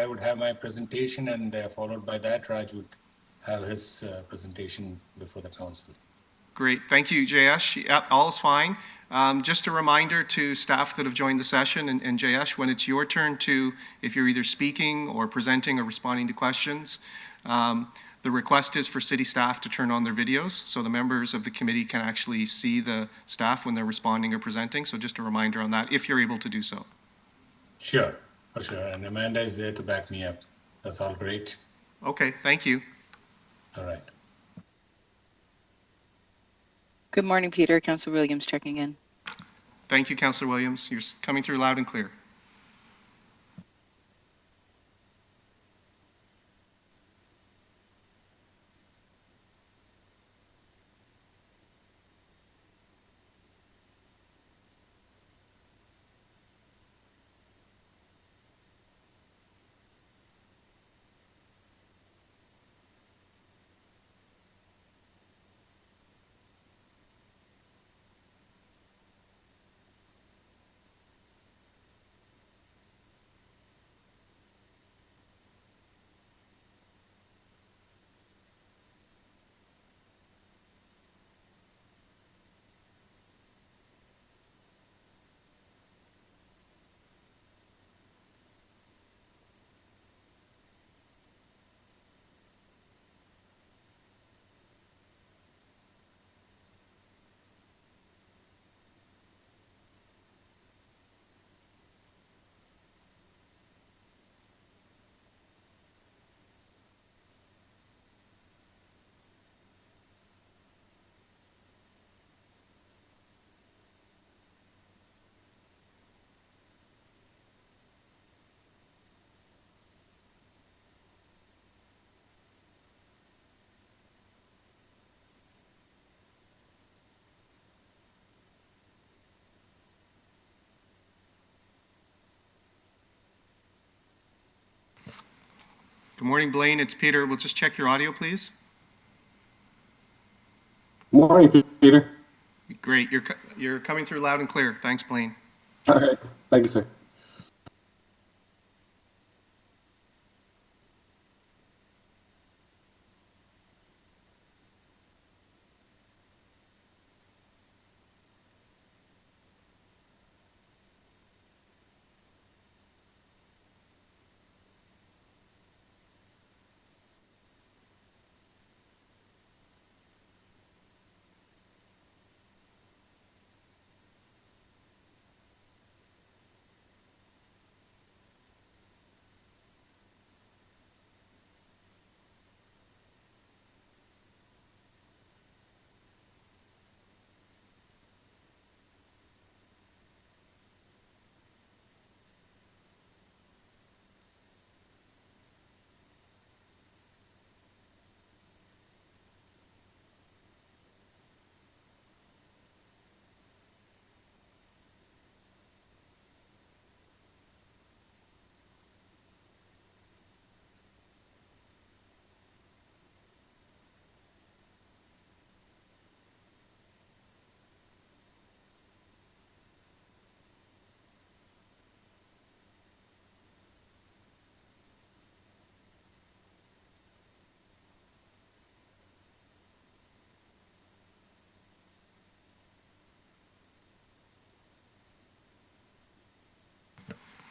I would have my presentation, and followed by that, Raj would have his presentation before the council. Great. Thank you, Jayesh. Yep, all is fine. Just a reminder to staff that have joined the session, and Jayesh, when it's your turn to, if you're either speaking or presenting or responding to questions, the request is for city staff to turn on their videos so the members of the committee can actually see the staff when they're responding or presenting. So just a reminder on that, if you're able to do so. Sure, for sure. And Amanda is there to back me up. That's all great. Okay, thank you. All right. Good morning, Peter. Councillor Williams checking in. Thank you, Councillor Williams. You're coming through loud and clear. Good morning, Blaine. It's Peter. We'll just check your audio, please. Morning, Peter. Great. You're coming through loud and clear. Thanks, Blaine. All right. Thank you, sir.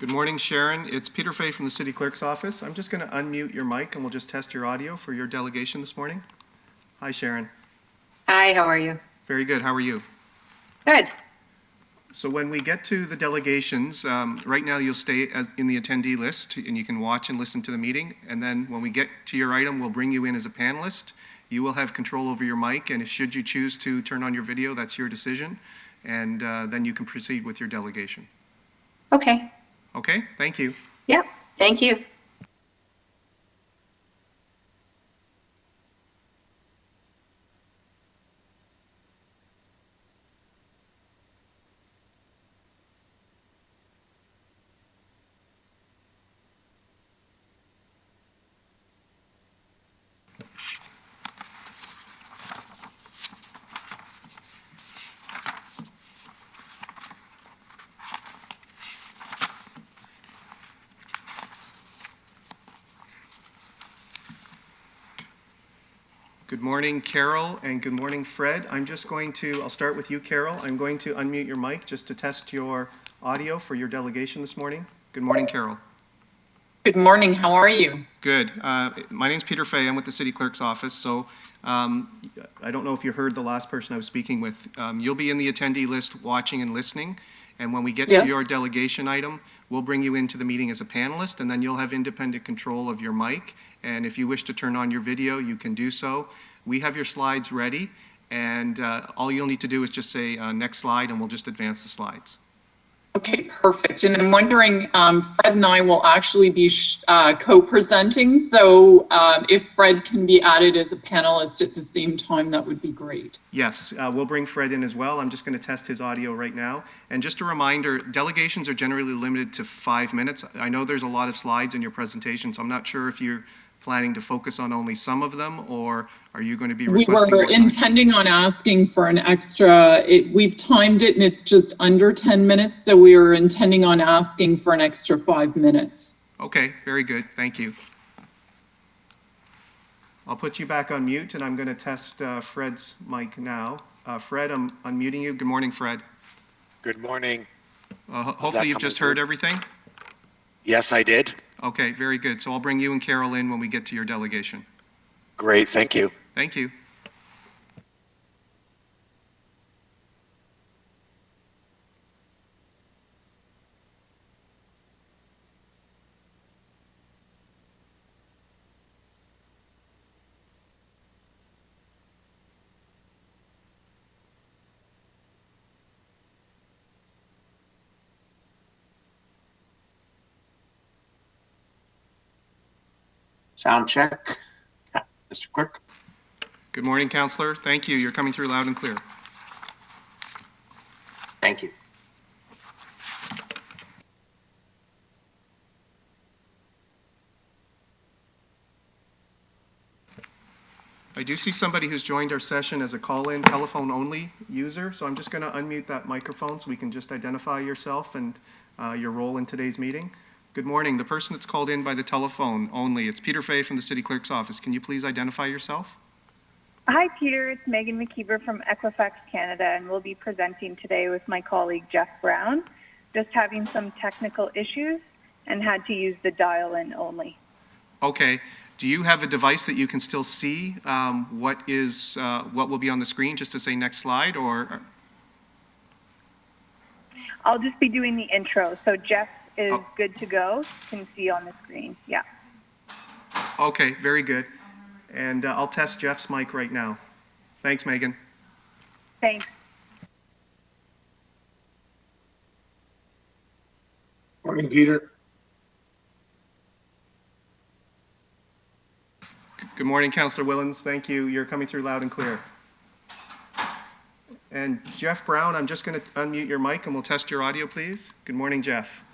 Good morning, Sharon. It's Peter Fay from the City Clerk's office. I'm just going to unmute your mic and we'll just test your audio for your delegation this morning. Hi, Sharon. Hi, how are you? Very good. How are you? Good. So when we get to the delegations, right now you'll stay as in the attendee list and you can watch and listen to the meeting. And then when we get to your item, we'll bring you in as a panelist. You will have control over your mic, and if should you choose to turn on your video, that's your decision. And then you can proceed with your delegation. Okay. Okay, thank you. Yep, thank you. Good morning, Carol, and good morning, Fred. I'll start with you, Carol. I'm going to unmute your mic just to test your audio for your delegation this morning. Good morning, Carol. Good morning. How are you? Good. My name's Peter Fay. I'm with the City Clerk's office. So I don't know if you heard the last person I was speaking with. You'll be in the attendee list watching and listening. And when we get to your delegation item, we'll bring you into the meeting as a panelist, and then you'll have independent control of your mic. And if you wish to turn on your video, you can do so. We have your slides ready, and all you'll need to do is just say next slide, and we'll just advance the slides. Okay, perfect. And I'm wondering, Fred and I will actually be co-presenting. So if Fred can be added as a panelist at the same time, that would be great. Yes, we'll bring Fred in as well. I'm just going to test his audio right now. And just a reminder, delegations are generally limited to 5 minutes. I know there's a lot of slides in your presentation, so I'm not sure if you're planning to focus on only some of them, or are you going to be requesting? We were intending on asking for an extra, we've timed it and it's just under 10 minutes, so we were intending on asking for an extra 5 minutes. Okay, very good, thank you. I'll put you back on mute, and I'm going to test Fred's mic now. Fred, I'm unmuting you. Good morning, Fred. Good morning. Hopefully you've just heard everything? Yes, I did. Okay, very good. So I'll bring you and Carol in when we get to your delegation. Great, thank you. Thank you. Sound check. Mr. Clerk. Good morning, Councillor. Thank you. You're coming through loud and clear. Thank you. I do see somebody who's joined our session as a call-in telephone-only user, so I'm just going to unmute that microphone so we can just identify yourself and your role in today's meeting. Good morning. The person that's called in by the telephone only, it's Peter Fay from the City Clerk's office. Can you please identify yourself? Hi, Peter. It's Megan McKeever from Equifax Canada, and we'll be presenting today with my colleague Jeff Brown. Just having some technical issues and had to use the dial-in only. Okay. Do you have a device that you can still see what will be on the screen, just to say next slide, or? I'll just be doing the intro. So Jeff is good to go. You can see on the screen. Yeah. Okay, very good. And I'll test Jeff's mic right now. Thanks, Megan. Thanks. Morning, Peter. Good morning, Councillor Willens. Thank you. You're coming through loud and clear. And Jeff Brown, I'm just going to unmute your mic and we'll test your audio, please. Good morning, Jeff.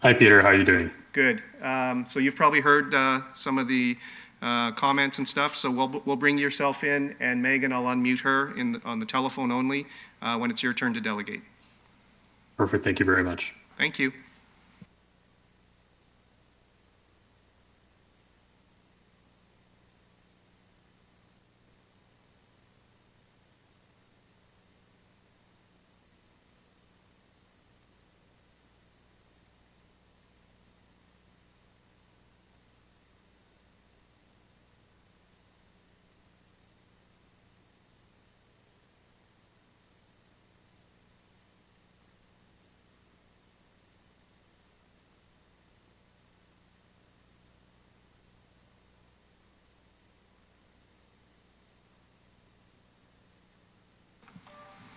Hi, Peter. How are you doing? Good. So you've probably heard some of the comments and stuff. So we'll bring yourself in, and Megan, I'll unmute her on the telephone only when it's your turn to delegate. Perfect. Thank you very much. Thank you.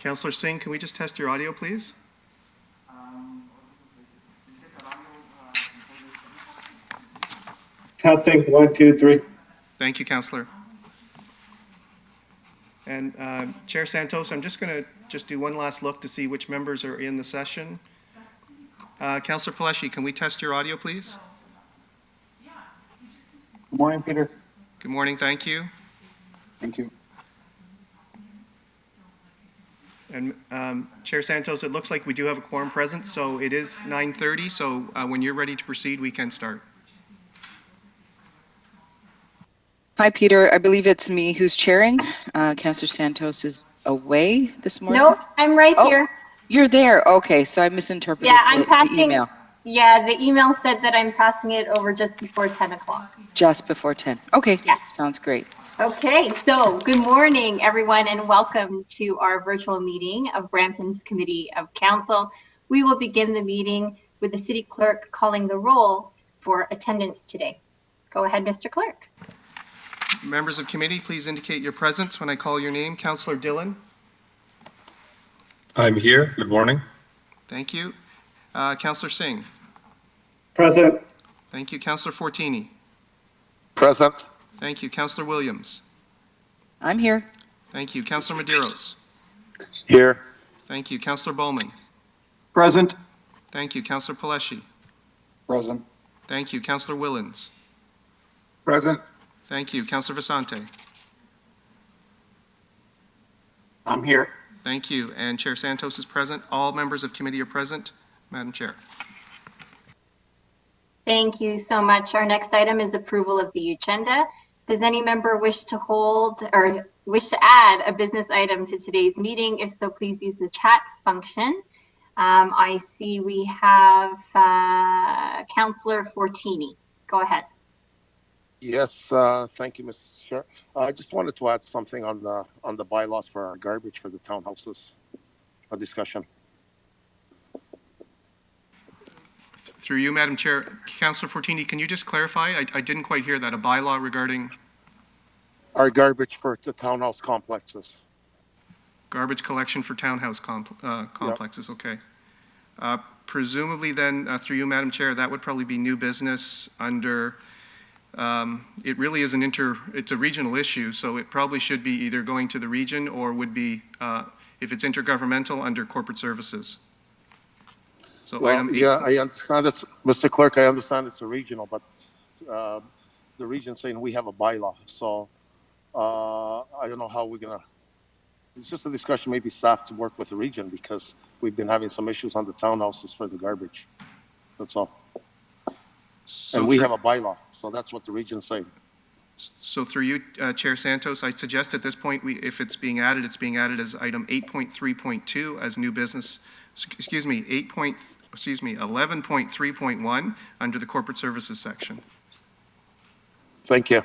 Councillor Singh, can we just test your audio, please? Testing, 1, 2, 3. Thank you, Councillor. And Chair Santos, I'm just going to do one last look to see which members are in the session. Councillor Paleshi, can we test your audio, please? Good morning, Peter. Good morning, thank you. Thank you. And Chair Santos, it looks like we do have a quorum present, so it is 9:30, so when you're ready to proceed, we can start. Hi, Peter. I believe it's me who's chairing. Councillor Santos is away this morning. Nope, I'm right Oh, here. you're there. Okay, so I misinterpreted Yeah, I'm the passing. email. Yeah, the email said that I'm passing it over just before 10 o'clock. Just before 10. Okay, Yeah. sounds great. Okay, so good morning, everyone, and welcome to our virtual meeting of Brampton's Committee of Council. We will begin the meeting with the City Clerk calling the roll for attendance today. Go ahead, Mr. Clerk. Members of committee, please indicate your presence when I call your name. Councillor Dillon. I'm here. Good morning. Thank you. Councillor Singh. Present. Thank you. Councillor Fortini. Present. Thank you. Councillor Williams. I'm here. Thank you. Councillor Medeiros. Here. Thank you. Councillor Bowman. Present. Thank you. Councillor Paleshi. Present. Thank you. Councillor Willens. Present. Thank you. Councillor Vicente. I'm here. Thank you. And Chair Santos is present. All members of committee are present. Madam Chair. Thank you so much. Our next item is approval of the agenda. Does any member wish to hold or wish to add a business item to today's meeting? If so, please use the chat function. I see we have Councillor Fortini. Go ahead. Yes, thank you, Mr. Chair. I just wanted to add something on the bylaws for our garbage for the townhouses, a discussion. Through you, Madam Chair. Councillor Fortini, can you just clarify? I didn't quite hear that. A bylaw regarding Our garbage for the townhouse complexes. garbage collection for townhouse complexes. Okay. Presumably then, through you, Madam Chair, that would probably be new business under, it really is it's a regional issue, so it probably should be either going to the region or would be, if it's intergovernmental, under corporate services. So Well, yeah, I understand it's, Mr. Clerk, I understand it's a regional, but the region saying we have a bylaw, so I don't know how we're gonna, it's just a discussion, maybe staff to work with the region because we've been having some issues on the townhouses for the garbage. That's all. So and we have a bylaw, so that's what the region's saying. So through you, Chair Santos, I suggest at this point, if it's being added as item 8.3.2 as new business, excuse me, 11.3.1 under the corporate services section. Thank you.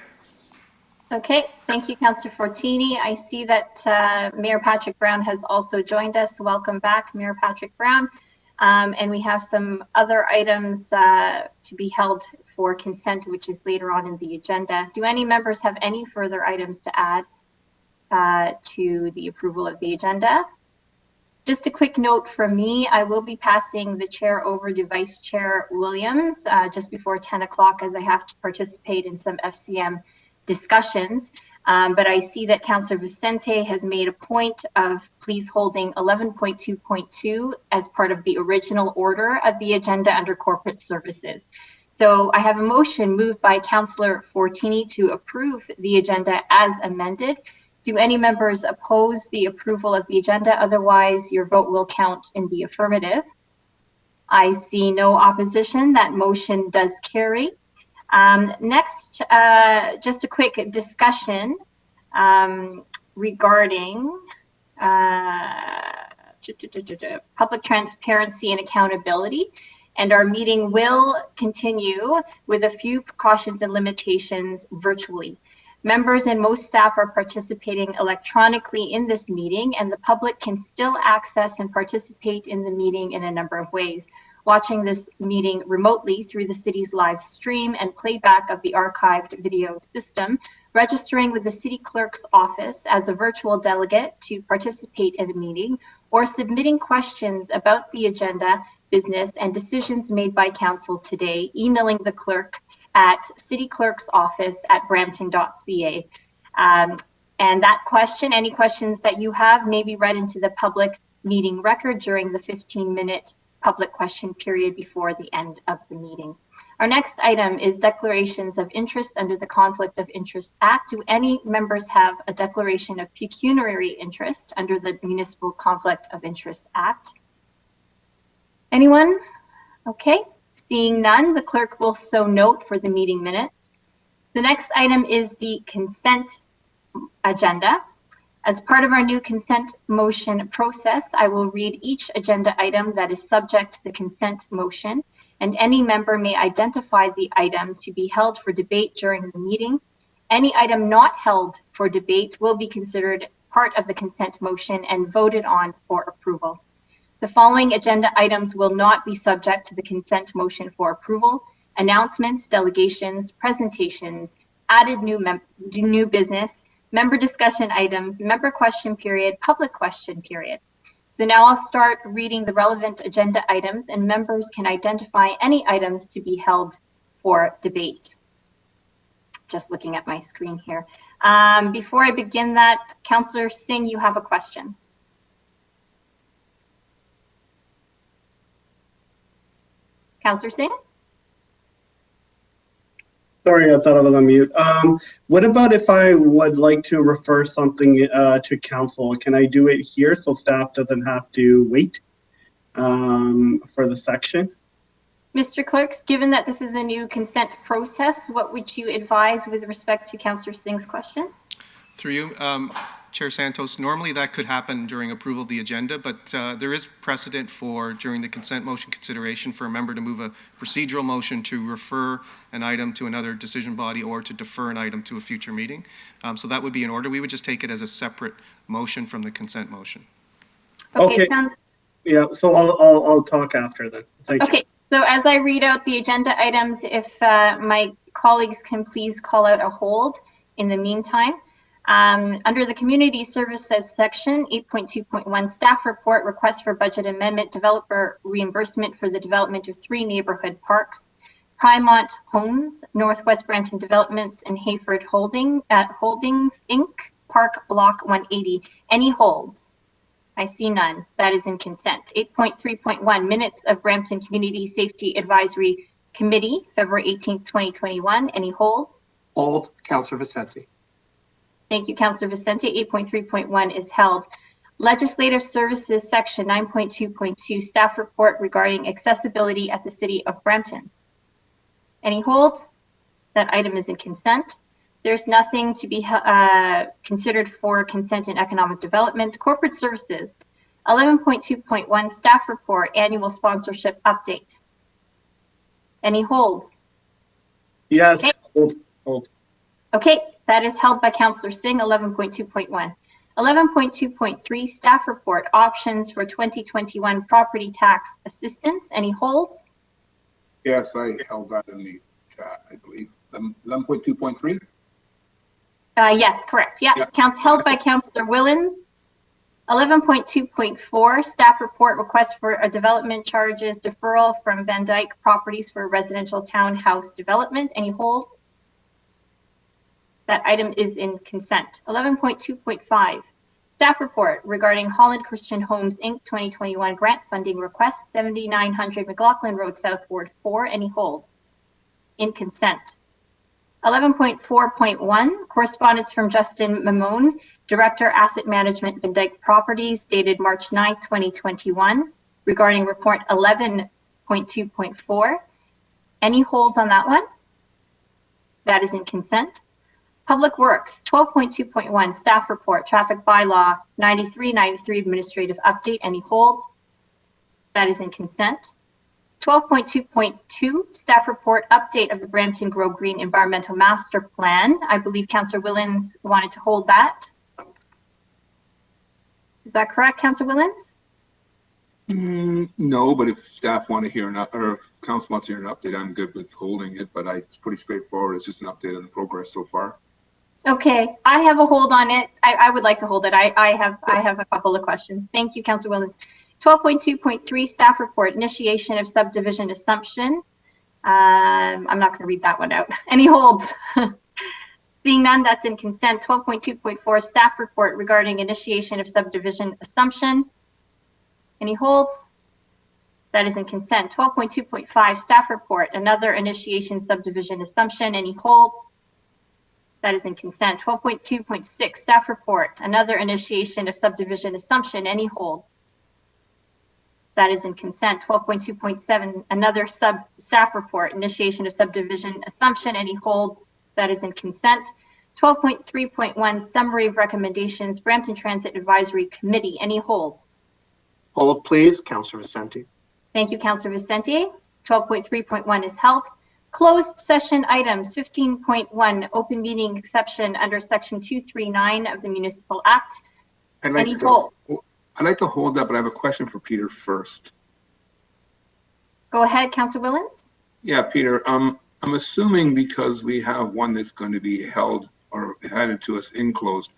Okay, thank you, Councillor Fortini. I see that Mayor Patrick Brown has also joined us. Welcome back, Mayor Patrick Brown. And we have some other items to be held for consent, which is later on in the agenda. Do any members have any further items to add to the approval of the agenda? Just a quick note from me, I will be passing the chair over to Vice Chair Williams just before 10 o'clock as I have to participate in some FCM discussions. But I see that Councillor Vicente has made a point of please holding 11.2.2 as part of the original order of the agenda under corporate services. So I have a motion moved by Councillor Fortini to approve the agenda as amended. Do any members oppose the approval of the agenda? Otherwise, your vote will count in the affirmative. I see no opposition. That motion does carry. Next, just a quick discussion regarding public transparency and accountability. And our meeting will continue with a few precautions and limitations virtually. Members and most staff are participating electronically in this meeting, and the public can still access and participate in the meeting in a number of ways. Watching this meeting remotely through the city's live stream and playback of the archived video system, registering with the city clerk's office as a virtual delegate to participate in a meeting, or submitting questions about the agenda, business, and decisions made by council today, emailing the clerk at cityclerksoffice@brampton.ca. And that question, any questions that you have, may be read into the public meeting record during the 15-minute public question period before the end of the meeting. Our next item is declarations of interest under the Conflict of Interest Act. Do any members have a declaration of pecuniary interest under the Municipal Conflict of Interest Act? Anyone? Okay. Seeing none, the clerk will so note for the meeting minutes. The next item is the consent agenda. As part of our new consent motion process, I will read each agenda item that is subject to the consent motion, and any member may identify the item to be held for debate during the meeting. Any item not held for debate will be considered part of the consent motion and voted on for approval. The following agenda items will not be subject to the consent motion for approval: announcements, delegations, presentations, added new business, member discussion items, member question period, public question period. So now I'll start reading the relevant agenda items, and members can identify any items to be held for debate. Just looking at my screen here. Before I begin that, Councillor Singh, you have a question. Councillor Singh? Sorry, I thought I was on mute. What about if I would like to refer something to council? Can I do it here so staff doesn't have to wait for the section? Mr. Clerk, given that this is a new consent process, what would you advise with respect to Councillor Singh's question? Through you, Chair Santos, normally that could happen during approval of the agenda, but there is precedent for, during the consent motion consideration, for a member to move a procedural motion to refer an item to another decision body or to defer an item to a future meeting. So that would be in order. We would just take it as a separate motion from the consent motion. Okay. Yeah, so I'll talk after then. Thank you. Okay, so as I read out the agenda items, if my colleagues can please call out a hold in the meantime. Under the Community Services section, 8.2.1 staff report, request for budget amendment, developer reimbursement for the development of 3 neighborhood parks, Primont Homes, Northwest Brampton Developments, and Hayford Holdings Inc., Park Block 180. Any holds? I see none. That is in consent. 8.3.1 minutes of Brampton Community Safety Advisory Committee, February 18th, 2021. Any holds? Hold. Councillor Vicente. Thank you, Councillor Vicente. 8.3.1 is held. Legislative Services Section 9.2.2 staff report regarding accessibility at the City of Brampton. Any holds? That item is in consent. There's nothing to be considered for consent in economic development. Corporate Services, 11.2.1 staff report, annual sponsorship update. Any holds? Yes, okay. Hold. Okay, that is held by Councillor Singh, 11.2.1. 11.2.3 staff report, options for 2021 property tax assistance. Any holds? Yes, I held that in the chat, I believe. 11.2.3? Yes, correct. Yeah, counts held by Councillor Willens. 11.2.4 staff report, request for a development charges deferral from Van Dyke Properties for residential townhouse development. Any holds? That item is in consent. 11.2.5 staff report regarding Holland Christian Homes Inc. 2021 grant funding request, 7900 McLaughlin Road South, Ward 4. Any holds? In consent. 11.4.1 correspondence from Justin Mamone, Director Asset Management Van Dyke Properties, dated March 9, 2021, regarding report 11.2.4. Any holds on that one? That is in consent. Public Works, 12.2.1 staff report, traffic bylaw 9393 administrative update. Any holds? That is in consent. 12.2.2 staff report, update of the Brampton Grow Green Environmental Master Plan. I believe Councillor Willens wanted to hold that. Is that correct, Councillor Willens? No, but if staff want to hear or if council wants to hear an update, I'm good with holding it, but it's pretty straightforward. It's just an update on the progress so far. Okay, I have a hold on it. I would like to hold it. I have a couple of questions. Thank you, Councillor Willens. 12.2.3 staff report, initiation of subdivision assumption. I'm not going to read that one out. Any holds? Seeing none, that's in consent. 12.2.4 staff report regarding initiation of subdivision assumption. Any holds? That is in consent. 12.2.5 staff report, another initiation subdivision assumption. Any holds? That is in consent. 12.2.6 staff report, another initiation of subdivision assumption. Any holds? That is in consent. 12.2.7, another staff report, initiation of subdivision assumption. Any holds? That is in consent. 12.3.1 Summary of Recommendations, Brampton Transit Advisory Committee. Any holds? Hold, please. Councillor Vicente. Thank you, Councillor Vicente. 12.3.1 is held. Closed session items. 15.1 Open meeting exception under Section 239 of the Municipal Act. Any hold? I'd like to hold that, but I have a question for Peter first. Go ahead, Councillor Willens. Yeah, Peter, I'm assuming because we have one that's going to be held or handed to us in closed,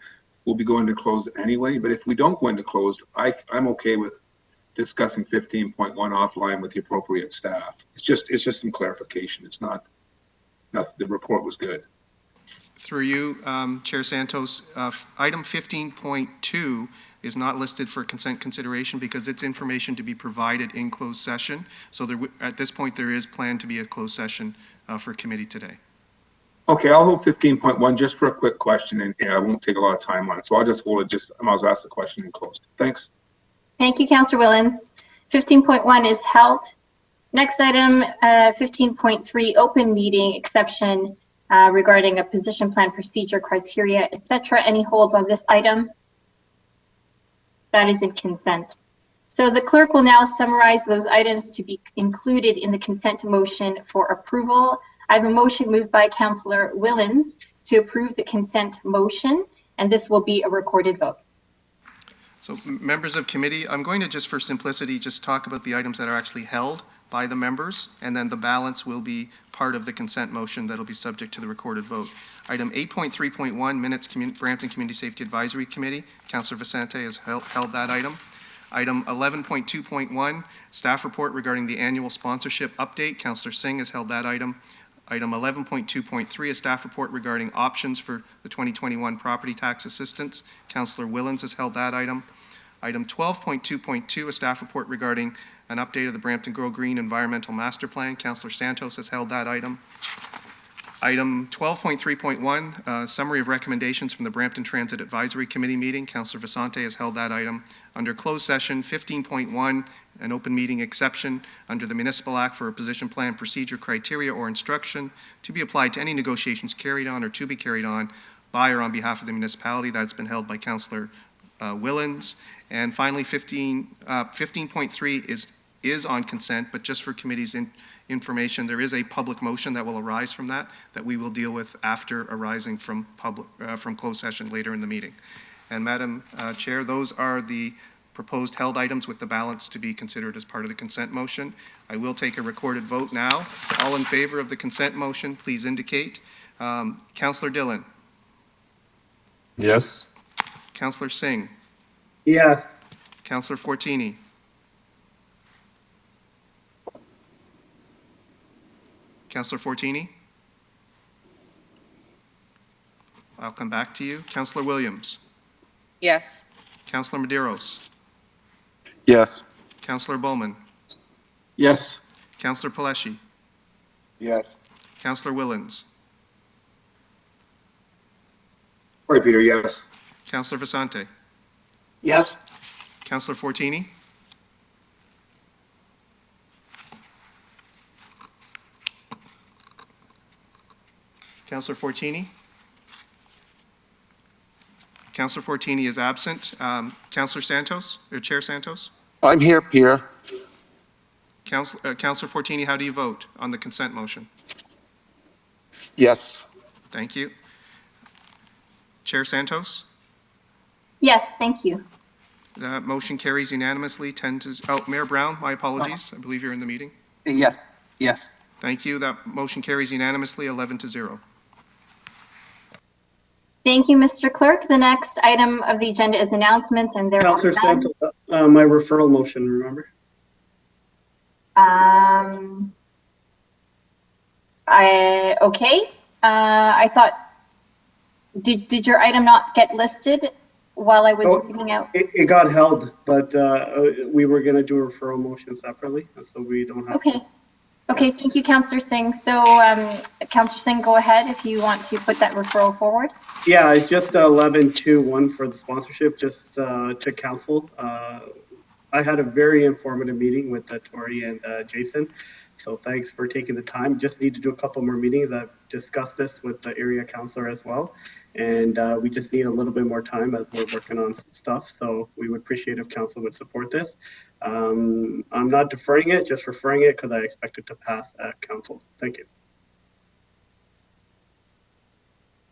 we'll be going to close anyway. But if we don't go into closed, I'm okay with discussing 15.1 offline with the appropriate staff. It's just some clarification. It's not the report was good. Through you, Chair Santos, item 15.2 is not listed for consent consideration because it's information to be provided in closed session. So at this point, there is planned to be a closed session for committee today. Okay, I'll hold 15.1 just for a quick question, and I won't take a lot of time on it. So I'll just hold it. I might as well ask the question and close. Thanks. Thank you, Councillor Willens. 15.1 is held. Next item, 15.3, open meeting exception regarding a position plan procedure criteria, etc. Any holds on this item? That is in consent. So the clerk will now summarize those items to be included in the consent motion for approval. I have a motion moved by Councillor Willens to approve the consent motion, and this will be a recorded vote. So members of committee, I'm going to just for simplicity just talk about the items that are actually held by the members, and then the balance will be part of the consent motion that will be subject to the recorded vote. Item 8.3.1, minutes, Brampton Community Safety Advisory Committee. Councillor Vicente has held that item. Item 11.2.1, staff report regarding the annual sponsorship update. Councillor Singh has held that item. Item 11.2.3, a staff report regarding options for the 2021 property tax assistance. Councillor Willens has held that item. Item 12.2.2, a staff report regarding an update of the Brampton Grow Green Environmental Master Plan. Councillor Santos has held that item. Item 12.3.1, summary of recommendations from the Brampton Transit Advisory Committee meeting. Councillor Vicente has held that item. Under closed session, 15.1, an open meeting exception under the Municipal Act for a position plan procedure criteria or instruction to be applied to any negotiations carried on or to be carried on by or on behalf of the municipality. That's been held by Councillor Willens. And finally, 15.3 is on consent, but just for committee's information, there is a public motion that will arise from that we will deal with after arising from closed session later in the meeting. And Madam Chair, those are the proposed held items with the balance to be considered as part of the consent motion. I will take a recorded vote now. All in favor of the consent motion, please indicate. Councillor Dillon. Yes. Councillor Singh. Yes. Councillor Fortini. Councillor Fortini? I'll come back to you. Councillor Williams? Yes. Councillor Medeiros? Yes. Councillor Bowman? Yes. Councillor Paleshi? Yes. Councillor Willens? Sorry, Peter, yes. Councillor Vicente? Yes. Councillor Fortini? Councillor Fortini? Councillor Fortini is absent. Councillor Santos, or Chair Santos? I'm here, Peter. Councillor Fortini, how do you vote on the consent motion? Yes. Thank you. Chair Santos? Yes, thank you. Motion carries unanimously, 10 to, oh, Mayor Brown, my apologies. I believe you're in the meeting. Yes. Yes. Thank you. That motion carries unanimously, 11-0. Thank you, Mr. Clerk. The next item of the agenda is announcements, and there are Councillor none. Santos, my referral motion, remember? Okay. I thought, did your item not get listed while I was reading out? It got held, but we were going to do a referral motion separately, so we don't have to. Okay, thank you, Councillor Singh. So, Councillor Singh, go ahead if you want to put that referral forward. Yeah, it's just 11.2.1 for the sponsorship, just to council. I had a very informative meeting with Tori and Jason. So thanks for taking the time. Just need to do a couple more meetings. I've discussed this with the area councilor as well. And we just need a little bit more time as we're working on stuff. So we would appreciate if council would support this. I'm not deferring it, just referring it because I expect it to pass at council. Thank you.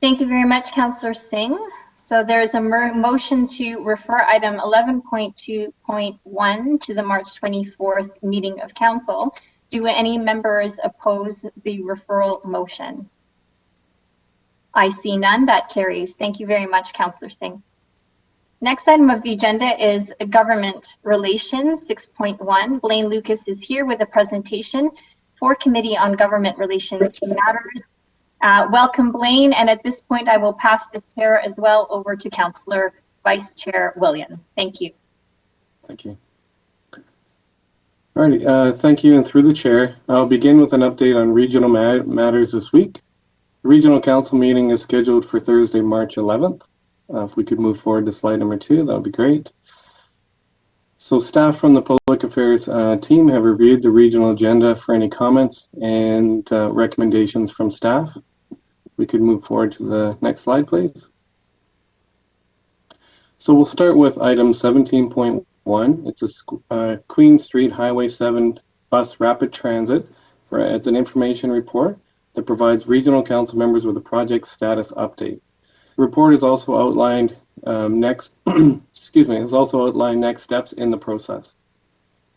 Thank you very much, Councillor Singh. So there's a motion to refer item 11.2.1 to the March 24th meeting of council. Do any members oppose the referral motion? I see none. That carries. Thank you very much, Councillor Singh. Next item of the agenda is government relations 6.1. Blaine Lucas is here with a presentation for Committee on Government Relations Matters. Welcome, Blaine. And at this point, I will pass the chair as well over to Councillor Vice Chair Williams. Thank you. Thank you. Alrighty, thank you. And through the chair, I'll begin with an update on regional matters this week. The Regional Council meeting is scheduled for Thursday, March 11th. If we could move forward to slide number 2, that would be great. So staff from the Public Affairs team have reviewed the regional agenda for any comments and recommendations from staff. We could move forward to the next slide, please. So we'll start with item 17.1. It's a Queen Street Highway 7 bus rapid transit. It's an information report that provides regional council members with a project status update. The report is also outlined next steps in the process.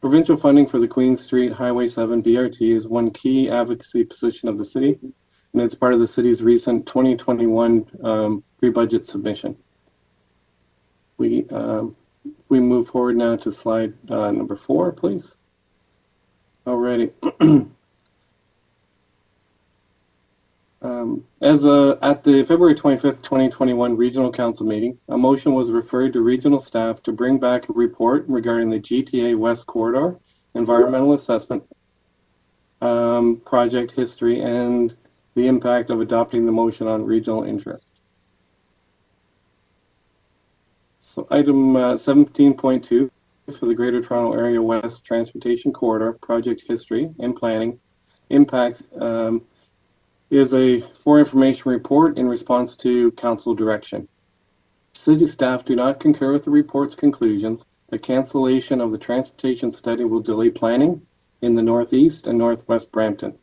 Provincial funding for the Queen Street Highway 7 BRT is one key advocacy position of the city, and it's part of the city's recent 2021 pre-budget submission. We move forward now to slide number 4, please. Alrighty. At the February 25th, 2021 Regional Council meeting, a motion was referred to regional staff to bring back a report regarding the GTA West Corridor environmental assessment project history and the impact of adopting the motion on regional interest. So item 17.2 for the Greater Toronto Area West Transportation Corridor project history and planning impacts is a for information report in response to council direction. City staff do not concur with the report's conclusions. The cancellation of the transportation study will delay planning in the northeast and northwest Brampton.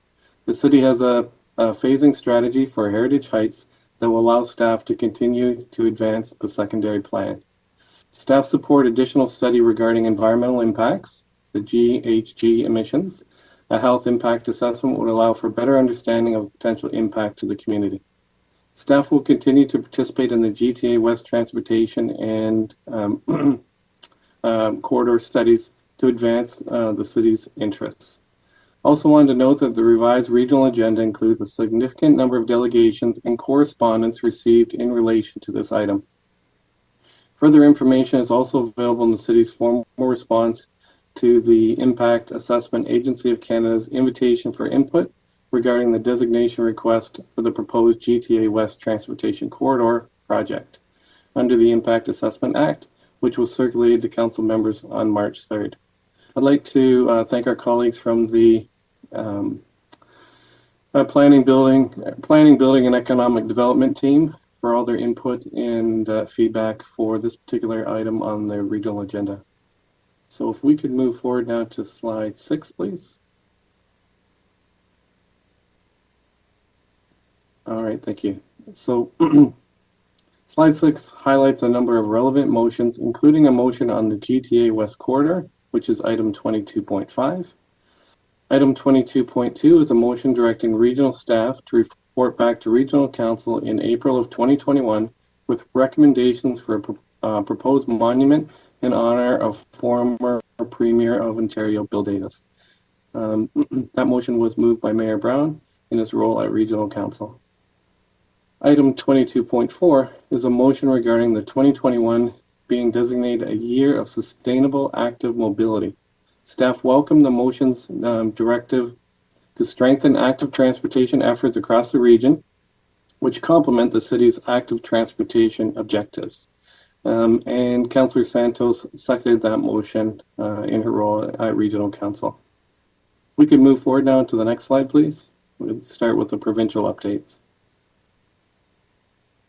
The city has a phasing strategy for Heritage Heights that will allow staff to continue to advance the secondary plan. Staff support additional study regarding environmental impacts, the GHG emissions. A health impact assessment would allow for better understanding of potential impact to the community. Staff will continue to participate in the GTA West Transportation and corridor studies to advance the city's interests. Also wanted to note that the revised regional agenda includes a significant number of delegations and correspondence received in relation to this item. Further information is also available in the city's formal response to the Impact Assessment Agency of Canada's invitation for input regarding the designation request for the proposed GTA West Transportation Corridor project under the Impact Assessment Act, which was circulated to council members on March 3rd. I'd like to thank our colleagues from the Planning, Building, and Economic Development team for all their input and feedback for this particular item on the regional agenda. So if we could move forward now to slide 6, please. All right, thank you. So slide 6 highlights a number of relevant motions, including a motion on the GTA West Corridor, which is item 22.5. Item 22.2 is a motion directing regional staff to report back to Regional Council in April of 2021 with recommendations for a proposed monument in honor of former Premier of Ontario, Bill Davis. That motion was moved by Mayor Brown in his role at Regional Council. Item 22.4 is a motion regarding the 2021 being designated a year of sustainable active mobility. Staff welcome the motion's directive to strengthen active transportation efforts across the region, which complement the city's active transportation objectives. and Councillor Santos seconded that motion in her role at Regional Council. We could move forward now to the next slide, please. We'll start with the provincial updates.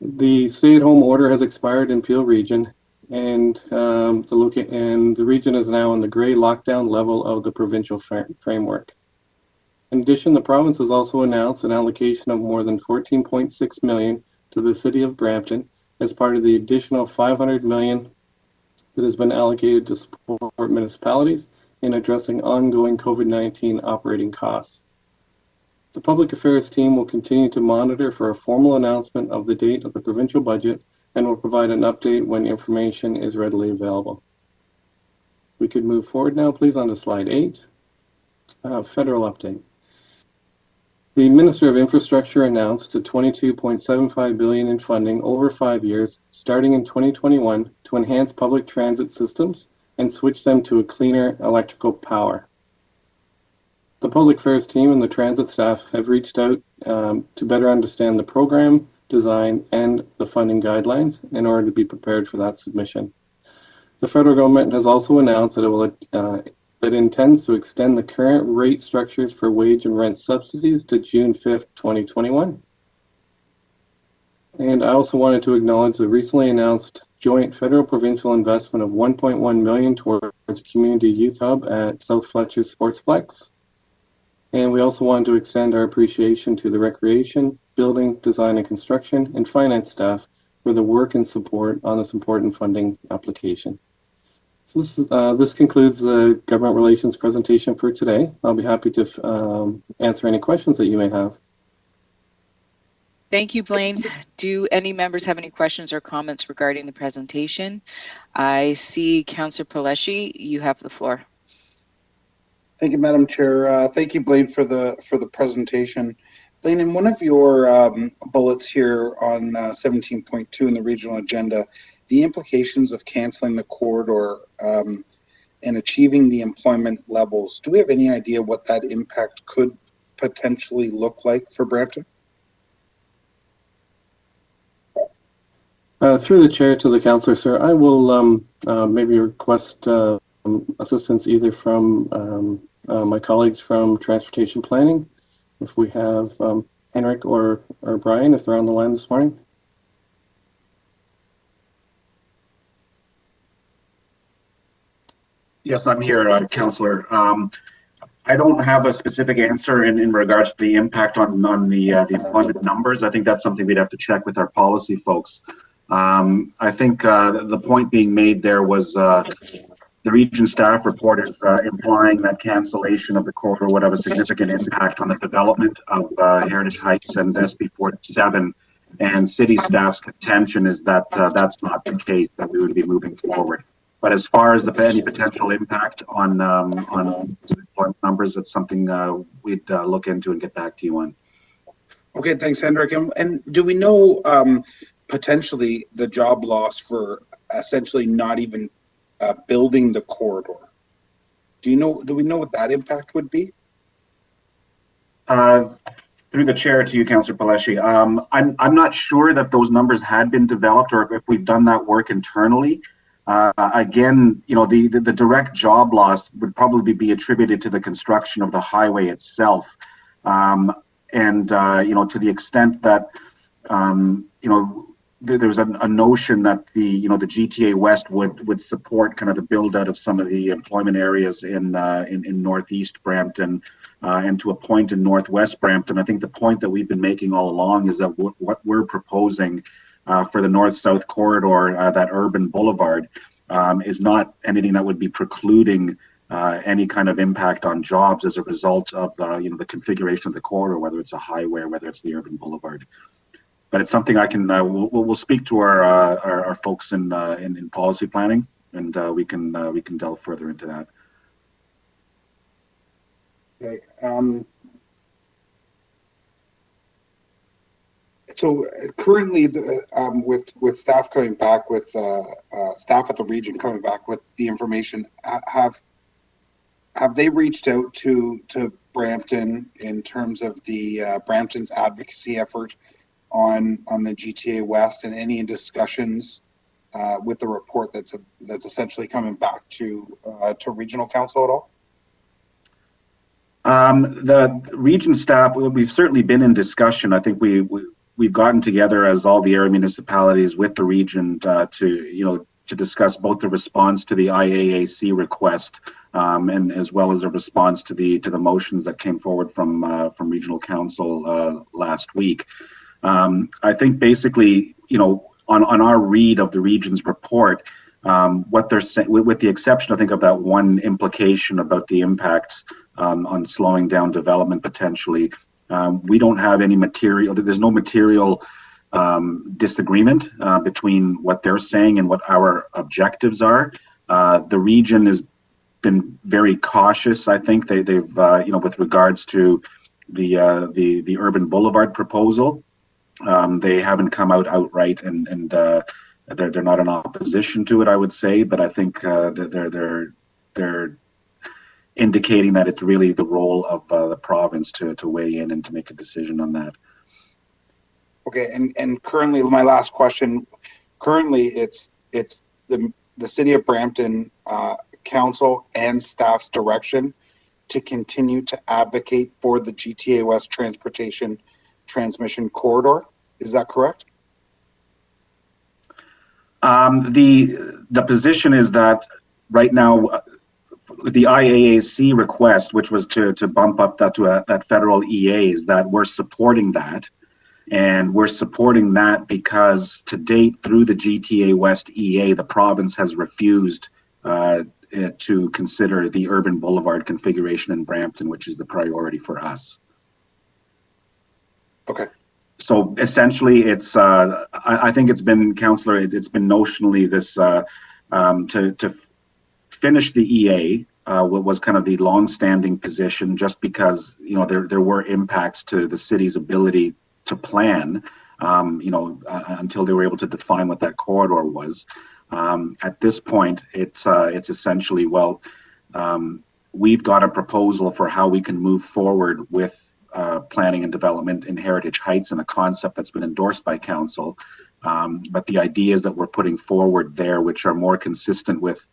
The stay-at-home order has expired in Peel Region, and the region is now in the grey lockdown level of the provincial framework. In addition, the province has also announced an allocation of more than 14.6 million to the city of Brampton as part of the additional 500 million that has been allocated to support municipalities in addressing ongoing COVID-19 operating costs. The Public Affairs team will continue to monitor for a formal announcement of the date of the provincial budget and will provide an update when information is readily available. We could move forward now, please, on to slide 8, federal update. The Minister of Infrastructure announced a $22.75 billion in funding over 5 years, starting in 2021, to enhance public transit systems and switch them to a cleaner electrical power. The Public Affairs team and the transit staff have reached out to better understand the program, design, and the funding guidelines in order to be prepared for that submission. The federal government has also announced that it intends to extend the current rate structures for wage and rent subsidies to June 5th, 2021. And I also wanted to acknowledge the recently announced joint federal-provincial investment of $1.1 million towards Community Youth Hub at South Fletcher Sportsplex. And we also wanted to extend our appreciation to the Recreation, Building, Design and Construction, and Finance staff for the work and support on this important funding application. So this concludes the government relations presentation for today. I'll be happy to answer any questions that you may have. Thank you, Blaine. Do any members have any questions or comments regarding the presentation? I see Councillor Paleshi, you have the floor. Thank you, Madam Chair. Thank you, Blaine, for the presentation. Blaine, in one of your bullets here on 17.2 in the regional agenda, the implications of canceling the corridor and achieving the employment levels, do we have any idea what that impact could potentially look like for Brampton? Through the chair to the councillor, sir, I will maybe request assistance either from my colleagues from Transportation Planning, if we have Henrik or Brian, if they're on the line this morning. Yes, I'm here, Councillor. I don't have a specific answer in regards to the impact on the employment numbers. I think that's something we'd have to check with our policy folks. I think the point being made there was the region staff report is implying that cancellation of the corridor would have a significant impact on the development of Heritage Heights and SB 47. And city staff's contention is that that's not the case, that we would be moving forward. But as far as any potential impact on employment numbers, it's something we'd look into and get back to you on. Okay, thanks, Henrik. And do we know potentially the job loss for essentially not even building the corridor? Do we know what that impact would be? Through the chair to you, Councillor Paleshi. I'm not sure that those numbers had been developed or if we've done that work internally. Again, you know, the direct job loss would probably be attributed to the construction of the highway itself. And, you know, to the extent that, you know, there's a notion that the GTA West would support kind of the build out of some of the employment areas in Northeast Brampton and to a point in Northwest Brampton. I think the point that we've been making all along is that what we're proposing for the North-South corridor, that urban boulevard, is not anything that would be precluding any kind of impact on jobs as a result of you know, the configuration of the corridor, whether it's a highway or whether it's the urban boulevard. But it's something I can we'll speak to our folks in policy planning, and we can delve further into that. Okay. So currently, with staff coming back with staff at the region coming back with the information, have they reached out to Brampton in terms of the Brampton's advocacy effort on the GTA West, and any discussions with the report that's essentially coming back to regional council at all? The region staff, we've certainly been in discussion. I think we've gotten together as all the area municipalities with the region to discuss both the response to the IAAC request and as well as a response to the motions that came forward from regional council last week. I think basically, on our read of the region's report, what they're saying, with the exception, I think, of that one implication about the impacts on slowing down development potentially, we don't have any material. There's no material disagreement between what they're saying and what our objectives are. The region has been very cautious. I think they've with regards to the urban boulevard proposal. They haven't come out outright and they're not in opposition to it, I would say, but I think that they're indicating that it's really the role of the province to weigh in and to make a decision on that. Okay, and currently, my last question. Currently, it's the City of Brampton council and staff's direction to continue to advocate for the GTA West transportation transmission corridor. Is that correct? The position is that right now, the IAAC request, which was to bump up that to that federal EA, is that we're supporting that. And we're supporting that because to date, through the GTA West EA, the province has refused to consider the urban boulevard configuration in Brampton, which is the priority for us. Okay. So essentially, it's I think it's been, Councillor, it's been notionally this to finish the EA what was kind of the long-standing position, just because there were impacts to the city's ability to plan, until they were able to define what that corridor was. At this point, it's essentially, we've got a proposal for how we can move forward with planning and development in Heritage Heights and a concept that's been endorsed by council. But the ideas that we're putting forward there, which are more consistent with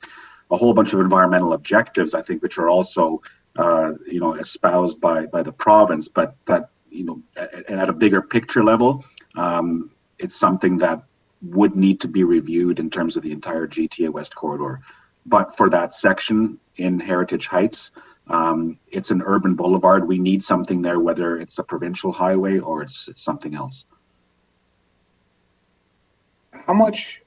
a whole bunch of environmental objectives, I think, which are also, espoused by the province, but that, at a bigger picture level, it's something that would need to be reviewed in terms of the entire GTA West corridor. But for that section in Heritage Heights, it's an urban boulevard. We need something there, whether it's a provincial highway or it's something else. How much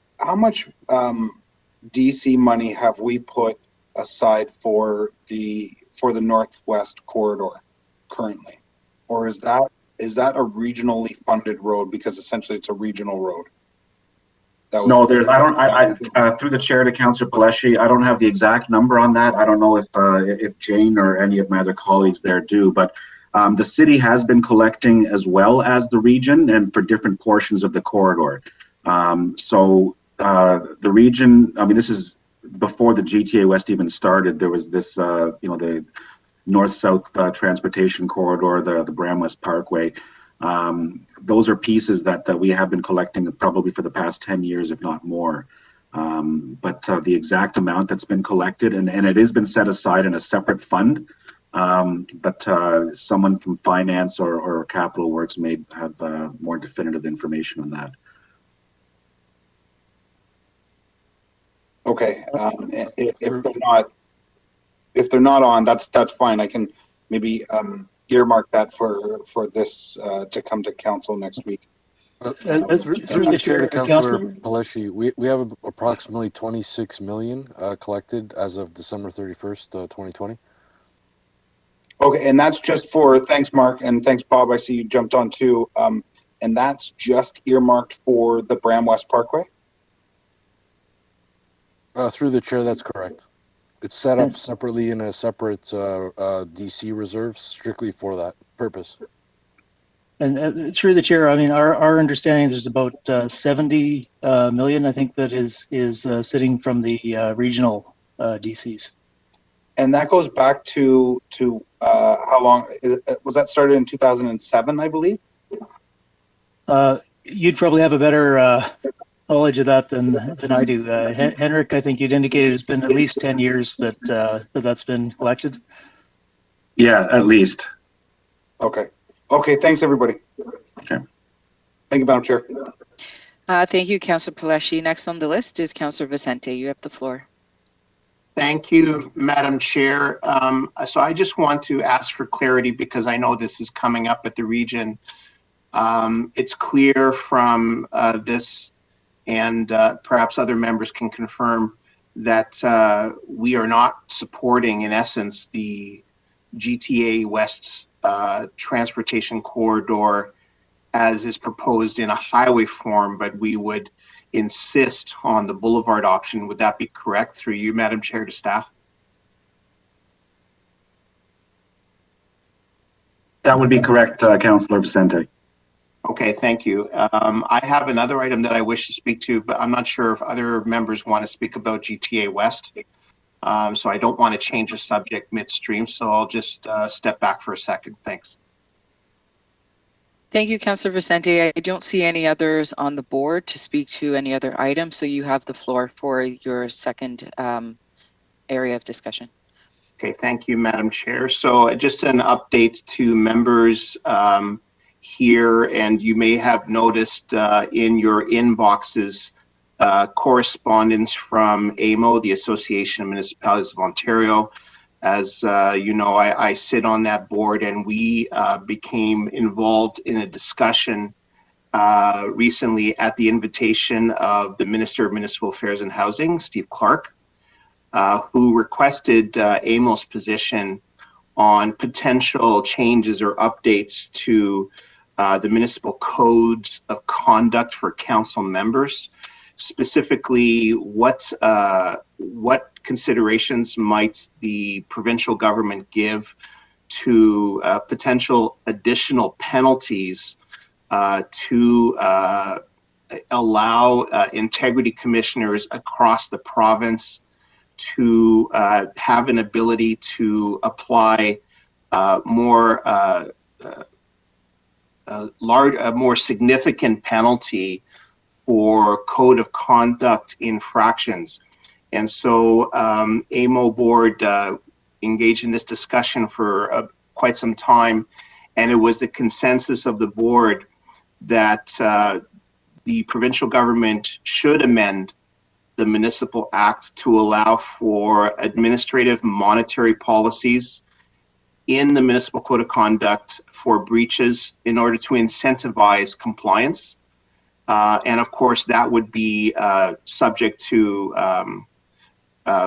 DC money have we put aside for the Northwest corridor currently, or is that a regionally funded road, because essentially it's a regional road? No, through the chair to Councillor Paleshi, I don't have the exact number on that. I don't know if Jane or any of my other colleagues there do, but the city has been collecting as well as the region, and for different portions of the corridor. So the region, I mean, this is before the GTA West even started. There was this, the north-south transportation corridor, the Bram-West Parkway. Those are pieces that we have been collecting probably for the past 10 years, if not more. But the exact amount that's been collected, and it has been set aside in a separate fund, but someone from finance or capital works may have more definitive information on that. Okay, if they're not on, that's fine. I can maybe earmark that for this to come to council next week. Through the chair to Councillor Paleshi, we have approximately 26 million collected as of December 31st, 2020. Okay, and that's just for, thanks Mark, and thanks Bob, I see you jumped on too. And that's just earmarked for the Bram-West Parkway? Through the chair, that's correct. It's set up separately in a separate DC reserve strictly for that purpose. And through the chair, I mean, our understanding, there's about 70 million, I think, that is sitting from the regional DCs. And that goes back to how long was that? Started in 2007, I believe. You'd probably have a better knowledge of that than I do. Henrik, I think you'd indicated it's been at least 10 years that's been collected. Yeah, at least. Okay. Okay, thanks, everybody. Okay. Thank you, Madam Chair. Thank you, Councillor Paleshi. Next on the list is Councillor Vicente. You have the floor. Thank you, Madam Chair. So I just want to ask for clarity because I know this is coming up at the region. It's clear from this, and perhaps other members can confirm, that we are not supporting, in essence, the GTA West transportation corridor as is proposed in a highway form, but we would insist on the boulevard option. Would that be correct, through you, Madam Chair, to staff? That would be correct, Councillor Vicente. Okay, thank you. I have another item that I wish to speak to, but I'm not sure if other members want to speak about GTA West. So I don't want to change the subject midstream, so I'll just step back for a second. Thanks. Thank you, Councillor Vicente. I don't see any others on the board to speak to any other items, so you have the floor for your second area of discussion. Okay, thank you, Madam Chair. So just an update to members here, and you may have noticed in your inboxes correspondence from AMO, the Association of Municipalities of Ontario. As you know, I sit on that board, and we became involved in a discussion recently at the invitation of the Minister of Municipal Affairs and Housing, Steve Clark, who requested AMO's position on potential changes or updates to the municipal codes of conduct for council members. Specifically, what considerations might the provincial government give to potential additional penalties to allow integrity commissioners across the province to have an ability to apply a more significant penalty for code of conduct infractions. And so AMO board engaged in this discussion for quite some time, and it was the consensus of the board that the provincial government should amend the Municipal Act to allow for administrative monetary policies in the Municipal Code of Conduct for breaches in order to incentivize compliance. And of course, that would be subject to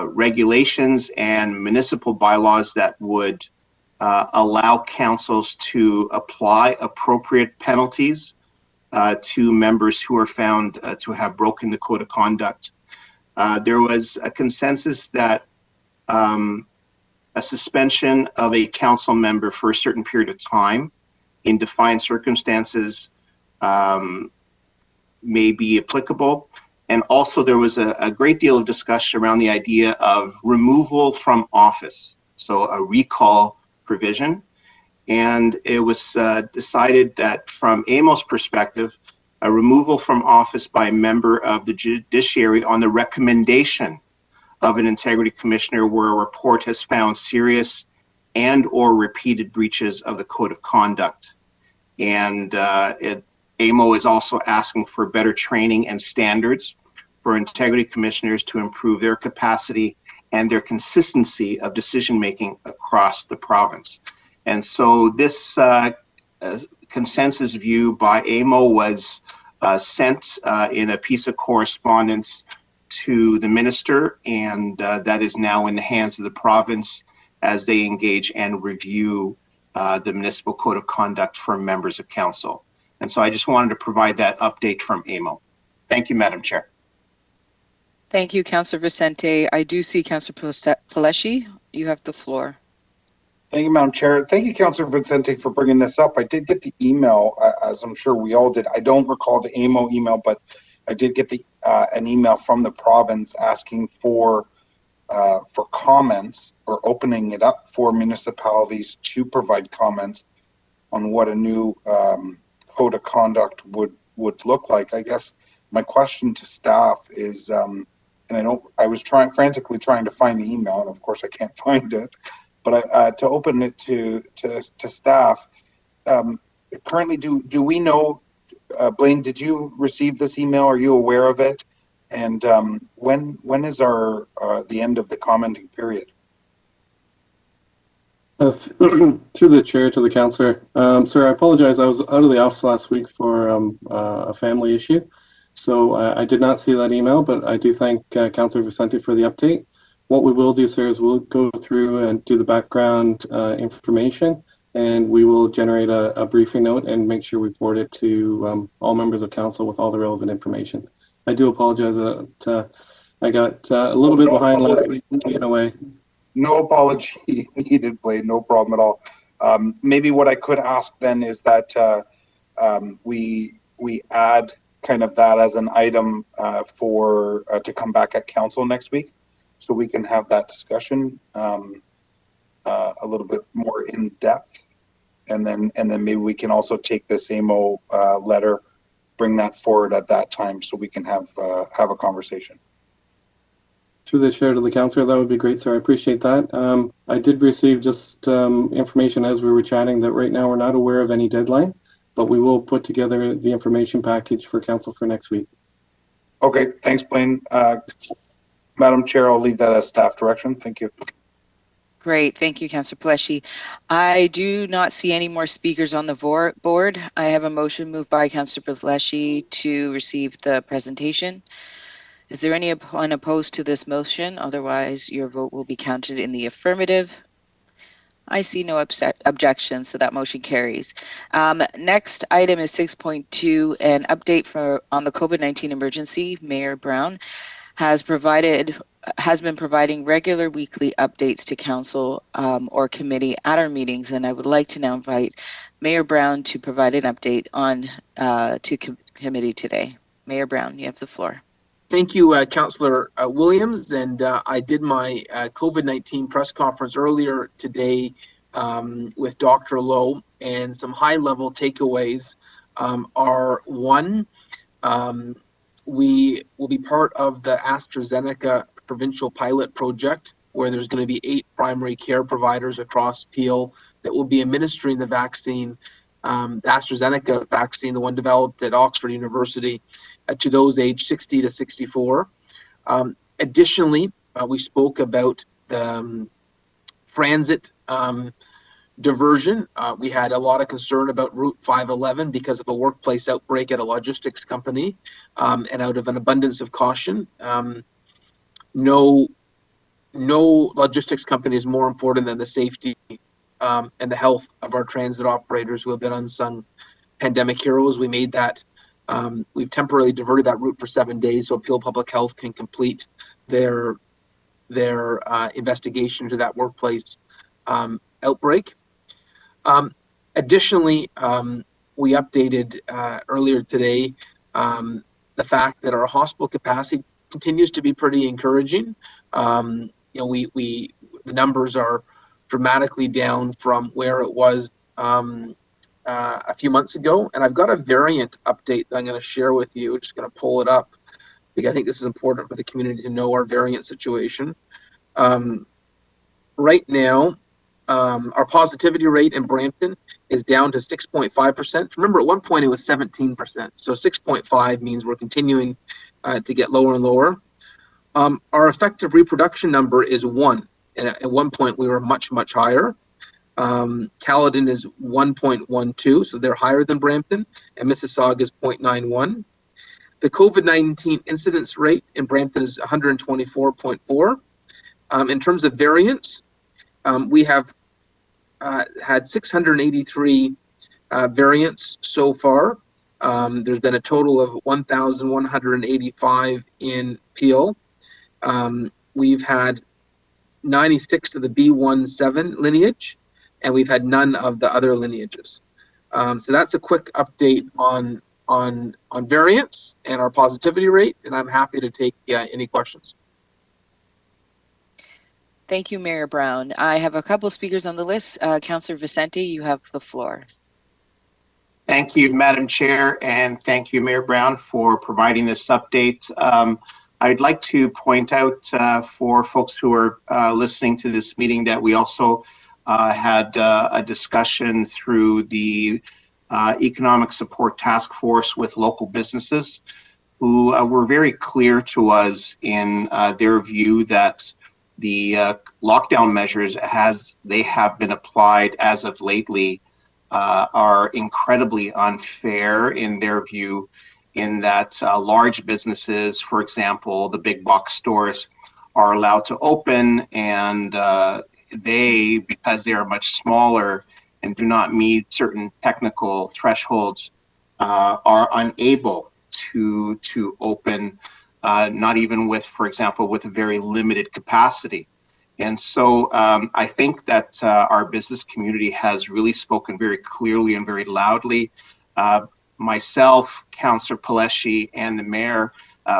regulations and municipal bylaws that would allow councils to apply appropriate penalties to members who are found to have broken the Code of Conduct. There was a consensus that a suspension of a council member for a certain period of time in defined circumstances may be applicable. And also there was a great deal of discussion around the idea of removal from office, so a recall provision. And it was decided that from AMO's perspective, a removal from office by a member of the judiciary on the recommendation of an integrity commissioner where a report has found serious and or repeated breaches of the Code of Conduct. And AMO is also asking for better training and standards for integrity commissioners to improve their capacity and their consistency of decision-making across the province. And so this consensus view by AMO was sent in a piece of correspondence to the minister, and that is now in the hands of the province as they engage and review the Municipal Code of Conduct for members of council. And so I just wanted to provide that update from AMO. Thank you, Madam Chair. Thank you, Councillor Vicente. I do see Councillor Paleshi. You have the floor. Thank you, Madam Chair. Thank you, Councillor Vicente, for bringing this up. I did get the email, as I'm sure we all did. I don't recall the AMO email, but I did get an email from the province asking for comments, or opening it up for municipalities to provide comments on what a new code of conduct would look like. I guess My question to staff is, and I was frantically trying to find the email, and of course I can't find it, but to open it to staff, currently, do we know, Blaine, did you receive this email? Are you aware of it? And when is the end of the commenting period? Through the chair to the councillor. Sir, I apologize. I was out of the office last week for a family issue, so I did not see that email, but I do thank Councillor Vicente for the update. What we will do, sir, is we'll go through and do the background information, and we will generate a briefing note and make sure we forward it to all members of council with all the relevant information. I do apologize that I got a little bit behind last week in a way. No apology needed, Blade. No problem at all. Maybe what I could ask then is that we add kind of that as an item to come back at council next week, so we can have that discussion a little bit more in depth, and then maybe we can also take this AMO letter, bring that forward at that time, so we can have a conversation. Through the chair to the councillor, that would be great, sir. I appreciate that. I did receive just information as we were chatting that right now we're not aware of any deadline, but we will put together the information package for council for next week. Okay, thanks, Blaine. Madam Chair, I'll leave that as staff direction. Thank you. Great. Thank you, Councillor Paleshi. I do not see any more speakers on the board. I have a motion moved by Councillor Paleshi to receive the presentation. Is there anyone opposed to this motion? Otherwise, your vote will be counted in the affirmative. I see no objections, so that motion carries. Next item is 6.2, an update on the COVID-19 emergency. Mayor Brown has been providing regular weekly updates to council or committee at our meetings, and I would like to now invite Mayor Brown to provide an update on to committee today. Mayor Brown, you have the floor. Thank you, Councillor Williams, and I did my COVID-19 press conference earlier today with Dr. Lowe, and some high-level takeaways are, one, we will be part of the AstraZeneca Provincial Pilot Project, where there's going to be 8 primary care providers across Peel that will be administering the vaccine, the AstraZeneca vaccine, the one developed at Oxford University, to those aged 60 to 64. Additionally, we spoke about the transit diversion. We had a lot of concern about Route 511 because of a workplace outbreak at a logistics company, and out of an abundance of caution. No logistics company is more important than the safety and the health of our transit operators who have been unsung pandemic heroes. We made that. We've temporarily diverted that route for 7 days so Peel Public Health can complete their investigation into that workplace outbreak. Additionally, we updated earlier today the fact that our hospital capacity continues to be pretty encouraging. You know, the numbers are dramatically down from where it was a few months ago, and I've got a variant update that I'm going to share with you. Just going to pull it up because I think this is important for the community to know our variant situation. Right now, our positivity rate in Brampton is down to 6.5%. Remember, at one point it was 17%, so 6.5 means we're continuing to get lower and lower. Our effective reproduction number is 1, and at one point we were much, much higher. Caledon is 1.12, so they're higher than Brampton, and Mississauga is 0.91. The COVID-19 incidence rate in Brampton is 124.4. In terms of variants, we have had 683 variants so far. There's been a total of 1,185 in Peel. We've had 96 of the B17 lineage, and we've had none of the other lineages. So that's a quick update on variants and our positivity rate, and I'm happy to take any questions. Thank you, Mayor Brown. I have a couple speakers on the list. Councillor Vicente, you have the floor. Thank you, Madam Chair, and thank you, Mayor Brown, for providing this update. I'd like to point out for folks who are listening to this meeting that we also had a discussion through the Economic Support Task Force with local businesses who were very clear to us in their view that the lockdown measures as they have been applied as of lately are incredibly unfair in their view, in that large businesses, for example, the big box stores, are allowed to open, and they, because they are much smaller and do not meet certain technical thresholds, are unable to open, not even with, for example, with a very limited capacity. And so I think that our business community has really spoken very clearly and very loudly. Myself, Councillor Paleshi, and the Mayor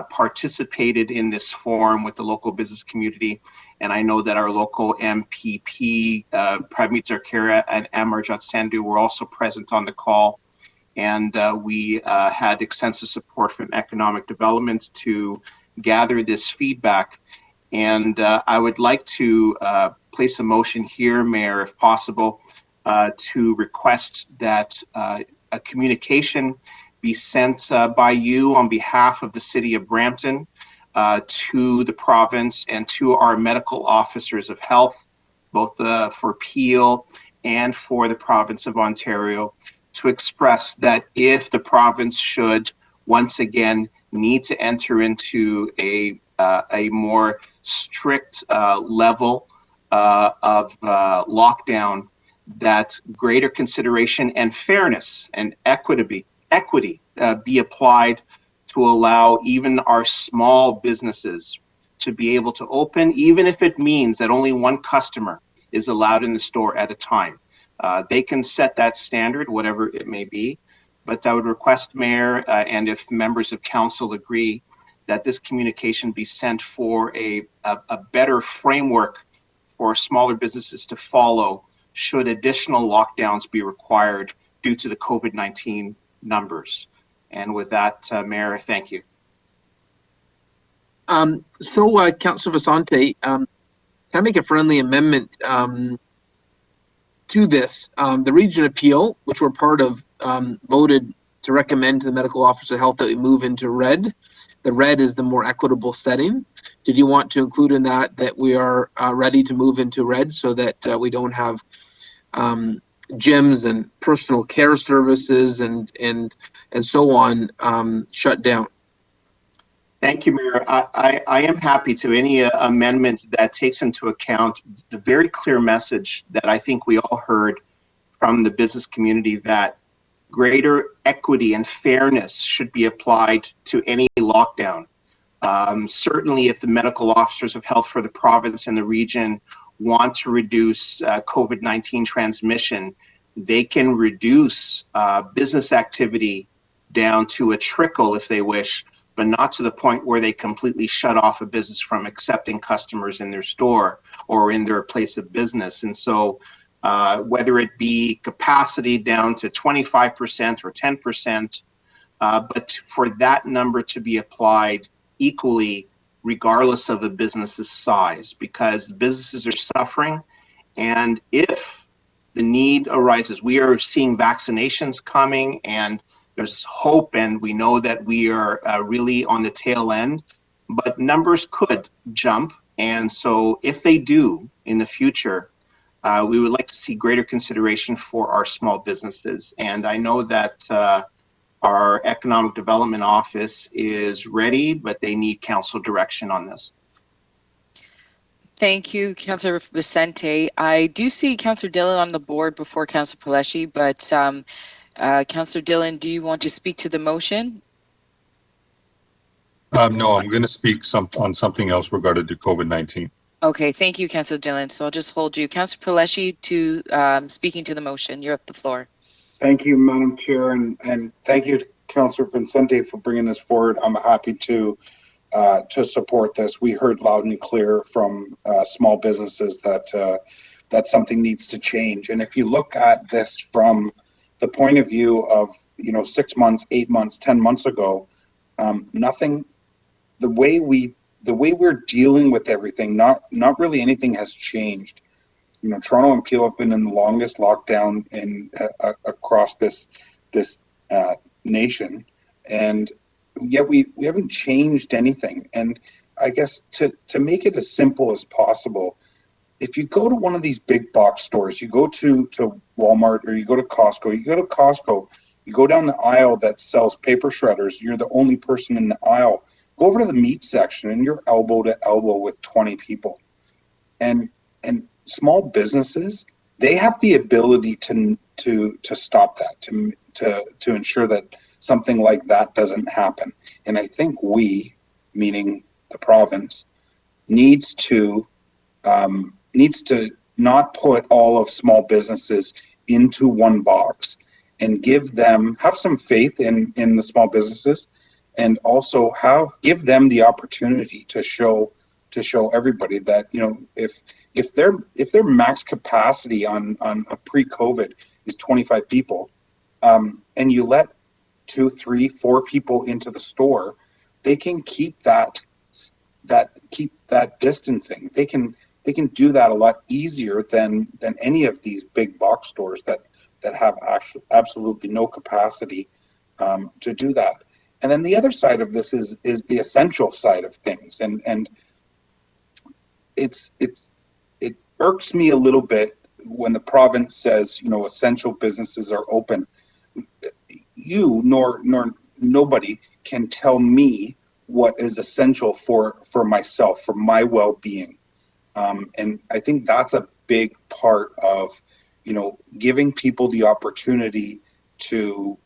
participated in this forum with the local business community. And I know that our local MPP, Pravmeet Zarkera and Amarjot Sandhu, were also present on the call. And we had extensive support from economic development to gather this feedback. And I would like to place a motion here, Mayor, if possible, to request that a communication be sent by you on behalf of the City of Brampton to the province and to our medical officers of health, both for Peel and for the province of Ontario, to express that if the province should once again need to enter into a more strict level of lockdown, that greater consideration and fairness and equity be applied to allow even our small businesses to be able to open, even if it means that only one customer is allowed in the store at a time. They can set that standard, whatever it may be, but I would request, Mayor, and if members of council agree, that this communication be sent for a better framework for smaller businesses to follow should additional lockdowns be required due to the COVID-19 numbers. And with that, Mayor, thank you. Councillor Vicente, can I make a friendly amendment to this? The Region Appeal, which we're part of, voted to recommend to the Medical Officer of Health that we move into red. The red is the more equitable setting. Did you want to include in that we are ready to move into red so that we don't have gyms and personal care services and so on shut down? Thank you, Mayor. I am happy to any amendment that takes into account the very clear message that I think we all heard from the business community, that greater equity and fairness should be applied to any lockdown. Certainly, if the medical officers of health for the province and the region want to reduce COVID-19 transmission, they can reduce business activity down to a trickle if they wish, but not to the point where they completely shut off a business from accepting customers in their store or in their place of business. And so whether it be capacity down to 25% or 10%, but for that number to be applied equally regardless of a business's size, because businesses are suffering. And if the need arises, we are seeing vaccinations coming and there's hope, and we know that we are really on the tail end, but numbers could jump. And so if they do in the future, we would like to see greater consideration for our small businesses. And I know that our Economic Development Office is ready, but they need council direction on this. Thank you, Councillor Vicente. I do see Councillor Dillon on the board before Councillor Paleshi, but Councillor Dillon, do you want to speak to the motion? No, I'm going to speak on something else regarding to COVID-19. Okay, thank you, Councillor Dillon. So I'll just hold you. Councillor Paleshi to speaking to the motion. You have the floor. Thank you, Madam Chair, and thank you, Councillor Vicente, for bringing this forward. I'm happy to support this. We heard loud and clear from small businesses that that something needs to change. And if you look at this from the the point of view of, 6 months, 8 months, 10 months ago, nothing, the way we're dealing with everything, not really anything has changed. Toronto and Peel have been in the longest lockdown across this nation, and yet we haven't changed anything. And I guess to make it as simple as possible, if you go to one of these big box stores, you go to Walmart or you go to Costco, you go down the aisle that sells paper shredders, you're the only person in the aisle. Go over to the meat section and you're elbow to elbow with 20 people. And small businesses, they have the ability to stop that, to ensure that something like that doesn't happen. And I think we, meaning the province, needs to not put all of small businesses into one box, and have some faith in the small businesses, and also give them the opportunity to show everybody that, if their max capacity on a pre-COVID is 25 people, and you let 2, 3, 4 people into the store, they can keep that distancing. They can do that a lot easier than any of these big box stores that have absolutely no capacity to do that. And then the other side of this is the essential side of things, and it irks me a little bit when the province says, essential businesses are open. You nor nobody can tell me what is essential for myself, for my well-being. And I think that's a big part of, giving people the opportunity to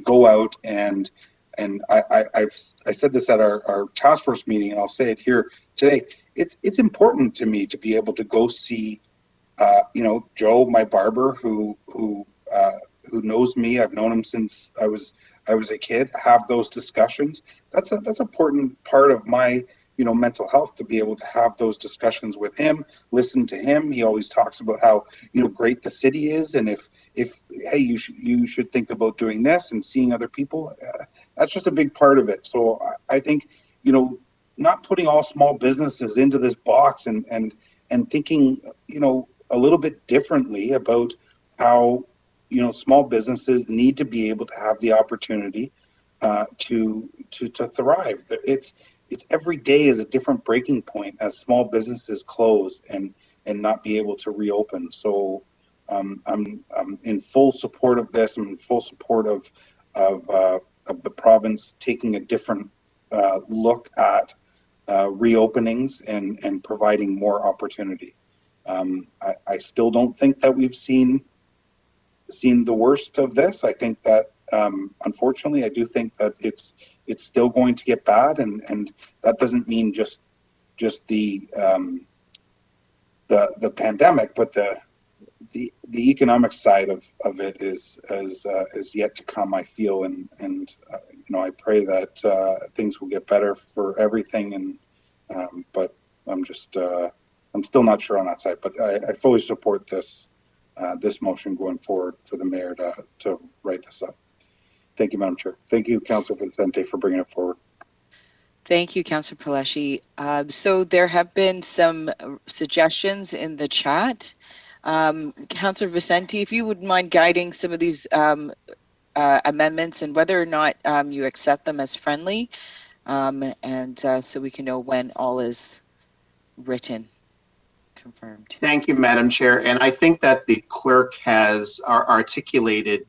go out and I said this at our task force meeting, and I'll say it here today. It's important to me to be able to go see, Joe, my barber, who knows me. I've known him since I was a kid. Have those discussions. That's an important part of my mental health, to be able to have those discussions with him, listen to him. He always talks about how great the city is, and if hey, you should think about doing this and seeing other people. That's just a big part of it. So I think not putting all small businesses into this box and thinking a little bit differently about how small businesses need to be able to have the opportunity to thrive. It's every day is a different breaking point as small businesses close and not be able to reopen. So I'm in full support of this. I'm in full support of the province taking a different look at reopenings and providing more opportunity. I still don't think that we've seen the worst of this. I think that unfortunately, I do think that it's still going to get bad, and that doesn't mean just the pandemic, but the economic side of it is yet to come, I feel, and I pray that things will get better for everything, and but I'm still not sure on that side, but I fully support this motion going forward for the mayor to write this up. Thank you, Madam Chair. Thank you, Councillor Vicente, for bringing it forward. Thank you, Councillor Palashi. So there have been some suggestions in the chat. Councillor Vicente, if you would mind guiding some of these amendments and whether or not you accept them as friendly, and so we can know when all is written, confirmed. Thank you, Madam Chair. And I think that the clerk has articulated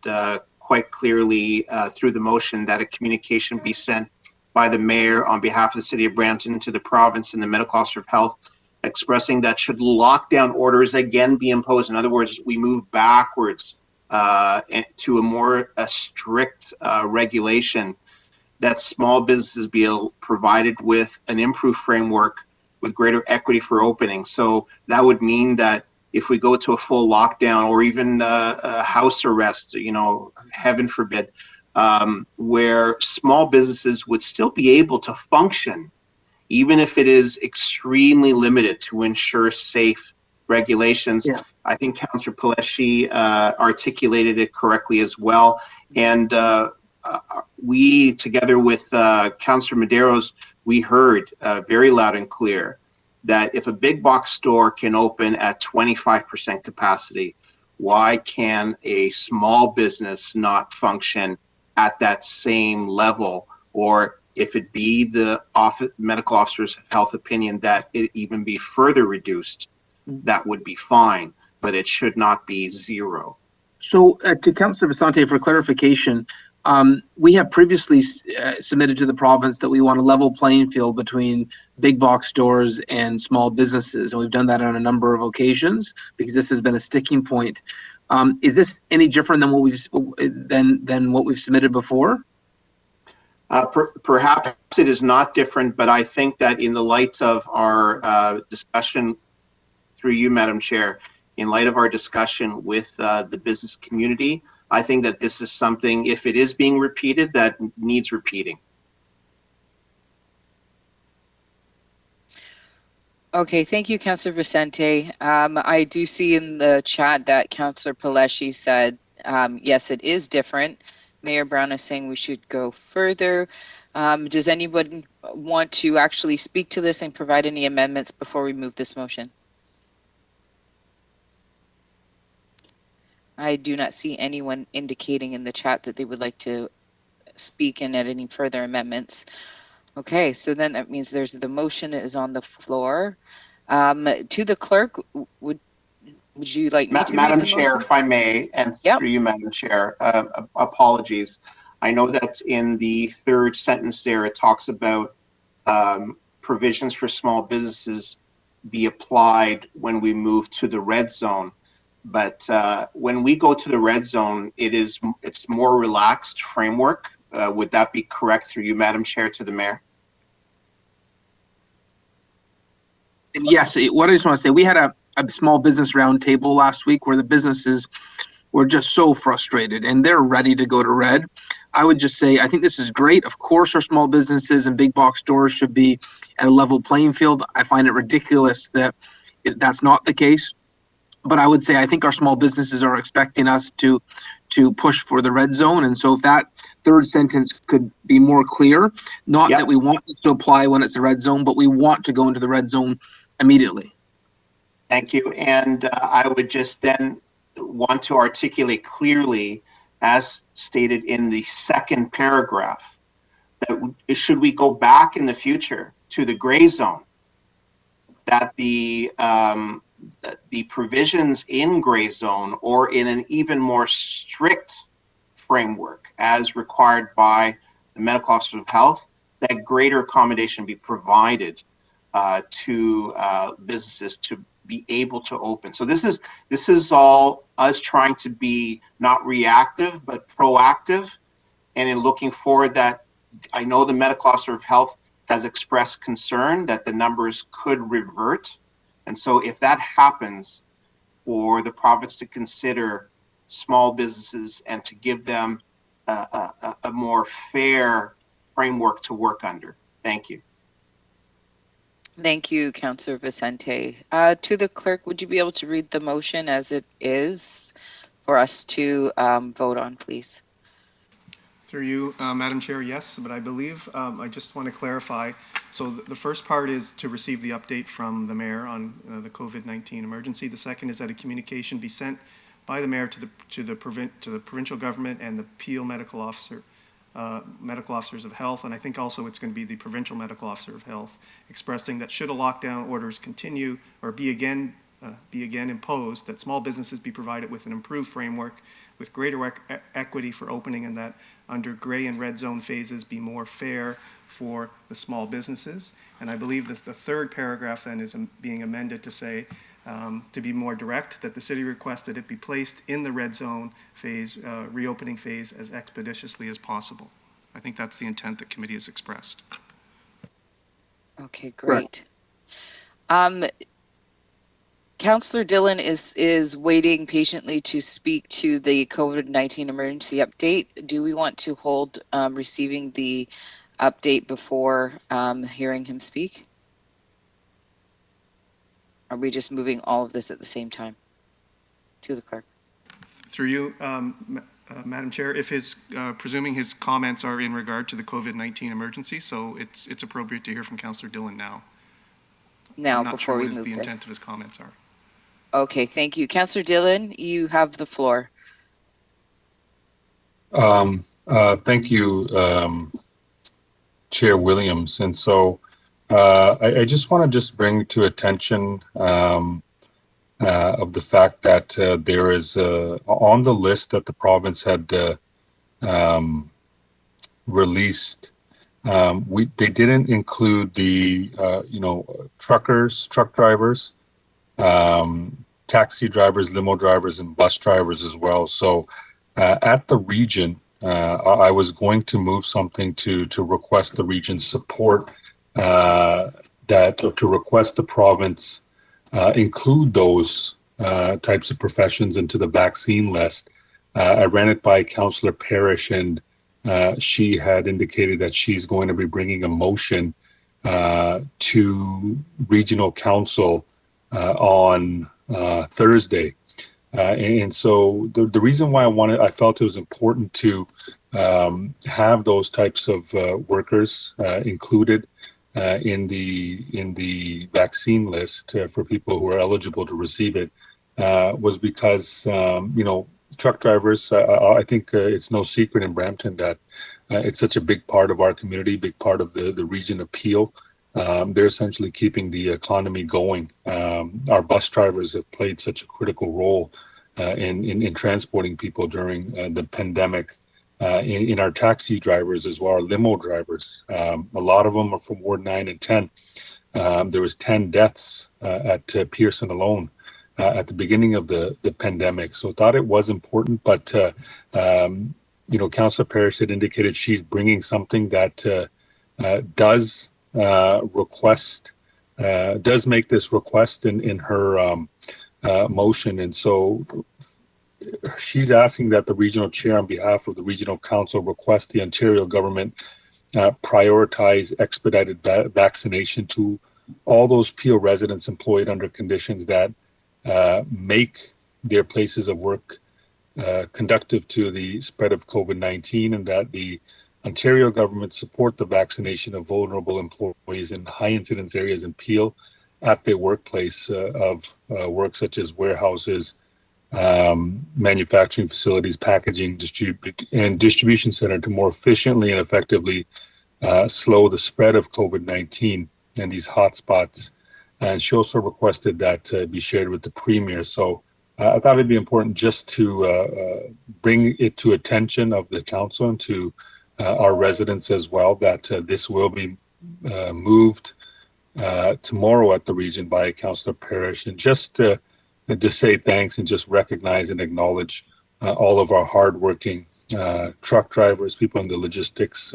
quite clearly through the motion that a communication be sent by the mayor on behalf of the city of Brampton to the province and the medical officer of health, expressing that should lockdown orders again be imposed, in other words, we move backwards to a more strict regulation, that small businesses be provided with an improved framework with greater equity for opening. So that would mean that if we go to a full lockdown or even a house arrest, heaven forbid, where small businesses would still be able to function, even if it is extremely limited, to ensure safe regulations. Yeah. I think Councillor Paleshi articulated it correctly as well. And we, together with Councillor Medeiros, we heard very loud and clear that if a big box store can open at 25% capacity, why can a small business not function at that same level? Or if it be the medical officer's health opinion that it even be further reduced, that would be fine, but it should not be zero. So to Councillor Vicente, for clarification, we have previously submitted to the province that we want a level playing field between big box stores and small businesses, and we've done that on a number of occasions because this has been a sticking point. Is this any different than what we've submitted before? Perhaps it is not different, but I think that in the light of our discussion through you, Madam Chair, in light of our discussion with the business community, I think that this is something, if it is being repeated, that needs repeating. Okay, thank you, Councillor Vicente. I do see in the chat that Councillor Paleshi said, yes, it is different. Mayor Brown is saying we should go further. Does anyone want to actually speak to this and provide any amendments before we move this motion? I do not see anyone indicating in the chat that they would like to speak and add any further amendments. Okay, so then that means the motion is on the floor. To the clerk, would you like me to Madam read the Chair, motion? if I may, and through you, Madam Chair, apologies. I know that in the third sentence there, it talks about provisions for small businesses be applied when we move to the red zone. But when we go to the red zone, it's more relaxed framework. Would that be correct through you, Madam Chair, to the Mayor? Yes, what I just want to say, we had a small business roundtable last week where the businesses were just so frustrated and they're ready to go to red. I would just say, I think this is great. Of course, our small businesses and big box stores should be at a level playing field. I find it ridiculous that that's not the case. But I would say I think our small businesses are expecting us to push for the red zone. And so if that third sentence could be more clear, not that we want this to apply when it's the red zone, but we want to go into the red zone immediately. Thank you. And I would just then want to articulate clearly, as stated in the second paragraph, that should we go back in the future to the gray zone, that the provisions in gray zone or in an even more strict framework as required by the medical officer of health, that greater accommodation be provided to businesses to be able to open. So this is all us trying to be not reactive but proactive, and in looking forward, that I know the medical officer of health has expressed concern that the numbers could revert. And so if that happens, for the province to consider small businesses and to give them a more fair framework to work under. Thank you. Thank you, Councillor Vicente. To the clerk, would you be able to read the motion as it is for us to vote on, please? Through you, Madam Chair, yes, but I believe I just want to clarify. So the first part is to receive the update from the Mayor on the COVID-19 emergency. The second is that a communication be sent by the Mayor to the provincial government and the Peel medical officers of health, and I think also it's going to be the provincial medical officer of health, expressing that should a lockdown orders continue or be again imposed, that small businesses be provided with an improved framework with greater equity for opening, and that under gray and red zone phases be more fair for the small businesses. And I believe that the third paragraph then is being amended to say, to be more direct, that the city requests that it be placed in the red zone phase, reopening phase, as expeditiously as possible. I think that's the intent that committee has expressed. Okay, great. Councillor Dillon is waiting patiently to speak to the COVID-19 emergency update. Do we want to hold receiving the update before hearing him speak? Are we just moving all of this at the same time to the clerk? Through you, Madam Chair, if presuming his comments are in regard to the COVID-19 emergency, so it's appropriate to hear from Councillor Dillon now. Now, I'm not before sure we what move the this. intent of his comments are. Okay, thank you. Councillor Dillon, you have the floor. Thank you, Chair Williams. And so I just want to just bring to attention of the fact that there is on the list that the province had released, they didn't include the truck drivers, taxi drivers, limo drivers, and bus drivers as well. So at the region, I was going to move something to request the region's support, to request the province include those types of professions into the vaccine list. I ran it by Councillor Parrish, and she had indicated that she's going to be bringing a motion to regional council on Thursday. And so the reason why I felt it was important to have those types of workers included in the vaccine list for people who are eligible to receive it was because truck drivers, I think it's no secret in Brampton that it's such a big part of our community, big part of the region of Peel. They're essentially keeping the economy going. Our bus drivers have played such a critical role in transporting people during the pandemic. In our taxi drivers as well, our limo drivers. A lot of them are from Ward 9 and 10. There was 10 deaths at Pearson alone at the beginning of the pandemic. So I thought it was important, but Councillor Parrish had indicated she's bringing something that does make this request in her motion. And so she's asking that the regional chair on behalf of the regional council request the Ontario government prioritize expedited vaccination to all those Peel residents employed under conditions that make their places of work conducive to the spread of COVID-19, and that the Ontario government support the vaccination of vulnerable employees in high incidence areas in Peel at their workplace of work, such as warehouses, manufacturing facilities, packaging, and distribution center, to more efficiently and effectively slow the spread of COVID-19 and these hotspots. And she also requested that be shared with the Premier. So I thought it'd be important just to bring it to attention of the council and to our residents as well, that this will be moved tomorrow at the region by Councillor Parrish, and just to say thanks and just recognize and acknowledge all of our hardworking truck drivers, people in the logistics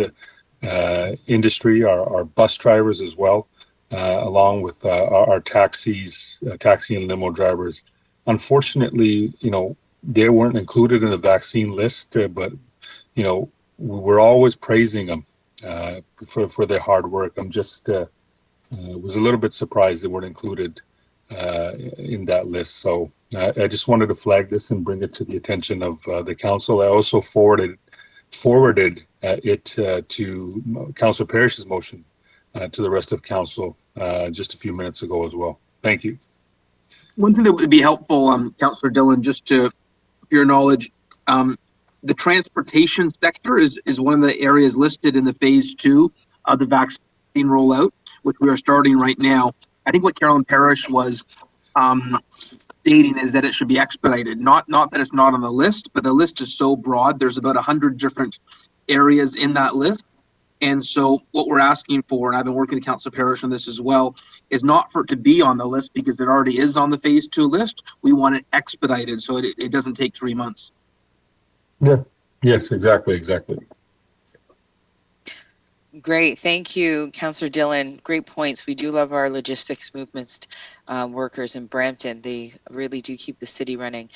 industry, our bus drivers as well, along with our taxi and limo drivers. Unfortunately, they weren't included in the vaccine list, but we're always praising them for their hard work. I'm just was a little bit surprised they weren't included in that list. So I just wanted to flag this and bring it to the attention of the council. I also forwarded it to Councillor Parrish's motion to the rest of council just a few minutes ago as well. Thank you. One thing that would be helpful, Councillor Dillon, just for your knowledge, the transportation sector is one of the areas listed in the phase 2 of the vaccine rollout, which we are starting right now. I think what Carolyn Parrish was stating is that it should be expedited. Not that it's not on the list, but the list is so broad. There's about 100 different areas in that list. And so what we're asking for, and I've been working with Councillor Parrish on this as well, is not for it to be on the list because it already is on the phase 2 list. We want it expedited so it doesn't take 3 months. Yeah. Yes, exactly. Great, thank you, Councillor Dillon. Great points. We do love our logistics movements workers in Brampton. They really do keep the city running.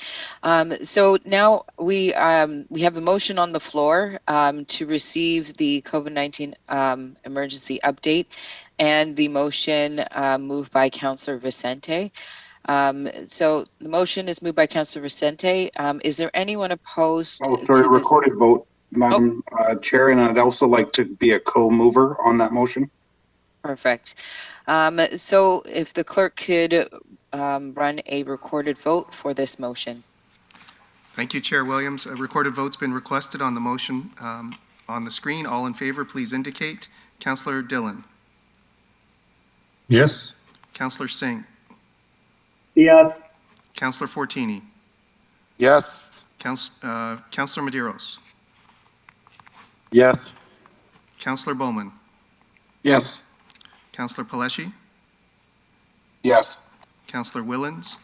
So now we have a motion on the floor to receive the COVID-19 emergency update and the motion moved by Councillor Vicente. So the motion is moved by Councillor Vicente. Is there anyone opposed Oh, sorry, to this? recorded vote, Madam Chair, and I'd also like to be a co-mover on that motion. Perfect. So if the clerk could run a recorded vote for this motion. Thank you, Chair Williams. A recorded vote's been requested on the motion on the screen. All in favor, please indicate. Councillor Dillon. Yes. Councillor Singh. Yes. Councillor Fortini. Yes. Councillor Medeiros. Yes. Councillor Bowman. Yes. Councillor Paleshi. Yes. Councillor Willens.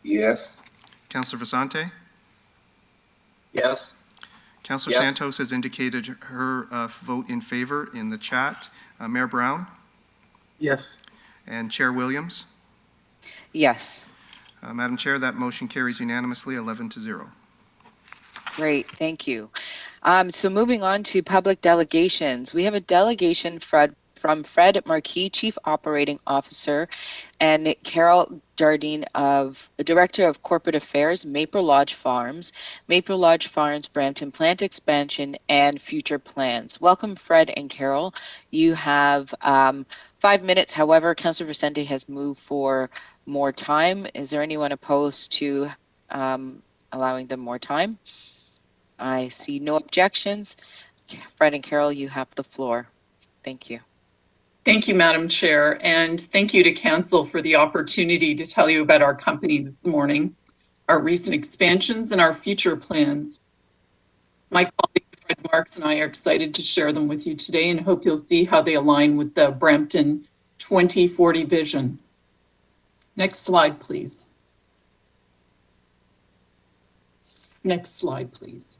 Yes. Councillor Vicente. Yes. Councillor Yes. Santos has indicated her vote in favor in the chat. Mayor Brown Yes. and Chair Williams. Yes. Madam Chair, that motion carries unanimously 11-0. Great, thank you. So moving on to public delegations. We have a delegation from Fred Marquis, Chief Operating Officer, and Carol Jardine, Director of Corporate Affairs, Maple Lodge Farms, Brampton Plant Expansion, and Future Plans. Welcome, Fred and Carol. You have 5 minutes. However, Councillor Vicente has moved for more time. Is there anyone opposed to allowing them more time? I see no objections. Fred and Carol, you have the floor. Thank you. Thank you, Madam Chair, and thank you to Council for the opportunity to tell you about our company this morning, our recent expansions, and our future plans. My colleague Fred Marks and I are excited to share them with you today and hope you'll see how they align with the Brampton 2040 vision. Next slide, please. Next slide, please.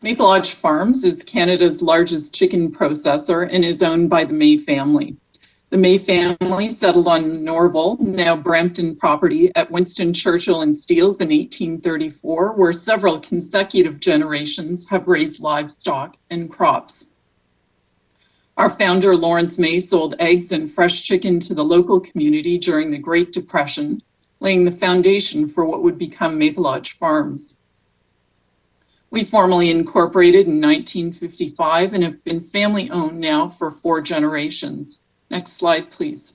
Maple Lodge Farms is Canada's largest chicken processor and is owned by the May family. The May family settled on Norval, now Brampton property at Winston Churchill and Steeles in 1834, where several consecutive generations have raised livestock and crops. Our founder, Lawrence May, sold eggs and fresh chicken to the local community during the Great Depression, laying the foundation for what would become Maple Lodge Farms. We formally incorporated in 1955 and have been family owned now for 4 generations. Next slide, please.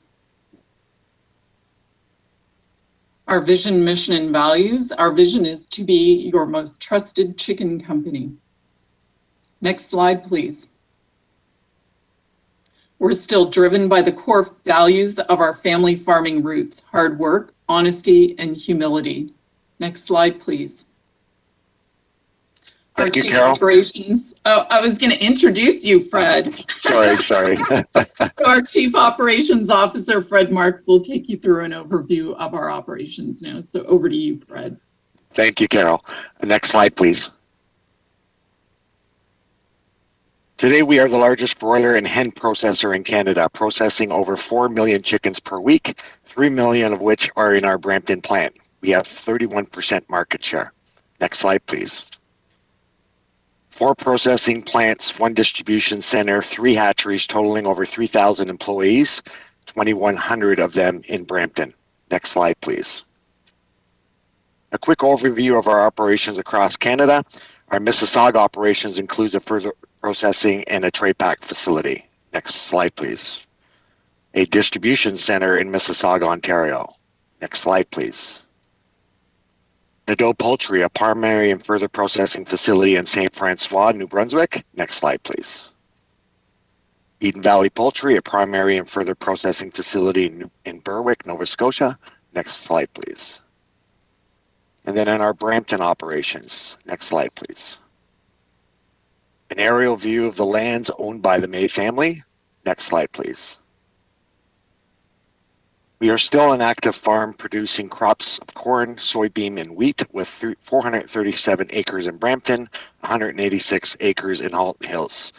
Our vision, mission, and values. Our vision is to be your most trusted chicken company. Next slide, please. We're still driven by the core values of our family farming roots: hard work, honesty, and humility. Next slide, please. Thank you, Carol. Operations. Oh, I was going to introduce you, Fred. Sorry. So our Chief Operations Officer, Fred Marks, will take you through an overview of our operations now. So over to you, Fred. Thank you, Carol. Next slide, please. Today, we are the largest broiler and hen processor in Canada, processing over 4 million chickens per week, 3 million of which are in our Brampton plant. We have 31% market share. Next slide, please. 4 processing plants, 1 distribution center, 3 hatcheries totaling over 3,000 employees, 2,100 of them in Brampton. Next slide, please. A quick overview of our operations across Canada. Our Mississauga operations includes a further processing and a tray pack facility. Next slide, please. A distribution center in Mississauga, Ontario. Next slide, please. Nadeau Poultry, a primary and further processing facility in St. Francois, New Brunswick. Next slide, please. Eden Valley Poultry, a primary and further processing facility in Berwick, Nova Scotia. Next slide, please. And then in our Brampton operations. Next slide, please. An aerial view of the lands owned by the May family. Next slide, please. We are still an active farm producing crops of corn, soybean, and wheat with 437 acres in Brampton, 186 acres in Halton Hills.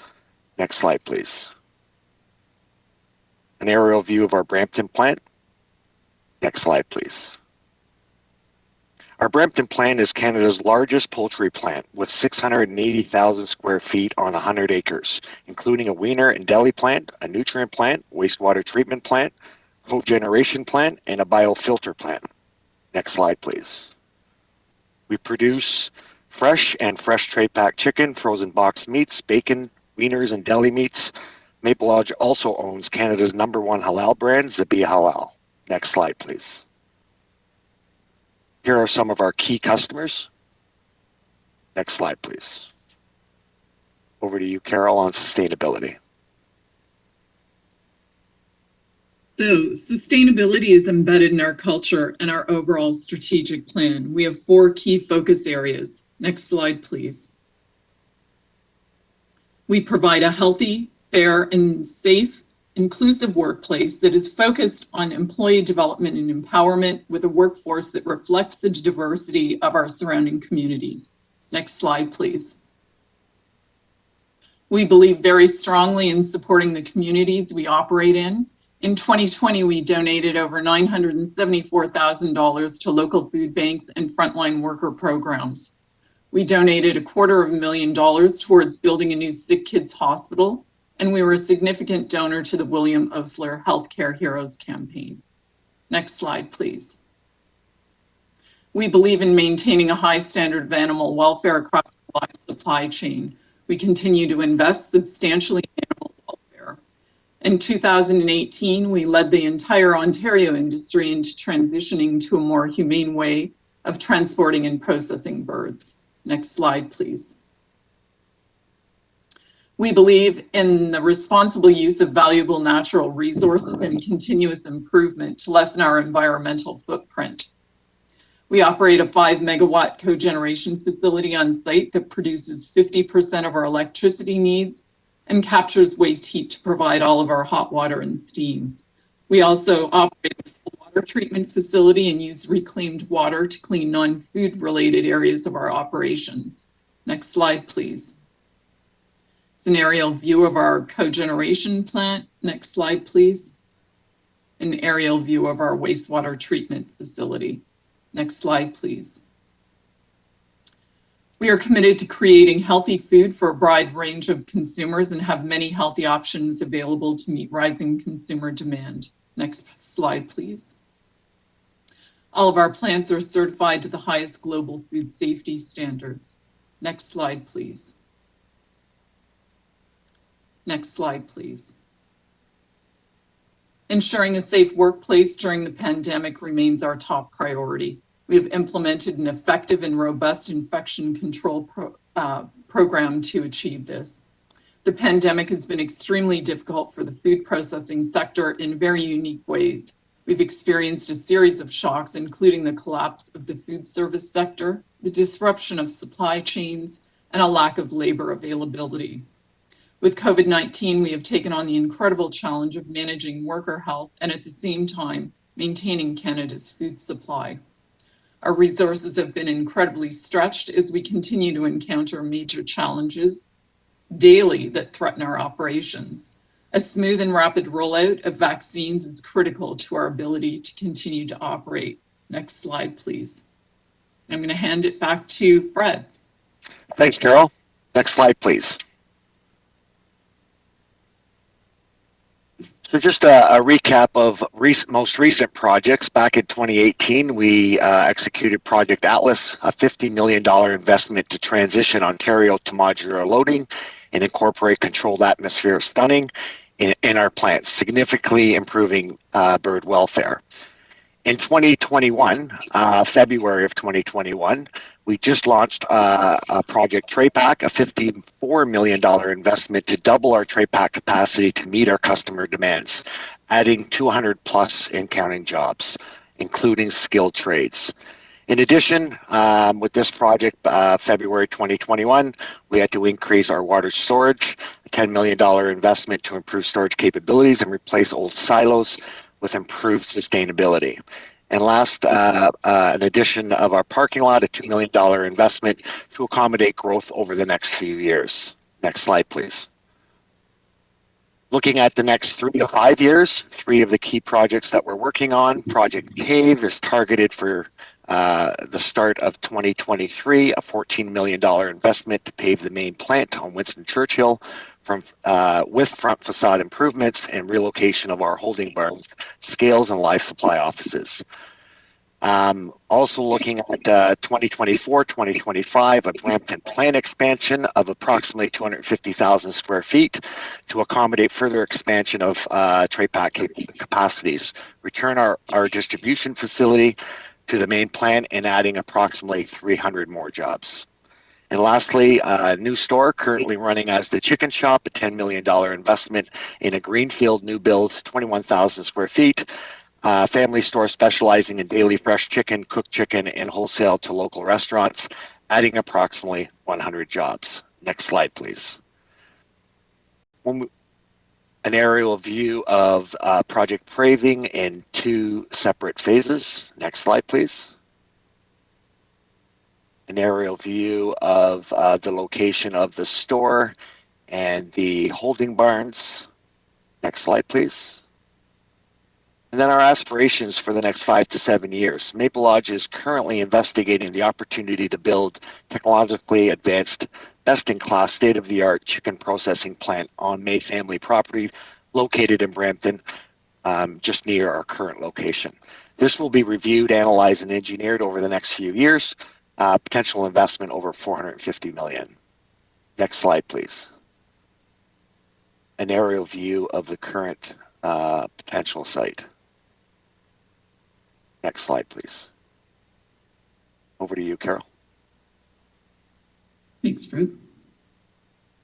Next slide, please. An aerial view of our Brampton plant. Next slide, please. Our Brampton plant is Canada's largest poultry plant with 680,000 square feet on 100 acres, including a weaner and deli plant, a nutrient plant, wastewater treatment plant, cogeneration plant, and a biofilter plant. Next slide, please. We produce fresh and fresh tray packed chicken, frozen boxed meats, bacon, wieners, and deli meats. Maple Lodge also owns Canada's #1 halal brand, Zabiya Halal. Next slide, please. Here are some of our key customers. Next slide, please. Over to you, Carol, on sustainability. So sustainability is embedded in our culture and our overall strategic plan. We have 4 key focus areas. Next slide, please. We provide a healthy, fair, and safe, inclusive workplace that is focused on employee development and empowerment with a workforce that reflects the diversity of our surrounding communities. Next slide, please. We believe very strongly in supporting the communities we operate in. In 2020, we donated over $974,000 to local food banks and frontline worker programs. We donated $250,000 towards building a new sick kids hospital, and we were a significant donor to the William Osler Healthcare Heroes campaign. Next slide, please. We believe in maintaining a high standard of animal welfare across the live supply chain. We continue to invest substantially in animal welfare. In 2018, we led the entire Ontario industry into transitioning to a more humane way of transporting and processing birds. Next slide, please. We believe in the responsible use of valuable natural resources and continuous improvement to lessen our environmental footprint. We operate a 5-megawatt cogeneration facility on site that produces 50% of our electricity needs and captures waste heat to provide all of our hot water and steam. We also operate a full water treatment facility and use reclaimed water to clean non-food related areas of our operations. Next slide, please. It's an aerial view of our cogeneration plant. Next slide, please. An aerial view of our wastewater treatment facility. Next slide, please. We are committed to creating healthy food for a broad range of consumers and have many healthy options available to meet rising consumer demand. Next slide, please. All of our plants are certified to the highest global food safety standards. Next slide, please. Next slide, please. Ensuring a safe workplace during the pandemic remains our top priority. We have implemented an effective and robust infection control program to achieve this. The pandemic has been extremely difficult for the food processing sector in very unique ways. We've experienced a series of shocks, including the collapse of the food service sector, the disruption of supply chains, and a lack of labor availability. With COVID-19, we have taken on the incredible challenge of managing worker health and at the same time, maintaining Canada's food supply. Our resources have been incredibly stretched as we continue to encounter major challenges daily that threaten our operations. A smooth and rapid rollout of vaccines is critical to our ability to continue to operate. Next slide, please. I'm going to hand it back to Fred. Thanks, Carol. Next slide, please. So just a recap of most recent projects. Back in 2018, we executed Project Atlas, a $50 million investment to transition Ontario to modular loading and incorporate controlled atmosphere stunning in our plants, significantly improving bird welfare. In 2021, February of 2021, we just launched a Project Tray Pack, a $54 million investment to double our tray pack capacity to meet our customer demands, adding 200 plus and counting jobs, including skilled trades. In addition, with this project, February 2021, we had to increase our water storage, a $10 million investment to improve storage capabilities and replace old silos with improved sustainability. And last, an addition of our parking lot, a $2 million investment to accommodate growth over the next few years. Next slide, please. Looking at the next 3 to 5 years, 3 of the key projects that we're working on. Project CAVE is targeted for the start of 2023, a $14 million investment to pave the main plant on Winston Churchill with front facade improvements and relocation of our holding barns, scales, and live supply offices. Also looking at 2024, 2025, a Brampton plant expansion of approximately 250,000 square feet to accommodate further expansion of tray pack capacities. Return our distribution facility to the main plant and adding approximately 300 more jobs. And lastly, a new store currently running as the Chicken Shop, a $10 million investment in a greenfield new build, 21,000 square feet. Family store specializing in daily fresh chicken, cooked chicken, and wholesale to local restaurants, adding approximately 100 jobs. Next slide, please. An aerial view of Project Paving in 2 separate phases. Next slide, please. An aerial view of the location of the store and the holding barns. Next slide, please. And then our aspirations for the next 5 to 7 years. Maple Lodge is currently investigating the opportunity to build technologically advanced, best-in-class, state-of-the-art chicken processing plant on May family property located in Brampton, just near our current location. This will be reviewed, analyzed, and engineered over the next few years. Potential investment over $450 million. Next slide, please. An aerial view of the current potential site. Next slide, please. Over to you, Carol. Thanks, Fred.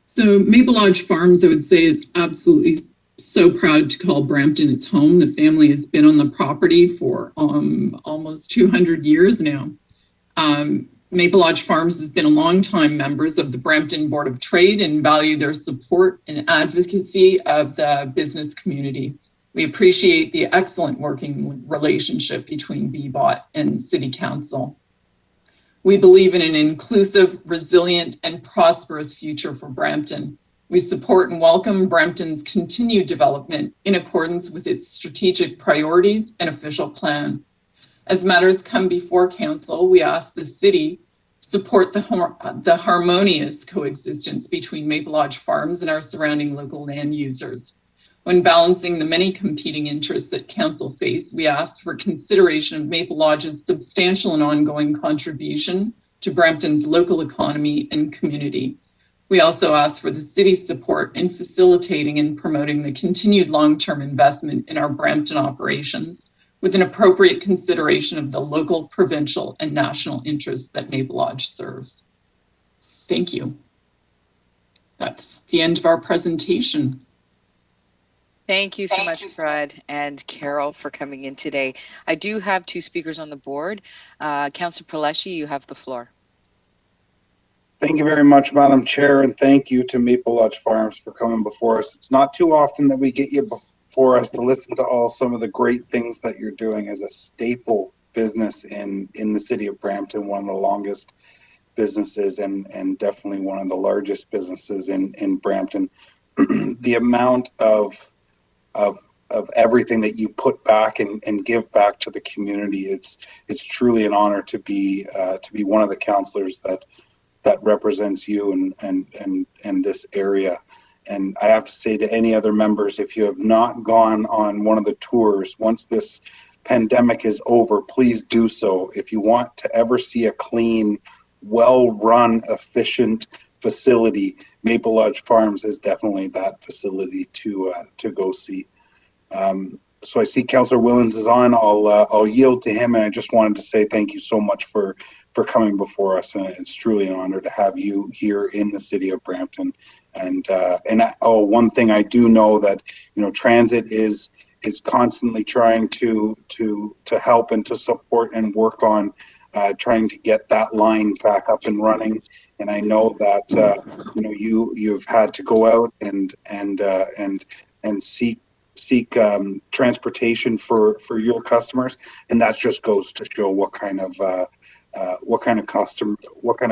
So Maple Lodge Farms, I would say, is absolutely so proud to call Brampton its home. The family has been on the property for almost 200 years now. Maple Lodge Farms has been a longtime members of the Brampton Board of Trade and value their support and advocacy of the business community. We appreciate the excellent working relationship between BBOT and City Council. We believe in an inclusive, resilient, and prosperous future for Brampton. We support and welcome Brampton's continued development in accordance with its strategic priorities and official plan. As matters come before Council, we ask the City support the harmonious coexistence between Maple Lodge Farms and our surrounding local land users. When balancing the many competing interests that Council face, we ask for consideration of Maple Lodge's substantial and ongoing contribution to Brampton's local economy and community. We also ask for the City's support in facilitating and promoting the continued long-term investment in our Brampton operations, with an appropriate consideration of the local, provincial, and national interests that Maple Lodge serves. Thank you. That's the end of our presentation. Thank you so much, Fred and Carol, for coming in today. I do have 2 speakers on the board. Councillor Paleschi, you have the floor. Thank you very much, Madam Chair, and thank you to Maple Lodge Farms for coming before us. It's not too often that we get you before us to listen to some of the great things that you're doing as a staple business in the city of Brampton, one of the longest businesses and definitely one of the largest businesses in Brampton. The amount of everything that you put back and give back to the community, it's truly an honor to be one of the councillors that represents you and this area. And I have to say to any other members, if you have not gone on one of the tours, once this pandemic is over, please do so. If you want to ever see a clean, well-run, efficient facility, Maple Lodge Farms is definitely that facility to go see. So I see Councillor Willens is on. I'll yield to him, and I just wanted to say thank you so much for coming before us, and it's truly an honor to have you here in the city of Brampton. And one thing I do know that transit is constantly trying to help and to support and work on trying to get that line back up and running. And I know that you've had to go out and seek transportation for your customers, and that just goes to show what kind of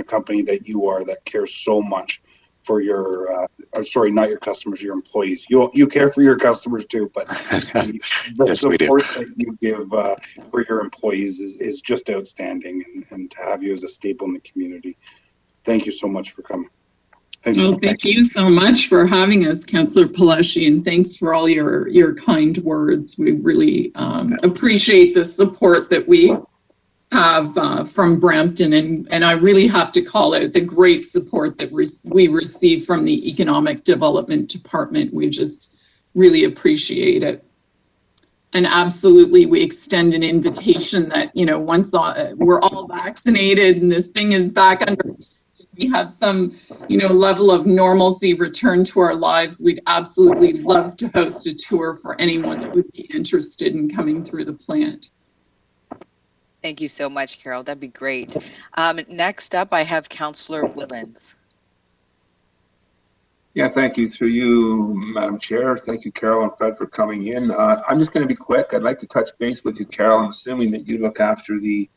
company that you are, that cares so much for your, sorry, not your customers, your employees. You care for your customers too, but the Yes, we do. support that you give for your employees is just outstanding, and to have you as a staple in the community. Thank you so much for coming. Well, thank you so much for having us, Councillor Paleshi, and thanks for all your kind words. We really appreciate the support that we have from Brampton, and I really have to call out the great support that we receive from the Economic Development Department. We just really appreciate it. And absolutely, we extend an invitation that, once we're all vaccinated and this thing is back under, we have some, level of normalcy return to our lives, we'd absolutely love to host a tour for anyone that would be interested in coming through the plant. Thank you so much, Carol. That'd be great. Next up, I have Councillor Willens. Yeah, thank you. Through you, Madam Chair. Thank you, Carol and Fred, for coming in. I'm just going to be quick. I'd like to touch base with you, Carol. I'm assuming that you look after the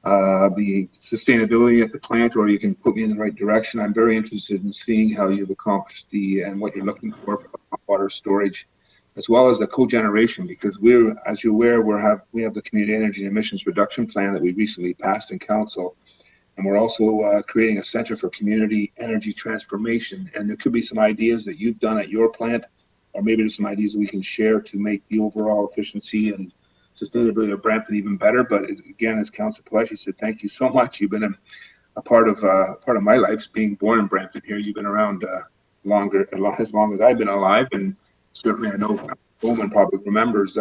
sustainability at the plant, or you can put me in the right direction. I'm very interested in seeing how you've accomplished and what you're looking for water storage, as well as the cogeneration, because as you're aware, we have the Community Energy and Emissions Reduction Plan that we recently passed in Council, and we're also creating a Center for Community Energy Transformation, and there could be some ideas that you've done at your plant, or maybe there's some ideas that we can share to make the overall efficiency and sustainability of Brampton even better. But again, as Councillor Paleshi said, thank you so much. You've been a part of my life, being born in Brampton here. You've been around as long as I've been alive, and certainly I know Bowman probably remembers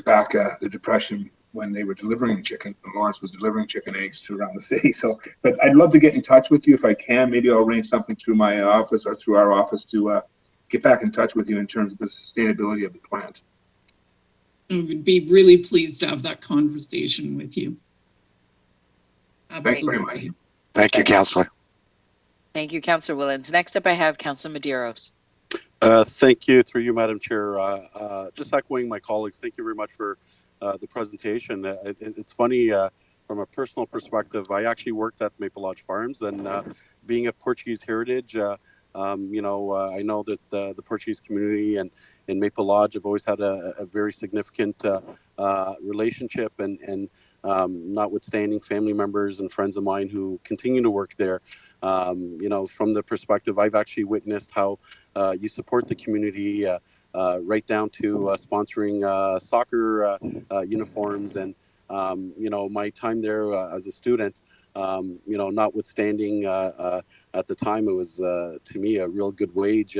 back the Depression when they were delivering chicken, and Lawrence was delivering chicken eggs to around the city. So, but I'd love to get in touch with you if I can. Maybe I'll arrange something through my office or through our office to get back in touch with you in terms of the sustainability of the plant. I would be really pleased to have that conversation with you. Absolutely. Thank you very much. Thank you, Councillor. Thank you, Councillor Willens. Next up, I have Councillor Medeiros. Thank you, through you, Madam Chair. Just echoing my colleagues, thank you very much for the presentation. It's funny, from a personal perspective, I actually worked at Maple Lodge Farms, and being of Portuguese heritage, I know that the Portuguese community and Maple Lodge have always had a very significant relationship, and notwithstanding family members and friends of mine who continue to work there, from the perspective, I've actually witnessed how you support the community, right down to sponsoring soccer uniforms, and my time there as a student, notwithstanding at the time it was to me a real good wage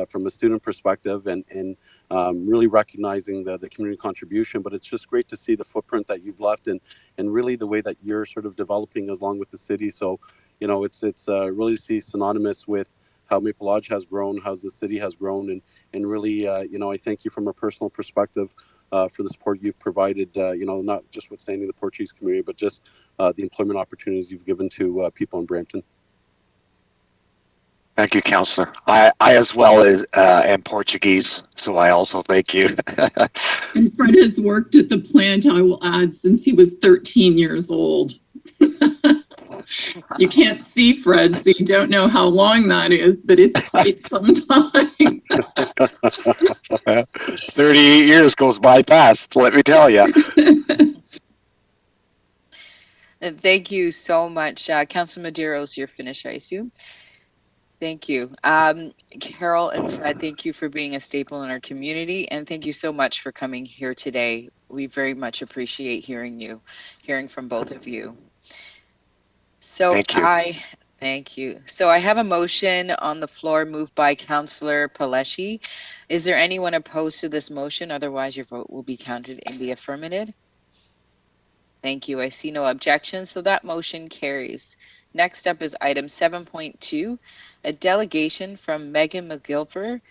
from a student perspective, and really recognizing the community contribution. But it's just great to see the footprint that you've left, and really the way that you're sort of developing along with the city. So it's really see synonymous with how Maple Lodge has grown, how the city has grown, and really, I thank you from a personal perspective for the support you've provided, not just withstanding the Portuguese community, but just the employment opportunities you've given to people in Brampton. Thank you, Councillor. I as well as am Portuguese, so I also thank you. And Fred has worked at the plant, I will add, since he was 13 years old. You can't see Fred, so you don't know how long that is, but it's quite some time. 38 years goes by fast, let me tell you. And thank you so much. Councilor Medeiros, you're finished, I assume. Thank you. Carol and Fred, thank you for being a staple in our community, and thank you so much for coming here today. We very much appreciate hearing from both of you. So thank you. So I have a motion on the floor moved by Councillor Paleshi. Is there anyone opposed to this motion? Otherwise, your vote will be counted in the affirmative. Thank you. I see no objections, so that motion carries. Next up is item 7.2, a delegation from Megan McCliver,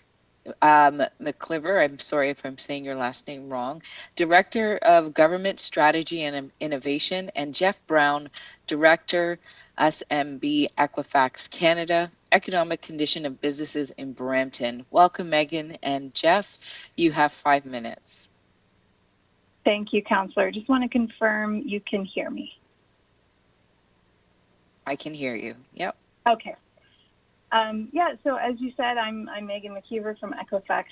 I'm sorry if I'm saying your last name wrong, Director of Government Strategy and Innovation, and Jeff Brown, Director, SMB Equifax Canada, Economic Condition of Businesses in Brampton. Welcome, Megan and Jeff. You have 5 minutes. Thank you, Councillor. Just want to confirm you can hear me. I can hear you. Yep. Okay. Yeah, so as you said, I'm Megan McKeever from Equifax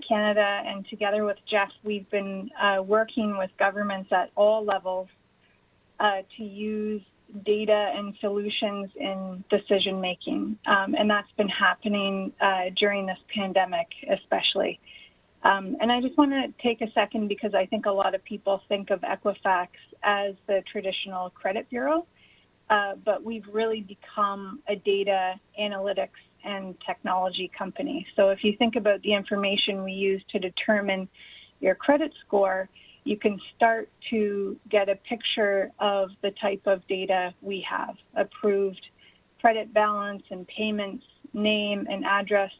Canada, and together with Jeff, we've been working with governments at all levels to use data and solutions in decision making, and that's been happening during this pandemic especially. And I just want to take a second because I think a lot of people think of Equifax as the traditional credit bureau, but we've really become a data analytics and technology company. So if you think about the information we use to determine your credit score, you can start to get a picture of the type of data we have: approved credit balance and payments, name and address.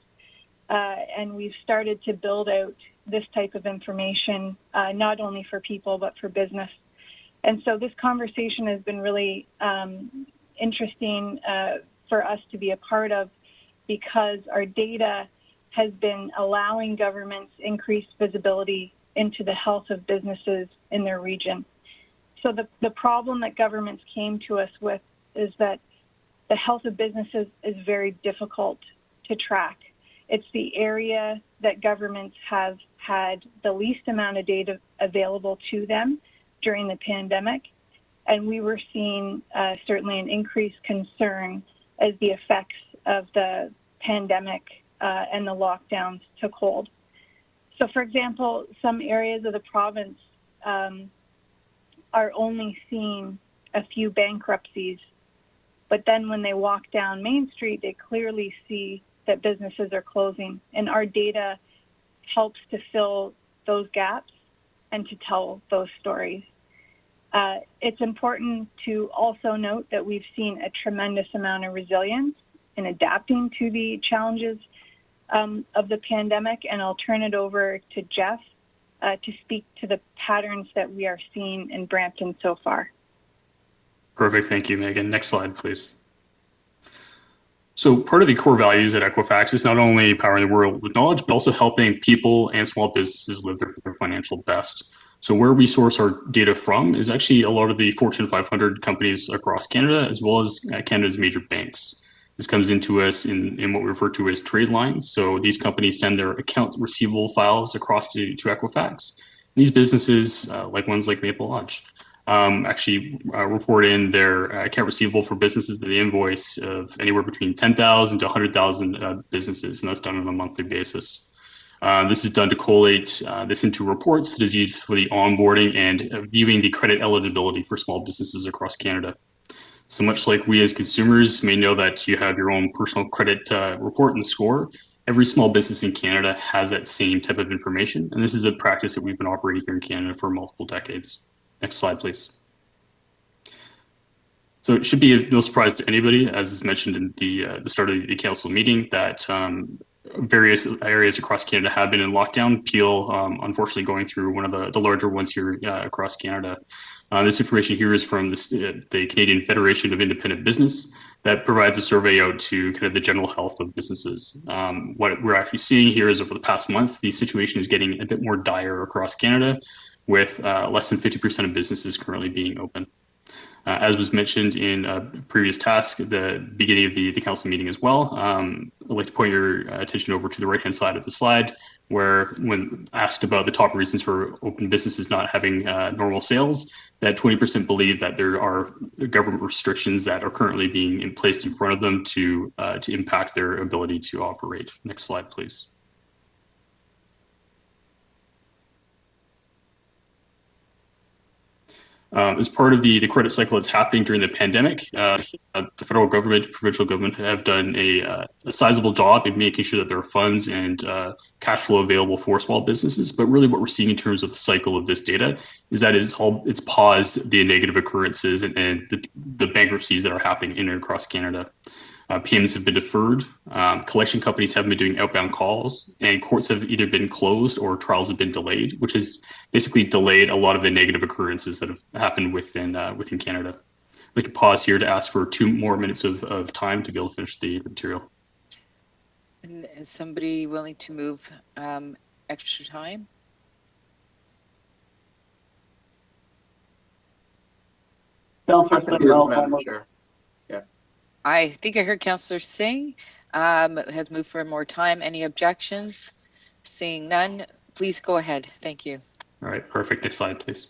And we've started to build out this type of information, not only for people, but for business. And so this conversation has been really interesting for us to be a part of, because our data has been allowing governments increased visibility into the health of businesses in their region. So the problem that governments came to us with is that the health of businesses is very difficult to track. It's the area that governments have had the least amount of data available to them during the pandemic. And we were seeing certainly an increased concern as the effects of the pandemic and the lockdowns took hold. So for example, some areas of the province are only seeing a few bankruptcies, but then when they walk down Main Street, they clearly see that businesses are closing, and our data helps to fill those gaps and to tell those stories. It's important to also note that we've seen a tremendous amount of resilience in adapting to the challenges of the pandemic, and I'll turn it over to Jeff to speak to the patterns that we are seeing in Brampton so far. Perfect. Thank you, Megan. Next slide, please. So part of the core values at Equifax is not only powering the world with knowledge, but also helping people and small businesses live their financial best. So where we source our data from is actually a lot of the Fortune 500 companies across Canada, as well as Canada's major banks. This comes into us in what we refer to as trade lines. So these companies send their account receivable files across to Equifax. These businesses, like ones like Maple Lodge, actually report in their account receivable for businesses that they invoice of anywhere between 10,000 to 100,000 businesses, and that's done on a monthly basis. This is done to collate this into reports that is used for the onboarding and viewing the credit eligibility for small businesses across Canada. So much like we as consumers may know that you have your own personal credit report and score, every small business in Canada has that same type of information, and this is a practice that we've been operating here in Canada for multiple decades. Next slide, please. So it should be no surprise to anybody, as is mentioned in the start of the council meeting, that various areas across Canada have been in lockdown. Peel, unfortunately, going through one of the larger ones here across Canada. This information here is from the Canadian Federation of Independent Business that provides a survey out to kind of the general health of businesses. What we're actually seeing here is over the past month, the situation is getting a bit more dire across Canada, with less than 50% of businesses currently being open. As was mentioned in a previous task at the beginning of the council meeting as well, I'd like to point your attention over to the right-hand side of the slide, where when asked about the top reasons for open businesses not having normal sales, that 20% believe that there are government restrictions that are currently being placed in front of them to impact their ability to operate. Next slide, please. As part of the credit cycle that's happening during the pandemic, the federal government, provincial government have done a sizable job in making sure that there are funds and cash flow available for small businesses. But really what we're seeing in terms of the cycle of this data is that it's paused the negative occurrences and the bankruptcies that are happening in and across Canada. Payments have been deferred, collection companies haven't been doing outbound calls, and courts have either been closed or trials have been delayed, which has basically delayed a lot of the negative occurrences that have happened within Canada. I'd like to pause here to ask for 2 more minutes of time to be able to finish the material. And is somebody willing to move extra time? Councillor Singh, I think I heard Councillor Singh. has moved for more time. Any objections? Seeing none, please go ahead. Thank you. All right, perfect. Next slide, please.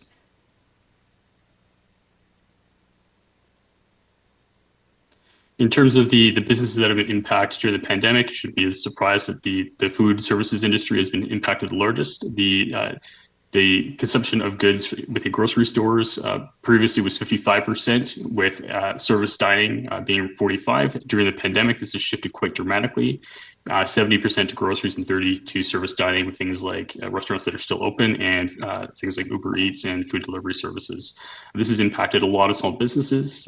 In terms of the businesses that have been impacted during the pandemic, it should be a surprise that the food services industry has been impacted the largest. The consumption of goods within grocery stores previously was 55%, with service dining being 45%. During the pandemic, this has shifted quite dramatically. 70% to groceries and 30% to service dining, with things like restaurants that are still open and things like Uber Eats and food delivery services. This has impacted a lot of small businesses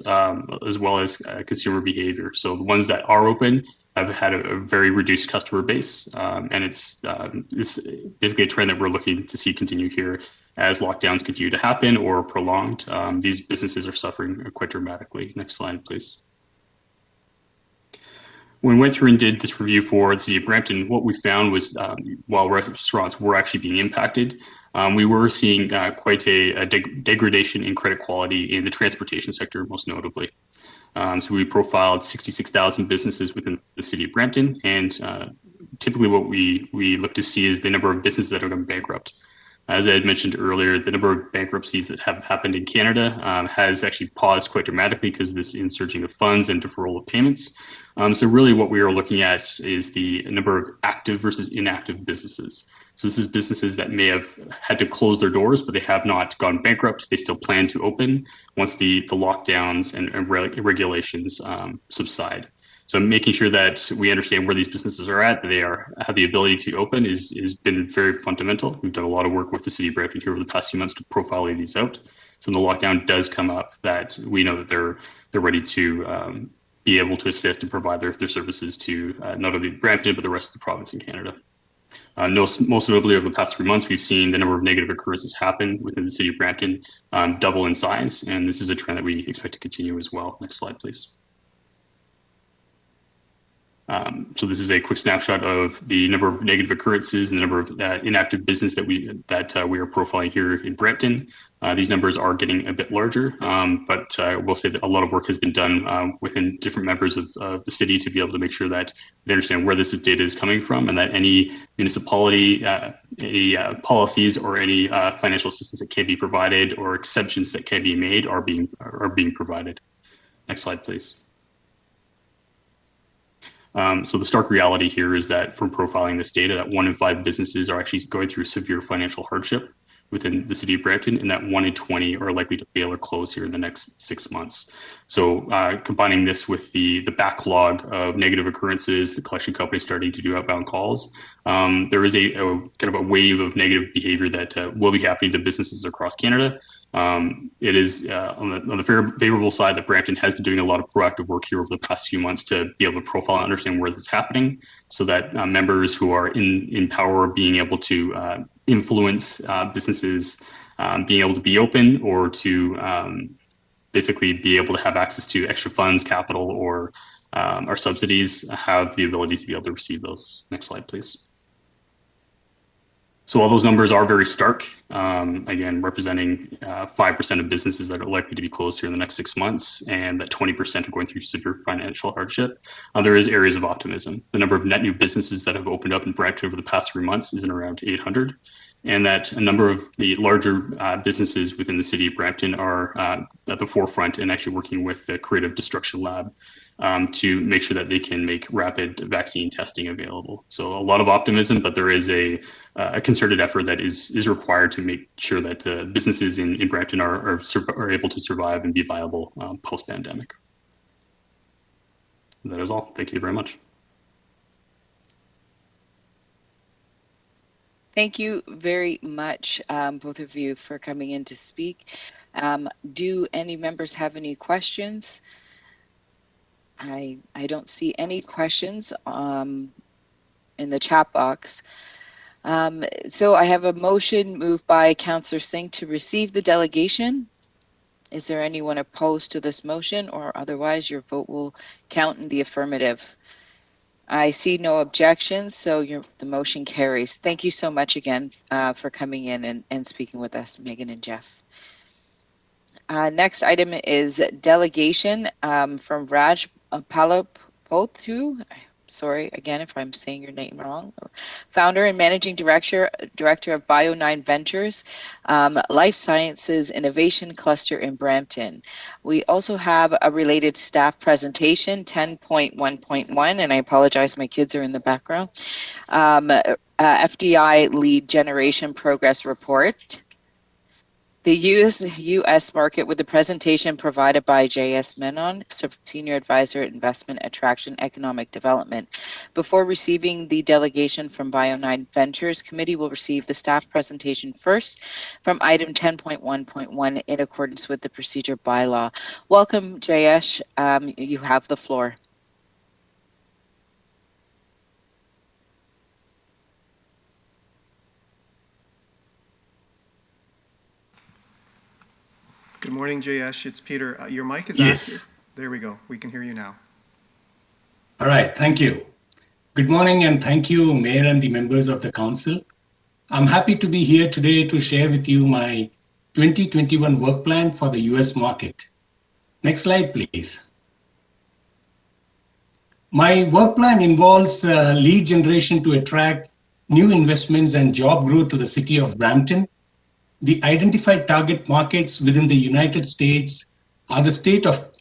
as well as consumer behavior. So the ones that are open have had a very reduced customer base, and it's basically a trend that we're looking to see continue here as lockdowns continue to happen or prolonged. These businesses are suffering quite dramatically. Next slide, please. When we went through and did this review for the City of Brampton, what we found was while restaurants were actually being impacted, we were seeing quite a degradation in credit quality in the transportation sector, most notably. So we profiled 66,000 businesses within the City of Brampton, and typically what we look to see is the number of businesses that are going bankrupt. As I had mentioned earlier, the number of bankruptcies that have happened in Canada has actually paused quite dramatically because of this insurging of funds and deferral of payments. So really what we are looking at is the number of active versus inactive businesses. So this is businesses that may have had to close their doors, but they have not gone bankrupt. They still plan to open once the lockdowns and regulations subside. So making sure that we understand where these businesses are at, that they have the ability to open has been very fundamental. We've done a lot of work with the City of Brampton here over the past few months to profile these out. So when the lockdown does come up, that we know that they're ready to be able to assist and provide their services to not only Brampton, but the rest of the province in Canada. Most notably, over the past 3 months, we've seen the number of negative occurrences happen within the City of Brampton double in size, and this is a trend that we expect to continue as well. Next slide, please. So this is a quick snapshot of the number of negative occurrences and the number of inactive business that we are profiling here in Brampton. These numbers are getting a bit larger, but we'll say that a lot of work has been done within different members of the city to be able to make sure that they understand where this data is coming from, and that any municipality, any policies or any financial assistance that can be provided or exceptions that can be made are being provided. Next slide, please. So the stark reality here is that from profiling this data, that 1 in 5 businesses are actually going through severe financial hardship within the City of Brampton, and that 1 in 20 are likely to fail or close here in the next 6 months. So combining this with the backlog of negative occurrences, the collection company starting to do outbound calls, there is a kind of a wave of negative behavior that will be happening to businesses across Canada. It is on the favorable side that Brampton has been doing a lot of proactive work here over the past few months to be able to profile and understand where this is happening, so that members who are in power are being able to influence businesses being able to be open, or to basically be able to have access to extra funds, capital, or subsidies, have the ability to be able to receive those. Next slide, please. So all those numbers are very stark, again, representing 5% of businesses that are likely to be closed here in the next 6 months, and that 20% are going through severe financial hardship. There is areas of optimism. The number of net new businesses that have opened up in Brampton over the past 3 months is in around 800, and that a number of the larger businesses within the City of Brampton are at the forefront and actually working with the Creative Destruction Lab to make sure that they can make rapid vaccine testing available. So a lot of optimism, but there is a concerted effort that is required to make sure that the businesses in Brampton are able to survive and be viable post-pandemic. That is all. Thank you very much. Thank you very much, both of you, for coming in to speak. Do any members have any questions? I don't see any questions in the chat box. So I have a motion moved by Councillor Singh to receive the delegation. Is there anyone opposed to this motion, or otherwise your vote will count in the affirmative? I see no objections, so the motion carries. Thank you so much again for coming in and speaking with us, Megan and Jeff. Next item is delegation from Raj Palapothu. sorry again if I'm saying your name wrong, founder and managing director of Bio9 Ventures, Life Sciences Innovation Cluster in Brampton. We also have a related staff presentation, 10.1.1, and I apologize, my kids are in the background. FDI Lead Generation Progress Report. The U.S. market with the presentation provided by J.S. Menon, Senior Advisor at Investment Attraction Economic Development. Before receiving the delegation from Bio9 Ventures, committee will receive the staff presentation first from item 10.1.1 in accordance with the procedure bylaw. Welcome, J.S. You have the floor. Good morning, Jayesh. It's Peter. Your mic is Yes. active. There we go. We can hear you now. All right. Thank you. Good morning, and thank you, Mayor and the members of the Council. I'm happy to be here today to share with you my 2021 work plan for the US market. Next slide, please. My work plan involves lead generation to attract new investments and job growth to the city of Brampton. The identified target markets within the United States are the state of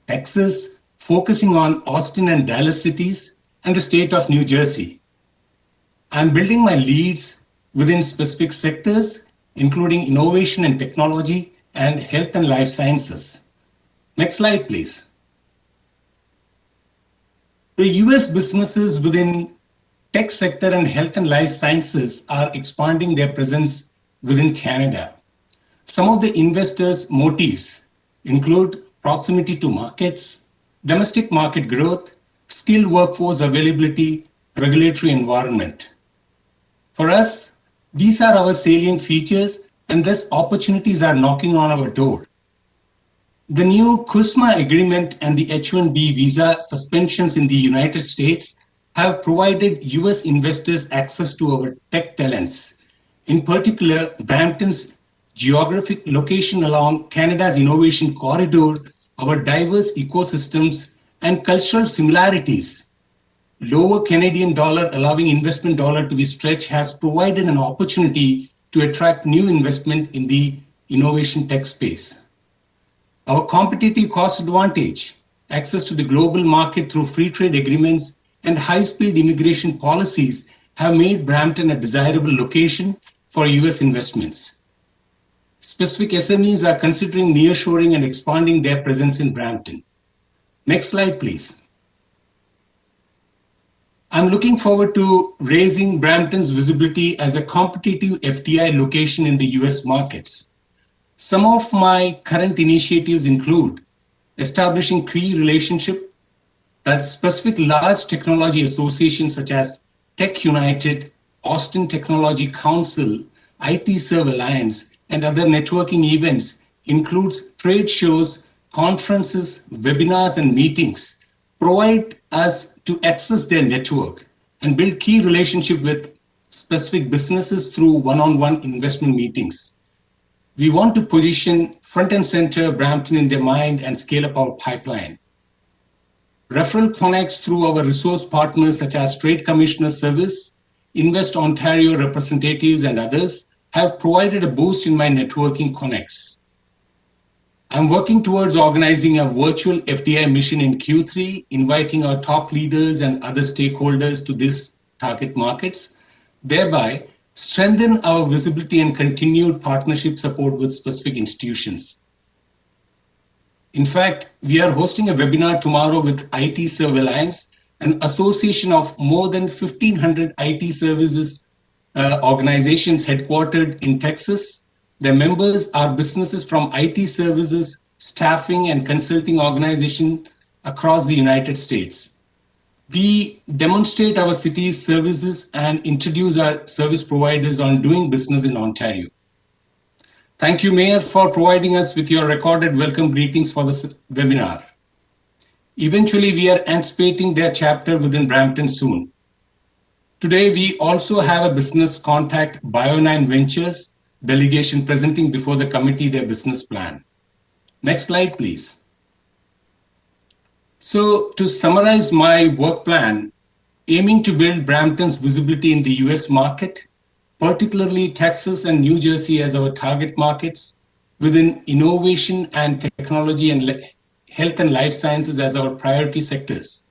Texas, focusing on Austin and Dallas cities, and the state of New Jersey. I'm building my leads within specific sectors, including innovation and technology and health and life sciences. Next slide, please. The US businesses within tech sector and health and life sciences are expanding their presence within Canada. Some of the investors' motives include proximity to markets, domestic market growth, skilled workforce availability, regulatory environment. For us, these are our salient features, and thus opportunities are knocking on our door. The new CUSMA agreement and the H-1B visa suspensions in the United States have provided US investors access to our tech talents. In particular, Brampton's geographic location along Canada's innovation corridor, our diverse ecosystems, and cultural similarities. Lower Canadian dollar allowing investment dollar to be stretched has provided an opportunity to attract new investment in the innovation tech space. Our competitive cost advantage, access to the global market through free trade agreements, and high-speed immigration policies have made Brampton a desirable location for US investments. Specific SMEs are considering nearshoring and expanding their presence in Brampton. Next slide, please. I'm looking forward to raising Brampton's visibility as a competitive FDI location in the US markets. Some of my current initiatives include establishing key relationship that specific large technology associations such as Tech United, Austin Technology Council, IT Serve Alliance, and other networking events includes trade shows, conferences, webinars, and meetings, provide us to access their network and build key relationship with specific businesses through one-on-one investment meetings. We want to position front and center Brampton in their mind and scale up our pipeline. Referral connects through our resource partners such as Trade Commissioner Service, Invest Ontario representatives, and others have provided a boost in my networking connects. I'm working towards organizing a virtual FDI mission in Q3, inviting our top leaders and other stakeholders to this target markets, thereby strengthen our visibility and continued partnership support with specific institutions. In fact, we are hosting a webinar tomorrow with IT Serve Alliance, an association of more than 1,500 IT services organizations headquartered in Texas. Their members are businesses from IT services, staffing, and consulting organizations across the United States. We demonstrate our city's services and introduce our service providers on doing business in Ontario. Thank you, Mayor, for providing us with your recorded welcome greetings for this webinar. Eventually, we are anticipating their chapter within Brampton soon. Today, we also have a business contact, Bio9 Ventures delegation, presenting before the committee their business plan. Next slide, please. So to summarize my work plan, aiming to build Brampton's visibility in the US market, particularly Texas and New Jersey as our target markets, within innovation and technology and health and life sciences as our priority sectors.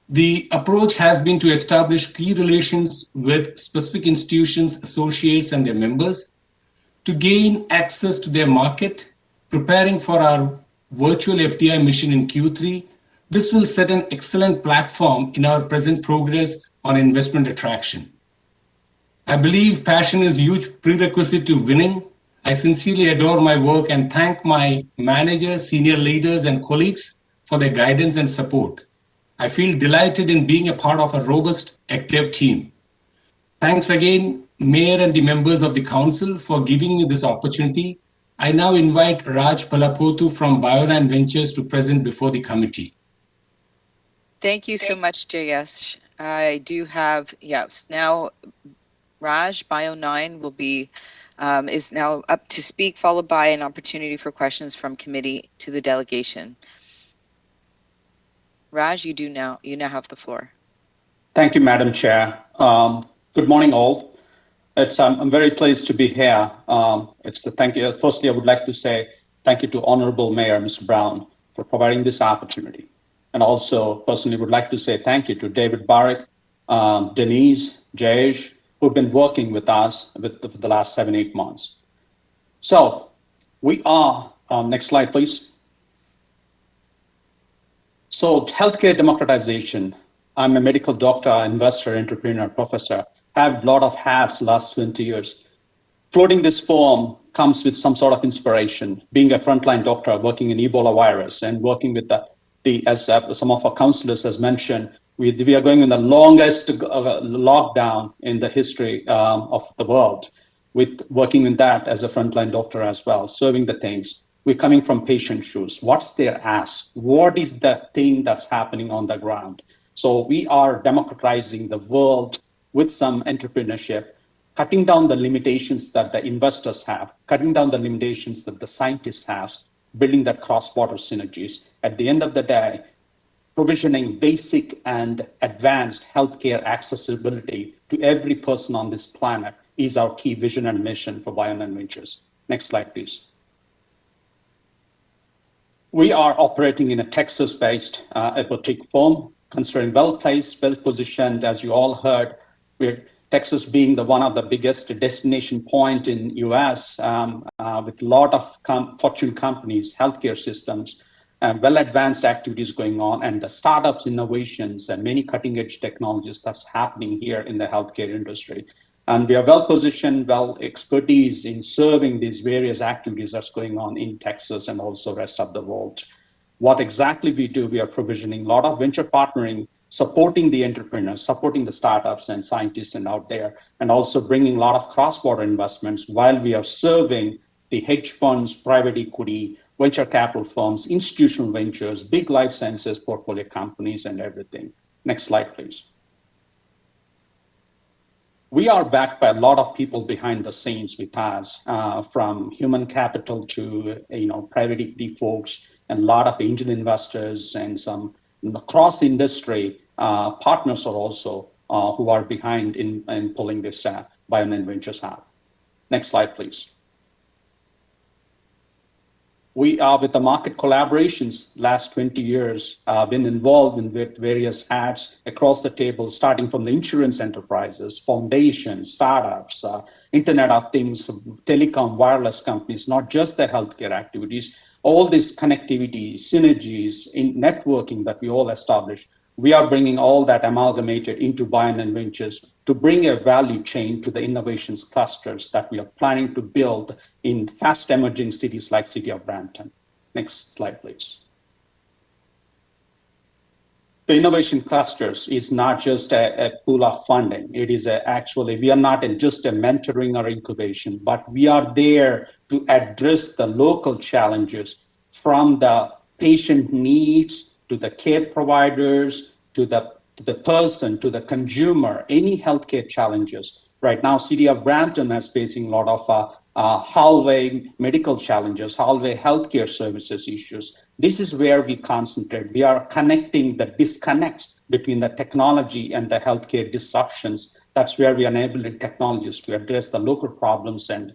The approach has been to establish key relations with specific institutions, associates, and their members to gain access to their market, preparing for our virtual FDI mission in Q3. This will set an excellent platform in our present progress on investment attraction. I believe passion is a huge prerequisite to winning. I sincerely adore my work and thank my managers, senior leaders, and colleagues for their guidance and support. I feel delighted in being a part of a robust, active team. Thanks again, Mayor and the members of the Council for giving me this opportunity. I now invite Raj Palapothu from Bionan Ventures to present before the committee. Thank you so much, JS. I do have, yes, now Raj, Bio9 will be, is now up to speak, followed by an opportunity for questions from committee to the delegation. Raj, you now have the floor. Thank you, Madam Chair. Good morning, all. I'm very pleased to be here. Thank you. Firstly, I would like to say thank you to Honorable Mayor Mr. Brown for providing this opportunity, and also personally would like to say thank you to David Barak, Denise, Jayesh, who've been working with us for the last 7-8 months. So we are. Next slide, please. So healthcare democratization. I'm a medical doctor, investor, entrepreneur, professor. Have a lot of hats last 20 years. Floating this forum comes with some sort of inspiration. Being a frontline doctor working in Ebola virus and working with as some of our councillors has mentioned, we are going in the longest lockdown in the history of the world, with working in that as a frontline doctor as well, serving the things. We're coming from patient shoes. What's their ask? What is the thing that's happening on the ground? So we are democratizing the world with some entrepreneurship, cutting down the limitations that the investors have, cutting down the limitations that the scientists have, building that cross-border synergies. At the end of the day, provisioning basic and advanced healthcare accessibility to every person on this planet is our key vision and mission for Bionan Ventures. Next slide, please. We are operating in a Texas-based boutique firm, considering well-placed, well-positioned, as you all heard, Texas being one of the biggest destination point in US with a lot of fortune companies, healthcare systems, well-advanced activities going on, and the startups, innovations, and many cutting-edge technologies that's happening here in the healthcare industry. And we are well-positioned, expertise in serving these various activities that's going on in Texas and also rest of the world. What exactly we do, we are provisioning a lot of venture partnering, supporting the entrepreneurs, supporting the startups and scientists and out there, and also bringing a lot of cross-border investments while we are serving the hedge funds, private equity, venture capital firms, institutional ventures, big life sciences portfolio companies, and everything. Next slide, please. We are backed by a lot of people behind the scenes with us, from human capital to private equity folks, and a lot of angel investors and some cross-industry partners are also who are behind in pulling this Bionan Ventures out. Next slide, please. We are with the market collaborations last 20 years, been involved in various hats across the table, starting from the insurance enterprises, foundations, startups, Internet of Things, telecom, wireless companies, not just the healthcare activities, all this connectivity, synergies, in networking that we all established. We are bringing all that amalgamated into Bionan Ventures to bring a value chain to the innovations clusters that we are planning to build in fast emerging cities like City of Brampton. Next slide, please. The innovation clusters is not just a pool of funding. It is actually, we are not just a mentoring or incubation, but we are there to address the local challenges from the patient needs to the care providers, to the person, to the consumer, any healthcare challenges. Right now, City of Brampton is facing a lot of hallway medical challenges, hallway healthcare services issues. This is where we concentrate. We are connecting the disconnects between the technology and the healthcare disruptions. That's where we are enabling technologies to address the local problems and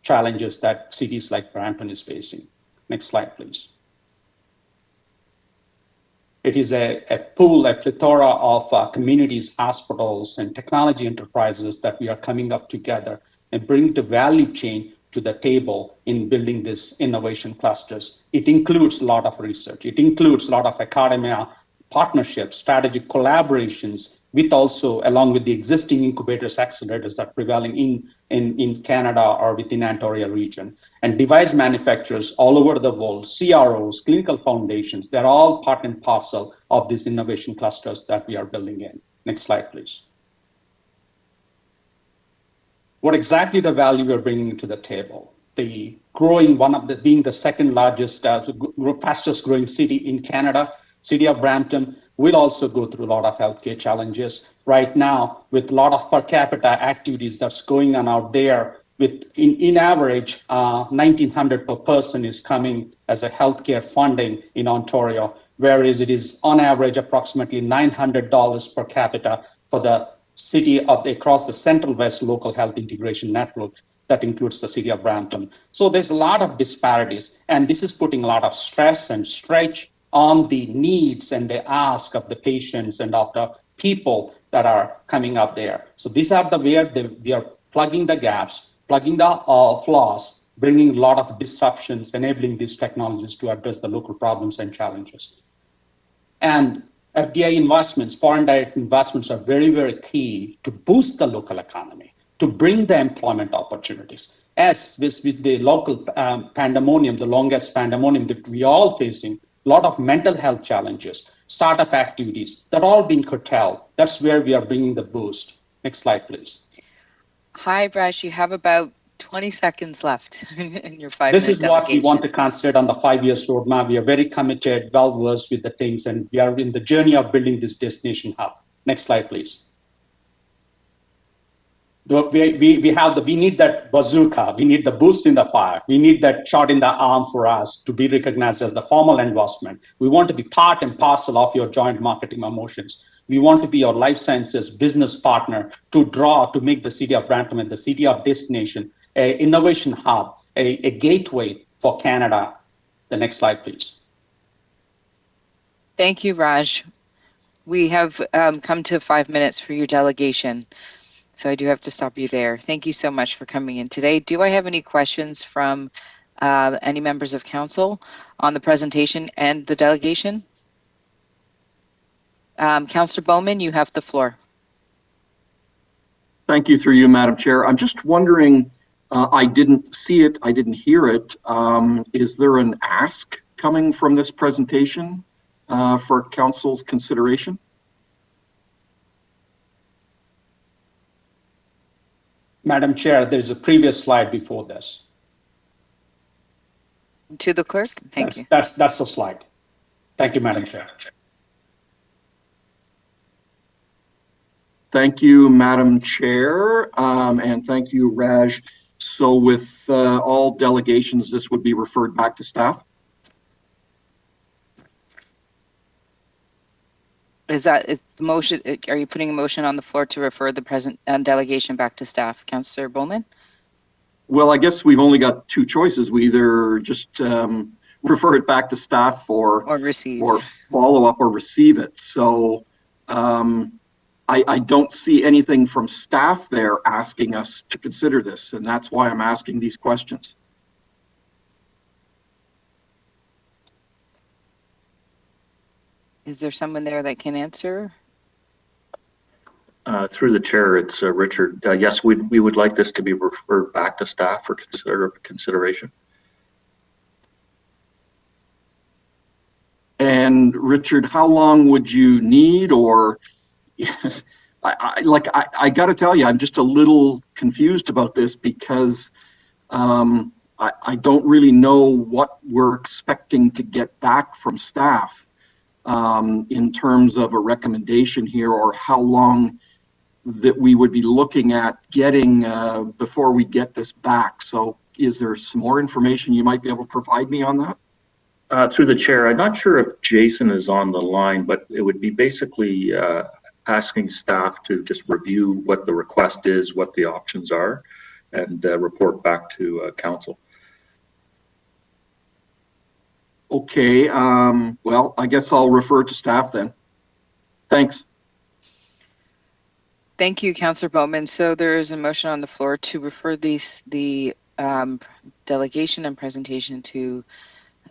challenges that cities like Brampton is facing. Next slide, please. It is a pool, a plethora of communities, hospitals, and technology enterprises that we are coming up together and bring the value chain to the table in building these innovation clusters. It includes a lot of research. It includes a lot of academia partnerships, strategic collaborations, with also, along with the existing incubators, accelerators that are prevailing in Canada or within Ontario region. And device manufacturers all over the world, CROs, clinical foundations, they're all part and parcel of these innovation clusters that we are building in. Next slide, please. What exactly the value we're bringing to the table? The growing, being the second largest, fastest growing city in Canada, City of Brampton will also go through a lot of healthcare challenges right now, with a lot of per capita activities that's going on out there. With in average, $1,900 per person is coming as a healthcare funding in Ontario, whereas it is on average approximately $900 per capita for the city across the Central West Local Health Integration Network that includes the City of Brampton. So there's a lot of disparities, and this is putting a lot of stress and stretch on the needs and the ask of the patients and of the people that are coming up there. So these are where we are plugging the gaps, plugging the flaws, bringing a lot of disruptions, enabling these technologies to address the local problems and challenges. And FDI investments, foreign direct investments, are very, very key to boost the local economy, to bring the employment opportunities. As with the local pandemonium, the longest pandemonium that we are all facing, a lot of mental health challenges, startup activities, that are all being curtailed. That's where we are bringing the boost. Next slide, please. Hi, Brash, you have about 20 seconds left in your 5-minute delegation. This is what we want to concentrate on the 5-year roadmap. We are very committed, well-versed with the things, and we are in the journey of building this destination hub. Next slide, please. We need that bazooka. We need the boost in the fire. We need that shot in the arm for us to be recognized as the formal endorsement. We want to be part and parcel of your joint marketing emotions. We want to be your life sciences business partner to make the City of Brampton and the city of destination an innovation hub, a gateway for Canada. The next slide, please. Thank you, Raj. We have come to 5 minutes for your delegation. So I do have to stop you there. Thank you so much for coming in today. Do I have any questions from any members of council on the presentation and the delegation? Councillor Bowman, you have the floor. Thank you, through you, Madam Chair. I'm just wondering, I didn't see it, I didn't hear it. Is there an ask coming from this presentation for council's consideration? Madam Chair, there's a previous slide before this. To the clerk, thank you. That's the slide. Thank you, Madam Chair. Thank you, Madam Chair, and thank you, Raj. So with all delegations, this would be referred back to staff? Is the motion? Are you putting a motion on the floor to refer the present delegation back to staff, Councillor Bowman? Well, I guess we've only got two choices. We either just refer it back to staff or receive, or follow up or receive it. So I don't see anything from staff there asking us to consider this, and that's why I'm asking these questions. Is there someone there that can answer? Through the chair, it's Richard. Yes, we would like this to be referred back to staff for consideration. And Richard, how long would you need? Or I got to tell you, I'm just a little confused about this because I don't really know what we're expecting to get back from staff in terms of a recommendation here, or how long that we would be looking at getting before we get this back. So is there some more information you might be able to provide me on that? Through the chair, I'm not sure if Jason is on the line, but it would be basically asking staff to just review what the request is, what the options are, and report back to council. Okay, well, I guess I'll refer to staff then. Thanks. Thank you, Councillor Bowman. So there is a motion on the floor to refer the delegation and presentation to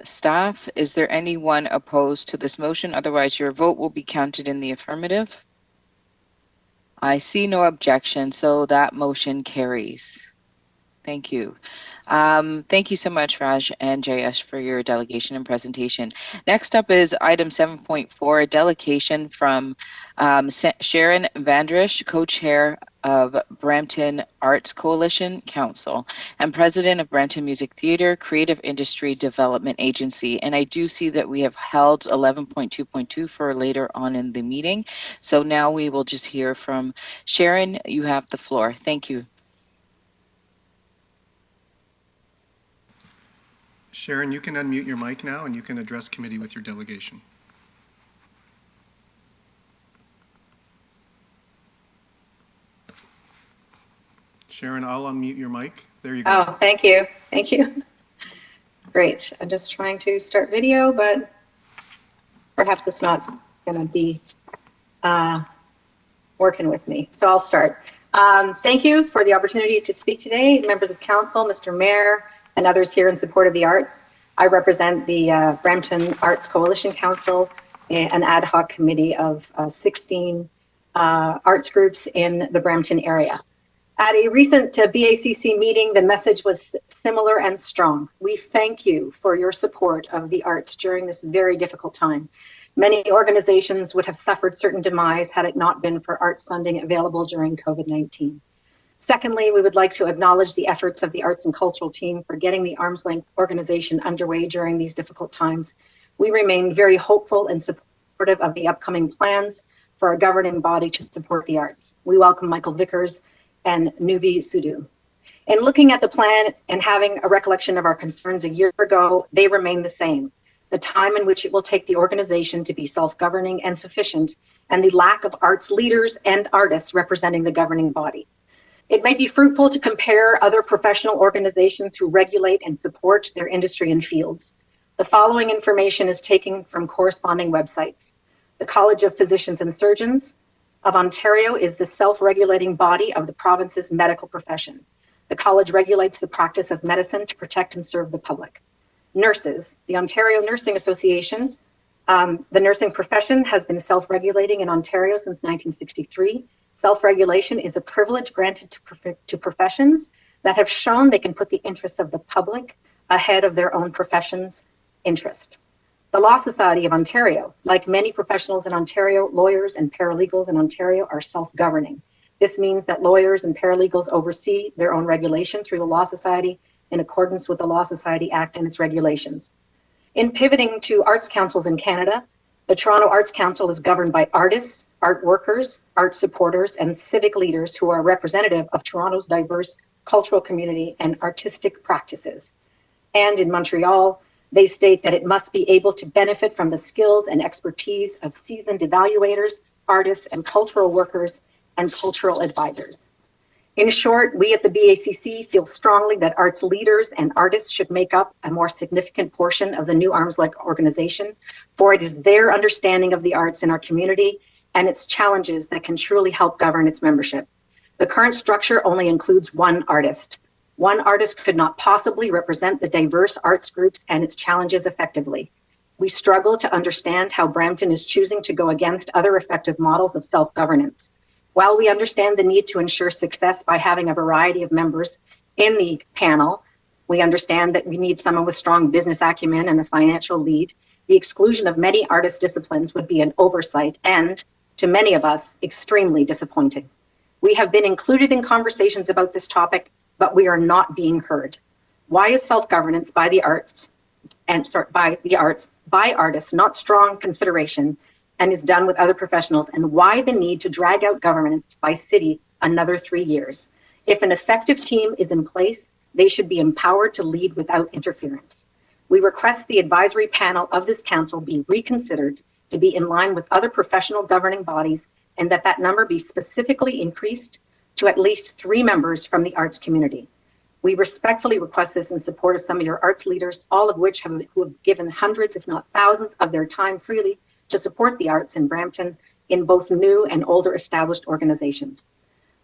staff. Is there anyone opposed to this motion? Otherwise, your vote will be counted in the affirmative. I see no objection, so that motion carries. Thank you. Thank you so much, Raj and Jayesh, for your delegation and presentation. Next up is item 7.4, a delegation from Sharon Vandrish, co-chair of Brampton Arts Coalition Council and president of Brampton Music Theatre Creative Industry Development Agency. And I do see that we have held 11.2.2 for later on in the meeting. So now we will just hear from Sharon. You have the floor. Thank you. Sharon, you can unmute your mic now and you can address committee with your delegation. Sharon, I'll unmute your mic. There you go. Oh, thank you. Thank you. Great. I'm just trying to start video, but perhaps it's not going to be working with me. So I'll start. Thank you for the opportunity to speak today, members of council, Mr. Mayor, and others here in support of the arts. I represent the Brampton Arts Coalition Council, an ad hoc committee of 16 arts groups in the Brampton area. At a recent BACC meeting, the message was similar and strong. We thank you for your support of the arts during this very difficult time. Many organizations would have suffered certain demise had it not been for arts funding available during COVID-19. Secondly, we would like to acknowledge the efforts of the arts and cultural team for getting the arm's length organization underway during these difficult times. We remain very hopeful and supportive of the upcoming plans for our governing body to support the arts. We welcome Michael Vickers and Nuvi Sudu. In looking at the plan and having a recollection of our concerns a year ago, they remain the same. The time in which it will take the organization to be self-governing and sufficient, and the lack of arts leaders and artists representing the governing body. It may be fruitful to compare other professional organizations who regulate and support their industry and fields. The following information is taken from corresponding websites. The College of Physicians and Surgeons of Ontario is the self-regulating body of the province's medical profession. The college regulates the practice of medicine to protect and serve the public. Nurses, the Ontario Nursing Association, the nursing profession has been self-regulating in Ontario since 1963. Self-regulation is a privilege granted to professions that have shown they can put the interests of the public ahead of their own profession's interest. The Law Society of Ontario, like many professionals in Ontario, lawyers and paralegals in Ontario are self-governing. This means that lawyers and paralegals oversee their own regulation through the Law Society in accordance with the Law Society Act and its regulations. In pivoting to arts councils in Canada, the Toronto Arts Council is governed by artists, art workers, art supporters, and civic leaders who are representative of Toronto's diverse cultural community and artistic practices. And in Montreal, they state that it must be able to benefit from the skills and expertise of seasoned evaluators, artists, and cultural workers, and cultural advisors. In short, we at the BACC feel strongly that arts leaders and artists should make up a more significant portion of the new arm's length organization, for it is their understanding of the arts in our community and its challenges that can truly help govern its membership. The current structure only includes one artist. One artist could not possibly represent the diverse arts groups and its challenges effectively. We struggle to understand how Brampton is choosing to go against other effective models of self-governance. While we understand the need to ensure success by having a variety of members in the panel, we understand that we need someone with strong business acumen and a financial lead. The exclusion of many artist disciplines would be an oversight and, to many of us, extremely disappointing. We have been included in conversations about this topic, but we are not being heard. Why is self-governance by the arts, by artists, not strong consideration and is done with other professionals, and why the need to drag out governance by city another 3 years? If an effective team is in place, they should be empowered to lead without interference. We request the advisory panel of this council be reconsidered to be in line with other professional governing bodies, and that number be specifically increased to at least 3 members from the arts community. We respectfully request this in support of some of your arts leaders, all of which who have given hundreds, if not thousands, of their time freely to support the arts in Brampton in both new and older established organizations.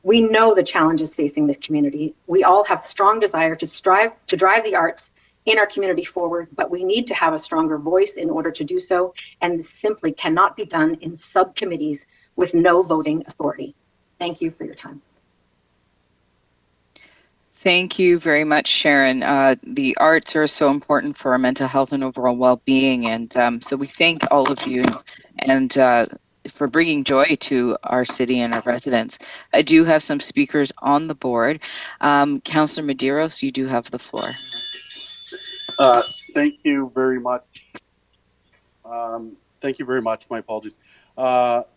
We know the challenges facing this community. We all have strong desire to drive the arts in our community forward, but we need to have a stronger voice in order to do so, and this simply cannot be done in subcommittees with no voting authority. Thank you for your time. Thank you very much, Sharon. The arts are so important for our mental health and overall well-being, and so we thank all of you and for bringing joy to our city and our residents. I do have some speakers on the board. Councillor Medeiros, you do have the floor. Thank you very much. Thank you very much. My apologies.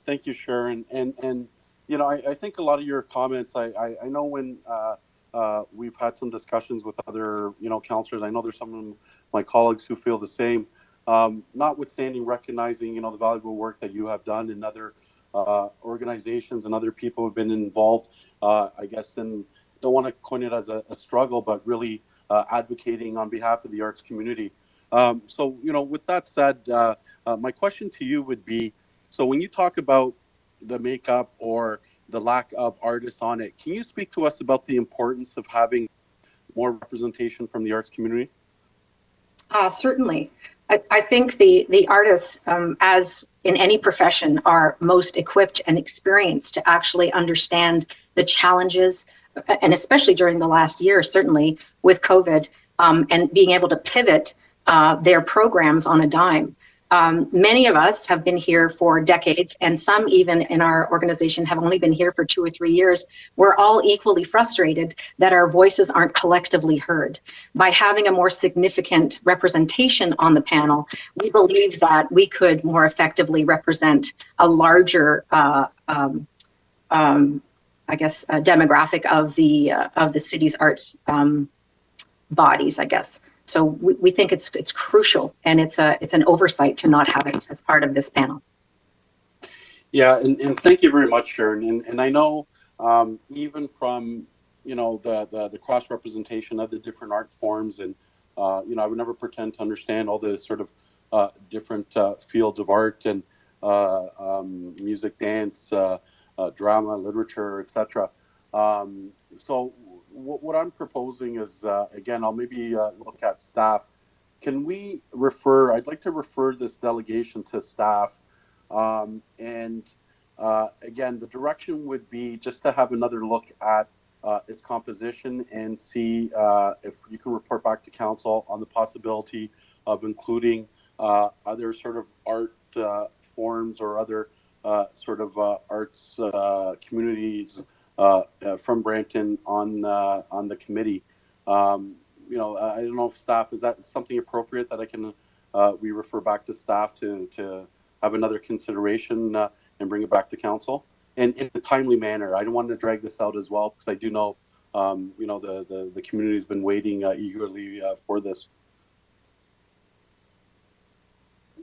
Thank you, Sharon. And you know, I think a lot of your comments, I know when we've had some discussions with other, you know, councillors. I know there's some of my colleagues who feel the same. Notwithstanding recognizing, you know, the valuable work that you have done and other organizations and other people have been involved, I guess, and don't want to coin it as a struggle, but really advocating on behalf of the arts community. So, you know, with that said, my question to you would be, so when you talk about the makeup or the lack of artists on it, can you speak to us about the importance of having more representation from the arts community? Certainly. I think the artists, as in any profession, are most equipped and experienced to actually understand the challenges, and especially during the last year, certainly with COVID, and being able to pivot their programs on a dime. Many of us have been here for decades, and some even in our organization have only been here for 2 or 3 years. We're all equally frustrated that our voices aren't collectively heard. By having a more significant representation on the panel, we believe that we could more effectively represent a larger, I guess, demographic of the city's arts bodies, I guess. So we think it's crucial, and it's an oversight to not have it as part of this panel. Yeah, and thank you very much, Sharon. And I know even from, you know, the cross representation of the different art forms, and you know, I would never pretend to understand all the sort of different fields of art and music, dance, drama, literature, etc. So what I'm proposing is, again, I'll maybe look at staff. Can we refer, I'd like to refer this delegation to staff. And again, the direction would be just to have another look at its composition and see if you can report back to council on the possibility of including other sort of art forms or other sort of arts communities from Brampton on the committee. You know, I don't know if staff, is that something appropriate that I can we refer back to staff to have another consideration and bring it back to council, and in a timely manner. I don't want to drag this out as well, because I do know you know, the community has been waiting eagerly for this.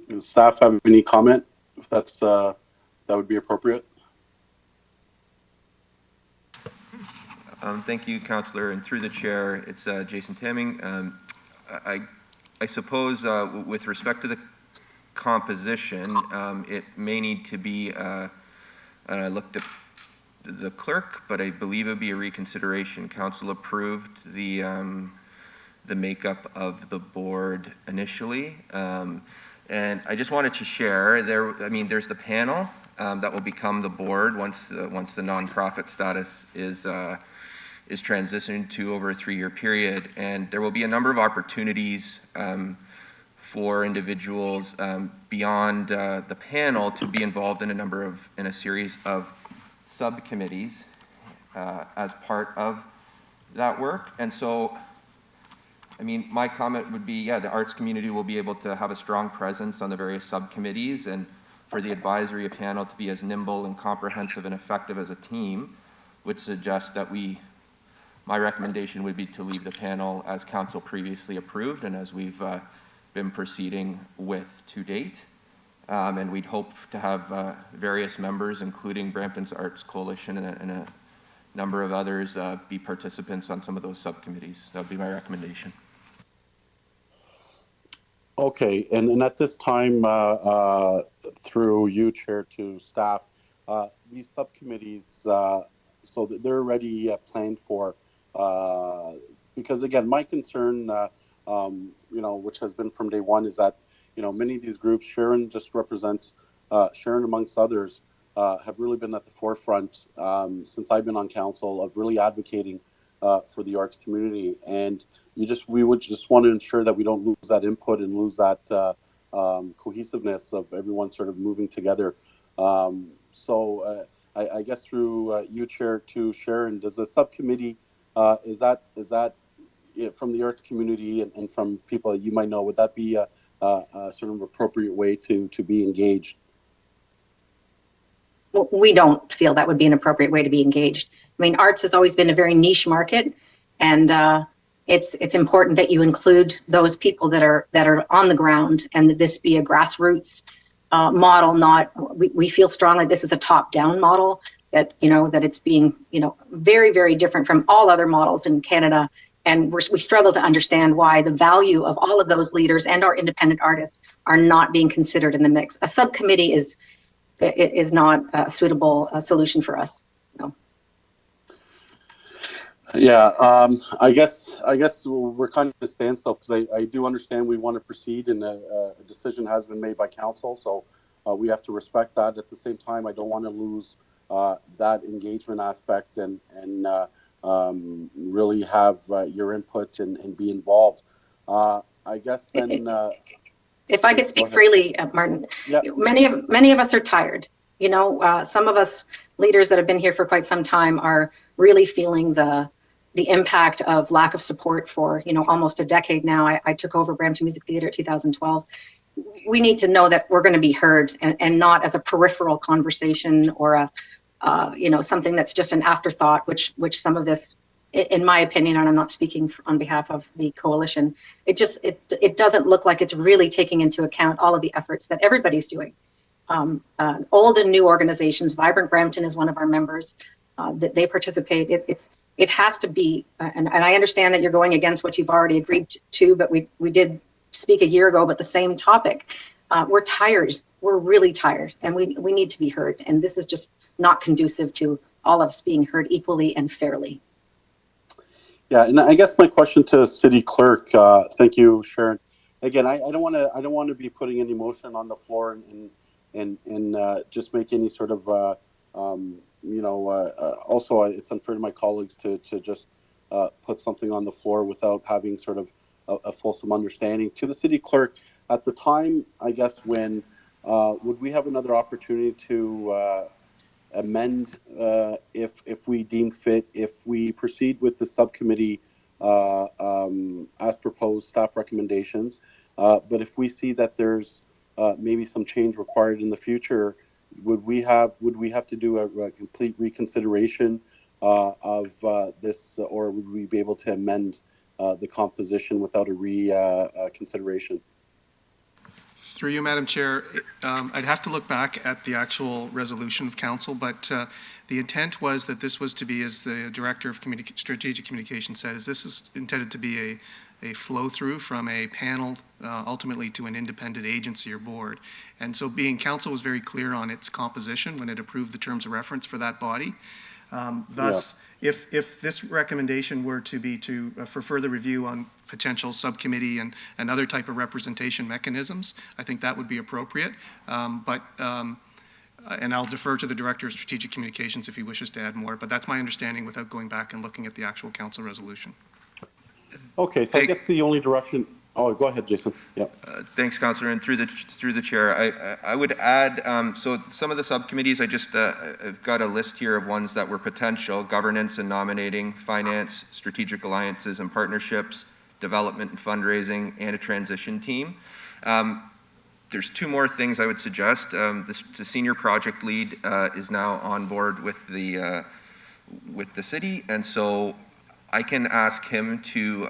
Does staff have any comment if that's that would be appropriate? Thank you, Councillor, and through the chair, it's Jason Tamming. I suppose with respect to the composition, it may need to be, and I looked at the clerk, but I believe it would be a reconsideration. Council approved the makeup of the board initially, and I just wanted to share there. I mean, there's the panel that will become the board once the nonprofit status is transitioned to over a 3-year period, and there will be a number of opportunities for individuals beyond the panel to be involved in a series of subcommittees as part of that work. And so, I mean, my comment would be, yeah, the arts community will be able to have a strong presence on the various subcommittees, and for the advisory panel to be as nimble and comprehensive and effective as a team would suggest that my recommendation would be to leave the panel as council previously approved and as we've been proceeding with to date. And we'd hope to have various members, including Brampton's Arts Coalition and a number of others, be participants on some of those subcommittees. That would be my recommendation. Okay, and at this time, through you, Chair, to staff, these subcommittees, so that they're already planned for, because again, my concern, which has been from day one, is that, many of these groups, Sharon just represents, Sharon amongst others, have really been at the forefront since I've been on council of really advocating for the arts community. And we would just want to ensure that we don't lose that input and lose that cohesiveness of everyone sort of moving together. So I guess through you, Chair, to Sharon, does the subcommittee, is that from the arts community and from people that you might know, would that be a sort of appropriate way to be engaged? Well, we don't feel that would be an appropriate way to be engaged. I mean, arts has always been a very niche market, and it's important that you include those people that are on the ground, and that this be a grassroots model. We feel strongly this is a top-down model, that that it's being very, very different from all other models in Canada, and we struggle to understand why the value of all of those leaders and our independent artists are not being considered in the mix. A subcommittee is not a suitable solution for us. No. Yeah, I guess we're kind of at a standstill, because I do understand we want to proceed, and a decision has been made by council, so we have to respect that. At the same time, I don't want to lose that engagement aspect and really have your input and be involved. I guess then. If I could speak freely, Martin, yeah. Many of us are tired. Some of us leaders that have been here for quite some time are really feeling the impact of lack of support for almost a decade now. I took over Brampton Music Theatre in 2012. We need to know that we're going to be heard, and not as a peripheral conversation or something that's just an afterthought, which some of this, in my opinion, and I'm not speaking on behalf of the coalition, it doesn't look like it's really taking into account all of the efforts that everybody's doing. Old and new organizations, Vibrant Brampton is one of our members, that they participate. It has to be, and I understand that you're going against what you've already agreed to, but we did speak a year ago about the same topic. We're tired. We're really tired, and we need to be heard. And this is just not conducive to all of us being heard equally and fairly. Yeah, and I guess my question to City Clerk, thank you, Sharon. Again, I don't want to be putting any motion on the floor and just make any sort of also it's unfair to my colleagues to just put something on the floor without having sort of a fulsome understanding. To the City Clerk, at the time, I guess, when would we have another opportunity to amend if we deem fit, if we proceed with the subcommittee as proposed staff recommendations, but if we see that there's maybe some change required in the future, would we have to do a complete reconsideration of this, or would we be able to amend the composition without a reconsideration? Through you, Madam Chair, I'd have to look back at the actual resolution of council, but the intent was that this was to be, as the Director of Strategic Communication says, this is intended to be a flow-through from a panel ultimately to an independent agency or board. And so council was very clear on its composition when it approved the terms of reference for that body. Thus, if this recommendation were to be for further review on potential subcommittee and other type of representation mechanisms, I think that would be appropriate. And I'll defer to the Director of Strategic Communications if he wishes to add more, but that's my understanding without going back and looking at the actual council resolution. Okay, so I guess the only direction. Oh, go ahead, Jason. Yeah. Thanks, Councillor, and through the chair, I would add. So some of the subcommittees, I've got a list here of ones that were potential: governance and nominating, finance, strategic alliances and partnerships, development and fundraising, and a transition team. There's two more things I would suggest. The senior project lead is now on board with the city, and so I can ask him to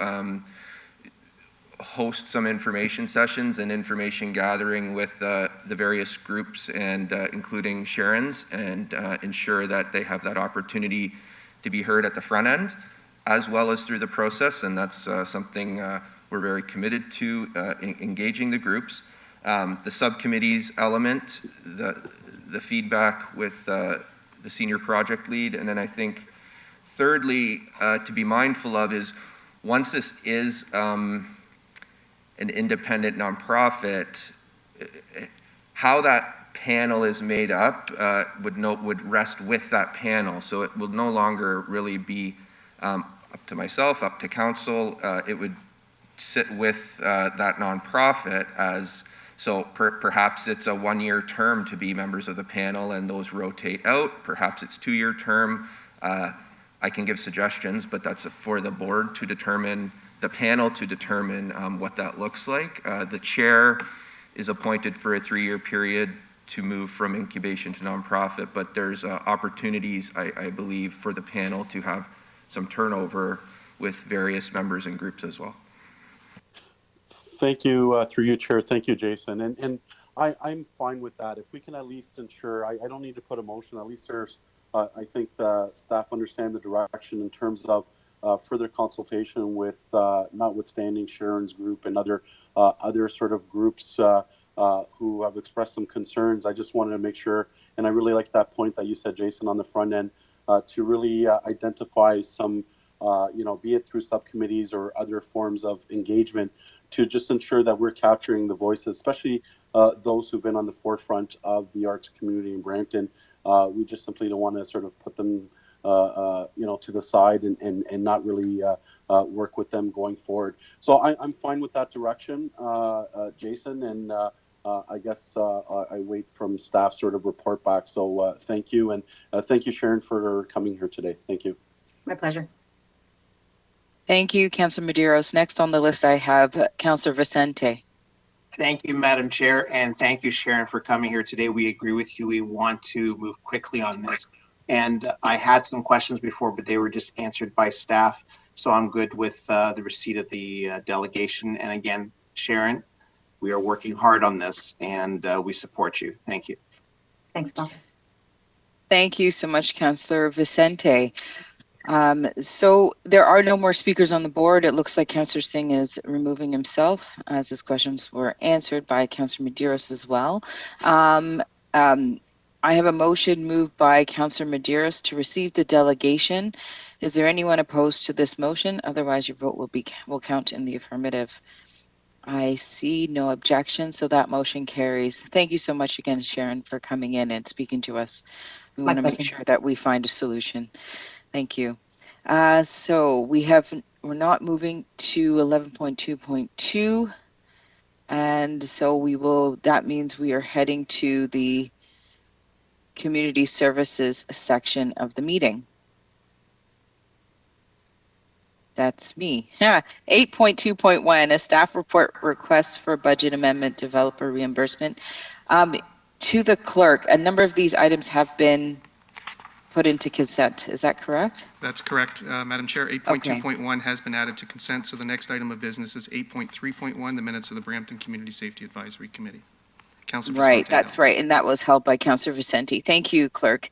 host some information sessions and information gathering with the various groups and including Sharon's, and ensure that they have that opportunity to be heard at the front end as well as through the process, and that's something we're very committed to engaging the groups. The subcommittees element, the feedback with the senior project lead, and then I think thirdly, to be mindful of is once this is an independent nonprofit, how that panel is made up would rest with that panel. So it will no longer really be up to myself, up to council. It would sit with that nonprofit as, so perhaps it's a one-year term to be members of the panel and those rotate out. Perhaps it's two-year term. I can give suggestions, but that's for the board to determine, the panel to determine what that looks like. The chair is appointed for a 3-year period to move from incubation to nonprofit, but there's opportunities, I believe, for the panel to have some turnover with various members and groups as well. Thank you, through you, Chair. Thank you, Jason. And I'm fine with that. If we can at least ensure, I don't need to put a motion, at least there's, I think the staff understand the direction in terms of further consultation with, notwithstanding Sharon's group and other sort of groups who have expressed some concerns. I just wanted to make sure, and I really like that point that you said, Jason, on the front end, to really identify some, be it through subcommittees or other forms of engagement, to just ensure that we're capturing the voices, especially those who've been on the forefront of the arts community in Brampton. We just simply don't want to sort of put them, to the side and not really work with them going forward. So I'm fine with that direction, Jason, and I guess I wait from staff sort of report back. So thank you, and thank you, Sharon, for coming here today. Thank you. My pleasure. Thank you, Councillor Medeiros. Next on the list, I have Councillor Vicente. Thank you, Madam Chair, and thank you, Sharon, for coming here today. We agree with you. We want to move quickly on this. And I had some questions before, but they were just answered by staff. So I'm good with the receipt of the delegation. And again, Sharon, we are working hard on this, and we support you. Thank you. Thanks, Paul. Thank you so much, Councillor Vicente. So there are no more speakers on the board. It looks like Councillor Singh is removing himself, as his questions were answered by Councillor Medeiros as well. I have a motion moved by Councillor Medeiros to receive the delegation. Is there anyone opposed to this motion? Otherwise, your vote will count in the affirmative. I see no objection, so that motion carries. Thank you so much again, Sharon, for coming in and speaking to us. We want to make sure that we find a solution. Thank you. So we're not moving to 11.2.2, and so that means we are heading to the community services section of the meeting. That's me. 8.2.1, a staff report request for budget amendment developer reimbursement. To the clerk, a number of these items have been put into consent. Is that correct? That's correct, Madam Chair. 8.2.1 has been added to consent, so the next item of business is 8.3.1, the minutes of the Brampton Community Safety Advisory Committee. Councillor Vicente. Right, that's right, and that was held by Councillor Vicente. Thank you, clerk.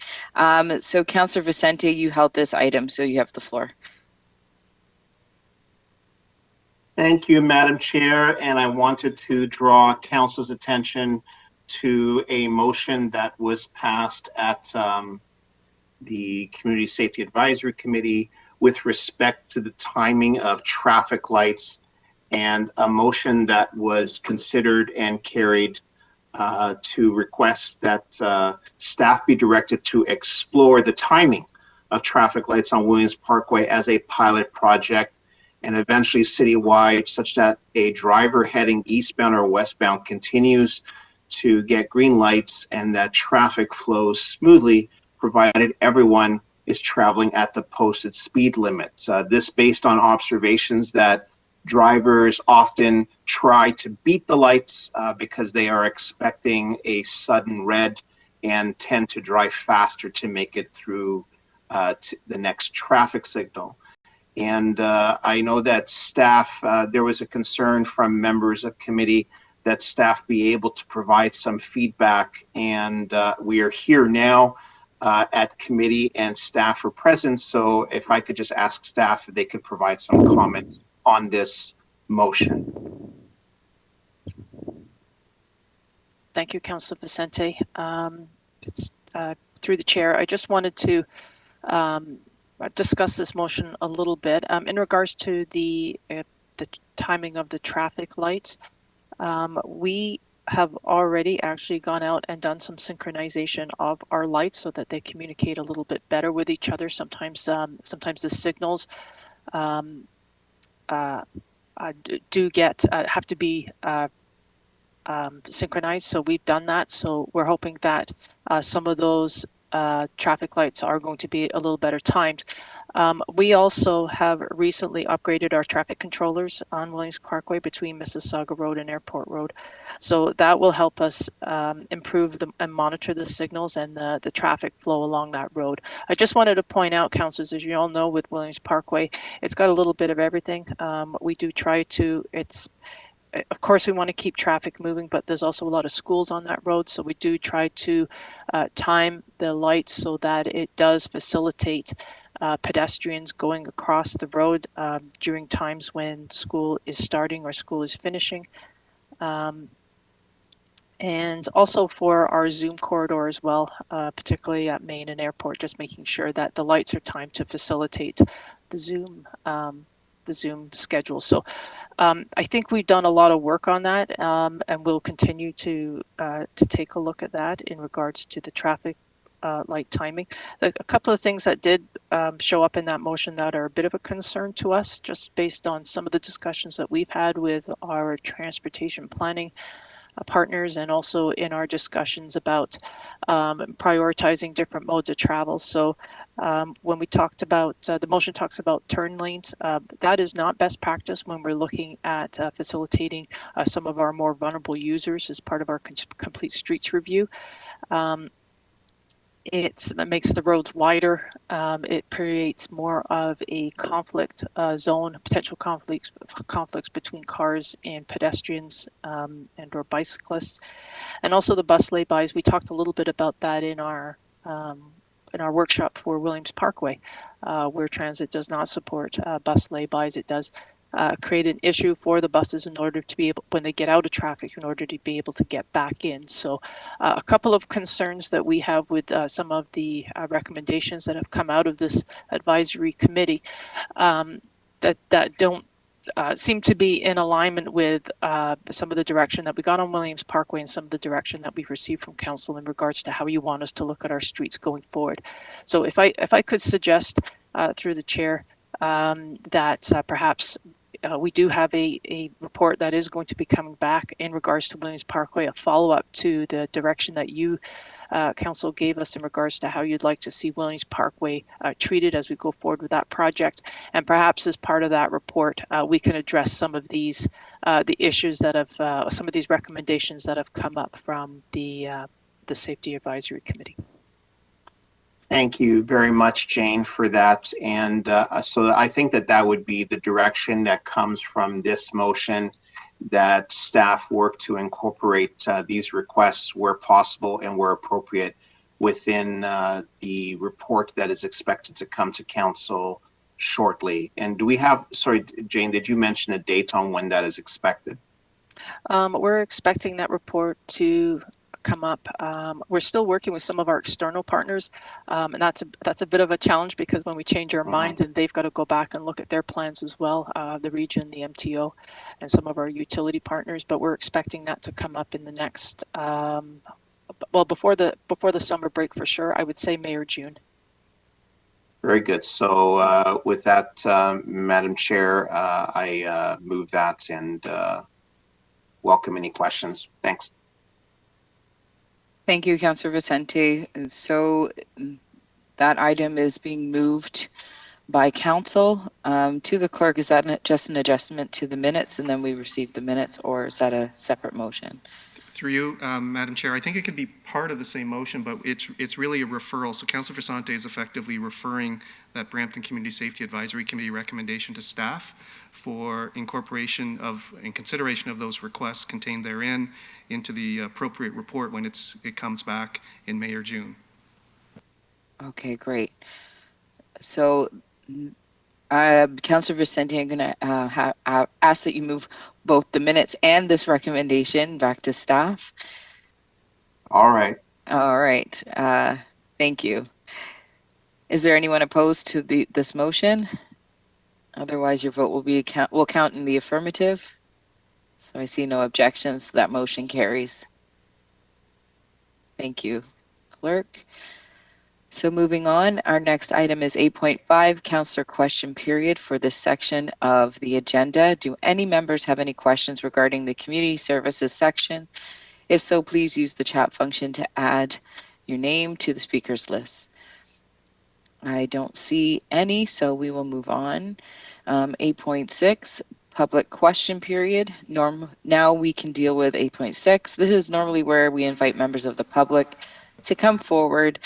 So Councillor Vicente, you held this item, so you have the floor. Thank you, Madam Chair, and I wanted to draw Council's attention to a motion that was passed at the Community Safety Advisory Committee with respect to the timing of traffic lights, and a motion that was considered and carried to request that staff be directed to explore the timing of traffic lights on Williams Parkway as a pilot project and eventually citywide, such that a driver heading eastbound or westbound continues to get green lights and that traffic flows smoothly, provided everyone is traveling at the posted speed limit. This based on observations that drivers often try to beat the lights because they are expecting a sudden red and tend to drive faster to make it through to the next traffic signal. And I know that staff, there was a concern from members of committee that staff be able to provide some feedback. And we are here now at committee and staff are present. So if I could just ask staff if they could provide some comments on this motion. Thank you, Councillor Vicente. Through the chair, I just wanted to discuss this motion a little bit in regards to the timing of the traffic lights. We have already actually gone out and done some synchronization of our lights so that they communicate a little bit better with each other. Sometimes the signals do have to be synchronized, so we've done that. So we're hoping that some of those traffic lights are going to be a little better timed. We also have recently upgraded our traffic controllers on Williams Parkway between Mississauga Road and Airport Road. So that will help us improve and monitor the signals and the traffic flow along that road. I just wanted to point out, councillors, as you all know, with Williams Parkway, it's got a little bit of everything. We do try to, of course, we want to keep traffic moving, but there's also a lot of schools on that road. So we do try to time the lights so that it does facilitate pedestrians going across the road during times when school is starting or school is finishing. And also for our Zoom corridor as well, particularly at Main and Airport, just making sure that the lights are timed to facilitate the Zoom schedule. So I think we've done a lot of work on that, and we'll continue to take a look at that in regards to the traffic light timing. A couple of things that did show up in that motion that are a bit of a concern to us, just based on some of the discussions that we've had with our transportation planning partners, and also in our discussions about prioritizing different modes of travel. So when we talked about, the motion talks about turn lanes, that is not best practice when we're looking at facilitating some of our more vulnerable users as part of our complete streets review. It makes the roads wider. It creates more of a conflict zone, potential conflicts between cars and pedestrians and or bicyclists. And also the bus laybys, we talked a little bit about that in our workshop for Williams Parkway, where transit does not support bus laybys. It does create an issue for the buses in order to be able, when they get out of traffic, in order to be able to get back in. So a couple of concerns that we have with some of the recommendations that have come out of this advisory committee that don't seem to be in alignment with some of the direction that we got on Williams Parkway and some of the direction that we've received from council in regards to how you want us to look at our streets going forward. So if I could suggest through the chair that perhaps we do have a report that is going to be coming back in regards to Williams Parkway, a follow-up to the direction that you, Council, gave us in regards to how you'd like to see Williams Parkway treated as we go forward with that project. And perhaps as part of that report, we can address some of these, the issues that have, some of these recommendations that have come up from the Safety Advisory Committee. Thank you very much, Jane, for that. And so I think that would be the direction that comes from this motion, that staff work to incorporate these requests where possible and where appropriate within the report that is expected to come to council shortly. And do we have, sorry, Jane, did you mention a date on when that is expected? We're expecting that report to come up. We're still working with some of our external partners, and that's a bit of a challenge, because when we change our mind, and they've got to go back and look at their plans as well, the region, the MTO, and some of our utility partners. But we're expecting that to come up in the next, well, before the summer break for sure. I would say May or June. Very good. So with that, Madam Chair, I move that and welcome any questions. Thanks. Thank you, Councillor Vicente. So that item is being moved by council to the clerk. Is that just an adjustment to the minutes and then we receive the minutes, or is that a separate motion? Through you, Madam Chair, I think it could be part of the same motion, but it's really a referral. So Councillor Vicente is effectively referring that Brampton Community Safety Advisory Committee recommendation to staff for incorporation of and consideration of those requests contained therein into the appropriate report when it comes back in May or June. Okay, great. So, Councillor Vicente, I'm going to ask that you move both the minutes and this recommendation back to staff. All right. All right. Thank you. Is there anyone opposed to this motion? Otherwise, your vote will count in the affirmative. So I see no objections. So that motion carries. Thank you, Clerk. So moving on, our next item is 8.5, Councillor question period for this section of the agenda. Do any members have any questions regarding the community services section? If so, please use the chat function to add your name to the speakers list. I don't see any, so we will move on. 8.6, public question period. Now we can deal with 8.6. This is normally where we invite members of the public to come forward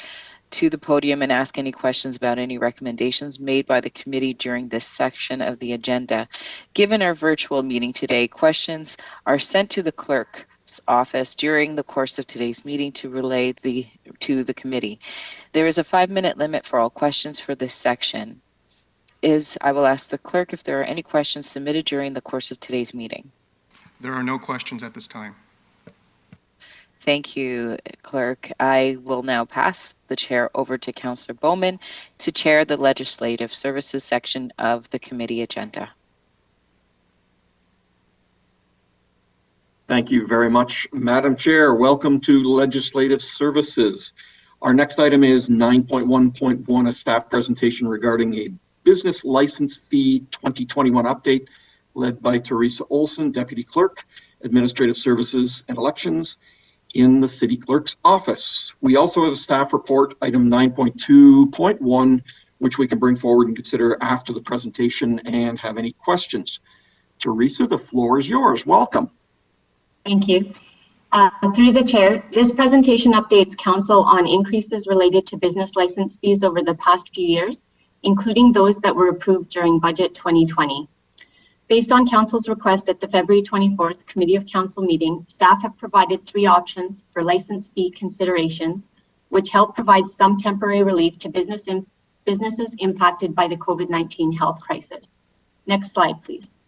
to the podium and ask any questions about any recommendations made by the committee during this section of the agenda. Given our virtual meeting today, questions are sent to the clerk's office during the course of today's meeting to relay to the committee. There is a 5-minute limit for all questions for this section. I will ask the clerk if there are any questions submitted during the course of today's meeting. There are no questions at this time. Thank you, Clerk. I will now pass the chair over to Councillor Bowman to chair the Legislative Services section of the committee agenda. Thank you very much, Madam Chair. Welcome to Legislative Services. Our next item is 9.1.1, a staff presentation regarding a business license fee 2021 update, led by Teresa Olson, Deputy Clerk, Administrative Services and Elections, in the City Clerk's office. We also have a staff report, item 9.2.1, which we can bring forward and consider after the presentation and have any questions. Teresa, the floor is yours. Welcome. Thank you. Through the chair, this presentation updates Council on increases related to business license fees over the past few years, including those that were approved during Budget 2020. Based on Council's request at the February 24th Committee of Council meeting, staff have provided 3 options for license fee considerations, which help provide some temporary relief to businesses impacted by the COVID-19 health crisis. Next slide, please.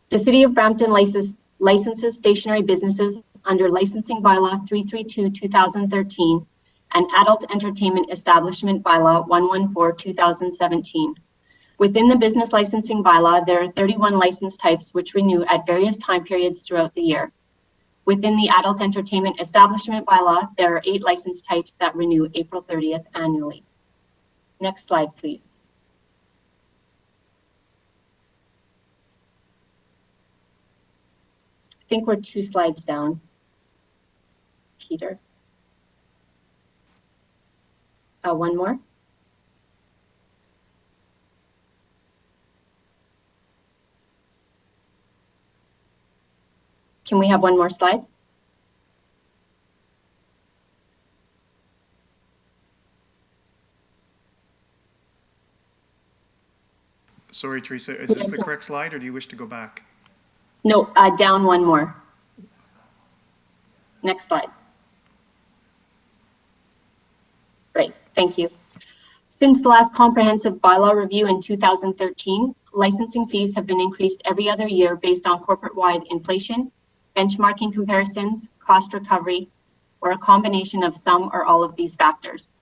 The City of Brampton licenses stationary businesses under Licensing Bylaw 332/2013 and Adult Entertainment Establishment Bylaw 114/2017. Within the business licensing bylaw, there are 31 license types which renew at various time periods throughout the year. Within the Adult Entertainment Establishment Bylaw, there are 8 license types that renew April 30th annually. Next slide, please. I think we're 2 slides down, Peter. One more. Can we have one more slide? Sorry, Teresa, is this the correct slide or do you wish to go back? No, down one more. Next slide. Great, thank you. Since the last comprehensive bylaw review in 2013, licensing fees have been increased every other year based on corporate-wide inflation, benchmarking comparisons, cost recovery, or a combination of some or all of these factors.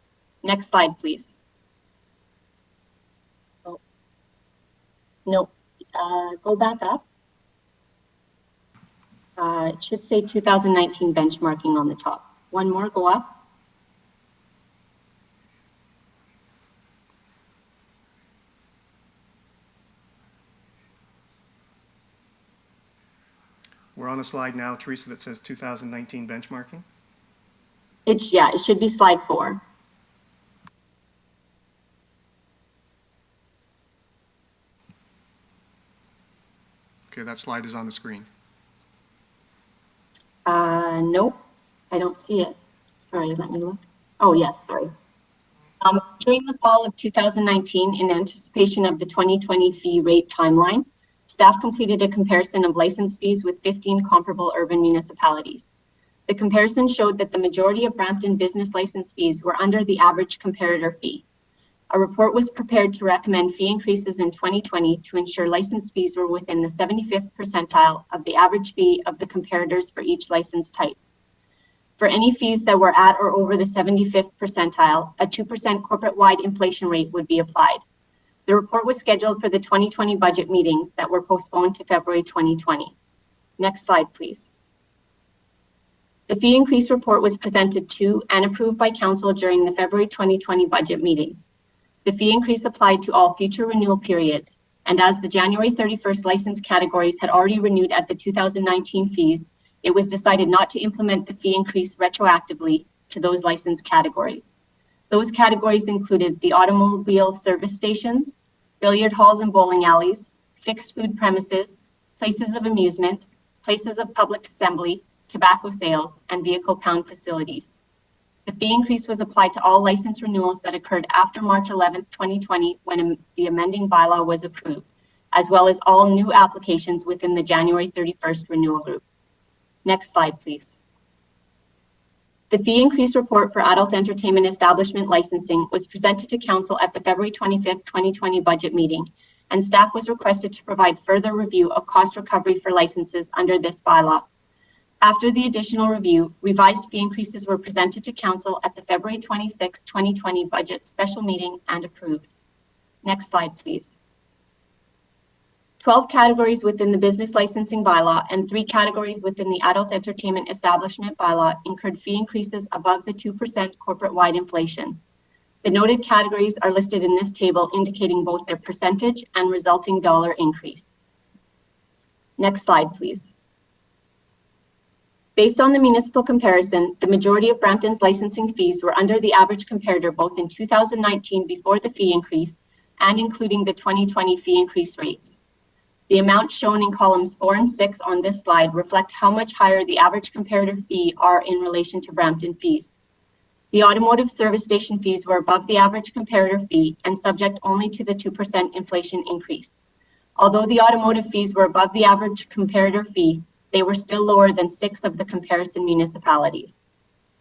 Next slide, please. Oh. No, go back up. It should say 2019 benchmarking on the top. One more, go up. We're on a slide now, Teresa, that says 2019 benchmarking. It should be slide 4. That slide is on the screen. Nope, I don't see it. Sorry, let me look. Oh, yes, sorry. During the fall of 2019, in anticipation of the 2020 fee rate timeline, staff completed a comparison of license fees with 15 comparable urban municipalities. The comparison showed that the majority of Brampton business license fees were under the average comparator fee. A report was prepared to recommend fee increases in 2020 to ensure license fees were within the 75th percentile of the average fee of the comparators for each license type. For any fees that were at or over the 75th percentile, a 2% corporate-wide inflation rate would be applied. The report was scheduled for the 2020 budget meetings that were postponed to February 2020. Next slide, please. The fee increase report was presented to and approved by Council during the February 2020 budget meetings. The fee increase applied to all future renewal periods, and as the January 31st license categories had already renewed at the 2019 fees, it was decided not to implement the fee increase retroactively to those license categories. Those categories included the automobile service stations, billiard halls and bowling alleys, fixed food premises, places of amusement, places of public assembly, tobacco sales, and vehicle pound facilities. The fee increase was applied to all license renewals that occurred after March 11, 2020, when the amending bylaw was approved, as well as all new applications within the January 31st renewal group. Next slide, please. The fee increase report for adult entertainment establishment licensing was presented to Council at the February 25th, 2020 budget meeting, and staff was requested to provide further review of cost recovery for licenses under this bylaw. After the additional review, revised fee increases were presented to Council at the February 26, 2020 budget special meeting and approved. Next slide, please. 12 categories within the business licensing bylaw and 3 categories within the adult entertainment establishment bylaw incurred fee increases above the 2% corporate-wide inflation. The noted categories are listed in this table, indicating both their percentage and resulting dollar increase. Next slide, please. Based on the municipal comparison, the majority of Brampton's licensing fees were under the average comparator both in 2019 before the fee increase and including the 2020 fee increase rates. The amounts shown in columns 4 and 6 on this slide reflect how much higher the average comparative fee are in relation to Brampton fees. The automotive service station fees were above the average comparator fee and subject only to the 2% inflation increase. Although the automotive fees were above the average comparator fee, they were still lower than 6 of the comparison municipalities.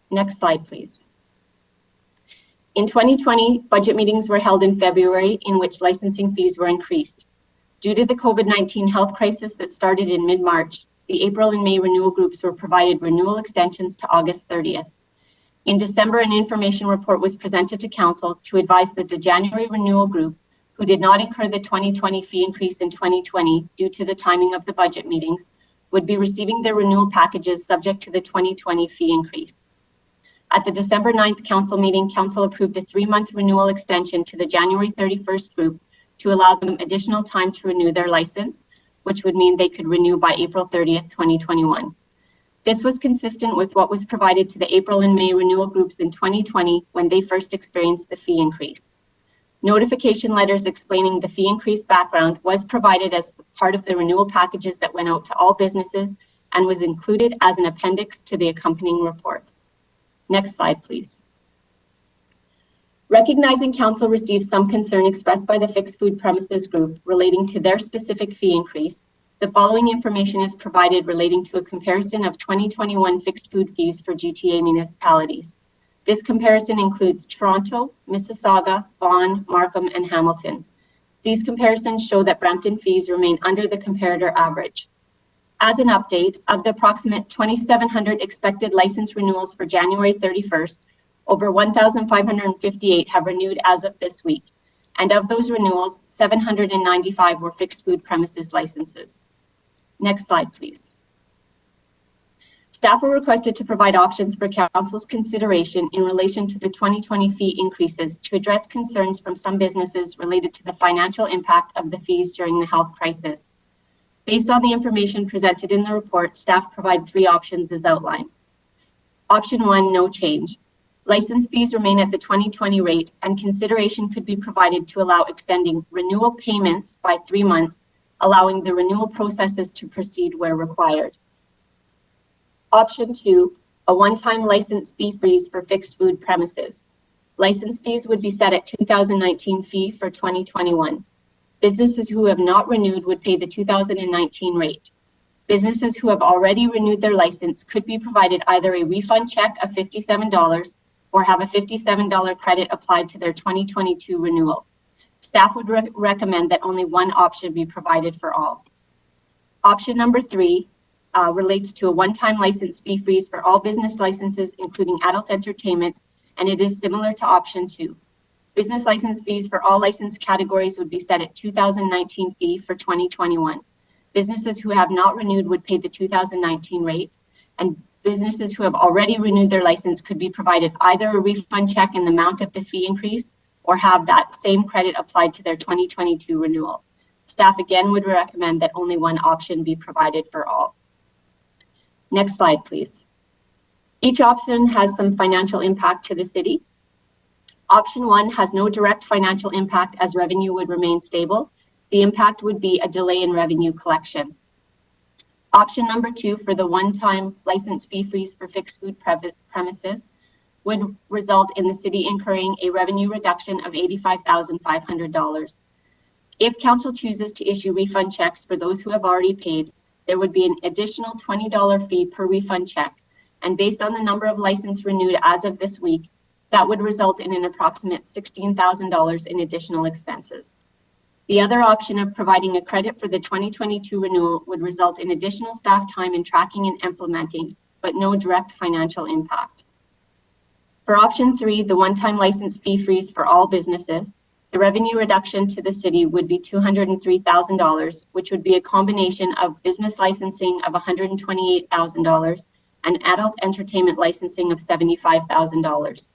Next slide, please. In 2020, budget meetings were held in February in which licensing fees were increased. Due to the COVID-19 health crisis that started in mid-March, the April and May renewal groups were provided renewal extensions to August 30th. In December, an information report was presented to Council to advise that the January renewal group, who did not incur the 2020 fee increase in 2020 due to the timing of the budget meetings, would be receiving their renewal packages subject to the 2020 fee increase. At the December 9th Council meeting, Council approved a 3-month renewal extension to the January 31st group to allow them additional time to renew their license, which would mean they could renew by April 30th, 2021. This was consistent with what was provided to the April and May renewal groups in 2020 when they first experienced the fee increase. Notification letters explaining the fee increase background was provided as part of the renewal packages that went out to all businesses and was included as an appendix to the accompanying report. Next slide, please. Recognizing Council received some concern expressed by the fixed food premises group relating to their specific fee increase, the following information is provided relating to a comparison of 2021 fixed food fees for GTA municipalities. This comparison includes Toronto, Mississauga, Vaughan, Markham, and Hamilton. These comparisons show that Brampton fees remain under the comparator average. As an update, of the approximate 2,700 expected license renewals for January 31st, over 1,558 have renewed as of this week, and of those renewals, 795 were fixed food premises licenses. Next slide, please. Staff were requested to provide options for Council's consideration in relation to the 2020 fee increases to address concerns from some businesses related to the financial impact of the fees during the health crisis. Based on the information presented in the report, staff provide 3 options as outlined. Option 1, no change. License fees remain at the 2020 rate, and consideration could be provided to allow extending renewal payments by 3 months, allowing the renewal processes to proceed where required. Option 2, a one-time license fee freeze for fixed food premises. License fees would be set at 2019 fee for 2021. Businesses who have not renewed would pay the 2019 rate. Businesses who have already renewed their license could be provided either a refund check of $57 or have a $57 credit applied to their 2022 renewal. Staff would recommend that only one option be provided for all. Option number 3 relates to a one-time license fee freeze for all business licenses, including adult entertainment, and it is similar to option 2. Business license fees for all license categories would be set at 2019 fee for 2021. Businesses who have not renewed would pay the 2019 rate, and businesses who have already renewed their license could be provided either a refund check in the amount of the fee increase or have that same credit applied to their 2022 renewal. Staff again would recommend that only one option be provided for all. Next slide, please. Each option has some financial impact to the city. Option 1 has no direct financial impact as revenue would remain stable. The impact would be a delay in revenue collection. Option number 2 for the one-time license fee freeze for fixed food premises would result in the city incurring a revenue reduction of $85,500. If council chooses to issue refund checks for those who have already paid, there would be an additional $20 fee per refund check. And based on the number of licenses renewed as of this week, that would result in an approximate $16,000 in additional expenses. The other option of providing a credit for the 2022 renewal would result in additional staff time in tracking and implementing, but no direct financial impact. For option 3, the one-time license fee freeze for all businesses, the revenue reduction to the city would be $203,000, which would be a combination of business licensing of $128,000 and adult entertainment licensing of $75,000.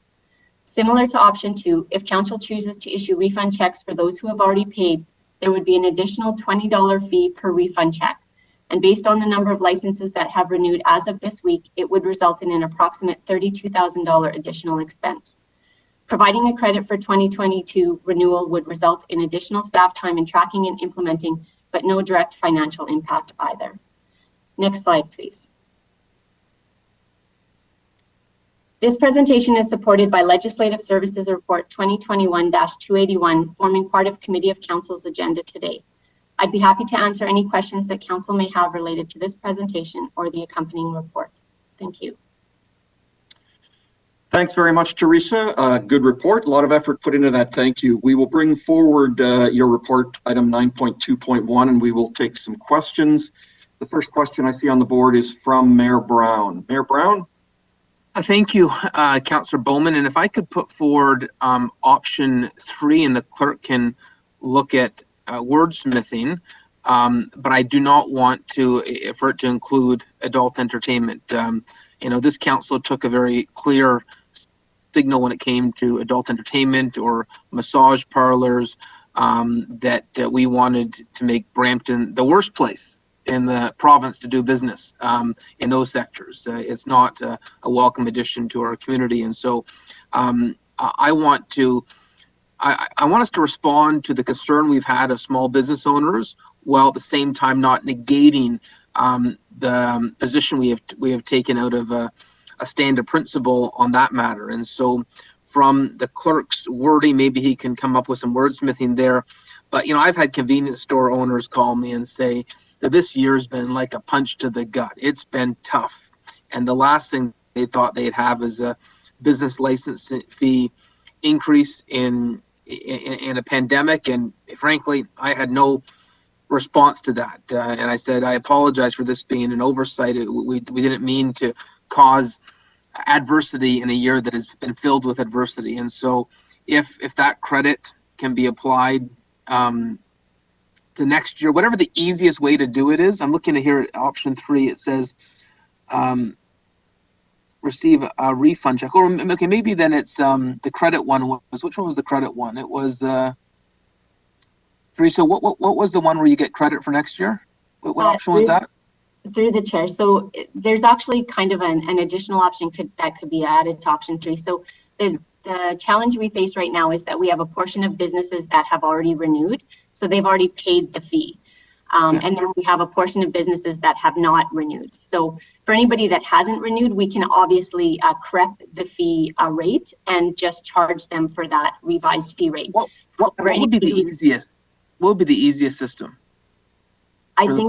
Similar to option 2, if council chooses to issue refund checks for those who have already paid, there would be an additional $20 fee per refund check. And based on the number of licenses that have renewed as of this week, it would result in an approximate $32,000 additional expense. Providing a credit for 2022 renewal would result in additional staff time in tracking and implementing, but no direct financial impact either. Next slide, please. This presentation is supported by Legislative Services Report 2021-281, forming part of Committee of Council's agenda today. I'd be happy to answer any questions that Council may have related to this presentation or the accompanying report. Thank you. Thanks very much, Teresa. Good report. A lot of effort put into that. Thank you. We will bring forward your report, item 9.2.1, and we will take some questions. The first question I see on the board is from Mayor Brown. Mayor Brown? Thank you, Councillor Bowman. And if I could put forward option 3, and the clerk can look at wordsmithing, but I do not want for it to include adult entertainment. You know, this council took a very clear signal when it came to adult entertainment or massage parlors that we wanted to make Brampton the worst place in the province to do business in those sectors. It's not a welcome addition to our community, and so I want us to respond to the concern we've had of small business owners, while at the same time not negating the position we have taken out of a stand of principle on that matter. And so, from the clerk's wording, maybe he can come up with some wordsmithing there. But you know, I've had convenience store owners call me and say that this year's been like a punch to the gut. It's been tough, and the last thing they thought they'd have is a business license fee increase in a pandemic. And frankly, I had no response to that, and I said, I apologize for this being an oversight. We didn't mean to cause adversity in a year that has been filled with adversity. And so if that credit can be applied to next year, whatever the easiest way to do it is. I'm looking at here at option 3. It says receive a refund check. Or okay, maybe then it's the credit one was, which one was the credit one? It was Teresa, what was the one where you get credit for next year? What option was that? Through the chair. So there's actually kind of an additional option that could be added to option 3. So the challenge we face right now is that we have a portion of businesses that have already renewed, so they've already paid the fee. And then we have a portion of businesses that have not renewed. So for anybody that hasn't renewed, we can obviously correct the fee rate and just charge them for that revised fee rate. What would be the easiest? What would be the easiest system? I think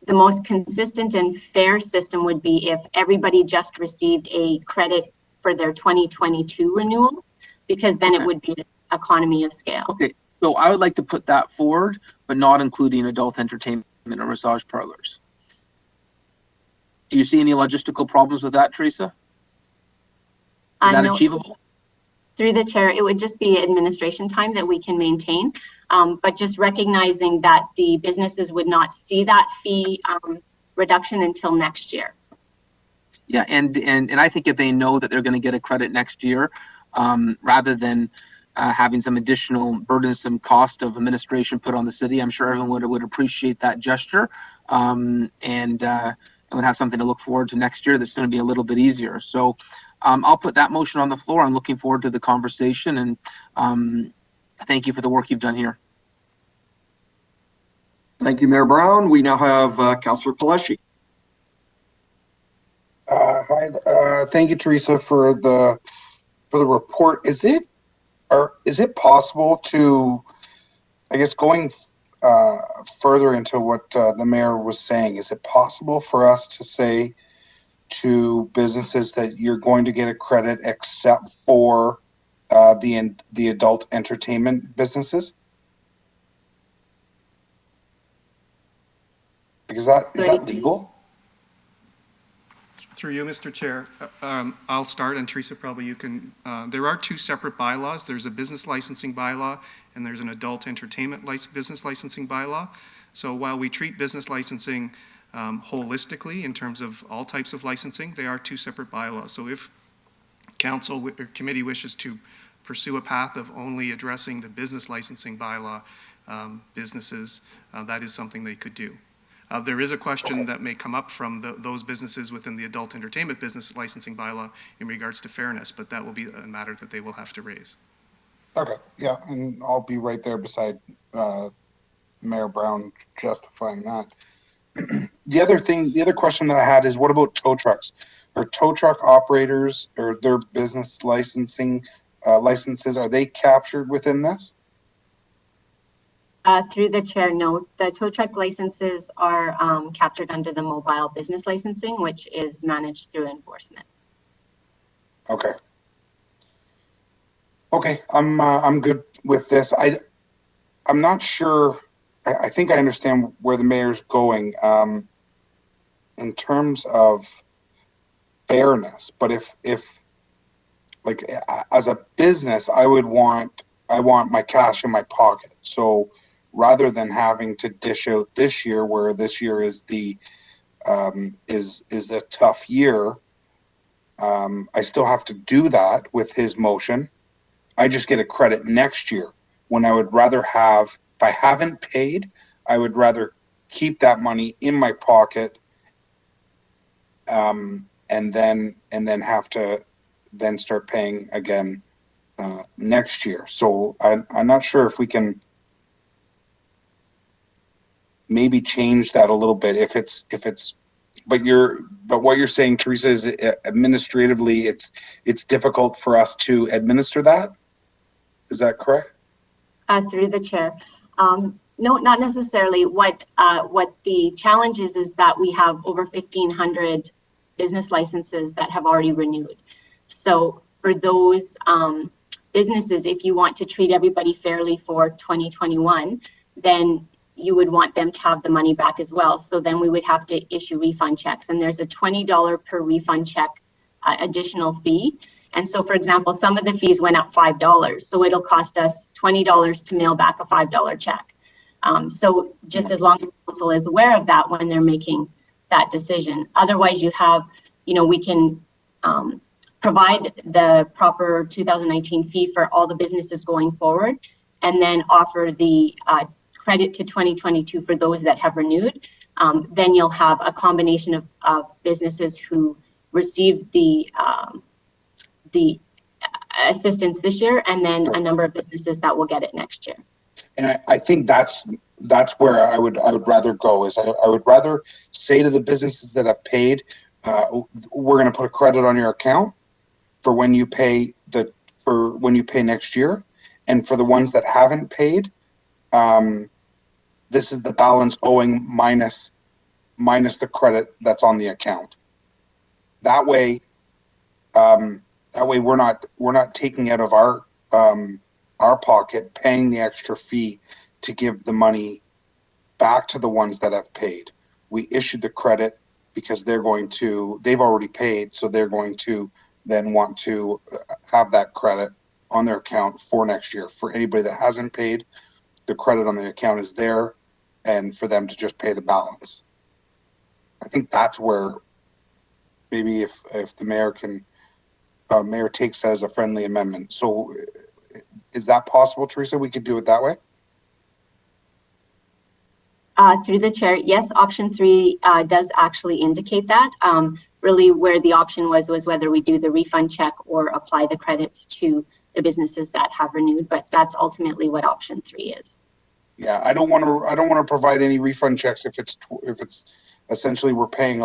the most consistent and fair system would be if everybody just received a credit for their 2022 renewal, because then it would be an economy of scale. Okay, so I would like to put that forward, but not including adult entertainment or massage parlors. Do you see any logistical problems with that, Teresa? Is that achievable? Through the chair, it would just be administration time that we can maintain, but just recognizing that the businesses would not see that fee reduction until next year. Yeah, and I think if they know that they're going to get a credit next year, rather than having some additional burdensome cost of administration put on the city, I'm sure everyone would appreciate that gesture, and would have something to look forward to next year that's going to be a little bit easier. So I'll put that motion on the floor. I'm looking forward to the conversation, and thank you for the work you've done here. Thank you, Mayor Brown. We now have Councillor Paleshi. Hi, thank you, Teresa, for the report. Is it possible to, I guess, going further into what the mayor was saying, is it possible for us to say to businesses that you're going to get a credit except for the adult entertainment businesses? Because is that legal? Through you, Mr. Chair, I'll start, and Teresa, probably you can. There are two separate bylaws. There's a business licensing bylaw, and there's an adult entertainment business licensing bylaw. So while we treat business licensing holistically in terms of all types of licensing, they are two separate bylaws. So if council or committee wishes to pursue a path of only addressing the business licensing bylaw businesses, that is something they could do. There is a question that may come up from those businesses within the adult entertainment business licensing bylaw in regards to fairness, but that will be a matter that they will have to raise. Okay, yeah, and I'll be right there beside Mayor Brown justifying that. The other question that I had is, what about tow trucks? Are tow truck operators or their business licensing licenses, are they captured within this? Through the chair, no. The tow truck licenses are captured under the mobile business licensing, which is managed through enforcement. Okay. Okay, I'm good with this. I'm not sure. I think I understand where the mayor's going in terms of fairness, but if like as a business, I want my cash in my pocket. So rather than having to dish out this year, where this year is the is a tough year, I still have to do that with his motion. I just get a credit next year, when I would rather have, if I haven't paid, I would rather keep that money in my pocket, and then have to then start paying again next year. So I'm not sure if we can maybe change that a little bit if it's but what you're saying, Teresa, is administratively it's difficult for us to administer that. Is that correct? Through the chair. No, not necessarily. What the challenge is that we have over 1,500 business licenses that have already renewed. So for those businesses, if you want to treat everybody fairly for 2021, then you would want them to have the money back as well. So then we would have to issue refund checks, and there's a $20 per refund check additional fee. And so, for example, some of the fees went up $5, so it'll cost us $20 to mail back a $5 check. So just as long as council is aware of that when they're making that decision. Otherwise, you have, we can provide the proper 2019 fee for all the businesses going forward, and then offer the credit to 2022 for those that have renewed. Then you'll have a combination of businesses who received the assistance this year, and then a number of businesses that will get it next year. And I think that's where I would rather go. Is I would rather say to the businesses that have paid, we're going to put a credit on your account for when you pay next year, and for the ones that haven't paid, this is the balance owing minus the credit that's on the account. That way we're not taking out of our pocket, paying the extra fee to give the money back to the ones that have paid. We issued the credit because they've already paid, so they're going to then want to have that credit on their account for next year. For anybody that hasn't paid, the credit on the account is there, and for them to just pay the balance. I think that's where maybe if the mayor takes that as a friendly amendment. So is that possible, Teresa? We could do it that way? Through the chair, yes, option 3 does actually indicate that. Really where the option was whether we do the refund check or apply the credits to the businesses that have renewed, but that's ultimately what option 3 is. Yeah, I don't want to provide any refund checks if it's essentially we're paying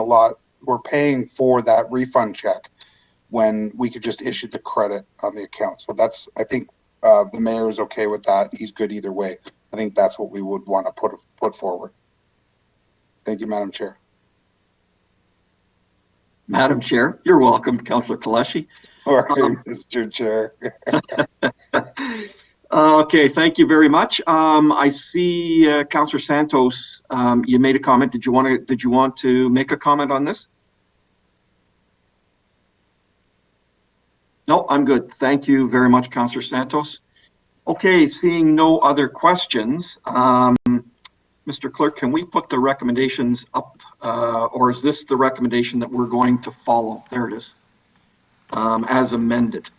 for that refund check when we could just issue the credit on the account. So I think the mayor is okay with that. He's good either way. I think that's what we would want to put forward. Thank you, Madam Chair. Madam Chair, you're welcome, Councillor Kaleshi. All right, Mr. Chair. Okay, thank you very much. I see Councillor Santos, you made a comment. Did you want to make a comment on this? No, I'm good. Thank you very much, Councillor Santos. Okay, seeing no other questions, Mr. Clerk, can we put the recommendations up, or is this the recommendation that we're going to follow? There it is, as amended.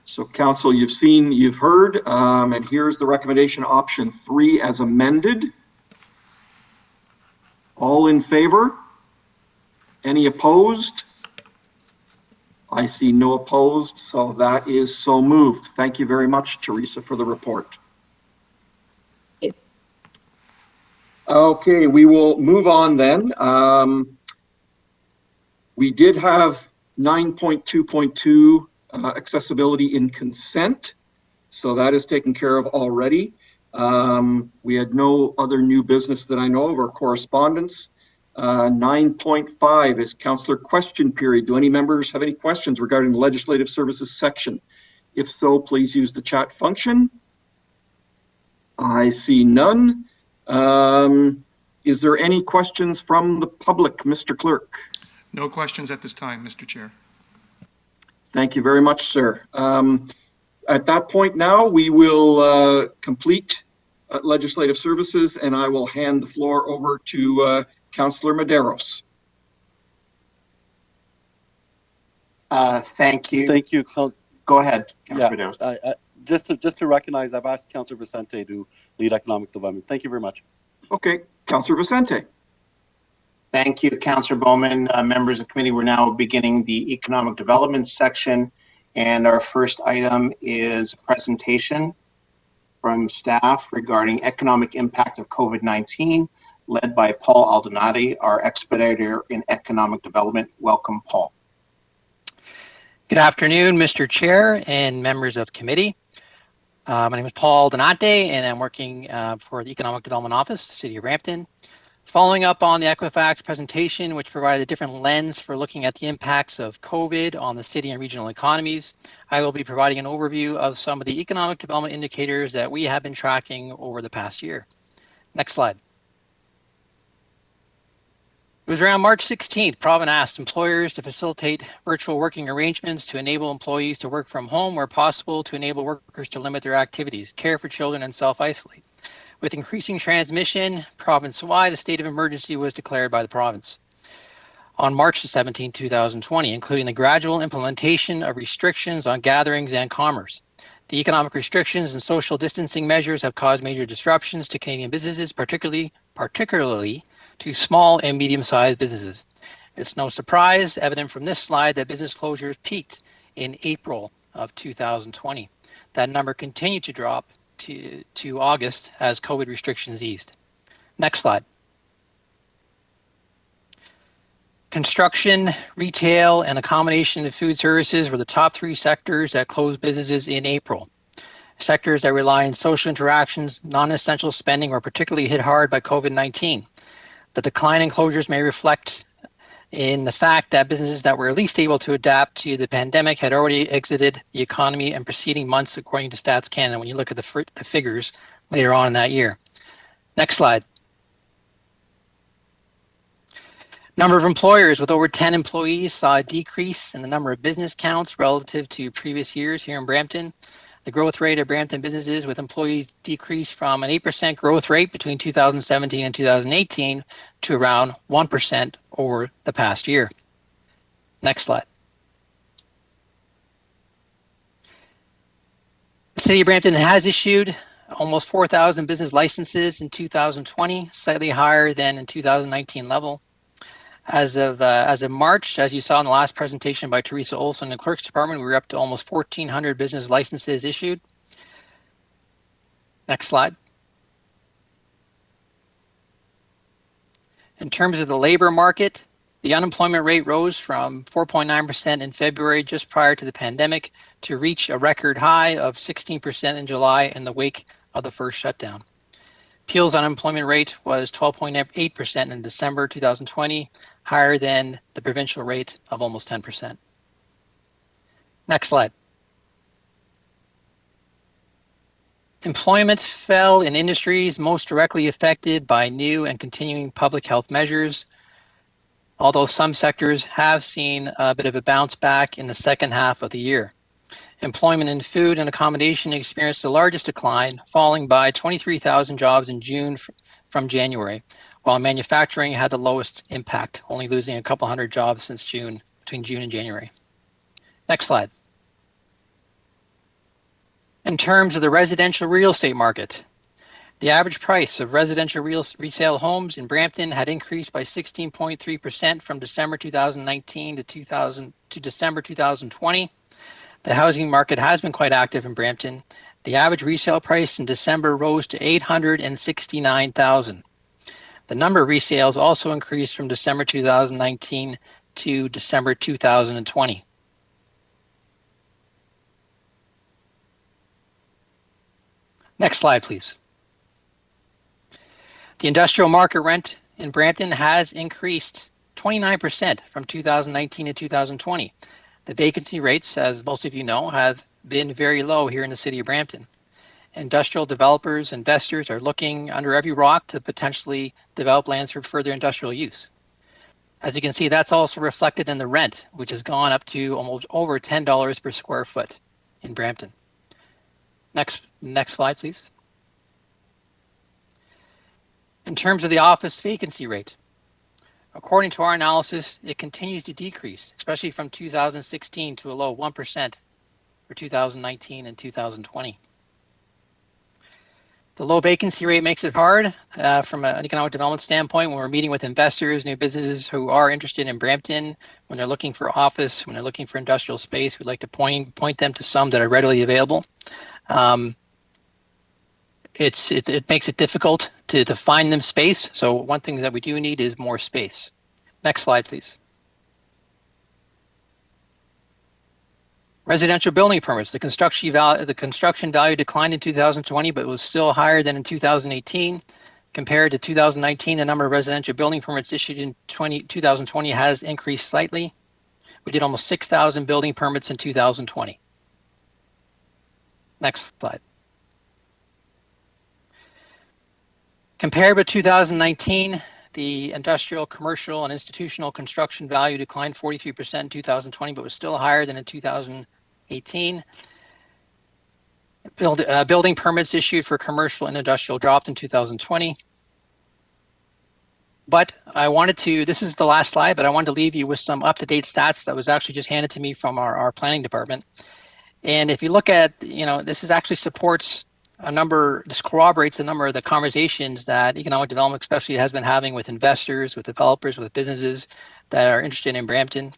So Council, you've heard, and here's the recommendation, option 3 as amended. All in favor? Any opposed? I see no opposed, so that is so moved. Thank you very much, Teresa, for the report. Okay, we will move on then. We did have 9.2.2 accessibility in consent, so that is taken care of already. We had no other new business that I know of or correspondence. 9.5 is Councillor question period. Do any members have any questions regarding the Legislative Services section? If so, please use the chat function. I see none. Is there any questions from the public, Mr. Clerk? No questions at this time, Mr. Chair. Thank you very much, sir. At that point now, we will complete Legislative Services, and I will hand the floor over to Councillor Medeiros. Thank you. Thank you. Go ahead, Councillor Medeiros. Just to recognize, I've asked Councillor Vicente to lead economic development. Thank you very much. Okay, Councillor Vicente. Thank you, Councillor Bowman. Members of the committee, we're now beginning the economic development section, and our first item is a presentation from staff regarding economic impact of COVID-19, led by Paul Aldonati, our expediter in economic development. Welcome, Paul. Good afternoon, Mr. Chair and members of committee. My name is Paul Aldonati, and I'm working for the Economic Development Office, the City of Brampton. Following up on the Equifax presentation, which provided a different lens for looking at the impacts of COVID on the city and regional economies, I will be providing an overview of some of the economic development indicators that we have been tracking over the past year. Next slide. It was around March 16th, Province asked employers to facilitate virtual working arrangements to enable employees to work from home where possible, to enable workers to limit their activities, care for children, and self-isolate. With increasing transmission province-wide, a state of emergency was declared by the province on March 17, 2020, including the gradual implementation of restrictions on gatherings and commerce. The economic restrictions and social distancing measures have caused major disruptions to Canadian businesses, particularly to small and medium-sized businesses. It's no surprise, evident from this slide, that business closures peaked in April of 2020. That number continued to drop to August as COVID restrictions eased. Next slide. Construction, retail, and accommodation and food services were the top 3 sectors that closed businesses in April. Sectors that rely on social interactions, non-essential spending were particularly hit hard by COVID-19. The decline in closures may reflect in the fact that businesses that were least able to adapt to the pandemic had already exited the economy in preceding months, according to Stats Canada, when you look at the figures later on in that year. Next slide. Number of employers with over 10 employees saw a decrease in the number of business counts relative to previous years here in Brampton. The growth rate of Brampton businesses with employees decreased from an 8% growth rate between 2017 and 2018 to around 1% over the past year. Next slide. The City of Brampton has issued almost 4,000 business licenses in 2020, slightly higher than in 2019 level. As of March, as you saw in the last presentation by Teresa Olson in the Clerk's Department, we were up to almost 1,400 business licenses issued. Next slide. In terms of the labor market, the unemployment rate rose from 4.9% in February, just prior to the pandemic, to reach a record high of 16% in July in the wake of the first shutdown. Peel's unemployment rate was 12.8% in December 2020, higher than the provincial rate of almost 10%. Next slide. Employment fell in industries most directly affected by new and continuing public health measures, although some sectors have seen a bit of a bounce back in the second half of the year. Employment in food and accommodation experienced the largest decline, falling by 23,000 jobs in June from January, while manufacturing had the lowest impact, only losing a couple hundred jobs since June, between June and January. Next slide. In terms of the residential real estate market, the average price of residential resale homes in Brampton had increased by 16.3% from December 2019 to December 2020. The housing market has been quite active in Brampton. The average resale price in December rose to $869,000. The number of resales also increased from December 2019 to December 2020. Next slide, please. The industrial market rent in Brampton has increased 29% from 2019 to 2020. The vacancy rates, as most of you know, have been very low here in the City of Brampton. Industrial developers, investors are looking under every rock to potentially develop lands for further industrial use. As you can see, that's also reflected in the rent, which has gone up to almost over $10 per square foot in Brampton. Next slide, please. In terms of the office vacancy rate, according to our analysis, it continues to decrease, especially from 2016 to a low 1% for 2019 and 2020. The low vacancy rate makes it hard from an economic development standpoint when we're meeting with investors, new businesses who are interested in Brampton. When they're looking for office, when they're looking for industrial space, we'd like to point them to some that are readily available. It makes it difficult to find them space. So one thing that we do need is more space. Next slide, please. Residential building permits. The construction value declined in 2020, but was still higher than in 2018. Compared to 2019, the number of residential building permits issued in 2020 has increased slightly. We did almost 6,000 building permits in 2020. Next slide. Compared with 2019, the industrial, commercial, and institutional construction value declined 43% in 2020, but was still higher than in 2018. Building permits issued for commercial and industrial dropped in 2020. But this is the last slide, but I wanted to leave you with some up-to-date stats that was actually just handed to me from our planning department. And if you look at, this actually supports this corroborates a number of the conversations that economic development especially has been having with investors, with developers, with businesses that are interested in Brampton.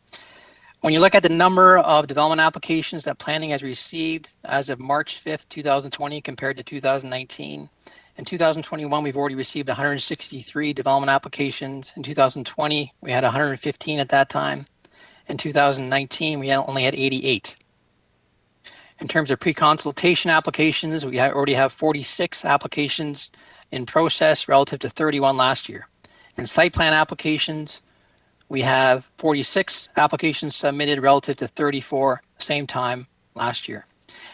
When you look at the number of development applications that planning has received as of March 5th, 2020 compared to 2019, in 2021, we've already received 163 development applications. In 2020, we had 115 at that time. In 2019, we only had 88. In terms of pre-consultation applications, we already have 46 applications in process relative to 31 last year. In site plan applications, we have 46 applications submitted relative to 34 same time last year.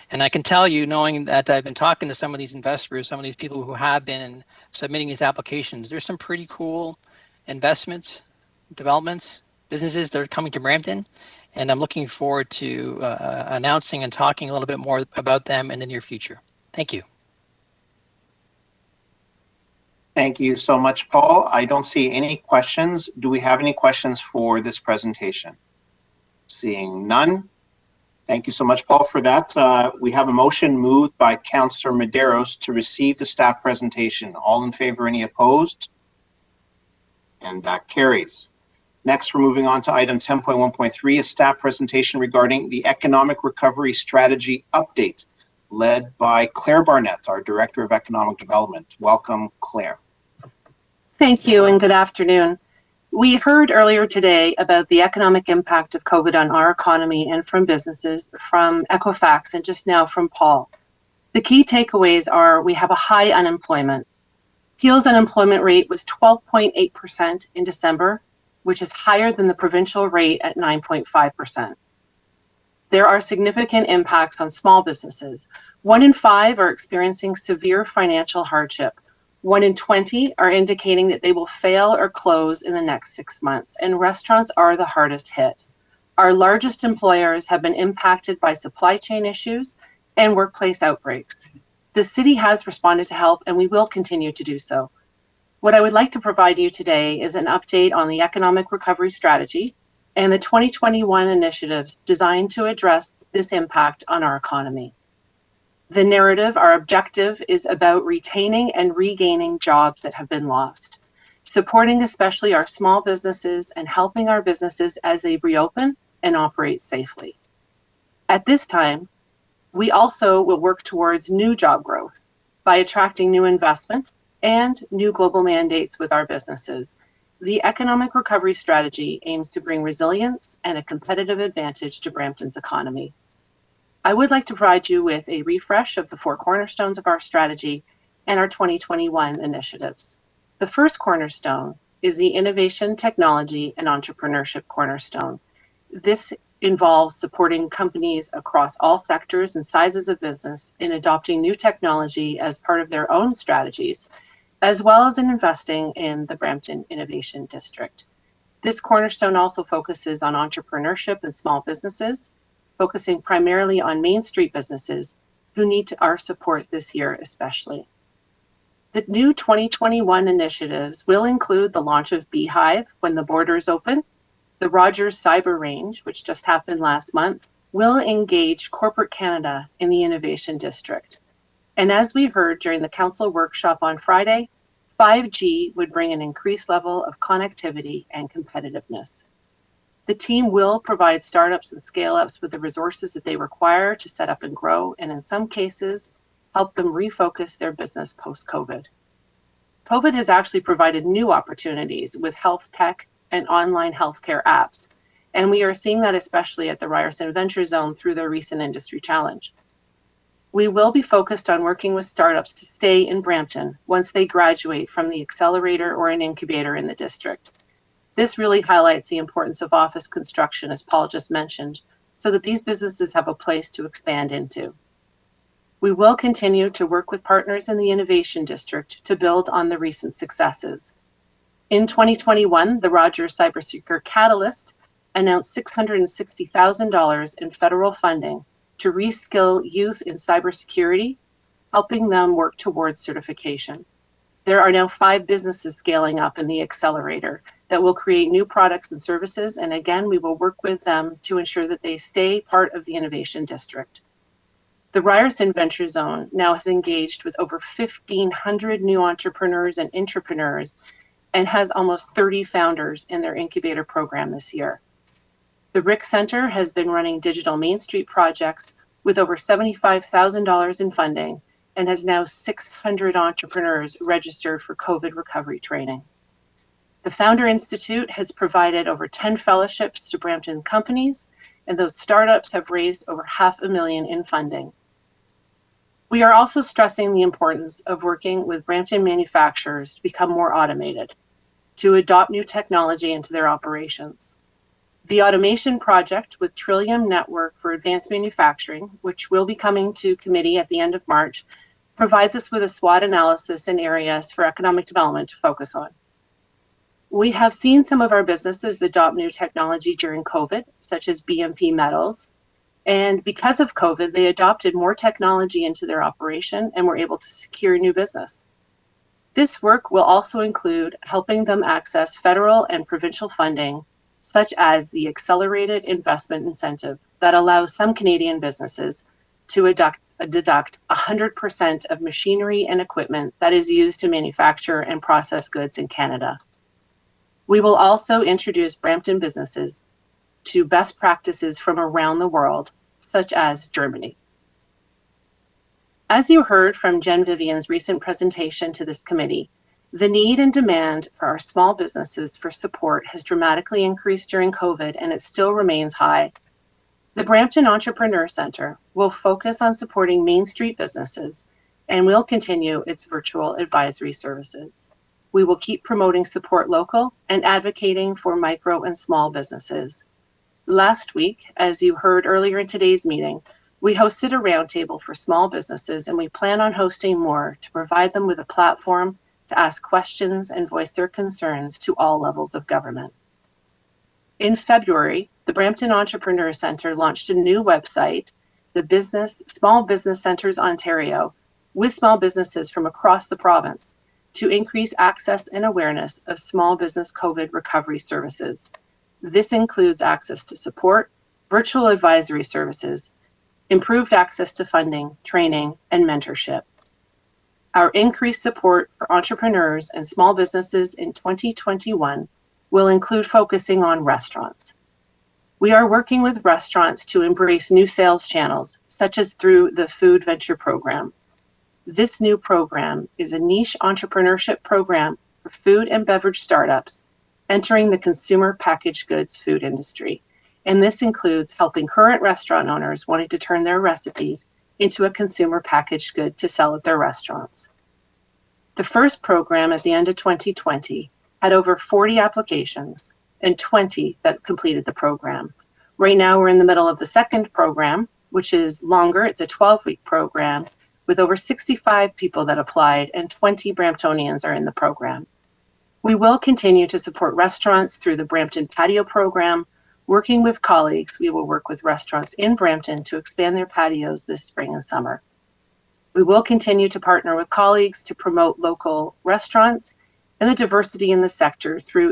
And I can tell you, knowing that I've been talking to some of these investors, some of these people who have been submitting these applications, there's some pretty cool investments, developments, businesses that are coming to Brampton. And I'm looking forward to announcing and talking a little bit more about them in the near future. Thank you. Thank you so much, Paul. I don't see any questions. Do we have any questions for this presentation? Seeing none. Thank you so much, Paul, for that. We have a motion moved by Councillor Medeiros to receive the staff presentation. All in favor, any opposed? And that carries. Next, we're moving on to item 10.1.3, a staff presentation regarding the Economic Recovery Strategy Update, led by Claire Barnett, our Director of Economic Development. Welcome, Claire. Thank you and good afternoon. We heard earlier today about the economic impact of COVID on our economy and from businesses from Equifax and just now from Paul. The key takeaways are we have a high unemployment. Peel's unemployment rate was 12.8% in December, which is higher than the provincial rate at 9.5%. There are significant impacts on small businesses. 1 in 5 are experiencing severe financial hardship. 1 in 20 are indicating that they will fail or close in the next 6 months, and restaurants are the hardest hit. Our largest employers have been impacted by supply chain issues and workplace outbreaks. The city has responded to help, and we will continue to do so. What I would like to provide you today is an update on the Economic Recovery Strategy and the 2021 initiatives designed to address this impact on our economy. The narrative, our objective, is about retaining and regaining jobs that have been lost, supporting especially our small businesses and helping our businesses as they reopen and operate safely. At this time, we also will work towards new job growth by attracting new investment and new global mandates with our businesses. The Economic Recovery Strategy aims to bring resilience and a competitive advantage to Brampton's economy. I would like to provide you with a refresh of the 4 cornerstones of our strategy and our 2021 initiatives. The first cornerstone is the Innovation, Technology, and Entrepreneurship cornerstone. This involves supporting companies across all sectors and sizes of business in adopting new technology as part of their own strategies, as well as in investing in the Brampton Innovation District. This cornerstone also focuses on entrepreneurship and small businesses, focusing primarily on Main Street businesses who need our support this year especially. The new 2021 initiatives will include the launch of Beehive when the borders open. The Rogers Cyber Range, which just happened last month, will engage corporate Canada in the Innovation District. And as we heard during the council workshop on Friday, 5G would bring an increased level of connectivity and competitiveness. The team will provide startups and scale-ups with the resources that they require to set up and grow, and in some cases, help them refocus their business post-COVID. COVID has actually provided new opportunities with health tech and online healthcare apps, and we are seeing that especially at the Ryerson Venture Zone through their recent industry challenge. We will be focused on working with startups to stay in Brampton once they graduate from the accelerator or an incubator in the district. This really highlights the importance of office construction, as Paul just mentioned, so that these businesses have a place to expand into. We will continue to work with partners in the Innovation District to build on the recent successes. In 2021, the Rogers Cybersecure Catalyst announced $660,000 in federal funding to reskill youth in cybersecurity, helping them work towards certification. There are now 5 businesses scaling up in the accelerator that will create new products and services, and again, we will work with them to ensure that they stay part of the Innovation District. The Ryerson Venture Zone now has engaged with over 1,500 new entrepreneurs and intrapreneurs and has almost 30 founders in their incubator program this year. The RIC Center has been running digital Main Street projects with over $75,000 in funding and has now 600 entrepreneurs registered for COVID recovery training. The Founder Institute has provided over 10 fellowships to Brampton companies, and those startups have raised over $500,000 in funding. We are also stressing the importance of working with Brampton manufacturers to become more automated, to adopt new technology into their operations. The automation project with Trillium Network for Advanced Manufacturing, which will be coming to committee at the end of March, provides us with a SWOT analysis and areas for economic development to focus on. We have seen some of our businesses adopt new technology during COVID, such as BMP Metals, and because of COVID, they adopted more technology into their operation and were able to secure new business. This work will also include helping them access federal and provincial funding, such as the Accelerated Investment Incentive that allows some Canadian businesses to deduct 100% of machinery and equipment that is used to manufacture and process goods in Canada. We will also introduce Brampton businesses to best practices from around the world, such as Germany. As you heard from Jen Vivian's recent presentation to this committee, the need and demand for our small businesses for support has dramatically increased during COVID, and it still remains high. The Brampton Entrepreneur Centre will focus on supporting Main Street businesses and will continue its virtual advisory services. We will keep promoting support local and advocating for micro and small businesses. Last week, as you heard earlier in today's meeting, we hosted a roundtable for small businesses, and we plan on hosting more to provide them with a platform to ask questions and voice their concerns to all levels of government. In February, the Brampton Entrepreneur Centre launched a new website, the Small Business Centres Ontario, with small businesses from across the province to increase access and awareness of small business COVID recovery services. This includes access to support, virtual advisory services, improved access to funding, training, and mentorship. Our increased support for entrepreneurs and small businesses in 2021 will include focusing on restaurants. We are working with restaurants to embrace new sales channels, such as through the Food Venture Program. This new program is a niche entrepreneurship program for food and beverage startups entering the consumer packaged goods food industry. And this includes helping current restaurant owners wanting to turn their recipes into a consumer packaged good to sell at their restaurants. The first program at the end of 2020 had over 40 applications and 20 that completed the program. Right now we're in the middle of the second program, which is longer. It's a 12-week program with over 65 people that applied, and 20 Bramptonians are in the program. We will continue to support restaurants through the Brampton Patio Program. Working with colleagues, we will work with restaurants in Brampton to expand their patios this spring and summer. We will continue to partner with colleagues to promote local restaurants and the diversity in the sector through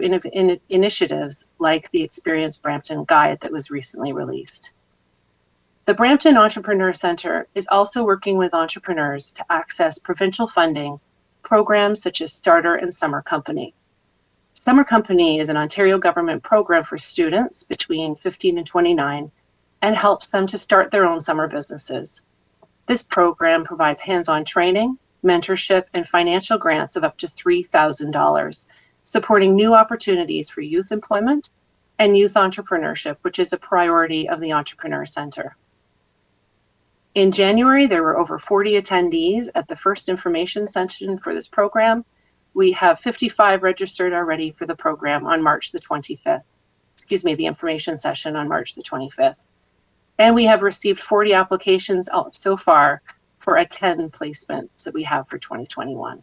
initiatives like the Experience Brampton Guide that was recently released. The Brampton Entrepreneur Centre is also working with entrepreneurs to access provincial funding, programs such as Starter and Summer Company. Summer Company is an Ontario government program for students between 15 and 29 and helps them to start their own summer businesses. This program provides hands-on training, mentorship, and financial grants of up to $3,000, supporting new opportunities for youth employment and youth entrepreneurship, which is a priority of the Entrepreneur Centre. In January, there were over 40 attendees at the first information session for this program. We have 55 registered already for the program on March the 25th. The information session on March the 25th. And we have received 40 applications so far for a 10 placements that we have for 2021.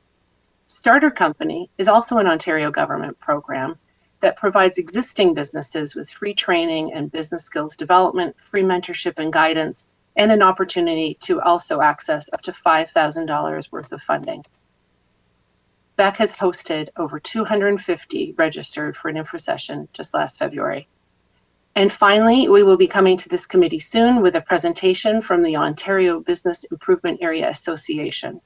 Starter Company is also an Ontario government program that provides existing businesses with free training and business skills development, free mentorship and guidance, and an opportunity to also access up to $5,000 worth of funding. BEC has hosted over 250 registered for an info session just last February. And finally, we will be coming to this committee soon with a presentation from the Ontario Business Improvement Area Association.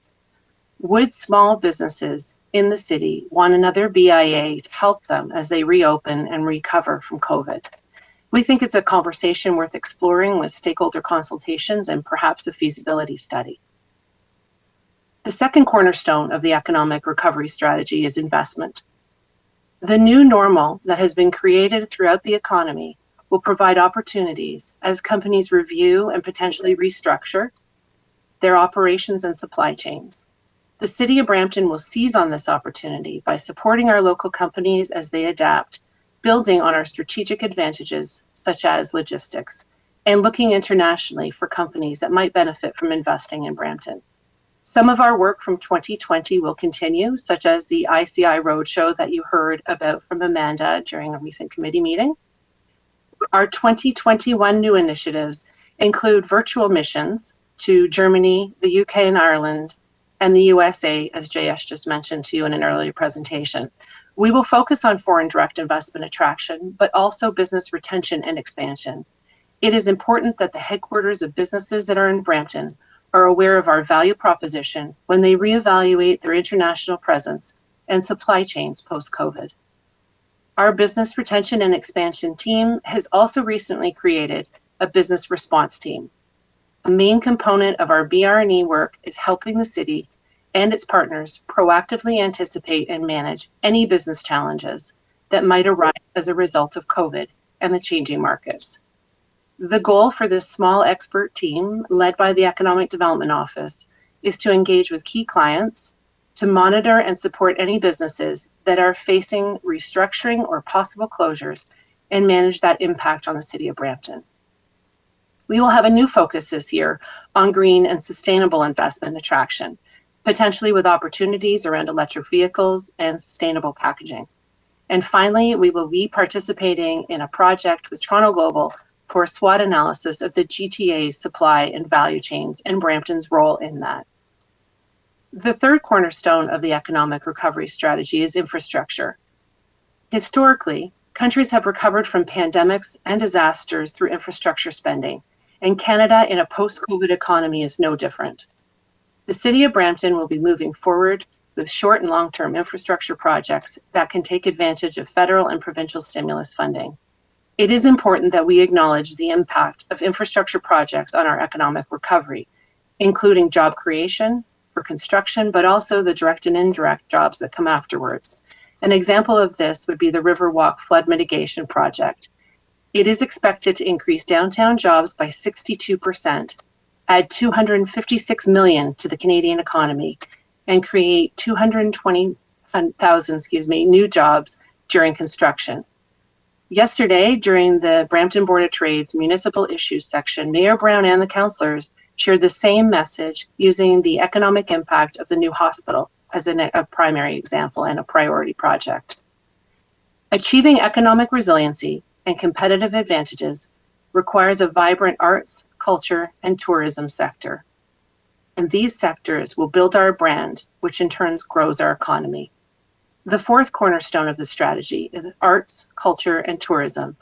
Would small businesses in the city want another BIA to help them as they reopen and recover from COVID? We think it's a conversation worth exploring with stakeholder consultations and perhaps a feasibility study. The second cornerstone of the economic recovery strategy is investment. The new normal that has been created throughout the economy will provide opportunities as companies review and potentially restructure their operations and supply chains. The City of Brampton will seize on this opportunity by supporting our local companies as they adapt, building on our strategic advantages such as logistics, and looking internationally for companies that might benefit from investing in Brampton. Some of our work from 2020 will continue, such as the ICI Roadshow that you heard about from Amanda during a recent committee meeting. Our 2021 new initiatives include virtual missions to Germany, the UK and Ireland, and the USA, as JS just mentioned to you in an earlier presentation. We will focus on foreign direct investment attraction, but also business retention and expansion. It is important that the headquarters of businesses that are in Brampton are aware of our value proposition when they reevaluate their international presence and supply chains post-COVID. Our business retention and expansion team has also recently created a business response team. A main component of our BR&E work is helping the city and its partners proactively anticipate and manage any business challenges that might arise as a result of COVID and the changing markets. The goal for this small expert team, led by the Economic Development Office, is to engage with key clients, to monitor and support any businesses that are facing restructuring or possible closures, and manage that impact on the City of Brampton. We will have a new focus this year on green and sustainable investment attraction, potentially with opportunities around electric vehicles and sustainable packaging. And finally, we will be participating in a project with Toronto Global for a SWOT analysis of the GTA's supply and value chains and Brampton's role in that. The third cornerstone of the economic recovery strategy is infrastructure. Historically, countries have recovered from pandemics and disasters through infrastructure spending, and Canada in a post-COVID economy is no different. The City of Brampton will be moving forward with short and long-term infrastructure projects that can take advantage of federal and provincial stimulus funding. It is important that we acknowledge the impact of infrastructure projects on our economic recovery, including job creation for construction, but also the direct and indirect jobs that come afterwards. An example of this would be the Riverwalk Flood Mitigation Project. It is expected to increase downtown jobs by 62%, add $256 million to the Canadian economy, and create 220,000 new jobs during construction. Yesterday, during the Brampton Board of Trade's Municipal Issues section, Mayor Brown and the councillors shared the same message using the economic impact of the new hospital as a primary example and a priority project. Achieving economic resiliency and competitive advantages requires a vibrant arts, culture, and tourism sector. And these sectors will build our brand, which in turn grows our economy. The fourth cornerstone of the strategy is arts, culture, and tourism.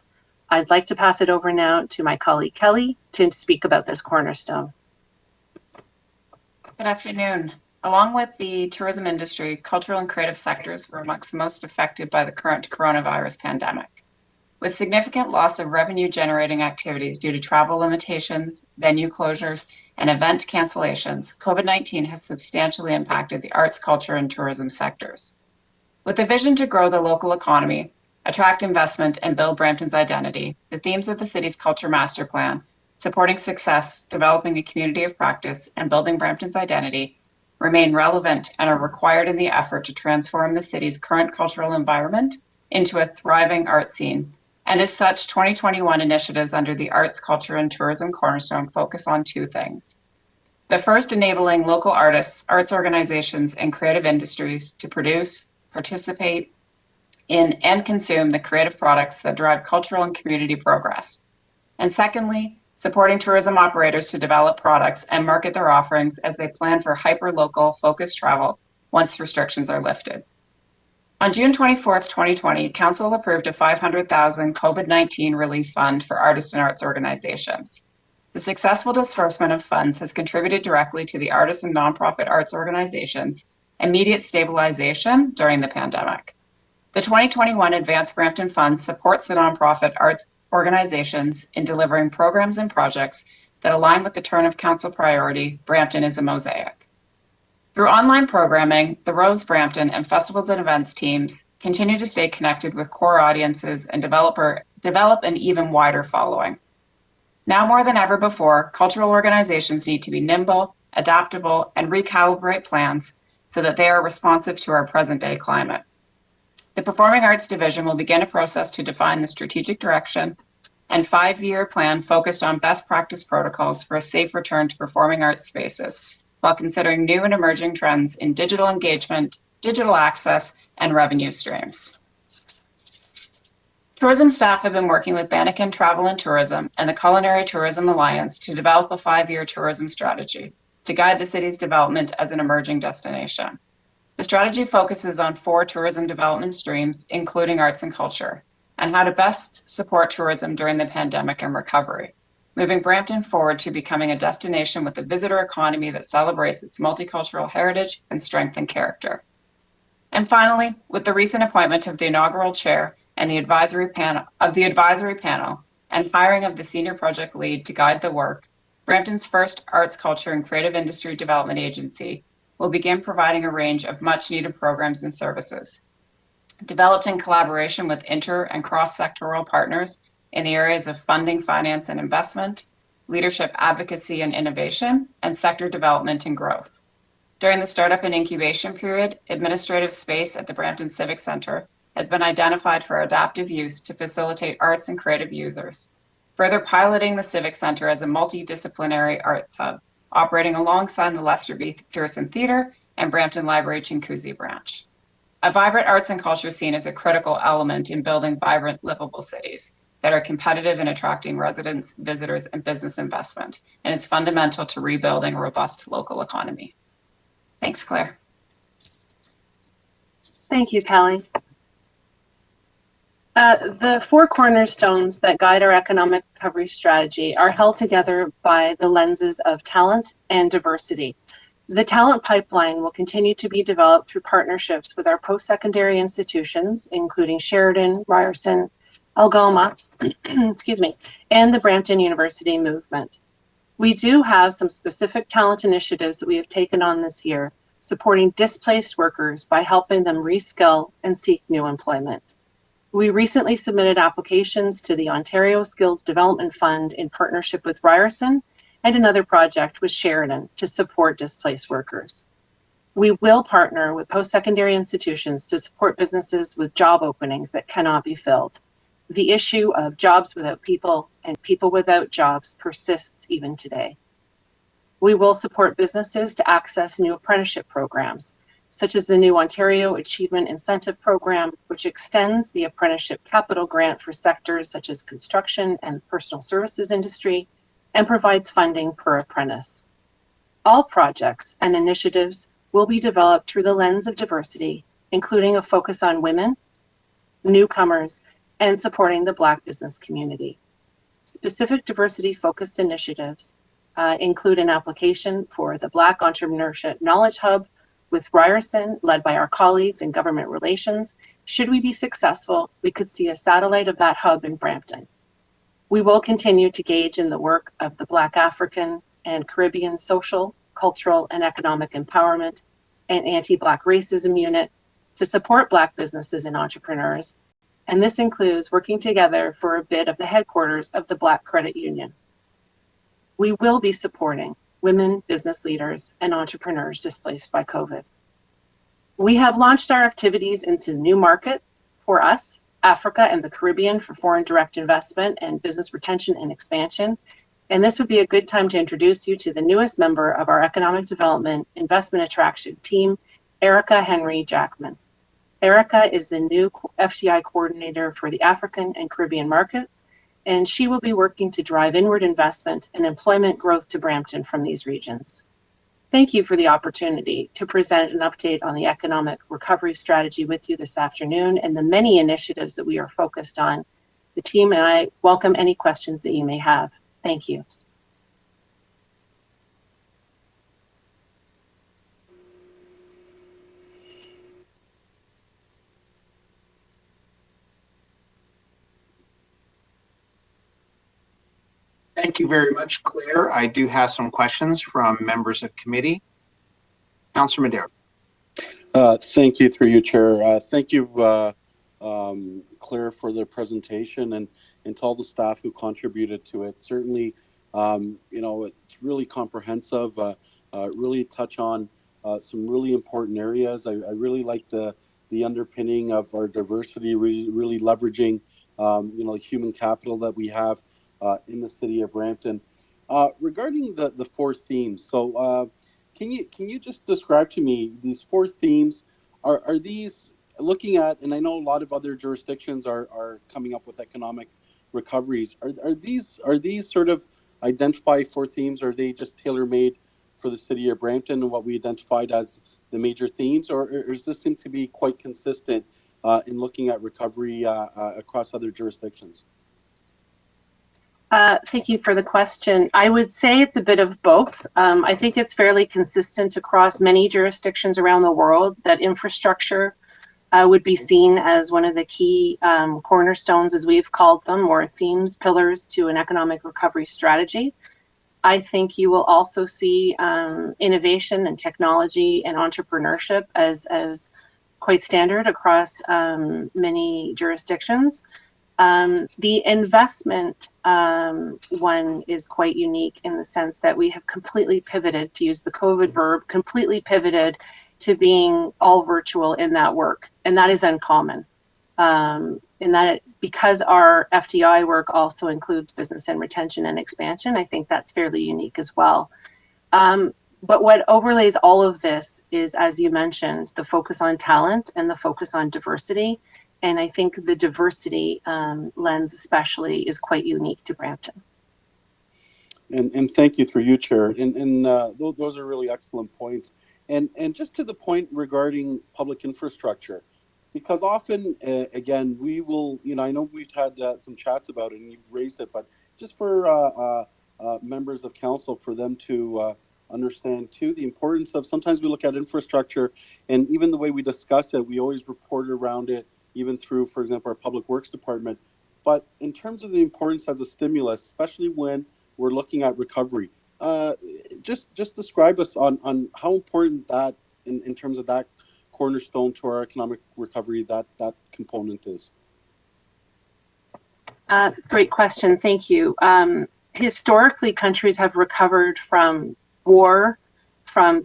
I'd like to pass it over now to my colleague Kelly to speak about this cornerstone. Good afternoon. Along with the tourism industry, cultural and creative sectors were amongst the most affected by the current coronavirus pandemic. With significant loss of revenue generating activities due to travel limitations, venue closures, and event cancellations, COVID-19 has substantially impacted the arts, culture, and tourism sectors. With a vision to grow the local economy, attract investment, and build Brampton's identity, the themes of the city's culture master plan, supporting success, developing a community of practice, and building Brampton's identity, remain relevant and are required in the effort to transform the city's current cultural environment into a thriving art scene. And as such, 2021 initiatives under the Arts, Culture, and Tourism Cornerstone focus on two things. The first, enabling local artists, arts organizations, and creative industries to produce, participate in, and consume the creative products that drive cultural and community progress. And secondly, supporting tourism operators to develop products and market their offerings as they plan for hyper-local focused travel once restrictions are lifted. On June 24th, 2020, Council approved a $500,000 COVID-19 relief fund for artists and arts organizations. The successful disbursement of funds has contributed directly to the artists and nonprofit arts organizations' immediate stabilization during the pandemic. The 2021 Advanced Brampton Fund supports the nonprofit arts organizations in delivering programs and projects that align with the turn of council priority, Brampton is a mosaic. Through online programming, the Rose Brampton and Festivals and Events teams continue to stay connected with core audiences and develop an even wider following. Now more than ever before, cultural organizations need to be nimble, adaptable, and recalibrate plans so that they are responsive to our present day climate. The Performing Arts Division will begin a process to define the strategic direction and 5-year plan focused on best practice protocols for a safe return to performing arts spaces, while considering new and emerging trends in digital engagement, digital access, and revenue streams. Tourism staff have been working with Banneken Travel and Tourism and the Culinary Tourism Alliance to develop a 5-year tourism strategy to guide the city's development as an emerging destination. The strategy focuses on 4 tourism development streams, including arts and culture, and how to best support tourism during the pandemic and recovery, moving Brampton forward to becoming a destination with a visitor economy that celebrates its multicultural heritage and strength and character. And finally, with the recent appointment of the inaugural chair and the advisory panel and hiring of the senior project lead to guide the work, Brampton's first arts, culture, and creative industry development agency will begin providing a range of much needed programs and services, developed in collaboration with inter and cross-sectoral partners in the areas of funding, finance, and investment, leadership advocacy and innovation, and sector development and growth. During the startup and incubation period, administrative space at the Brampton Civic Center has been identified for adaptive use to facilitate arts and creative users, further piloting the Civic Center as a multidisciplinary arts hub, operating alongside the Lester B. Pearson Theatre and Brampton Library Chinguacousy branch. A vibrant arts and culture scene is a critical element in building vibrant, livable cities that are competitive in attracting residents, visitors, and business investment, and is fundamental to rebuilding a robust local economy. Thanks, Claire. Thank you, Kelly. The 4 cornerstones that guide our economic recovery strategy are held together by the lenses of talent and diversity. The talent pipeline will continue to be developed through partnerships with our post-secondary institutions, including Sheridan, Ryerson, Algoma, excuse me, and the Brampton University movement. We do have some specific talent initiatives that we have taken on this year, supporting displaced workers by helping them reskill and seek new employment. We recently submitted applications to the Ontario Skills Development Fund in partnership with Ryerson and another project with Sheridan to support displaced workers. We will partner with post-secondary institutions to support businesses with job openings that cannot be filled. The issue of jobs without people and people without jobs persists even today. We will support businesses to access new apprenticeship programs, such as the new Ontario Achievement Incentive Program, which extends the apprenticeship capital grant for sectors such as construction and personal services industry, and provides funding per apprentice. All projects and initiatives will be developed through the lens of diversity, including a focus on women, newcomers, and supporting the Black business community. Specific diversity-focused initiatives include an application for the Black Entrepreneurship Knowledge Hub with Ryerson, led by our colleagues in government relations. Should we be successful, we could see a satellite of that hub in Brampton. We will continue to engage in the work of the Black African and Caribbean Social, Cultural, and Economic Empowerment and Anti-Black Racism Unit to support Black businesses and entrepreneurs, and this includes working together for a bid of the headquarters of the Black Credit Union. We will be supporting women business leaders and entrepreneurs displaced by COVID. We have launched our activities into new markets for us, Africa and the Caribbean, for foreign direct investment and business retention and expansion. And this would be a good time to introduce you to the newest member of our Economic Development Investment Attraction team, Erica Henry Jackman. Erica is the new FDI coordinator for the African and Caribbean markets, and she will be working to drive inward investment and employment growth to Brampton from these regions. Thank you for the opportunity to present an update on the economic recovery strategy with you this afternoon and the many initiatives that we are focused on. The team and I welcome any questions that you may have. Thank you. Thank you very much, Claire. I do have some questions from members of committee. Councillor Madera. Thank you, through you, Chair. Thank you, Claire, for the presentation, and to all the staff who contributed to it. Certainly, you know, it's really comprehensive, really touch on some really important areas. I really like the underpinning of our diversity, really leveraging, you know, human capital that we have in the city of Brampton. Regarding the four themes, so can you just describe to me these four themes? Are these looking at, and I know a lot of other jurisdictions are coming up with economic recoveries. Are these sort of identified four themes? Or are they just tailor-made for the city of Brampton and what we identified as the major themes, or does this seem to be quite consistent in looking at recovery across other jurisdictions? Thank you for the question. I would say it's a bit of both. I think it's fairly consistent across many jurisdictions around the world that infrastructure would be seen as one of the key cornerstones, as we've called them, or themes, pillars to an economic recovery strategy. I think you will also see innovation and technology and entrepreneurship as quite standard across many jurisdictions. The investment one is quite unique in the sense that we have completely pivoted, to use the COVID verb, completely pivoted to being all virtual in that work. And that is uncommon. In that because our FDI work also includes business and retention and expansion, I think that's fairly unique as well. But what overlays all of this is, as you mentioned, the focus on talent and the focus on diversity. And I think the diversity lens especially is quite unique to Brampton. And thank you, through you, Chair. And those are really excellent points. And just to the point regarding public infrastructure, because often, again, we will, you know, I know we've had some chats about it and you've raised it, but just for members of council, for them to understand too, the importance of, sometimes we look at infrastructure and even the way we discuss it, we always report around it, even through, for example, our public works department. But in terms of the importance as a stimulus, especially when we're looking at recovery, just describe us on how important that, in terms of that cornerstone to our economic recovery, that component is. Great question, thank you. Historically, countries have recovered from war, from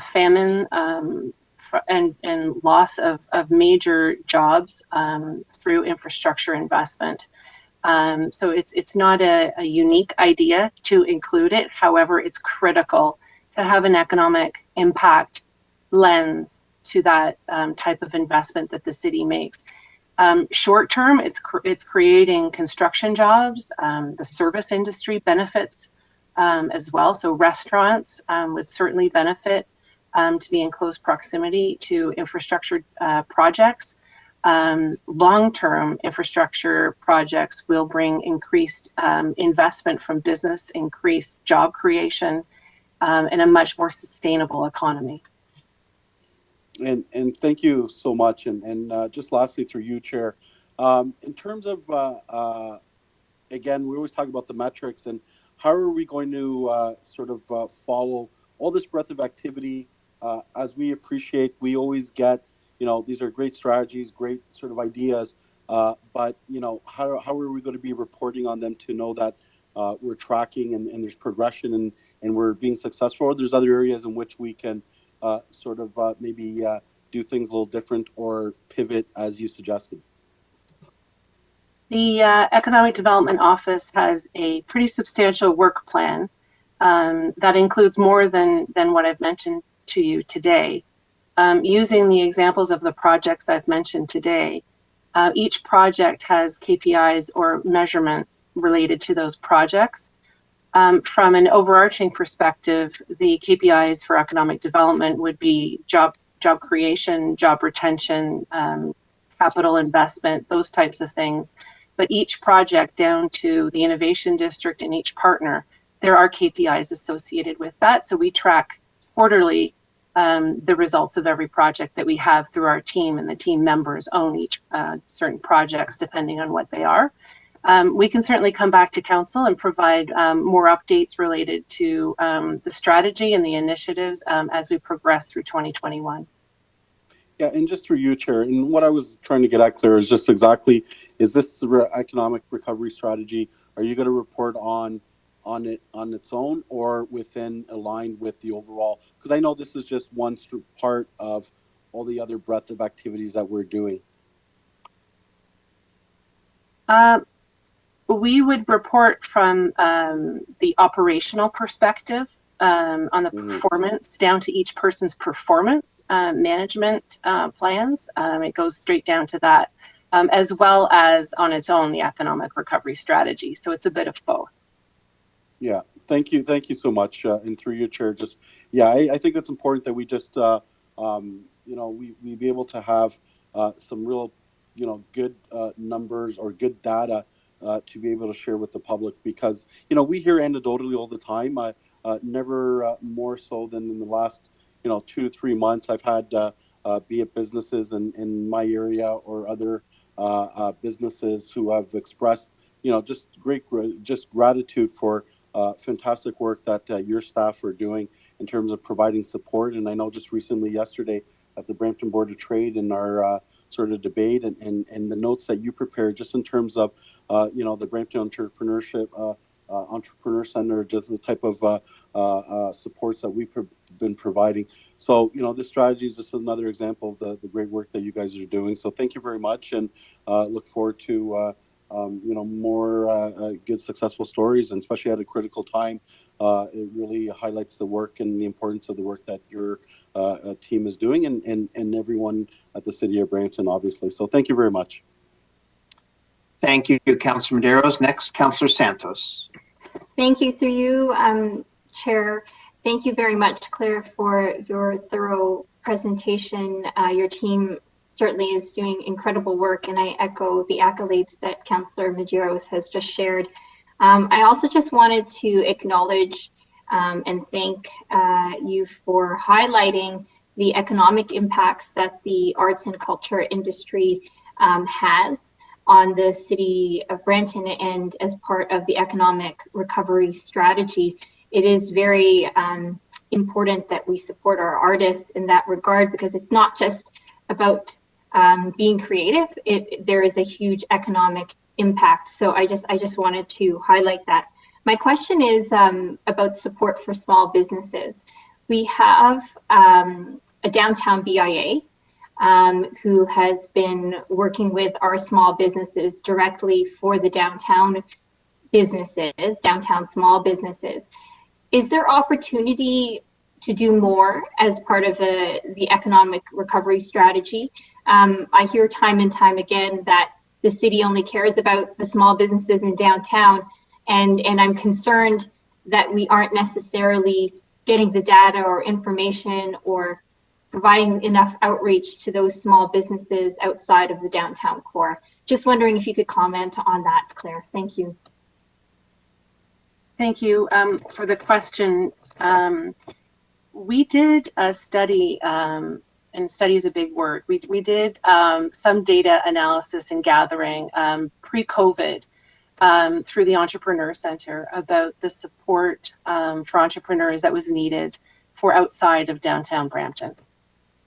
famine, and loss of major jobs through infrastructure investment. So it's not a unique idea to include it. However, it's critical to have an economic impact lens to that type of investment that the city makes. Short term, it's creating construction jobs. The service industry benefits as well. So restaurants would certainly benefit to be in close proximity to infrastructure projects. Long-term infrastructure projects will bring increased investment from business, increased job creation, and a much more sustainable economy. And thank you so much. And just lastly, through you, Chair, in terms of, again, we always talk about the metrics and how are we going to sort of follow all this breadth of activity. As we appreciate, we always get, you know, these are great strategies, great sort of ideas, but, you know, how are we going to be reporting on them to know that we're tracking and there's progression and we're being successful, or there's other areas in which we can sort of maybe do things a little different or pivot as you suggested? The Economic Development Office has a pretty substantial work plan that includes more than what I've mentioned to you today. Using the examples of the projects I've mentioned today, each project has KPIs or measurement related to those projects. From an overarching perspective, the KPIs for economic development would be job creation, job retention, capital investment, those types of things. But each project down to the innovation district and each partner, there are KPIs associated with that. So we track quarterly the results of every project that we have through our team, and the team members own each certain projects depending on what they are. We can certainly come back to council and provide more updates related to the strategy and the initiatives as we progress through 2021. Yeah, and just through you, Chair, and what I was trying to get at, Claire, is just exactly, is this the economic recovery strategy? Are you going to report on it on its own or within aligned with the overall? Because I know this is just one part of all the other breadth of activities that we're doing. We would report from the operational perspective on the performance down to each person's performance management plans. It goes straight down to that, as well as on its own, the economic recovery strategy. So it's a bit of both. Yeah, thank you so much. And through your Chair, just, yeah, I think it's important that we just, you know, we be able to have some real, you know, good numbers or good data to be able to share with the public, because, you know, we hear anecdotally all the time, never more so than in the last, you know, 2 to 3 months. I've had, be it businesses in my area or other businesses who have expressed, you know, just just gratitude for fantastic work that your staff are doing in terms of providing support. And I know just recently yesterday at the Brampton Board of Trade in our sort of debate and the notes that you prepared just in terms of, you know, the Brampton Entrepreneurship Entrepreneur Center, just the type of supports that we've been providing. So, you know, this strategy is just another example of the great work that you guys are doing. So thank you very much, and look forward to, you know, more good, successful stories, and especially at a critical time. It really highlights the work and the importance of the work that your team is doing, and everyone at the City of Brampton, obviously. So thank you very much. Thank you, Councillor Medeiros. Next, Councillor Santos. Thank you. Through you, Chair. Thank you very much, Claire, for your thorough presentation. Your team certainly is doing incredible work, and I echo the accolades that Councillor Medeiros has just shared. I also just wanted to acknowledge and thank you for highlighting the economic impacts that the arts and culture industry has on the City of Brampton, and as part of the economic recovery strategy. It is very important that we support our artists in that regard, because it's not just about being creative. There is a huge economic impact. So I just wanted to highlight that. My question is about support for small businesses. We have a downtown BIA who has been working with our small businesses directly for the downtown businesses, downtown small businesses. Is there opportunity to do more as part of the economic recovery strategy? I hear time and time again that the city only cares about the small businesses in downtown, and I'm concerned that we aren't necessarily getting the data or information or providing enough outreach to those small businesses outside of the downtown core. Just wondering if you could comment on that, Claire. Thank you. Thank you for the question. We did a study, and study is a big word. We did some data analysis and gathering pre-COVID through the Entrepreneur Center about the support for entrepreneurs that was needed for outside of downtown Brampton.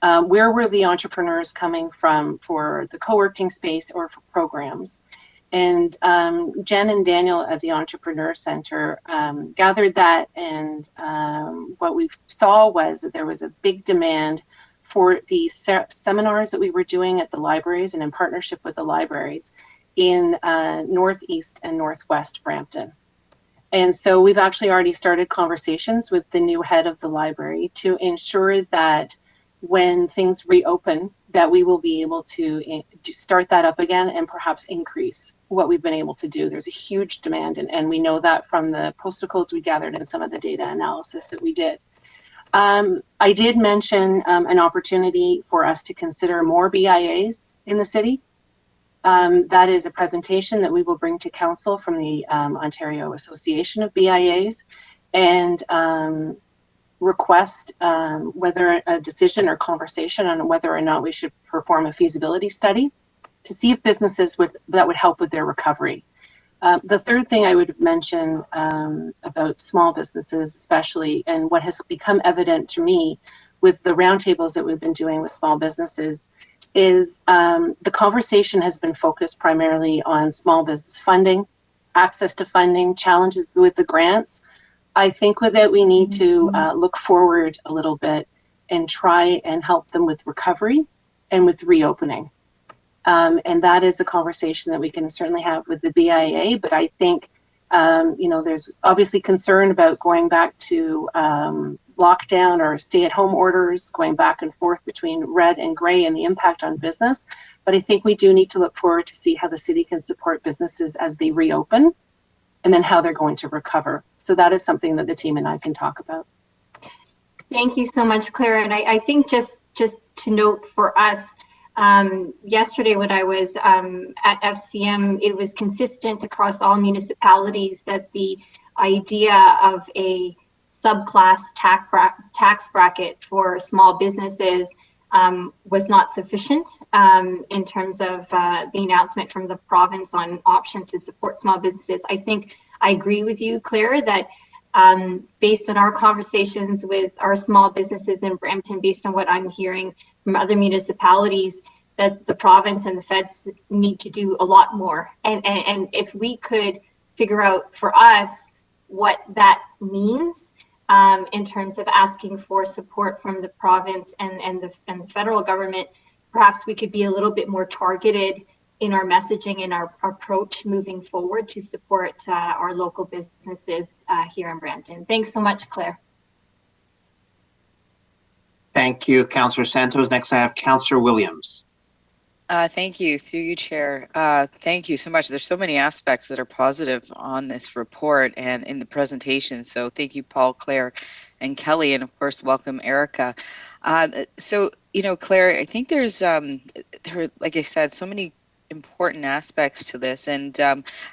Where were the entrepreneurs coming from for the co-working space or for programs? And Jen and Daniel at the Entrepreneur Center gathered that, and what we saw was that there was a big demand for the seminars that we were doing at the libraries and in partnership with the libraries in Northeast and Northwest Brampton. And so we've actually already started conversations with the new head of the library to ensure that when things reopen, that we will be able to start that up again and perhaps increase what we've been able to do. There's a huge demand, and we know that from the postal codes we gathered and some of the data analysis that we did. I did mention an opportunity for us to consider more BIAs in the city. That is a presentation that we will bring to council from the Ontario Association of BIAs, and request whether a decision or conversation on whether or not we should perform a feasibility study to see if businesses that would help with their recovery. The third thing I would mention about small businesses especially, and what has become evident to me with the roundtables that we've been doing with small businesses, is the conversation has been focused primarily on small business funding, access to funding, challenges with the grants. I think with it, we need to look forward a little bit and try and help them with recovery and with reopening. And that is a conversation that we can certainly have with the BIA, but I think, there's obviously concern about going back to lockdown or stay-at-home orders, going back and forth between red and gray and the impact on business. But I think we do need to look forward to see how the city can support businesses as they reopen and then how they're going to recover. So that is something that the team and I can talk about. Thank you so much, Claire. And I think just to note for us, yesterday when I was at FCM, it was consistent across all municipalities that the idea of a subclass tax bracket for small businesses was not sufficient in terms of the announcement from the province on options to support small businesses. I think I agree with you, Claire, that based on our conversations with our small businesses in Brampton, based on what I'm hearing from other municipalities, that the province and the feds need to do a lot more. And if we could figure out for us what that means in terms of asking for support from the province and the federal government, perhaps we could be a little bit more targeted in our messaging and our approach moving forward to support our local businesses here in Brampton. Thanks so much, Claire. Thank you, Councillor Santos. Next, I have Councillor Williams. Thank you, through you, Chair. Thank you so much. There's so many aspects that are positive on this report and in the presentation. So thank you, Paul, Claire, and Kelly, and of course, welcome, Erica. So, Claire, I think there's, like I said, so many important aspects to this. And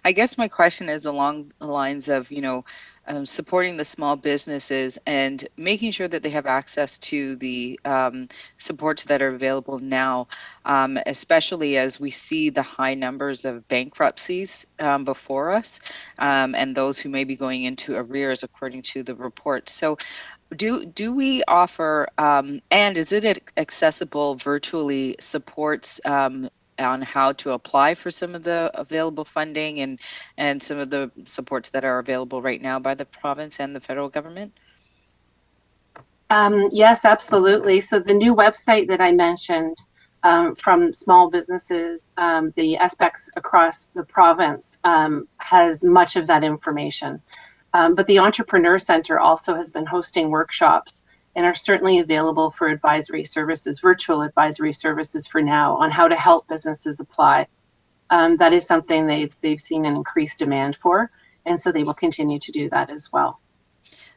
I guess my question is along the lines of, supporting the small businesses and making sure that they have access to the supports that are available now, especially as we see the high numbers of bankruptcies before us and those who may be going into arrears according to the report. So do we offer, and is it accessible virtually, supports on how to apply for some of the available funding and some of the supports that are available right now by the province and the federal government? Yes, absolutely. So the new website that I mentioned from small businesses, the aspects across the province has much of that information. But the Entrepreneur Center also has been hosting workshops and are certainly available for advisory services, virtual advisory services for now, on how to help businesses apply. That is something they've seen an increased demand for, and so they will continue to do that as well.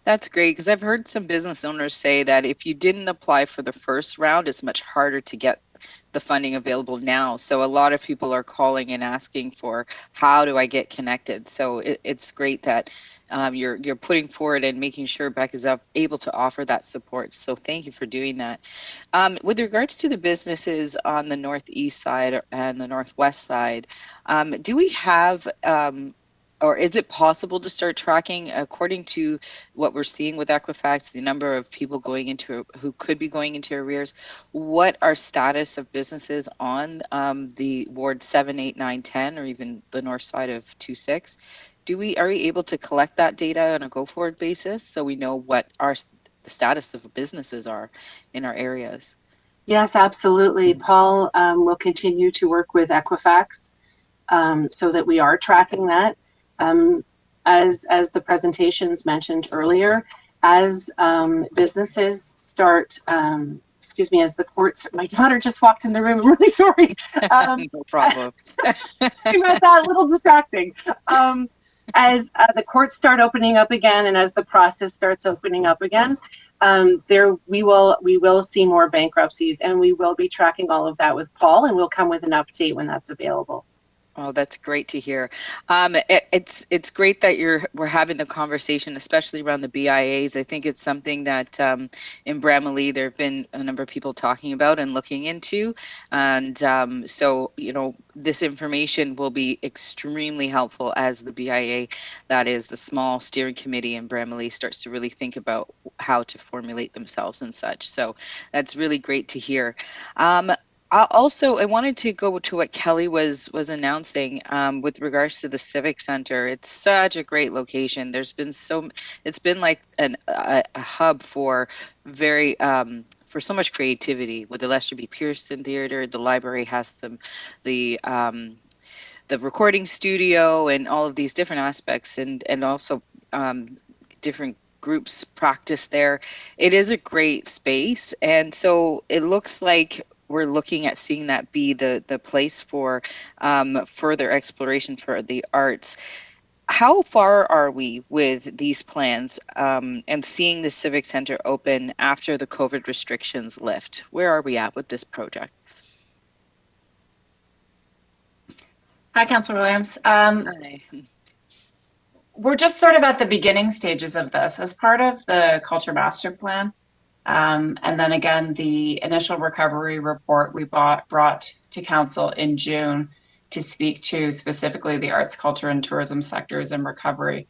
That's great, because I've heard some business owners say that if you didn't apply for the first round, it's much harder to get the funding available now. So a lot of people are calling and asking for, how do I get connected? So it's great that you're putting forward and making sure BEC is able to offer that support. So thank you for doing that. With regards to the businesses on the northeast side and the northwest side, do we have or is it possible to start tracking, according to what we're seeing with Equifax, the number of people who could be going into arrears? What are status of businesses on the ward 7, 8, 9, 10, or even the north side of 2-6? Are we able to collect that data on a go-forward basis so we know what the status of businesses are in our areas? Yes, absolutely. Paul will continue to work with Equifax so that we are tracking that. As the presentations mentioned earlier, as businesses start, as the courts, my daughter just walked in the room, I'm really sorry. No problem. I meant that, a little distracting. As the courts start opening up again and as the process starts opening up again, we will see more bankruptcies, and we will be tracking all of that with Paul, and we'll come with an update when that's available. Oh, that's great to hear. It's great that we're having the conversation, especially around the BIAs. I think it's something that in Bramalea there have been a number of people talking about and looking into, and so this information will be extremely helpful as the BIA, that is the small steering committee in Bramalea, starts to really think about how to formulate themselves and such. So that's really great to hear. I wanted to go to what Kelly was announcing with regards to the Civic Center. It's such a great location. It's been like a hub for for so much creativity with the Lester B. Pearson Theater. The library has the recording studio and all of these different aspects, and also different groups practice there. It is a great space, and so it looks like we're looking at seeing that be the place for further exploration for the arts. How far are we with these plans and seeing the Civic Center open after the COVID restrictions lift? Where are we at with this project? Hi, Councillor Williams. Hi. We're just sort of at the beginning stages of this as part of the Culture Master Plan. And then again, the initial recovery report we brought to Council in June to speak to specifically the arts, culture, and tourism sectors in recovery.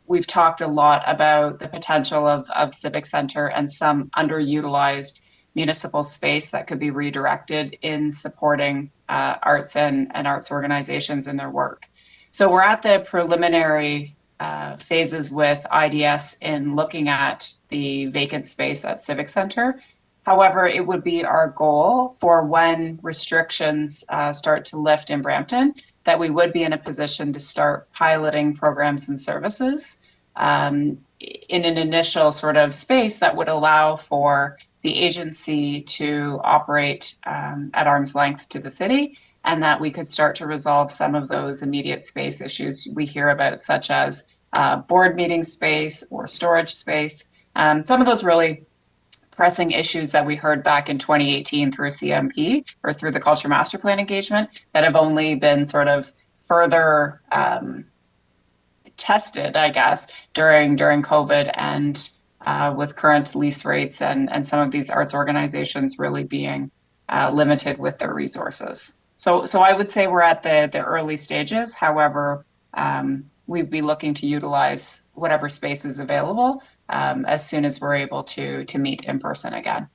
We've talked a lot about the potential of Civic Center and some underutilized municipal space that could be redirected in supporting arts and arts organizations in their work. So we're at the preliminary phases with IDS in looking at the vacant space at Civic Center. However, it would be our goal for when restrictions start to lift in Brampton, that we would be in a position to start piloting programs and services in an initial sort of space that would allow for the agency to operate at arm's length to the city, and that we could start to resolve some of those immediate space issues we hear about, such as board meeting space or storage space. Some of those really pressing issues that we heard back in 2018 through CMP or through the Culture Master Plan engagement that have only been sort of further tested, I guess, during COVID and with current lease rates and some of these arts organizations really being limited with their resources. So I would say we're at the early stages. However, we'd be looking to utilize whatever space is available as soon as we're able to meet in person again.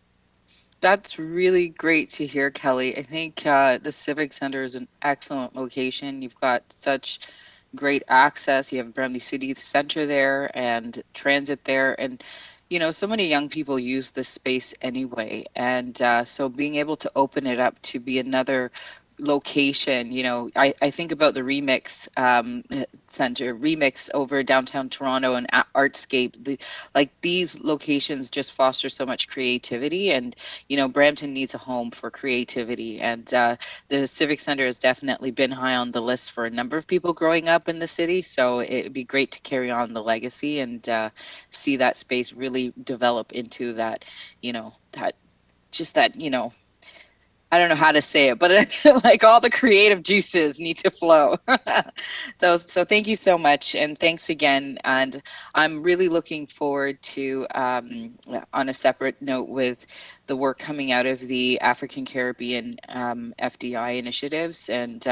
That's really great to hear, Kelly. I think the Civic Center is an excellent location. You've got such great access. You have Brampton City Center there and transit there. And, so many young people use this space anyway. And so being able to open it up to be another location, I think about the Remix Center, Remix over downtown Toronto and Artscape. These locations just foster so much creativity, and Brampton needs a home for creativity, and the Civic Center has definitely been high on the list for a number of people growing up in the city. So it'd be great to carry on the legacy and see that space really develop into that, I don't know how to say it, but like all the creative juices need to flow. So thank you so much. And thanks again. And I'm really looking forward to, on a separate note, with the work coming out of the African Caribbean FDI initiatives and,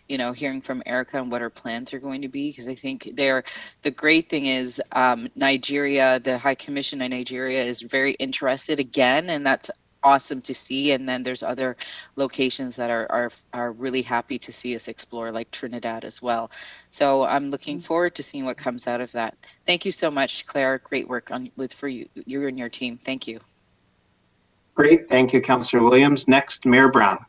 hearing from Erica and what her plans are going to be, because I think the great thing is Nigeria, the High Commission in Nigeria is very interested again, and that's awesome to see. And then there's other locations that are really happy to see us explore, like Trinidad as well. So I'm looking forward to seeing what comes out of that. Thank you so much, Claire. Great work for you and your team. Thank you. Great. Thank you, Councillor Williams. Next, Mayor Brown.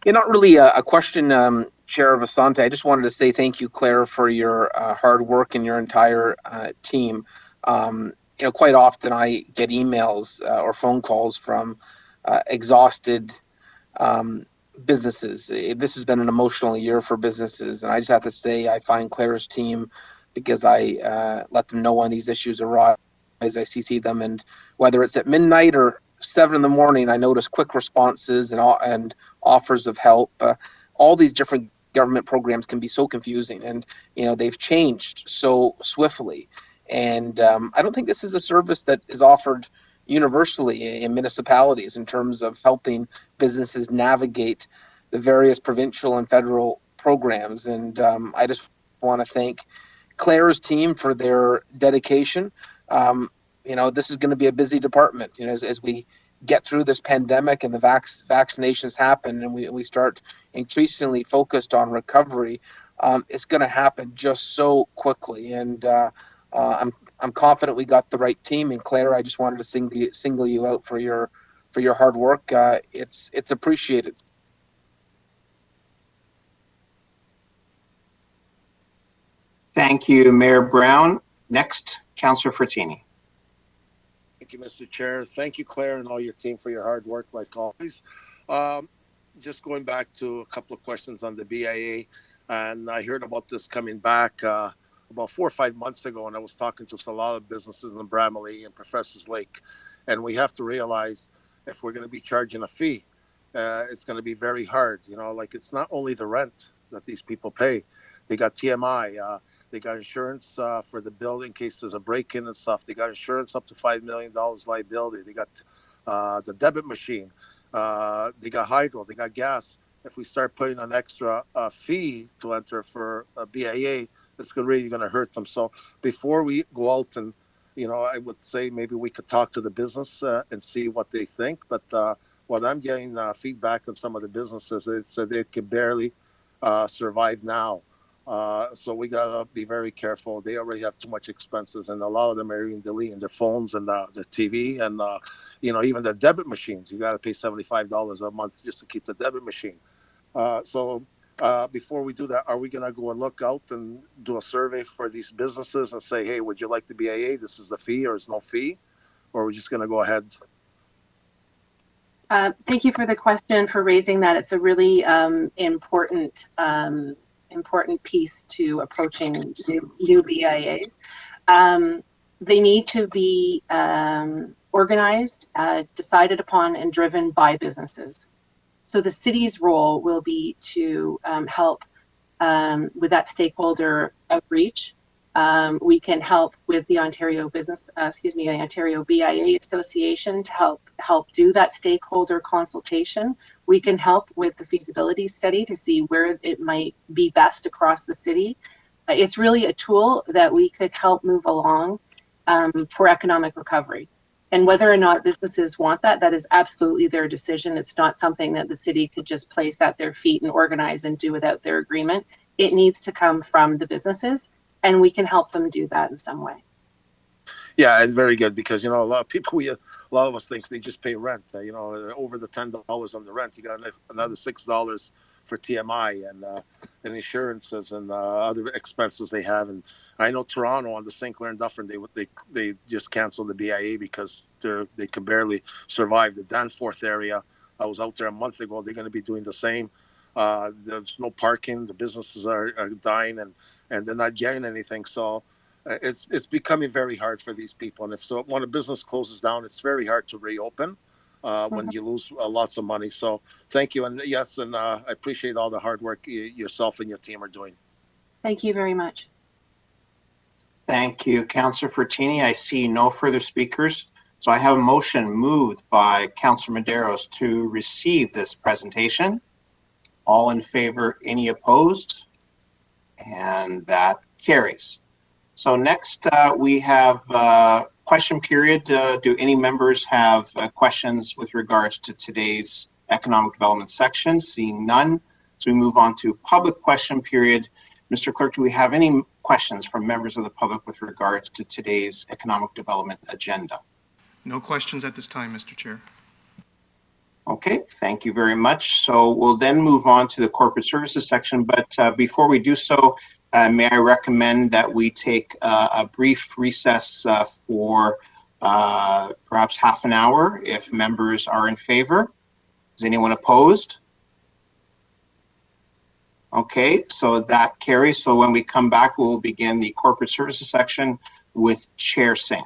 Yeah, not really a question, Chair Vicente. I just wanted to say thank you, Claire, for your hard work and your entire team. Quite often I get emails or phone calls from exhausted businesses. This has been an emotional year for businesses, and I just have to say I find Claire's team, because I let them know when these issues arise, I CC them, and whether it's at midnight or 7 in the morning, I notice quick responses and offers of help. all these different government programs can be so confusing, and they've changed so swiftly. And I don't think this is a service that is offered universally in municipalities in terms of helping businesses navigate the various provincial and federal programs. And I just want to thank Claire's team for their dedication. This is going to be a busy department, as we get through this pandemic and the vaccinations happen, and we start increasingly focused on recovery. It's going to happen just so quickly, and I'm confident we got the right team. And Claire, I just wanted to single you out for your hard work. It's appreciated. Thank you, Mayor Brown. Next, Councillor Frattini. Thank you, Mr. Chair. Thank you, Claire, and all your team for your hard work, like always. Just going back to a couple of questions on the BIA, and I heard about this coming back about 4 or 5 months ago, and I was talking to a lot of businesses in Bramalea and Professors Lake, and we have to realize if we're going to be charging a fee, it's going to be very hard. Like, it's not only the rent that these people pay. They got TMI. They got insurance for the building in case there's a break-in and stuff. They got insurance up to $5 million liability. They got the debit machine. They got hydro. They got gas. If we start putting an extra fee to enter for a BIA, it's really going to hurt them. So before we go out and, I would say maybe we could talk to the business and see what they think. But what I'm getting feedback on some of the businesses, it's that they can barely survive now. So we gotta be very careful. They already have too much expenses, and a lot of them are even deleting their phones and their TV, and even the debit machines. You gotta pay $75 a month just to keep the debit machine. So before we do that, are we gonna go and look out and do a survey for these businesses and say, hey, would you like the BIA? This is the fee, or is no fee, or are we just gonna go ahead? Thank you for the question, for raising that. It's a really important piece to approaching new BIAs. They need to be organized, decided upon, and driven by businesses. So the city's role will be to help with that stakeholder outreach. We can help with the Ontario BIA Association to help do that stakeholder consultation. We can help with the feasibility study to see where it might be best across the city. It's really a tool that we could help move along for economic recovery. And whether or not businesses want that is absolutely their decision. It's not something that the city could just place at their feet and organize and do without their agreement. It needs to come from the businesses, and we can help them do that in some way. Yeah, and very good, because a lot of people, a lot of us think they just pay rent. Over the $10 on the rent, you got another $6 for TMI and insurances and other expenses they have. And I know Toronto on the St. Clair and Dufferin, they just canceled the BIA because they can barely survive. The Danforth area, I was out there a month ago. They're going to be doing the same. There's no parking. The businesses are dying, and they're not getting anything. So it's becoming very hard for these people. And when a business closes down, it's very hard to reopen when you lose lots of money. So thank you. And yes, and I appreciate all the hard work yourself and your team are doing. Thank you very much. Thank you, Councillor Frattini. I see no further speakers. So I have a motion moved by Councillor Medeiros to receive this presentation. All in favor, any opposed? And that carries. So next we have question period. Do any members have questions with regards to today's economic development section? Seeing none, so we move on to public question period. Mr. Clerk, do we have any questions from members of the public with regards to today's economic development agenda? No questions at this time, Mr. Chair. Okay, thank you very much. So we'll then move on to the corporate services section, but before we do so, may I recommend that we take a brief recess for perhaps half an hour if members are in favor. Is anyone opposed? Okay, so that carries. So when we come back, we'll begin the corporate services section with Chair Singh.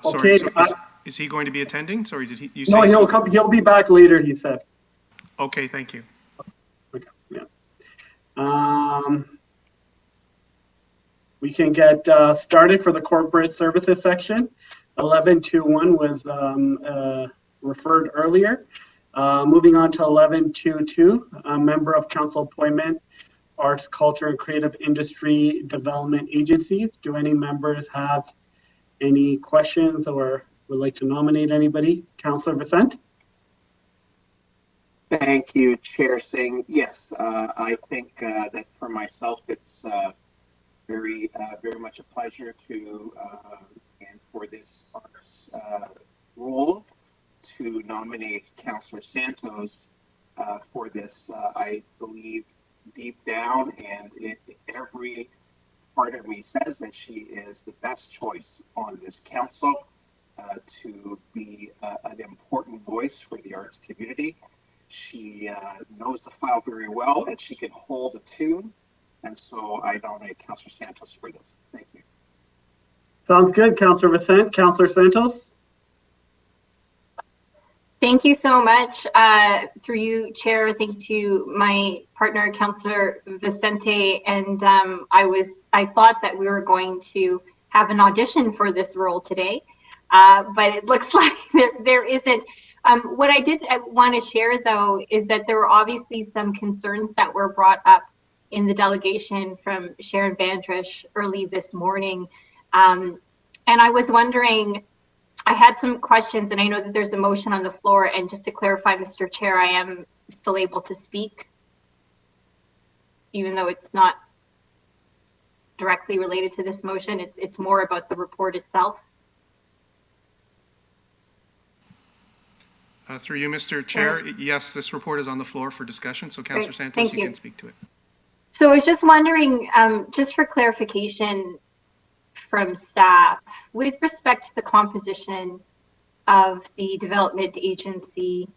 Sorry, Okay. so is he going to be attending? Sorry, did you say? No, he'll come. He'll be back later, he said. Okay, thank you. Okay, yeah. We can get started for the corporate services section. 1121 was referred earlier. Moving on to 1122, a member of council appointment, Arts, Culture, and Creative Industry Development Agencies. Do any members have any questions or would like to nominate anybody? Councillor Vicente? Thank you, Chair Singh. Yes, I think that for myself, it's very much a pleasure to, and for this arts role, to nominate Councillor Santos for this. I believe deep down, and every part of me says that she is the best choice on this council to be an important voice for the arts community. She knows the file very well, and she can hold a tune. And so I nominate Councillor Santos for this. Thank you. Sounds good, Councillor Vicente. Councillor Santos? Thank you so much. Through you, Chair, thank you to my partner, Councillor Vicente. And I thought that we were going to have an audition for this role today, but it looks like there isn't. What I did want to share, though, is that there were obviously some concerns that were brought up in the delegation from Sharon Vandrish early this morning. And I was wondering, I had some questions, and I know that there's a motion on the floor. And just to clarify, Mr. Chair, I am still able to speak, even though it's not directly related to this motion. It's more about the report itself. Through you, Mr. Chair, yes, this report is on the floor for discussion. So, Councillor Santos, you can speak to it. So I was just wondering, just for clarification from staff, with respect to the composition of the development agency,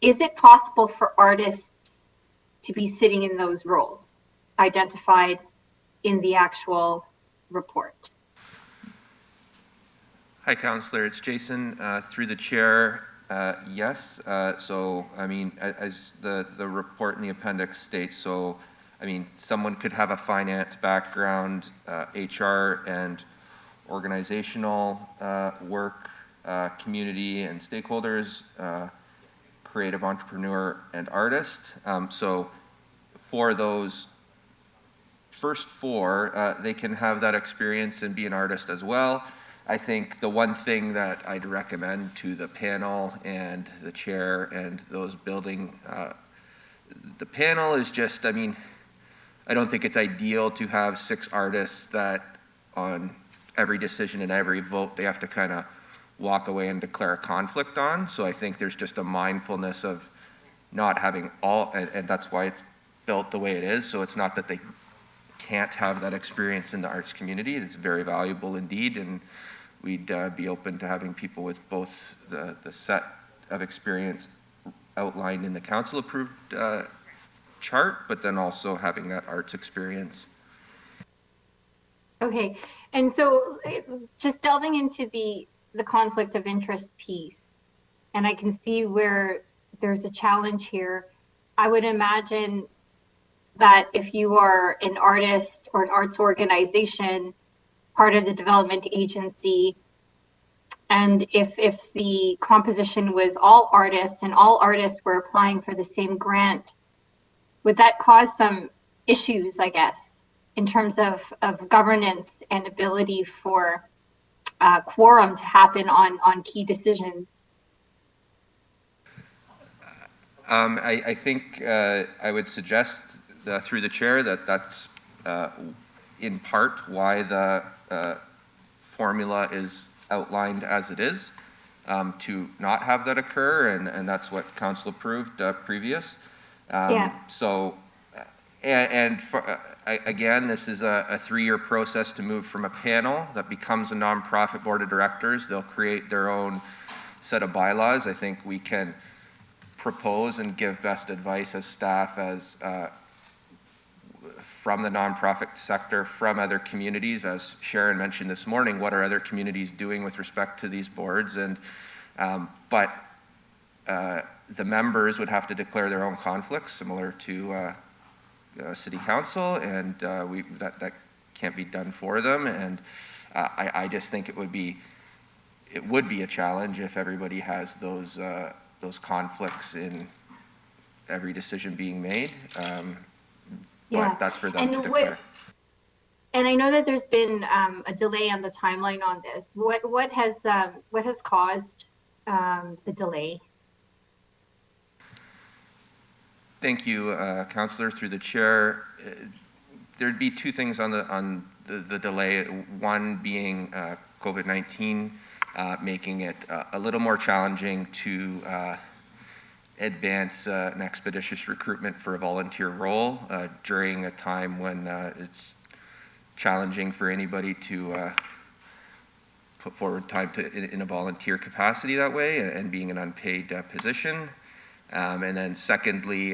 is it possible for artists to be sitting in those roles identified in the actual report? Hi, Councillor. It's Jason. Through the chair, yes. So, I mean, as the report in the appendix states, so, I mean, someone could have a finance background, HR and organizational work, community and stakeholders, creative entrepreneur and artist. So for those first four, they can have that experience and be an artist as well. I think the one thing that I'd recommend to the panel and the chair and those building the panel is just, I mean, I don't think it's ideal to have 6 artists that on every decision and every vote they have to kind of walk away and declare a conflict on. So I think there's just a mindfulness of not having all, and that's why it's built the way it is. So it's not that they can't have that experience in the arts community. It's very valuable indeed, and we'd be open to having people with both the set of experience outlined in the council approved chart, but then also having that arts experience. Okay, and so just delving into the conflict of interest piece, and I can see where there's a challenge here. I would imagine that if you are an artist or an arts organization, part of the development agency, and if the composition was all artists and all artists were applying for the same grant, would that cause some issues, I guess, in terms of governance and ability for quorum to happen on key decisions? I think I would suggest through the chair that that's in part why the formula is outlined as it is, to not have that occur, and that's what council approved previous. So, and for, again, this is a 3-year process to move from a panel that becomes a nonprofit board of directors. They'll create their own set of bylaws. I think we can propose and give best advice as staff as from the nonprofit sector, from other communities. As Sharon mentioned this morning, what are other communities doing with respect to these boards? And but the members would have to declare their own conflicts, similar to City Council, and that can't be done for them. And I just think it would be a challenge if everybody has those conflicts in every decision being made. But that's for them to declare. And I know that there's been a delay on the timeline on this. What has caused the delay? Thank you, Councillor, through the chair. There'd be two things on the delay. One being COVID-19 making it a little more challenging to advance an expeditious recruitment for a volunteer role during a time when it's challenging for anybody to put forward time in a volunteer capacity that way, and being an unpaid position. And then secondly,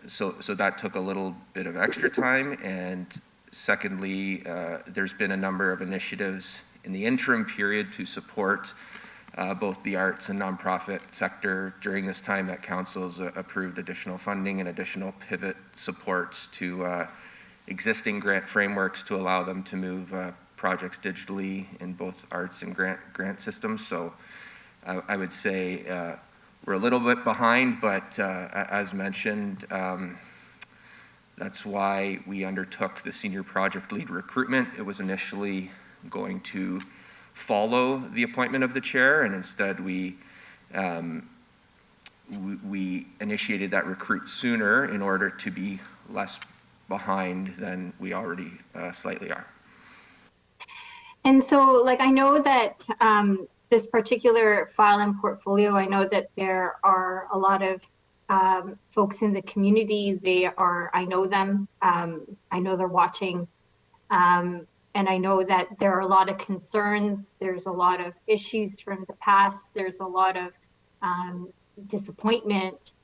so that took a little bit of extra time. And secondly, there's been a number of initiatives in the interim period to support both the arts and nonprofit sector during this time that council's approved additional funding and additional pivot supports to existing grant frameworks to allow them to move projects digitally in both arts and grant systems. So I would say we're a little bit behind, but as mentioned, that's why we undertook the senior project lead recruitment. It was initially going to follow the appointment of the chair, and instead we initiated that recruit sooner in order to be less behind than we already slightly are. And so, like, I know that this particular file and portfolio, I know that there are a lot of folks in the community. I know them. I know they're watching. And I know that there are a lot of concerns. There's a lot of issues from the past. There's a lot of disappointment.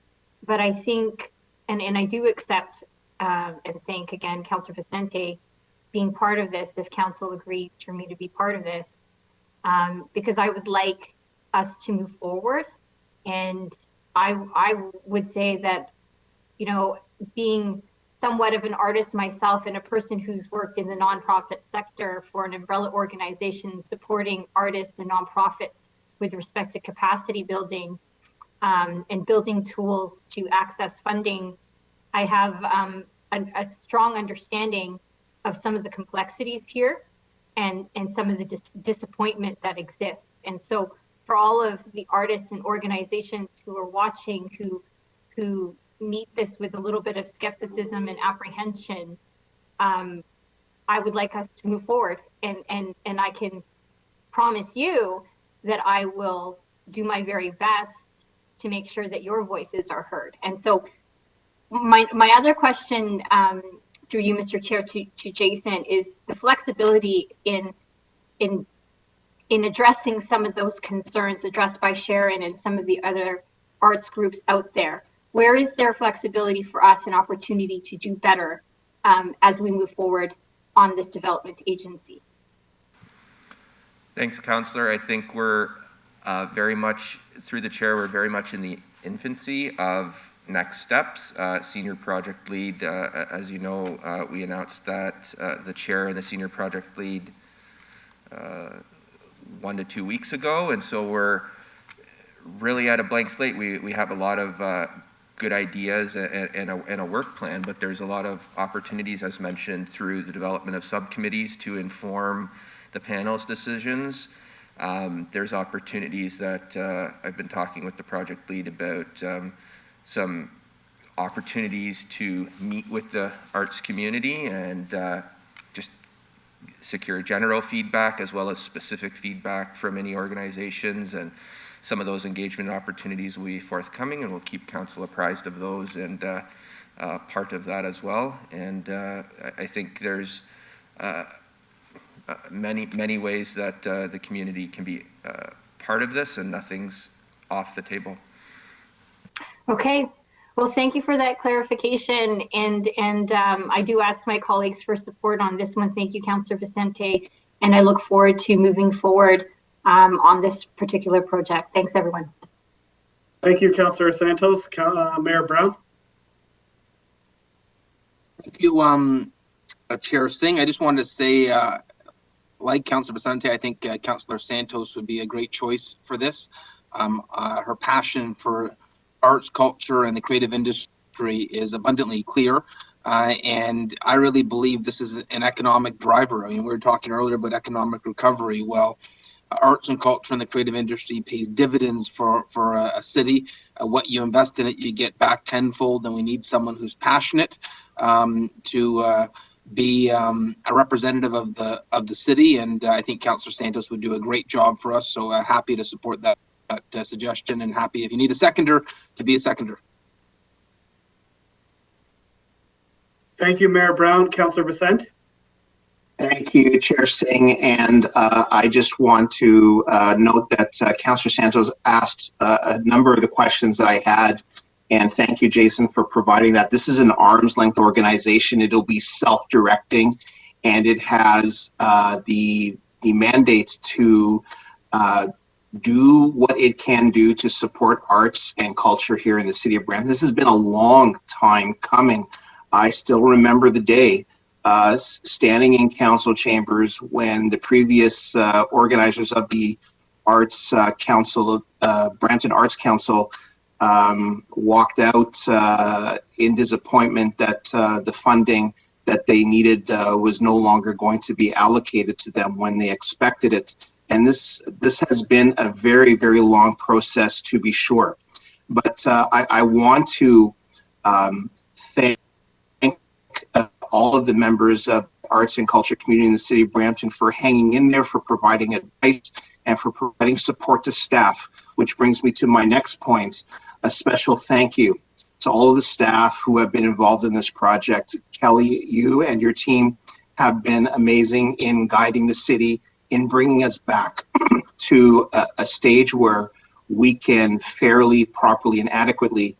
But I think, and I do accept and thank again Councillor Vicente being part of this, if council agreed for me to be part of this, because I would like us to move forward. And I would say that, you know, being somewhat of an artist myself and a person who's worked in the nonprofit sector for an umbrella organization supporting artists and nonprofits with respect to capacity building and building tools to access funding, I have a strong understanding of some of the complexities here and some of the disappointment that exists. And so for all of the artists and organizations who are watching, who meet this with a little bit of skepticism and apprehension, I would like us to move forward. And I can promise you that I will do my very best to make sure that your voices are heard. And so my other question through you, Mr. Chair, to Jason, is the flexibility in addressing some of those concerns addressed by Sharon and some of the other arts groups out there. Where is there flexibility for us and opportunity to do better as we move forward on this development agency? Thanks, Councillor. I think we're very much, through the chair, we're very much in the infancy of next steps. Senior project lead, as you know, we announced that the chair and the senior project lead 1 to 2 weeks ago, and so we're really at a blank slate. We have a lot of good ideas and a work plan, but there's a lot of opportunities, as mentioned, through the development of subcommittees to inform the panel's decisions. There's opportunities that I've been talking with the project lead about, some opportunities to meet with the arts community and just secure general feedback as well as specific feedback from any organizations, and some of those engagement opportunities will be forthcoming, and we'll keep council apprised of those and part of that as well. And I think there's many ways that the community can be part of this, and nothing's off the table. Okay, Well, thank you for that clarification. And I do ask my colleagues for support on this one. Thank you, Councillor Vicente. And I look forward to moving forward on this particular project. Thanks, everyone. Thank you, Councillor Santos. Mayor Brown. Thank you, Chair Singh. I just wanted to say, like Councillor Vicente, I think Councillor Santos would be a great choice for this. Her passion for arts, culture, and the creative industry is abundantly clear. And I really believe this is an economic driver. I mean, we were talking earlier about economic recovery. Well, arts and culture and the creative industry pays dividends for a city. What you invest in it, you get back tenfold, and we need someone who's passionate to be a representative of the city. And I think Councillor Santos would do a great job for us. So happy to support that suggestion, and happy if you need a seconder to be a seconder. Thank you, Mayor Brown. Councillor Vicente. Thank you, Chair Singh. And I just want to note that Councillor Santos asked a number of the questions that I had. And thank you, Jason, for providing that. This is an arm's length organization. It'll be self-directing, and it has the mandate to do what it can do to support arts and culture here in the city of Brampton. This has been a long time coming. I still remember the day standing in council chambers when the previous organizers of the Arts Council, Brampton Arts Council, walked out in disappointment that the funding that they needed was no longer going to be allocated to them when they expected it. And this has been a very, very long process, to be sure. But I want to thank all of the members of the arts and culture community in the city of Brampton for hanging in there, for providing advice, and for providing support to staff, which brings me to my next point. A special thank you to all of the staff who have been involved in this project. Kelly, you and your team have been amazing in guiding the city, in bringing us back to a stage where we can fairly, properly, and adequately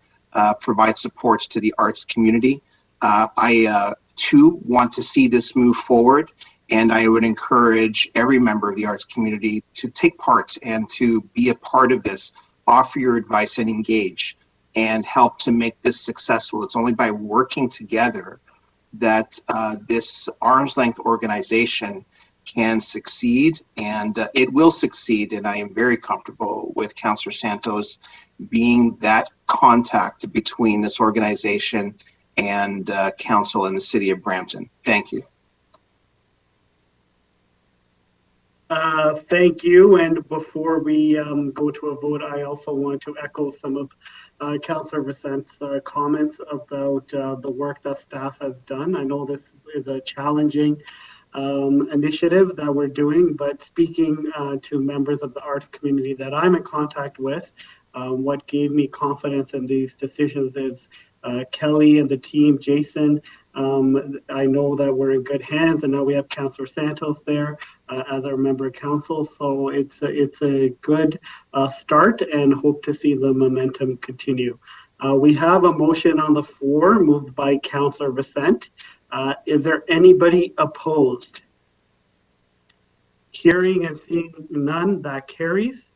provide supports to the arts community. I too want to see this move forward, and I would encourage every member of the arts community to take part and to be a part of this, offer your advice and engage, and help to make this successful. It's only by working together that this arm's length organization can succeed, and it will succeed. And I am very comfortable with Councillor Santos being that contact between this organization and council in the city of Brampton. Thank you. Thank you. And before we go to a vote, I also want to echo some of Councillor Vicente's comments about the work that staff has done. I know this is a challenging initiative that we're doing, but speaking to members of the arts community that I'm in contact with, what gave me confidence in these decisions is Kelly and the team, Jason. I know that we're in good hands, and now we have Councillor Santos there as our member of council. So it's a good start, and hope to see the momentum continue. We have a motion on the floor moved by Councillor Vicente. Is there anybody opposed? Hearing and seeing none, that carries.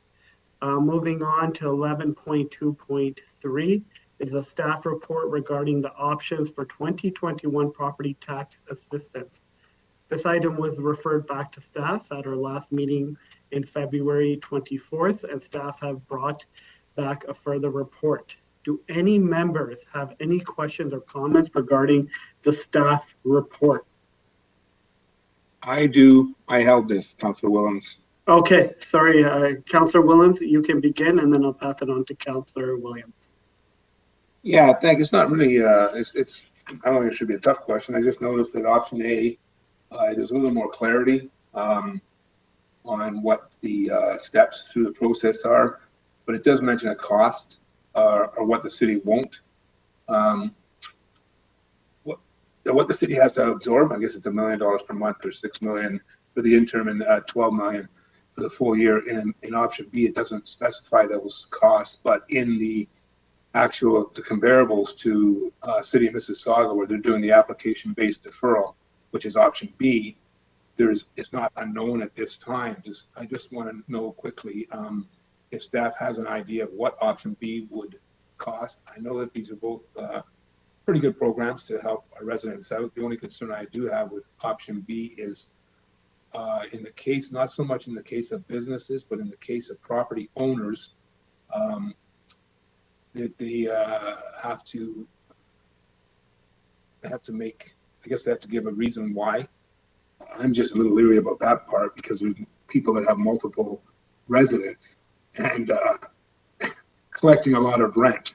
Moving on to 11.2.3 is a staff report regarding the options for 2021 property tax assistance. This item was referred back to staff at our last meeting in February 24th, and staff have brought back a further report. Do any members have any questions or comments regarding the staff report? I do. I held this, Councillor Willems. Okay, sorry, Councillor Willems, you can begin, and then I'll pass it on to Councillor Williams. Yeah, thank you. It's not really, I don't think it should be a tough question. I just noticed that option A, there's a little more clarity on what the steps through the process are, but it does mention a cost or what the city won't. What the city has to absorb, I guess it's $1 million per month or $6 million for the interim and $12 million for the full year. In option B, it doesn't specify those costs, but in the the comparables to City of Mississauga, where they're doing the application-based deferral, which is option B. It's not unknown at this time. I just want to know quickly if staff has an idea of what option B would cost. I know that these are both pretty good programs to help our residents out. The only concern I do have with option B is in the case, not so much in the case of businesses, but in the case of property owners, they have to make, I guess they have to give a reason why. I'm just a little leery about that part because there's people that have multiple residents and collecting a lot of rent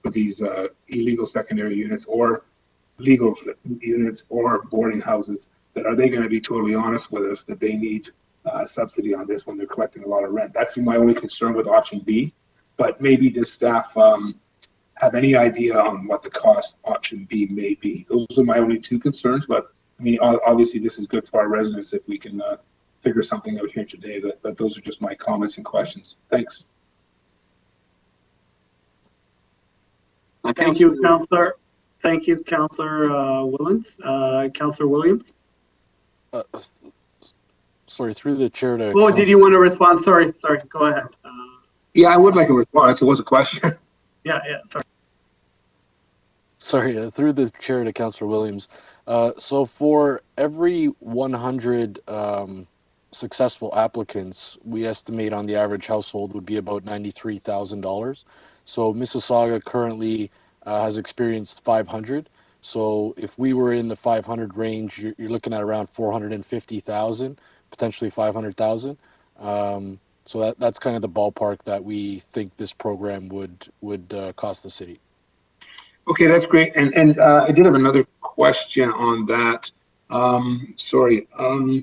for these illegal secondary units or legal units or boarding houses. That are they going to be totally honest with us that they need subsidy on this when they're collecting a lot of rent? That's my only concern with option B. But maybe does staff have any idea on what the cost option B may be? Those are my only two concerns. But I mean, obviously, this is good for our residents if we can figure something out here today. But those are just my comments and questions. Thanks. Thank you, Councillor. Thank you, Councillor Williams. Councillor Williams. Sorry, through the chair to. Oh, did you want to respond? Sorry. Go ahead. Yeah, I would like a response. It was a question. Yeah. Sorry, through the chair to Councillor Williams. So for every 100 successful applicants, we estimate on the average household would be about $93,000. So Mississauga currently has experienced 500. So if we were in the 500 range, you're looking at around 450,000, potentially 500,000. So that's kind of the ballpark that we think this program would cost the city. Okay, that's great. And I did have another question on that. Sorry. Oh,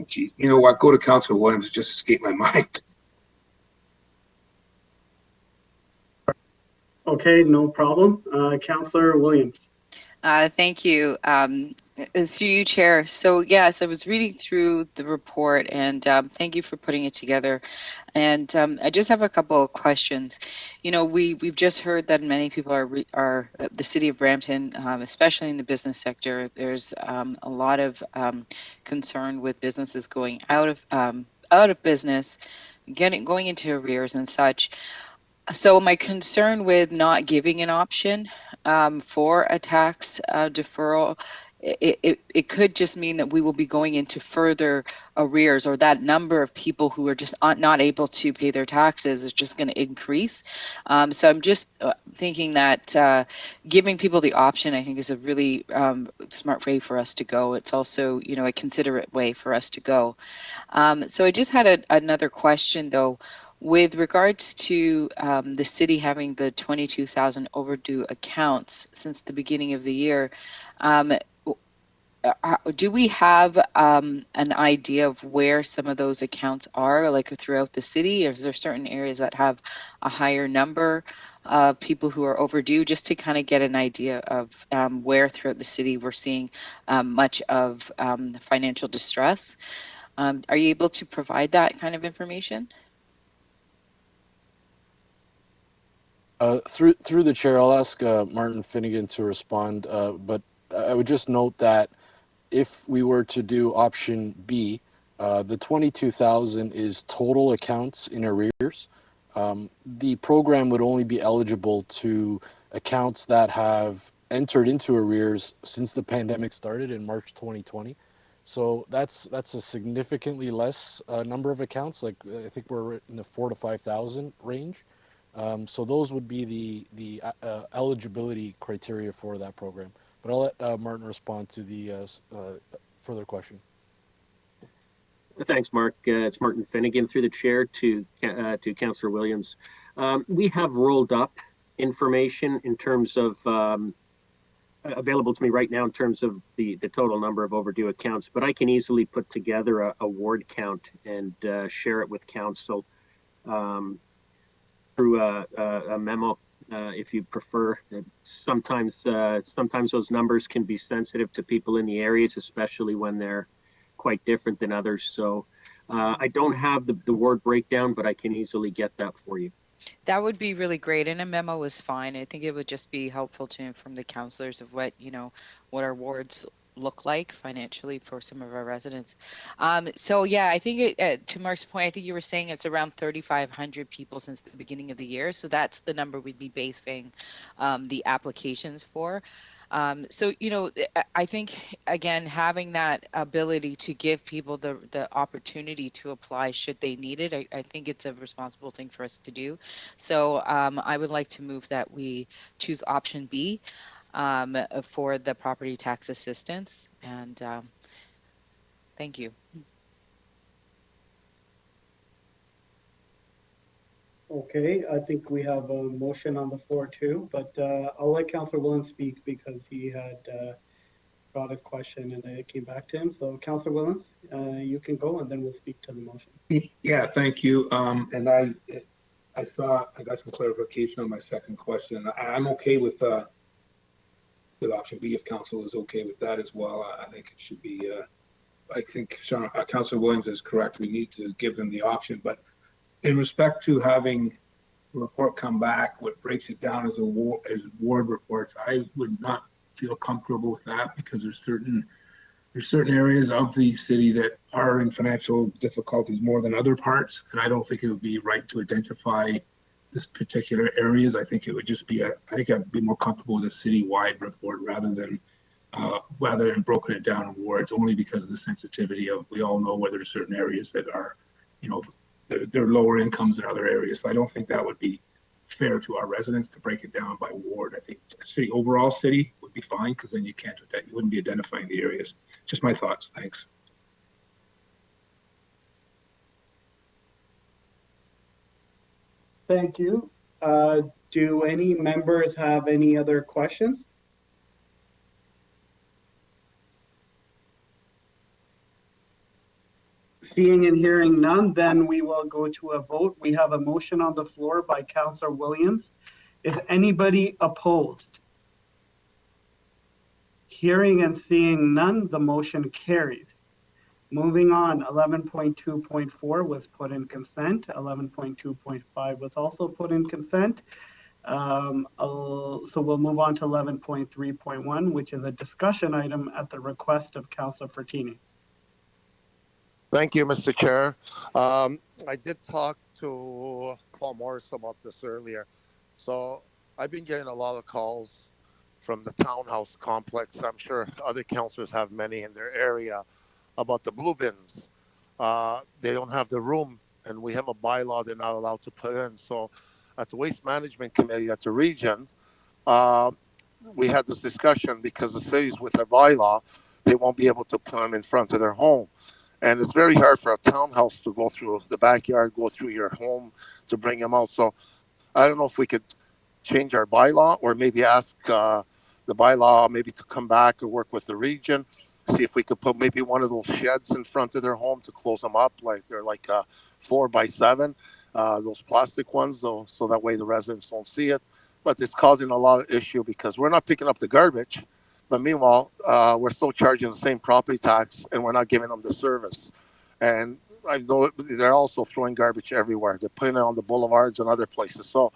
geez. You know what? Go to Councillor Williams. It just escaped my mind. Okay, no problem. Councillor Williams. Thank you. Through you, Chair. So yes, I was reading through the report, and thank you for putting it together. And I just have a couple of questions. You know, we've just heard that many people are the city of Brampton, especially in the business sector. There's a lot of concern with businesses going out of business, going into arrears and such. So my concern with not giving an option for a tax deferral, it could just mean that we will be going into further arrears, or that number of people who are just not able to pay their taxes is just going to increase. So I'm just thinking that giving people the option, I think, is a really smart way for us to go. It's also, you know, a considerate way for us to go. So I just had another question, though. With regards to the city having the 22,000 overdue accounts since the beginning of the year, do we have an idea of where some of those accounts are, like throughout the city? Or is there certain areas that have a higher number of people who are overdue, just to kind of get an idea of where throughout the city we're seeing much of financial distress? Are you able to provide that kind of information? Through the chair, I'll ask Martin Finnegan to respond, but I would just note that if we were to do option B, the 22,000 is total accounts in arrears. The program would only be eligible to accounts that have entered into arrears since the pandemic started in March 2020. So that's a significantly less number of accounts. Like I think we're in the 4,000 to 5,000 range. So those would be the eligibility criteria for that program. But I'll let Martin respond to the further question. Thanks, Mark. It's Martin Finnegan through the chair to Councillor Williams. We have rolled up information in terms of available to me right now in terms of the total number of overdue accounts, but I can easily put together a ward count and share it with council through a memo if you prefer. Sometimes those numbers can be sensitive to people in the areas, especially when they're quite different than others. So I don't have the ward breakdown, but I can easily get that for you. That would be really great. And a memo is fine. I think it would just be helpful to inform the councillors of what, what our wards look like financially for some of our residents. So yeah, I think to Mark's point, I think you were saying it's around 3,500 people since the beginning of the year. So that's the number we'd be basing the applications for. So, I think, again, having that ability to give people the opportunity to apply should they need it, I think it's a responsible thing for us to do. So I would like to move that we choose option B for the property tax assistance. And thank you. Okay, I think we have a motion on the floor too, but I'll let Councillor Williams speak because he had brought his question and it came back to him. So Councillor Williams, you can go and then we'll speak to the motion. Yeah, thank you. And I thought I got some clarification on my second question. I'm okay with option B if council is okay with that as well. I think it should be. I think Councillor Williams is correct. We need to give them the option, but in respect to having a report come back, what breaks it down as ward reports, I would not feel comfortable with that because there's certain areas of the city that are in financial difficulties more than other parts, and I don't think it would be right to identify this particular areas. I think it would just be I think I'd be more comfortable with a city-wide report rather than broken it down in wards, only because of the sensitivity of, we all know where there's certain areas that are, they're lower incomes than other areas. So I don't think that would be fair to our residents to break it down by ward. I think overall city would be fine because then you wouldn't be identifying the areas. Just my thoughts. Thanks. Thank you. Do any members have any other questions? Seeing and hearing none, then we will go to a vote. We have a motion on the floor by Councillor Williams. Is anybody opposed? Hearing and seeing none, the motion carries. Moving on, 11.2.4 was put in consent. 11.2.5 was also put in consent. So we'll move on to 11.3.1, which is a discussion item at the request of Councillor Fertini. Thank you, Mr. Chair. I did talk to Paul Morris about this earlier. So I've been getting a lot of calls from the townhouse complex. I'm sure other councillors have many in their area about the blue bins. They don't have the room, and we have a bylaw they're not allowed to put in. So at the Waste Management Committee at the region, we had this discussion because the cities with their bylaw, they won't be able to put them in front of their home. And it's very hard for a townhouse to go through the backyard, go through your home to bring them out. So I don't know if we could change our bylaw or maybe ask the bylaw maybe to come back or work with the region, see if we could put maybe one of those sheds in front of their home to close them up, like they're like 4x7, those plastic ones, so that way the residents don't see it. But it's causing a lot of issue because we're not picking up the garbage. But meanwhile, we're still charging the same property tax and we're not giving them the service. And I know they're also throwing garbage everywhere. They're putting it on the boulevards and other places. So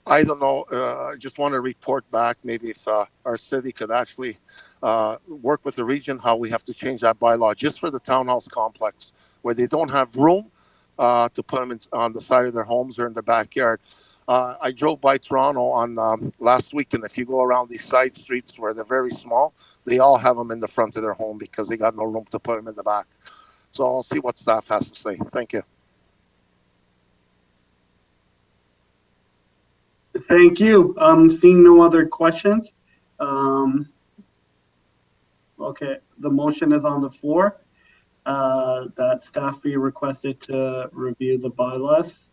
I don't know. I just want to report back maybe if our city could actually work with the region, how we have to change that bylaw just for the townhouse complex where they don't have room to put them on the side of their homes or in their backyard. I drove by Toronto on last week, and if you go around these side streets where they're very small, they all have them in the front of their home because they got no room to put them in the back. So I'll see what staff has to say. Thank you. Thank you. Seeing no other questions. Okay, the motion is on the floor that staff be requested to review the bylaws.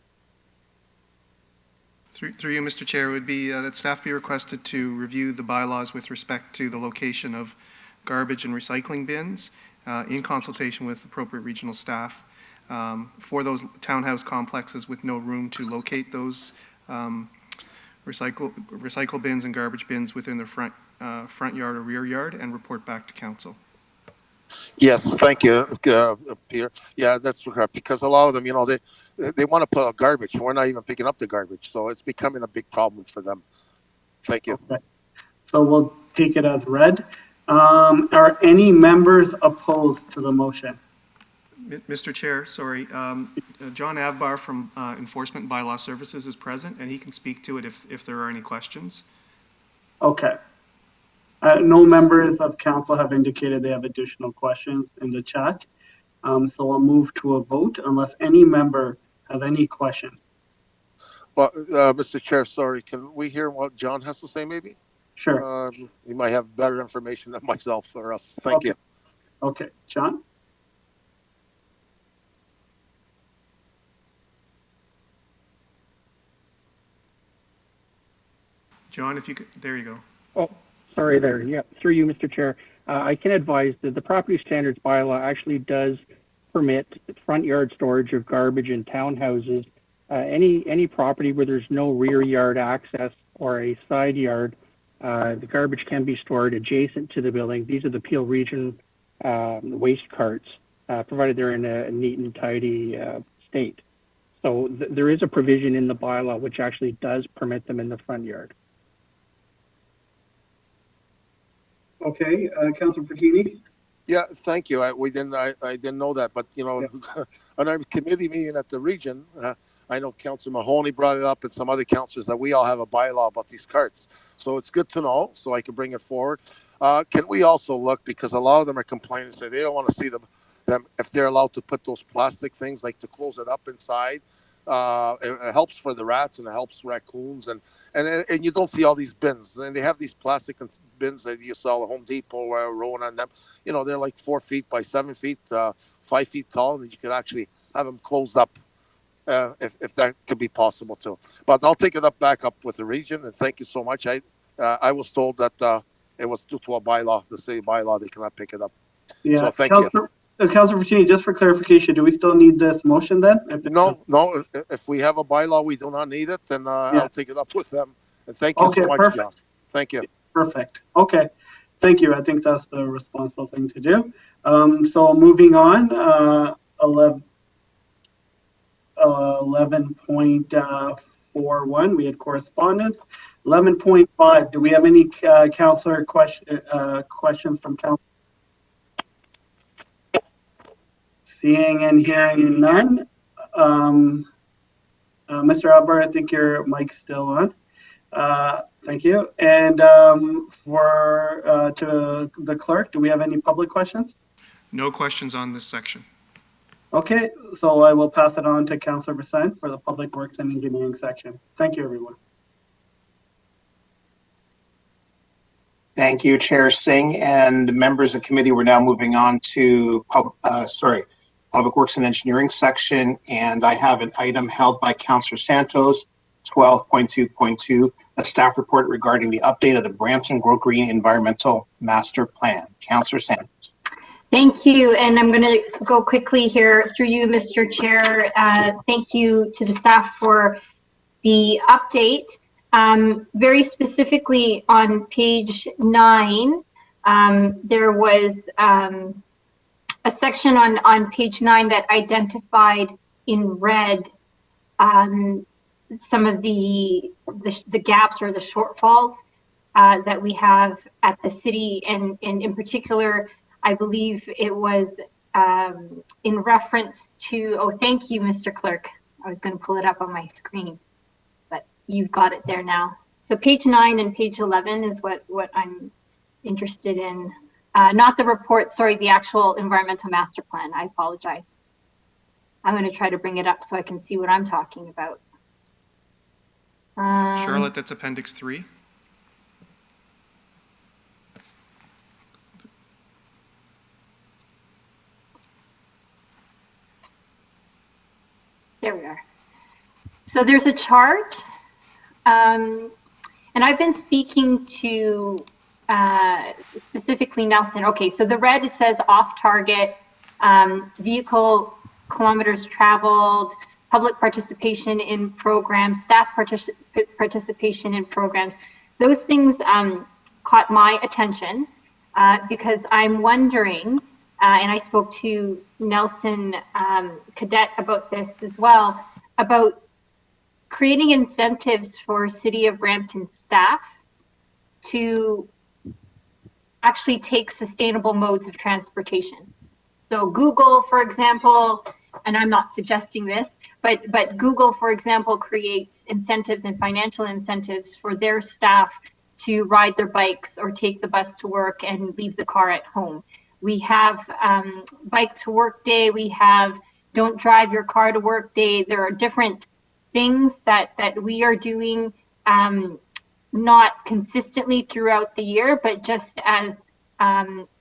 Through you, Mr. Chair, would be that staff be requested to review the bylaws with respect to the location of garbage and recycling bins in consultation with appropriate regional staff for those townhouse complexes with no room to locate those recycle bins and garbage bins within their front yard or rear yard, and report back to council. Yes, thank you, Peter. Yeah, that's correct. Because a lot of them, they they want to put out garbage. We're not even picking up the garbage, so it's becoming a big problem for them. Thank you. Okay. So we'll take it as read. Are any members opposed to the motion? Mr. Chair, sorry. John Avbar from Enforcement and Bylaw Services is present, and he can speak to it if there are any questions. Okay. No members of council have indicated they have additional questions in the chat. So I'll move to a vote unless any member has any question. Well, Mr. Chair, sorry, can we hear what John has to say maybe? Sure. He might have better information than myself or us. Thank you. Okay, John? John, if you could, there you go. Oh, sorry there. Yeah, through you, Mr. Chair. I can advise that the property standards bylaw actually does permit front yard storage of garbage in townhouses. Any property where there's no rear yard access or a side yard, the garbage can be stored adjacent to the building. These are the Peel Region waste carts, provided they're in a neat and tidy state. So there is a provision in the bylaw which actually does permit them in the front yard. Okay, Councilor Pertini? Yeah, thank you. I didn't know that, but you know, yeah. On our committee meeting at the region, I know Councilor Mahoney brought it up and some other councilors that we all have a bylaw about these carts. So it's good to know, so I can bring it forward. Can we also look, because a lot of them are complaining, say they don't want to see them if they're allowed to put those plastic things like to close it up inside. It helps for the rats and it helps raccoons and you don't see all these bins, and they have these plastic bins that you sell at Home Depot or rolling on them. You know, they're like 4 feet by 7 feet, 5 feet tall, and you could actually have them closed up if that could be possible too. But I'll take it back up with the region, and thank you so much. I was told that it was due to a bylaw, the city bylaw, they cannot pick it up. Yeah, so thank you. Councilor Pertini, just for clarification, do we still need this motion then? No. If we have a bylaw, we do not need it, then I'll take it up with them. And thank you so much, perfect. John. Thank you. Perfect. Okay. Thank you. I think that's the responsible thing to do. So moving on, 11.41, we had correspondence. 11.5, do we have any councilor questions from council? Seeing and hearing none. Mr. Albert, I think your mic's still on. Thank you. And to the clerk, do we have any public questions? No questions on this section. Okay, so I will pass it on to Councilor Vicente for the Public Works and Engineering section. Thank you, everyone. Thank you, Chair Singh and members of the committee. We're now moving on to Public Works and Engineering section, and I have an item held by Councilor Santos, 12.2.2, a staff report regarding the update of the Brampton Grow Green Environmental Master Plan. Councilor Santos. Thank you, and I'm going to go quickly here through you, Mr. Chair. Thank you to the staff for the update. Very specifically on page 9, there was a section on page 9 that identified in red some of the gaps or the shortfalls that we have at the city, and in particular, I believe it was in reference to, oh, thank you, Mr. Clerk. I was going to pull it up on my screen, but you've got it there now. So page 9 and page 11 is what I'm interested in. Not the report, sorry, the actual environmental master plan. I apologize. I'm going to try to bring it up so I can see what I'm talking about. Charlotte, that's appendix 3. There we are. So there's a chart, and I've been speaking to specifically Nelson. Okay, so the red, it says off target, vehicle kilometers traveled, public participation in programs, staff participation in programs. Those things caught my attention because I'm wondering, and I spoke to Nelson Cadet about this as well, about creating incentives for City of Brampton staff to actually take sustainable modes of transportation. So Google, for example, and I'm not suggesting this, but Google, for example, creates incentives and financial incentives for their staff to ride their bikes or take the bus to work and leave the car at home. We have bike to work day. We have don't drive your car to work day. There are different things that we are doing, not consistently throughout the year, but just as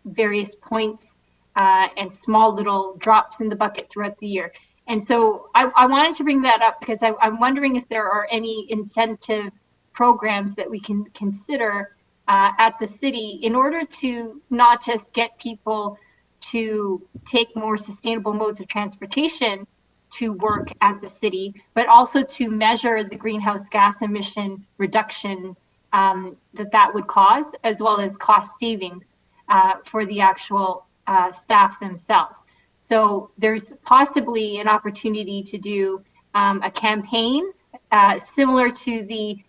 various points and small little drops in the bucket throughout the year. And so I wanted to bring that up because I'm wondering if there are any incentive programs that we can consider at the city in order to not just get people to take more sustainable modes of transportation to work at the city, but also to measure the greenhouse gas emission reduction that would cause, as well as cost savings for the actual staff themselves. So there's possibly an opportunity to do a campaign similar to the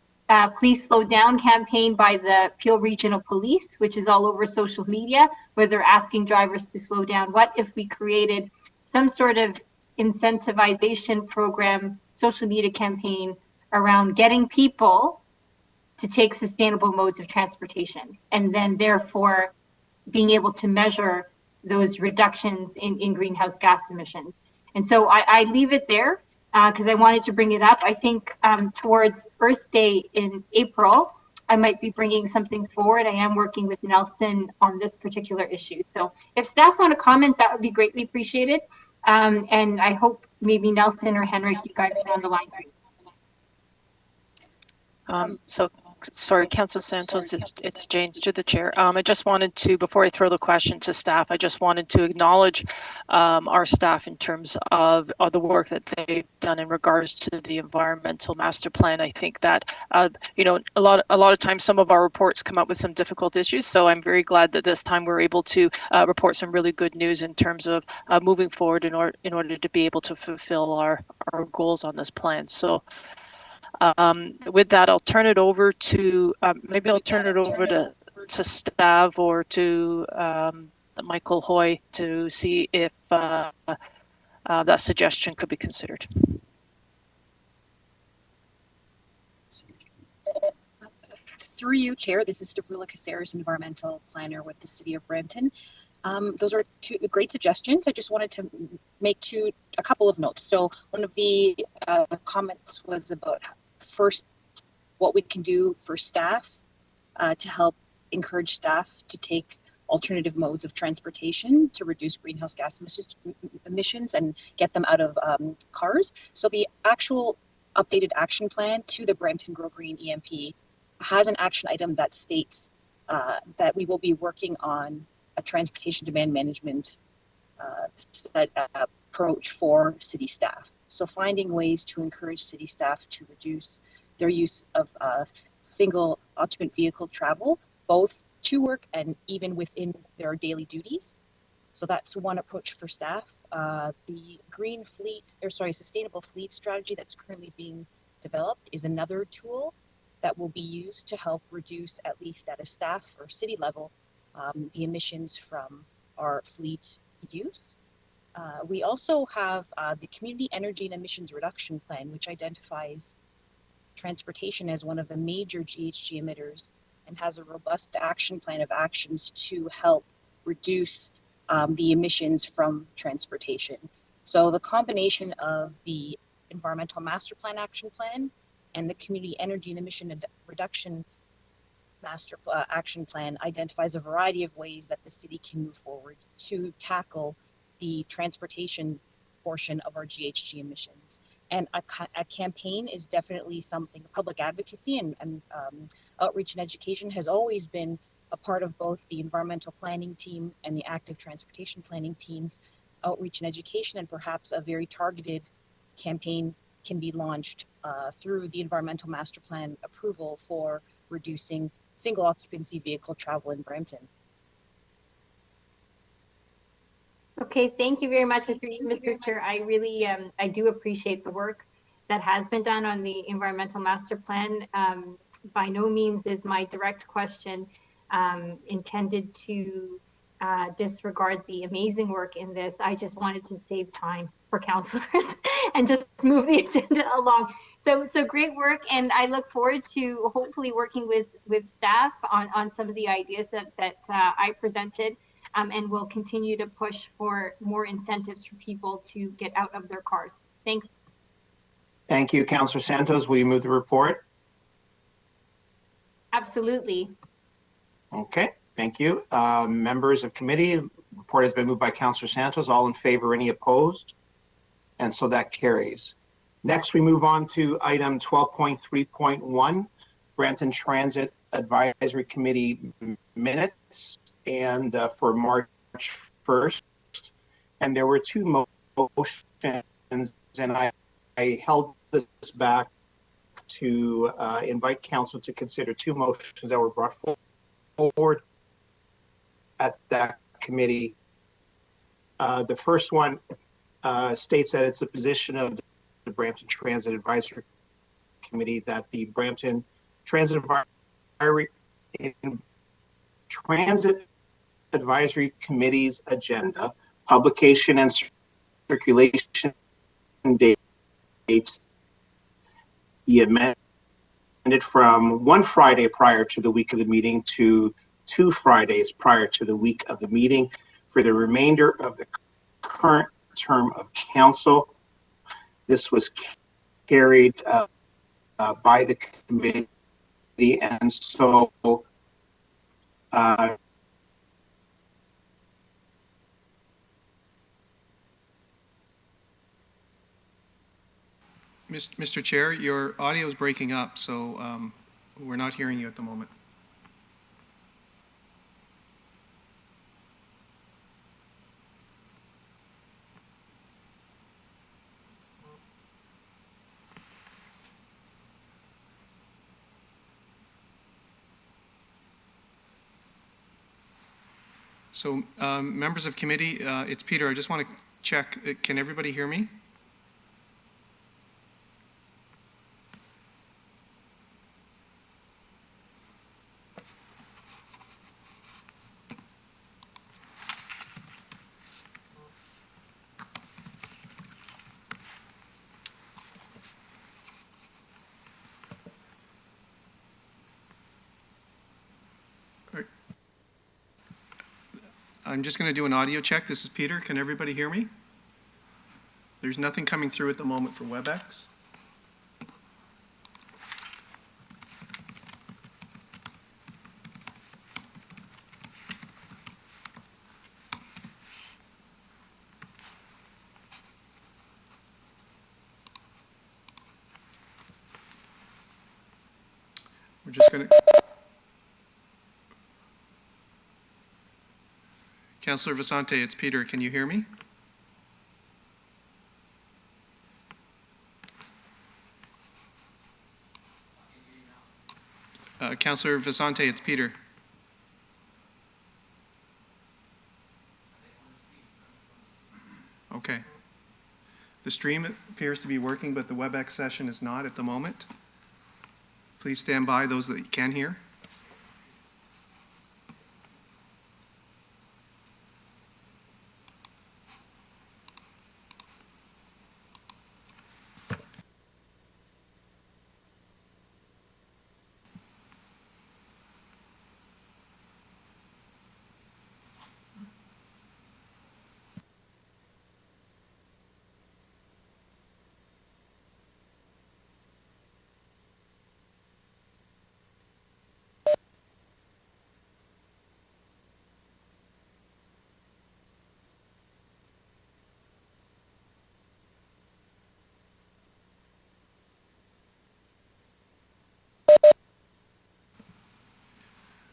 Please Slow Down campaign by the Peel Regional Police, which is all over social media, where they're asking drivers to slow down. What if we created some sort of incentivization program, social media campaign around getting people to take sustainable modes of transportation, and then therefore being able to measure those reductions in greenhouse gas emissions. And so I leave it there because I wanted to bring it up. I think towards Earth Day in April, I might be bringing something forward. I am working with Nelson on this particular issue. So if staff want to comment, that would be greatly appreciated. And I hope maybe Nelson or Henrik, you guys are on the line. Sorry, Councillor Santos, it's Jane to the chair. I just wanted to, before I throw the question to staff, I just wanted to acknowledge our staff in terms of the work that they've done in regards to the environmental master plan. I think that you know, a lot of times some of our reports come up with some difficult issues, so I'm very glad that this time we're able to report some really good news in terms of moving forward in order to be able to fulfill our goals on this plan. So. With that, I'll turn it over to maybe I'll turn it over to Stav or to Michael Hoy to see if that suggestion could be considered. Through you, Chair, this is Stavroula Caceres, Environmental Planner with the City of Brampton. Those are two great suggestions. I just wanted to make a couple of notes. So one of the comments was about first what we can do for staff to help encourage staff to take alternative modes of transportation to reduce greenhouse gas emissions and get them out of cars. So the actual updated action plan to the Brampton Grow Green EMP has an action item that states that we will be working on a transportation demand management approach for city staff. So finding ways to encourage city staff to reduce their use of single occupant vehicle travel, both to work and even within their daily duties. So that's one approach for staff. The green fleet, sustainable fleet strategy that's currently being developed is another tool that will be used to help reduce, at least at a staff or city level, the emissions from our fleet use. We also have the Community Energy and Emissions Reduction Plan, which identifies transportation as one of the major GHG emitters and has a robust action plan of actions to help reduce the emissions from transportation. So the combination of the Environmental Master Plan Action Plan and the Community Energy and Emission Reduction Action Plan identifies a variety of ways that the city can move forward to tackle the transportation portion of our GHG emissions. And a campaign is definitely something. Public advocacy and outreach and education has always been a part of both the environmental planning team and the active transportation planning teams. Outreach and education, and perhaps a very targeted campaign can be launched through the environmental master plan approval for reducing single occupancy vehicle travel in Brampton. Okay, thank you very much, Mr. Chair. I really, I do appreciate the work that has been done on the environmental master plan. By no means is my direct question intended to disregard the amazing work in this. I just wanted to save time for councillors and just move the agenda along. So great work, and I look forward to hopefully working with staff on some of the ideas that I presented, and we'll continue to push for more incentives for people to get out of their cars. Thanks. Thank you, Councillor Santos. Will you move the report? Absolutely. Okay, thank you. Members of committee, report has been moved by Councillor Santos. All in favor, any opposed? And so that carries. Next, we move on to item 12.3.1, Brampton Transit Advisory Committee minutes, and for March 1st. And there were two motions, and I held this back to invite council to consider two motions that were brought forward at that committee. The first one states that it's the position of the Brampton Transit Advisory Committee that the Brampton Transit Advisory Committee's agenda, publication and circulation dates be amended from one Friday prior to the week of the meeting to 2 Fridays prior to the week of the meeting for the remainder of the current term of council. This was carried by the committee, and so Mr. Chair, your audio is breaking up, so we're not hearing you at the moment. So members of committee, it's Peter. I just want to check, can everybody hear me? I'm just going to do an audio check. This is Peter. Can everybody hear me? There's nothing coming through at the moment for WebEx. We're just going to... Councillor Vicente, it's Peter. Can you hear me? Councillor Vicente, it's Peter. Okay. The stream appears to be working, but the WebEx session is not at the moment. Please stand by, those that you can hear.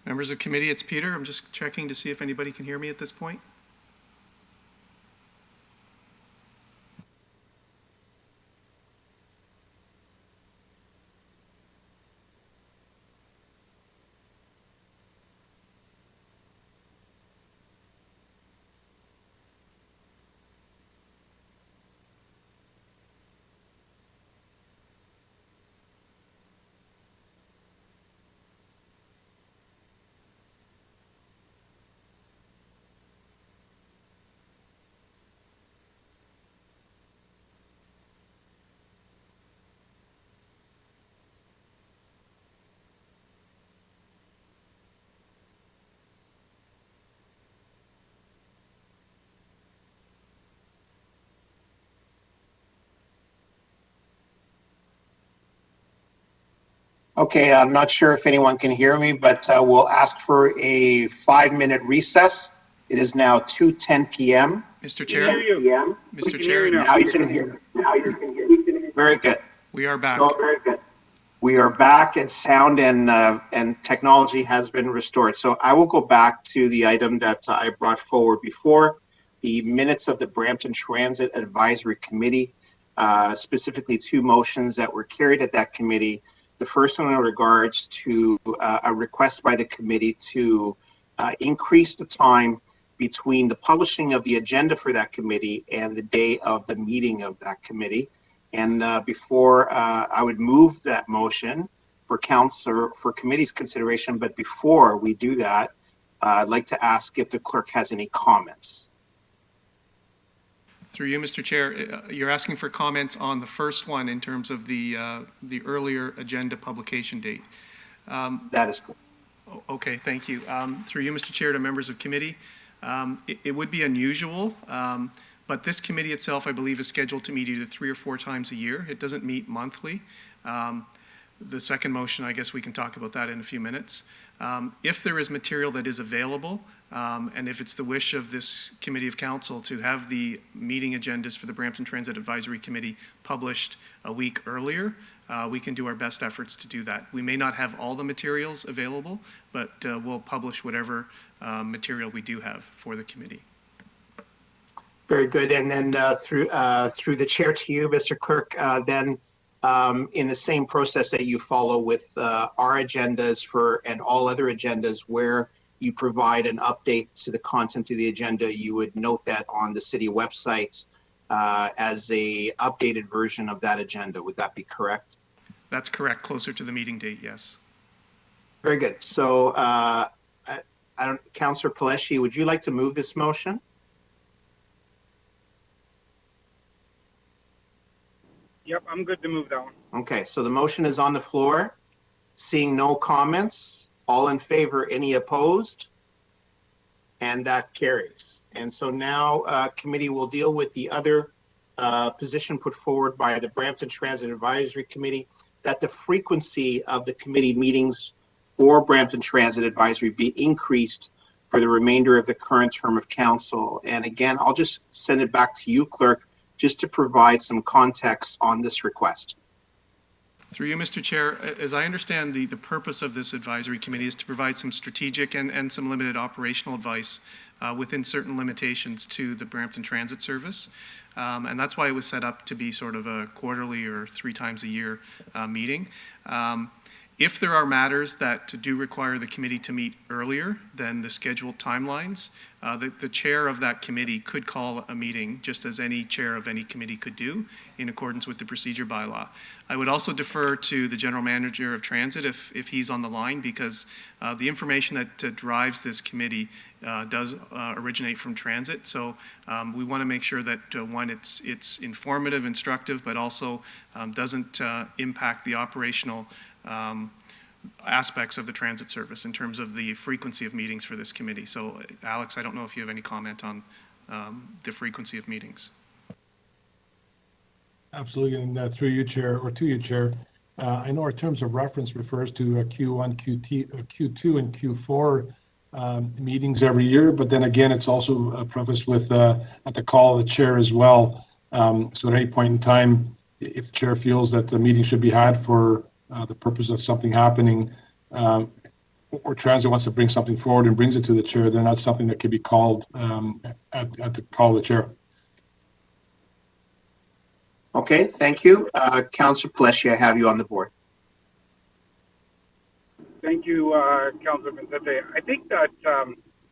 Members of committee, it's Peter. I'm just checking to see if anybody can hear me at this point. Okay, I'm not sure if anyone can hear me, but we'll ask for a 5-minute recess. It is now 2:10 p.m. Mr. Chair? Mr. Chair? Now you can hear me. Very good. We are back. So, we are back, and sound and technology has been restored. So I will go back to the item that I brought forward before, the minutes of the Brampton Transit Advisory Committee, specifically 2 motions that were carried at that committee. The first one in regards to a request by the committee to increase the time between the publishing of the agenda for that committee and the day of the meeting of that committee. And before I would move that motion for council for committee's consideration, but before we do that, I'd like to ask if the clerk has any comments. Through you, Mr. Chair, you're asking for comments on the first one in terms of the earlier agenda publication date. That is correct. Okay, thank you. Through you, Mr. Chair, to members of committee, it would be unusual, but this committee itself, I believe, is scheduled to meet either 3 or 4 times a year. It doesn't meet monthly. The second motion, I guess we can talk about that in a few minutes. If there is material that is available, and if it's the wish of this committee of council to have the meeting agendas for the Brampton Transit Advisory Committee published a week earlier, we can do our best efforts to do that. We may not have all the materials available, but we'll publish whatever material we do have for the committee. Very good. And then through the chair to you, Mr. Clerk, then in the same process that you follow with our agendas and all other agendas where you provide an update to the content of the agenda, you would note that on the city website as a updated version of that agenda. Would that be correct? That's correct. Closer to the meeting date, yes. Very good. So Councillor Paleshi, would you like to move this motion? Yep, I'm good to move that one. Okay, so the motion is on the floor. Seeing no comments, all in favor, any opposed? And that carries. And so now committee will deal with the other position put forward by the Brampton Transit Advisory Committee, that the frequency of the committee meetings for Brampton Transit Advisory be increased for the remainder of the current term of council. And again, I'll just send it back to you, Clerk, just to provide some context on this request. Through you, Mr. Chair, as I understand, the purpose of this advisory committee is to provide some strategic and some limited operational advice within certain limitations to the Brampton Transit Service. And that's why it was set up to be sort of a quarterly or 3 times a year meeting. If there are matters that do require the committee to meet earlier than the scheduled timelines, the chair of that committee could call a meeting just as any chair of any committee could do in accordance with the procedure bylaw. I would also defer to the general manager of transit if he's on the line, because the information that drives this committee does originate from transit. So we want to make sure that one, it's informative, instructive, but also doesn't impact the operational aspects of the transit service in terms of the frequency of meetings for this committee. So Alex, I don't know if you have any comment on the frequency of meetings. Absolutely, and through you, Chair, or to you, Chair, I know our terms of reference refers to Q1, Q2, and Q4 meetings every year, but then again, it's also prefaced with at the call of the chair as well. So at any point in time, if the chair feels that the meeting should be had for the purpose of something happening, or transit wants to bring something forward and brings it to the chair, then that's something that could be called at the call of the chair. Okay, thank you. Councillor Paleshi, I have you on the board. Thank you, Councillor Vicente. I think that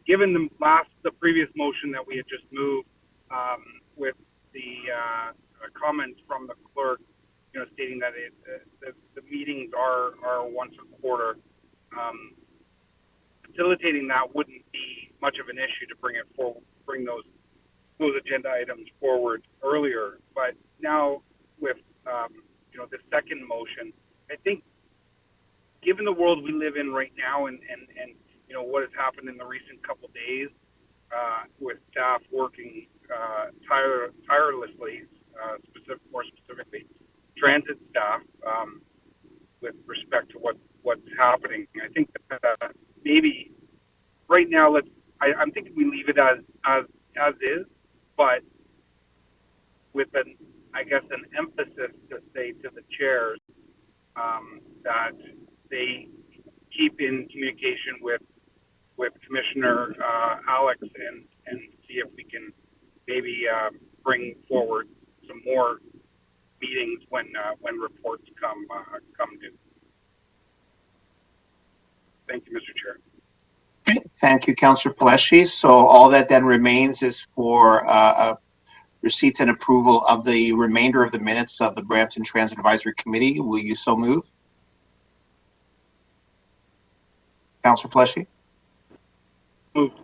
given the previous motion that we had just moved with the comments from the clerk, stating that the meetings are once a quarter, facilitating that wouldn't be much of an issue to bring those agenda items forward earlier. But now with the second motion, I think given the world we live in right now and what has happened in the recent couple days with staff working tirelessly, more specifically transit staff, with respect to what's happening. I think that maybe right now I'm thinking we leave it as is, but with an emphasis to say to the chairs that they keep in communication with Commissioner Alex and see if we can maybe bring forward some more meetings when reports come due. Thank you, Mr. Chair. Thank you, Councillor Paleshi. So all that then remains is for receipts and approval of the remainder of the minutes of the Brampton Transit Advisory Committee. Will you so move? Councillor Paleshi? Moved.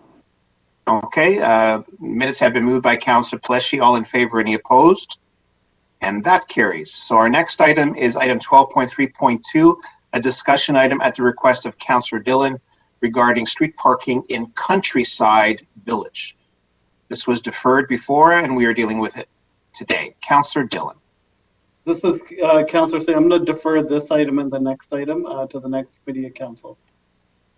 Okay, minutes have been moved by Councillor Paleshi. All in favor, any opposed? And that carries. So our next item is item 12.3.2, a discussion item at the request of Councillor Dillon regarding street parking in Countryside Village. This was deferred before and we are dealing with it today. Councillor Dillon. This is Councillor Singh. I'm going to defer this item and the next item to the next committee of council.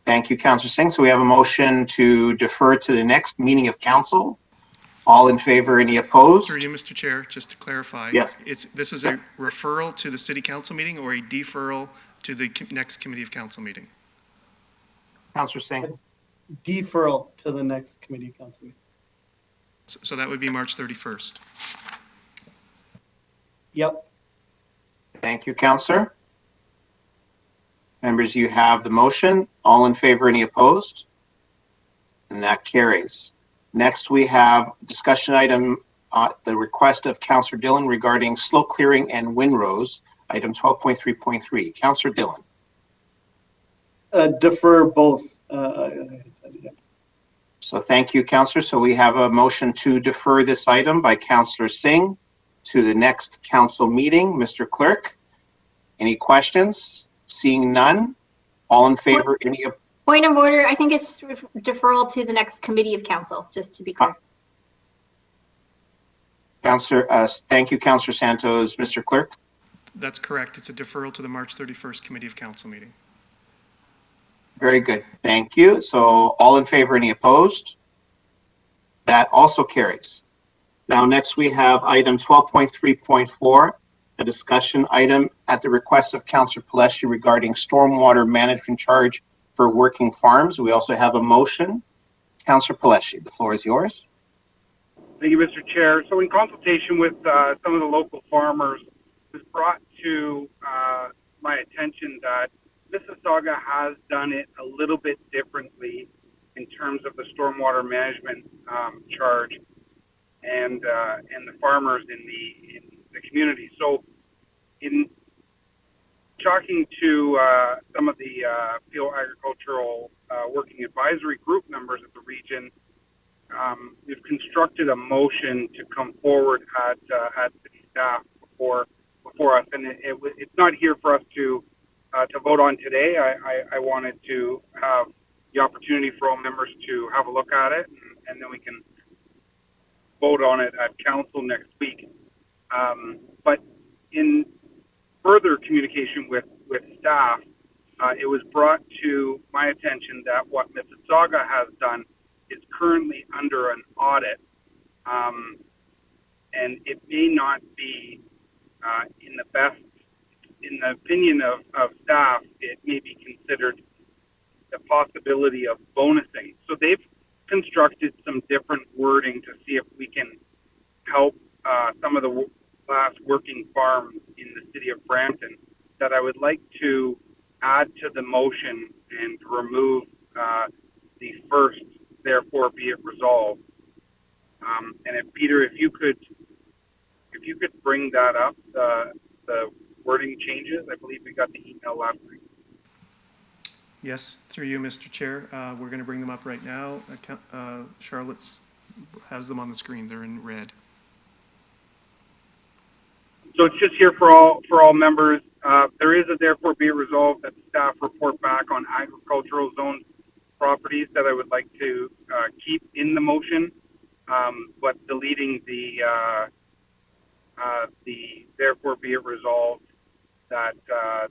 Thank you, Councillor Singh. So we have a motion to defer to the next meeting of council. All in favor, any opposed? Through you, Mr. Chair, just to clarify. Yes. This is a referral to the city council meeting or a deferral to the next committee of council meeting? Councillor Singh. Deferral to the next committee of council meeting. So that would be March 31st. Yep. Thank you, Councillor. Members, you have the motion. All in favor, any opposed? And that carries. Next, we have discussion item, the request of Councillor Dillon regarding slope clearing and windrows, item 12.3.3. Councillor Dillon. Defer both. So thank you, Councillor. So we have a motion to defer this item by Councillor Singh to the next council meeting. Mr. Clerk, any questions? Seeing none, all in favor, any opposed? Point of order, I think it's deferral to the next committee of council, just to be clear. Councillor, thank you, Councillor Santos. Mr. Clerk? That's correct. It's a deferral to the March 31st committee of council meeting. Very good. Thank you. So all in favor, any opposed? That also carries. Now, next we have item 12.3.4, a discussion item at the request of Councillor Paleshi regarding stormwater management charge for working farms. We also have a motion. Councillor Paleshi, the floor is yours. Thank you, Mr. Chair. So in consultation with some of the local farmers, it was brought to my attention that Mississauga has done it a little bit differently in terms of the stormwater management charge and the farmers in the community. So in talking to some of the field agricultural working advisory group members of the region, we've constructed a motion to come forward at city staff before us, and it's not here for us to vote on today. I wanted to have the opportunity for all members to have a look at it, and then we can vote on it at council next week. But in further communication with staff, it was brought to my attention that what Mississauga has done is currently under an audit, and it may not be in the opinion of staff, it may be considered the possibility of bonusing. So they've constructed some different wording to see if we can help some of the last working farms in the city of Brampton that I would like to add to the motion and remove the first, therefore be it resolved. And if Peter, if you could bring that up, the wording changes. I believe we got the email last week. Yes, through you, Mr. Chair. We're going to bring them up right now. Charlotte has them on the screen. They're in red. So it's just here for all members. There is a therefore be it resolved that staff report back on agricultural zone properties that I would like to keep in the motion, but deleting the therefore be it resolved that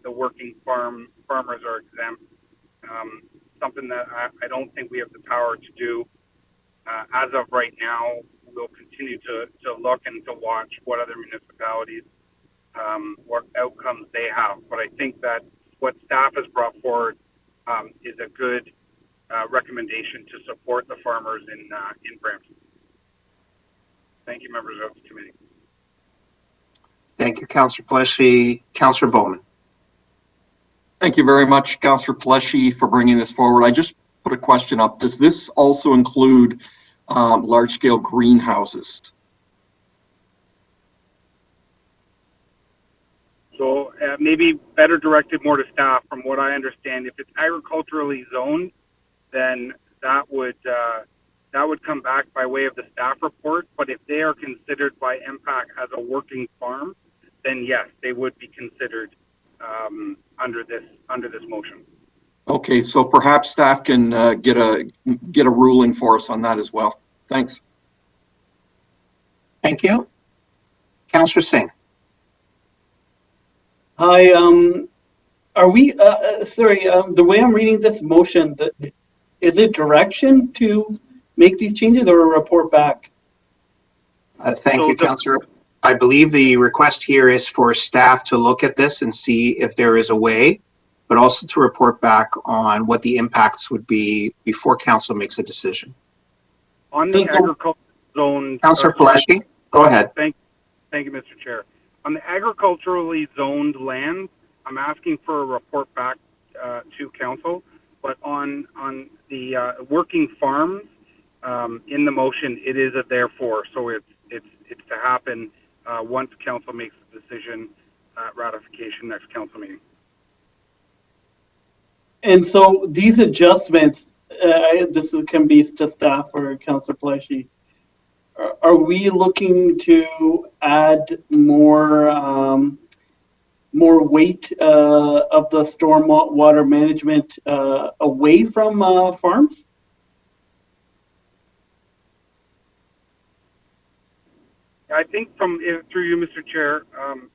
the working farmers are exempt. Something that I don't think we have the power to do as of right now. We'll continue to look and to watch what other municipalities, what outcomes they have. But I think that what staff has brought forward is a good recommendation to support the farmers in Brampton. Thank you, members of the committee. Thank you, Councillor Pleshy. Councillor Bowman. Thank you very much, Councillor Pleshy, for bringing this forward. I just put a question up. Does this also include large-scale greenhouses? So maybe better directed more to staff. From what I understand, if it's agriculturally zoned, then that would come back by way of the staff report. But if they are considered by MPAC as a working farm, then yes, they would be considered under this motion. Okay, so perhaps staff can get a ruling for us on that as well. Thanks. Thank you. Councillor Singh. Hi, are we, the way I'm reading this motion, is it direction to make these changes or a report back? Thank you, Councillor. I believe the request here is for staff to look at this and see if there is a way, but also to report back on what the impacts would be before council makes a decision. On the agricultural zone. Councillor Pulaski, go ahead. Thank you, Mr. Chair. On the agriculturally zoned land, I'm asking for a report back to council, but on the working farms, in the motion, it is a therefore, so it's to happen once council makes the decision, ratification next council meeting. And so these adjustments, this can be to staff or Councillor Pleshy. Are we looking to add more weight of the storm water management away from farms? I think through you, Mr. Chair,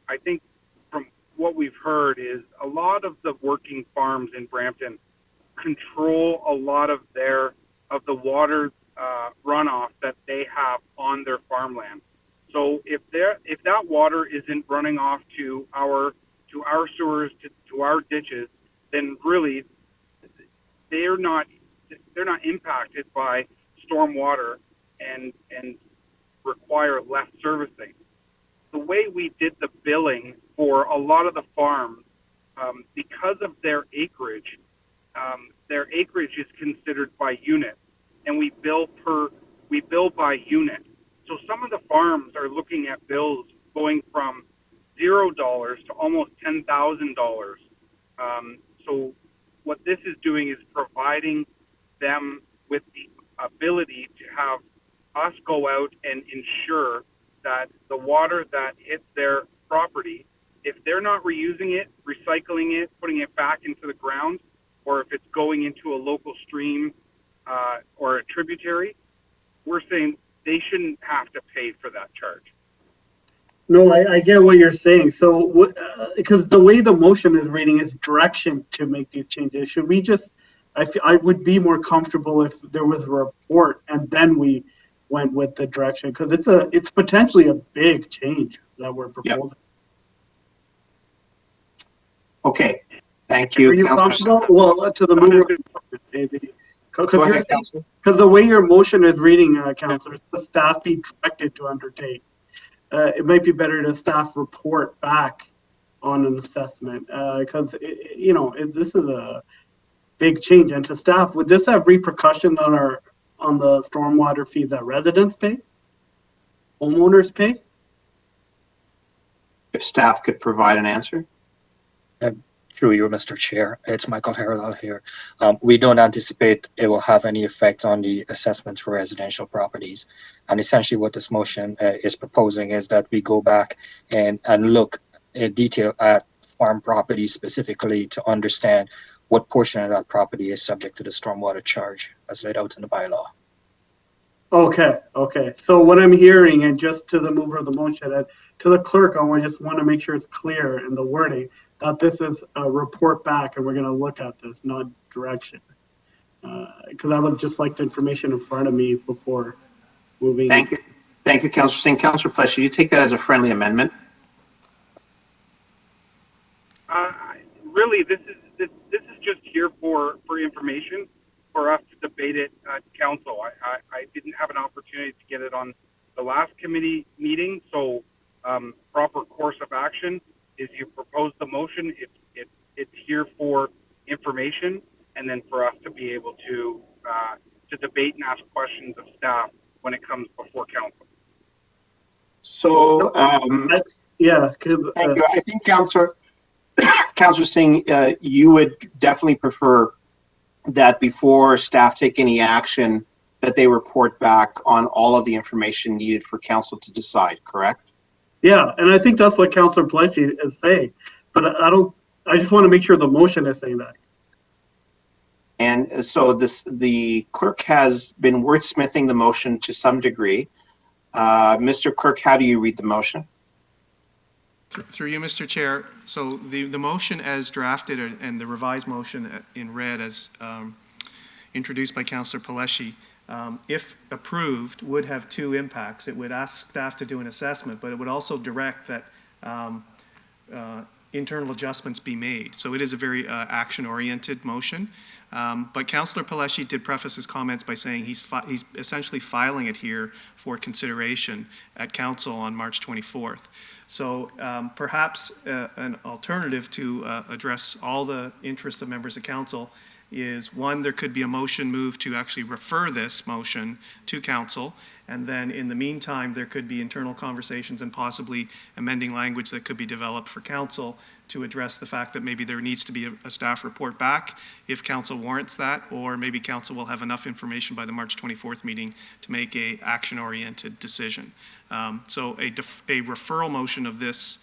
I think from what we've heard is a lot of the working farms in Brampton control a lot of the water runoff that they have on their farmland. So if that water isn't running off to our sewers, to our ditches, then really they're not impacted by storm water and require less servicing. The way we did the billing for a lot of the farms, because of their acreage is considered by unit, and we bill by unit. So some of the farms are looking at bills going from $0 to almost $10,000. So what this is doing is providing them with the ability to have us go out and ensure that the water that hits their property, if they're not reusing it, recycling it, putting it back into the ground, or if it's going into a local stream or a tributary, we're saying they shouldn't have to pay for that charge. No, I get what you're saying. So, because the way the motion is reading is direction to make these changes, should we just, I would be more comfortable if there was a report and then we went with the direction, because it's potentially a big change that we're proposing. Yep. Okay, thank you. Are you comfortable? Well, to the mover, because the way your motion is reading, Councillor, the staff be directed to undertake. It might be better to staff report back on an assessment, because this is a big change. And to staff, would this have repercussions on the stormwater fees that residents pay, homeowners pay? If staff could provide an answer. Through you, Mr. Chair, it's Michael Harrell here. We don't anticipate it will have any effect on the assessments for residential properties. And essentially what this motion is proposing is that we go back and look in detail at farm properties specifically to understand what portion of that property is subject to the stormwater charge as laid out in the bylaw. Okay. So what I'm hearing, and just to the mover of the motion, to the clerk, I just want to make sure it's clear in the wording. that this is a report back and we're going to look at this, not direction. Because I would just like the information in front of me before moving. Thank you. Thank you, Councillor Singh. Councillor Pleshy, you take that as a friendly amendment? Really, this is just here for information, for us to debate it at council. I didn't have an opportunity to get it on the last committee meeting, so proper course of action is you propose the motion. It's here for information, and then for us to be able to debate and ask questions of staff when it comes before council. So, yeah, thank you. I think Councillor Singh, you would definitely prefer that before staff take any action, that they report back on all of the information needed for council to decide, correct? Yeah, and I think that's what Councillor Pleshy is saying, but I just want to make sure the motion is saying that. And so the clerk has been wordsmithing the motion to some degree. Mr. Clerk, how do you read the motion? Through you, Mr. Chair. So the motion as drafted and the revised motion in red as introduced by Councillor Pleshy, if approved, would have two impacts. It would ask staff to do an assessment, but it would also direct that internal adjustments be made. So it is a very action-oriented motion. But Councillor Pleshy did preface his comments by saying he's essentially filing it here for consideration at council on March 24th. So perhaps an alternative to address all the interests of members of council is, one, there could be a motion moved to actually refer this motion to council, and then in the meantime there could be internal conversations and possibly amending language that could be developed for council to address the fact that maybe there needs to be a staff report back if council warrants that, or maybe council will have enough information by the March 24th meeting to make a action-oriented decision. So a referral motion of this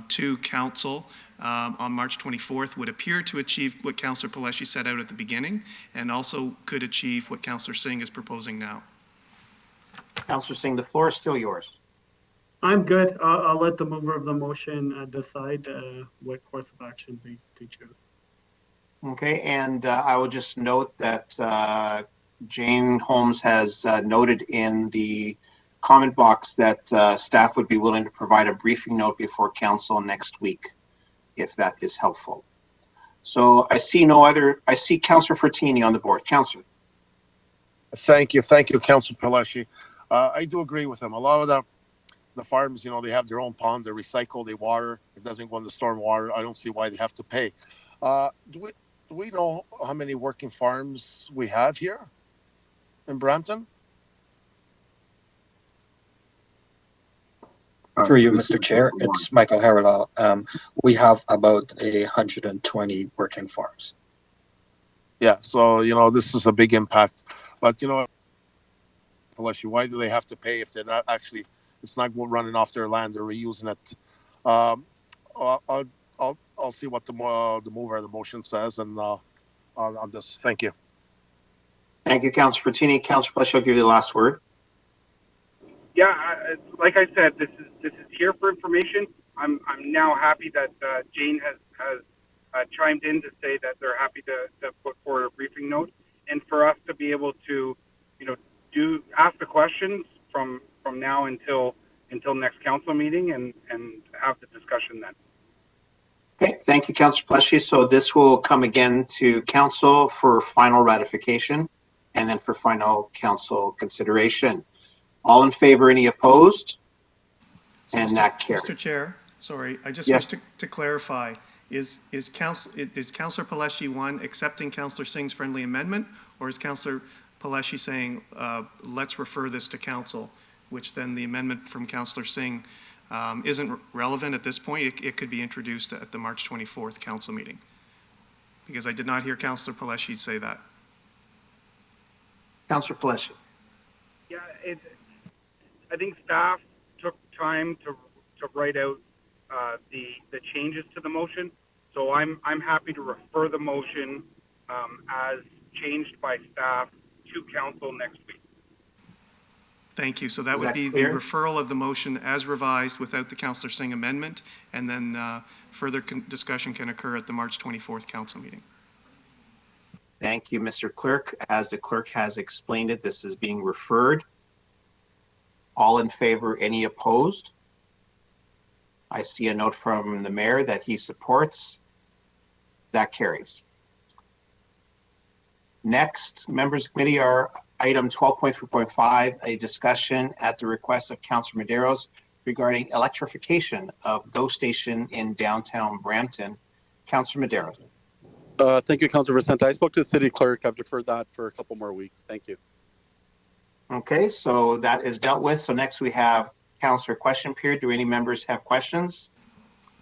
to council on March 24th would appear to achieve what Councillor Pleshy set out at the beginning, and also could achieve what Councillor Singh is proposing now. Councillor Singh, the floor is still yours. I'm good. I'll let the mover of the motion decide what course of action they choose. Okay, and I will just note that Jane Holmes has noted in the comment box that staff would be willing to provide a briefing note before council next week, if that is helpful. So I see I see Councillor Fertini on the board. Councillor. Thank you, Councillor Pleshy. I do agree with him. A lot of the farms, they have their own pond, they recycle, they water. It doesn't go into storm water. I don't see why they have to pay. Do we know how many working farms we have here in Brampton? Through you, Mr. Chair, it's Michael Harrell. We have about 120 working farms. Yeah, so, this is a big impact. But, Pleshy, why do they have to pay if they're not actually, it's not running off their land, they're reusing it? I'll see what the mover of the motion says, and on this. Thank you. Thank you, Councillor Fertini. Councillor Pleshy, I'll give you the last word. Yeah, like I said, this is here for information. I'm now happy that Jane has chimed in to say that they're happy to put forward a briefing note, and for us to be able to, ask the questions from now until next council meeting and have the discussion then. Okay, thank you, Councillor Pleshy. So this will come again to council for final ratification and then for final council consideration. All in favor, any opposed? And that carries. Mr. Chair, sorry, I just Yes. wish to clarify, is Councillor Pleshy, one, accepting Councillor Singh's friendly amendment, or is Councillor Pleshy saying, let's refer this to council, which then the amendment from Councillor Singh isn't relevant at this point? It could be introduced at the March 24th council meeting, because I did not hear Councillor Pleshy say that. Councillor Pleshy. Yeah, I think staff took time to write out the changes to the motion, so I'm happy to refer the motion as changed by staff to council next week. Thank you. So that Is would that be the clear? referral of the motion as revised without the Councillor Singh amendment, and then further discussion can occur at the March 24th council meeting. Thank you, Mr. Clerk. As the clerk has explained it, this is being referred. All in favor, any opposed? I see a note from the mayor that he supports. That carries. Next, members of committee are item 12.3.5, a discussion at the request of Councillor Medeiros regarding electrification of GO Station in downtown Brampton. Councillor Medeiros. Thank you, Councillor Vicente. I spoke to the city clerk. I've deferred that for a couple more weeks. Thank you. Okay, so that is dealt with. So next we have Councillor question period. Do any members have questions?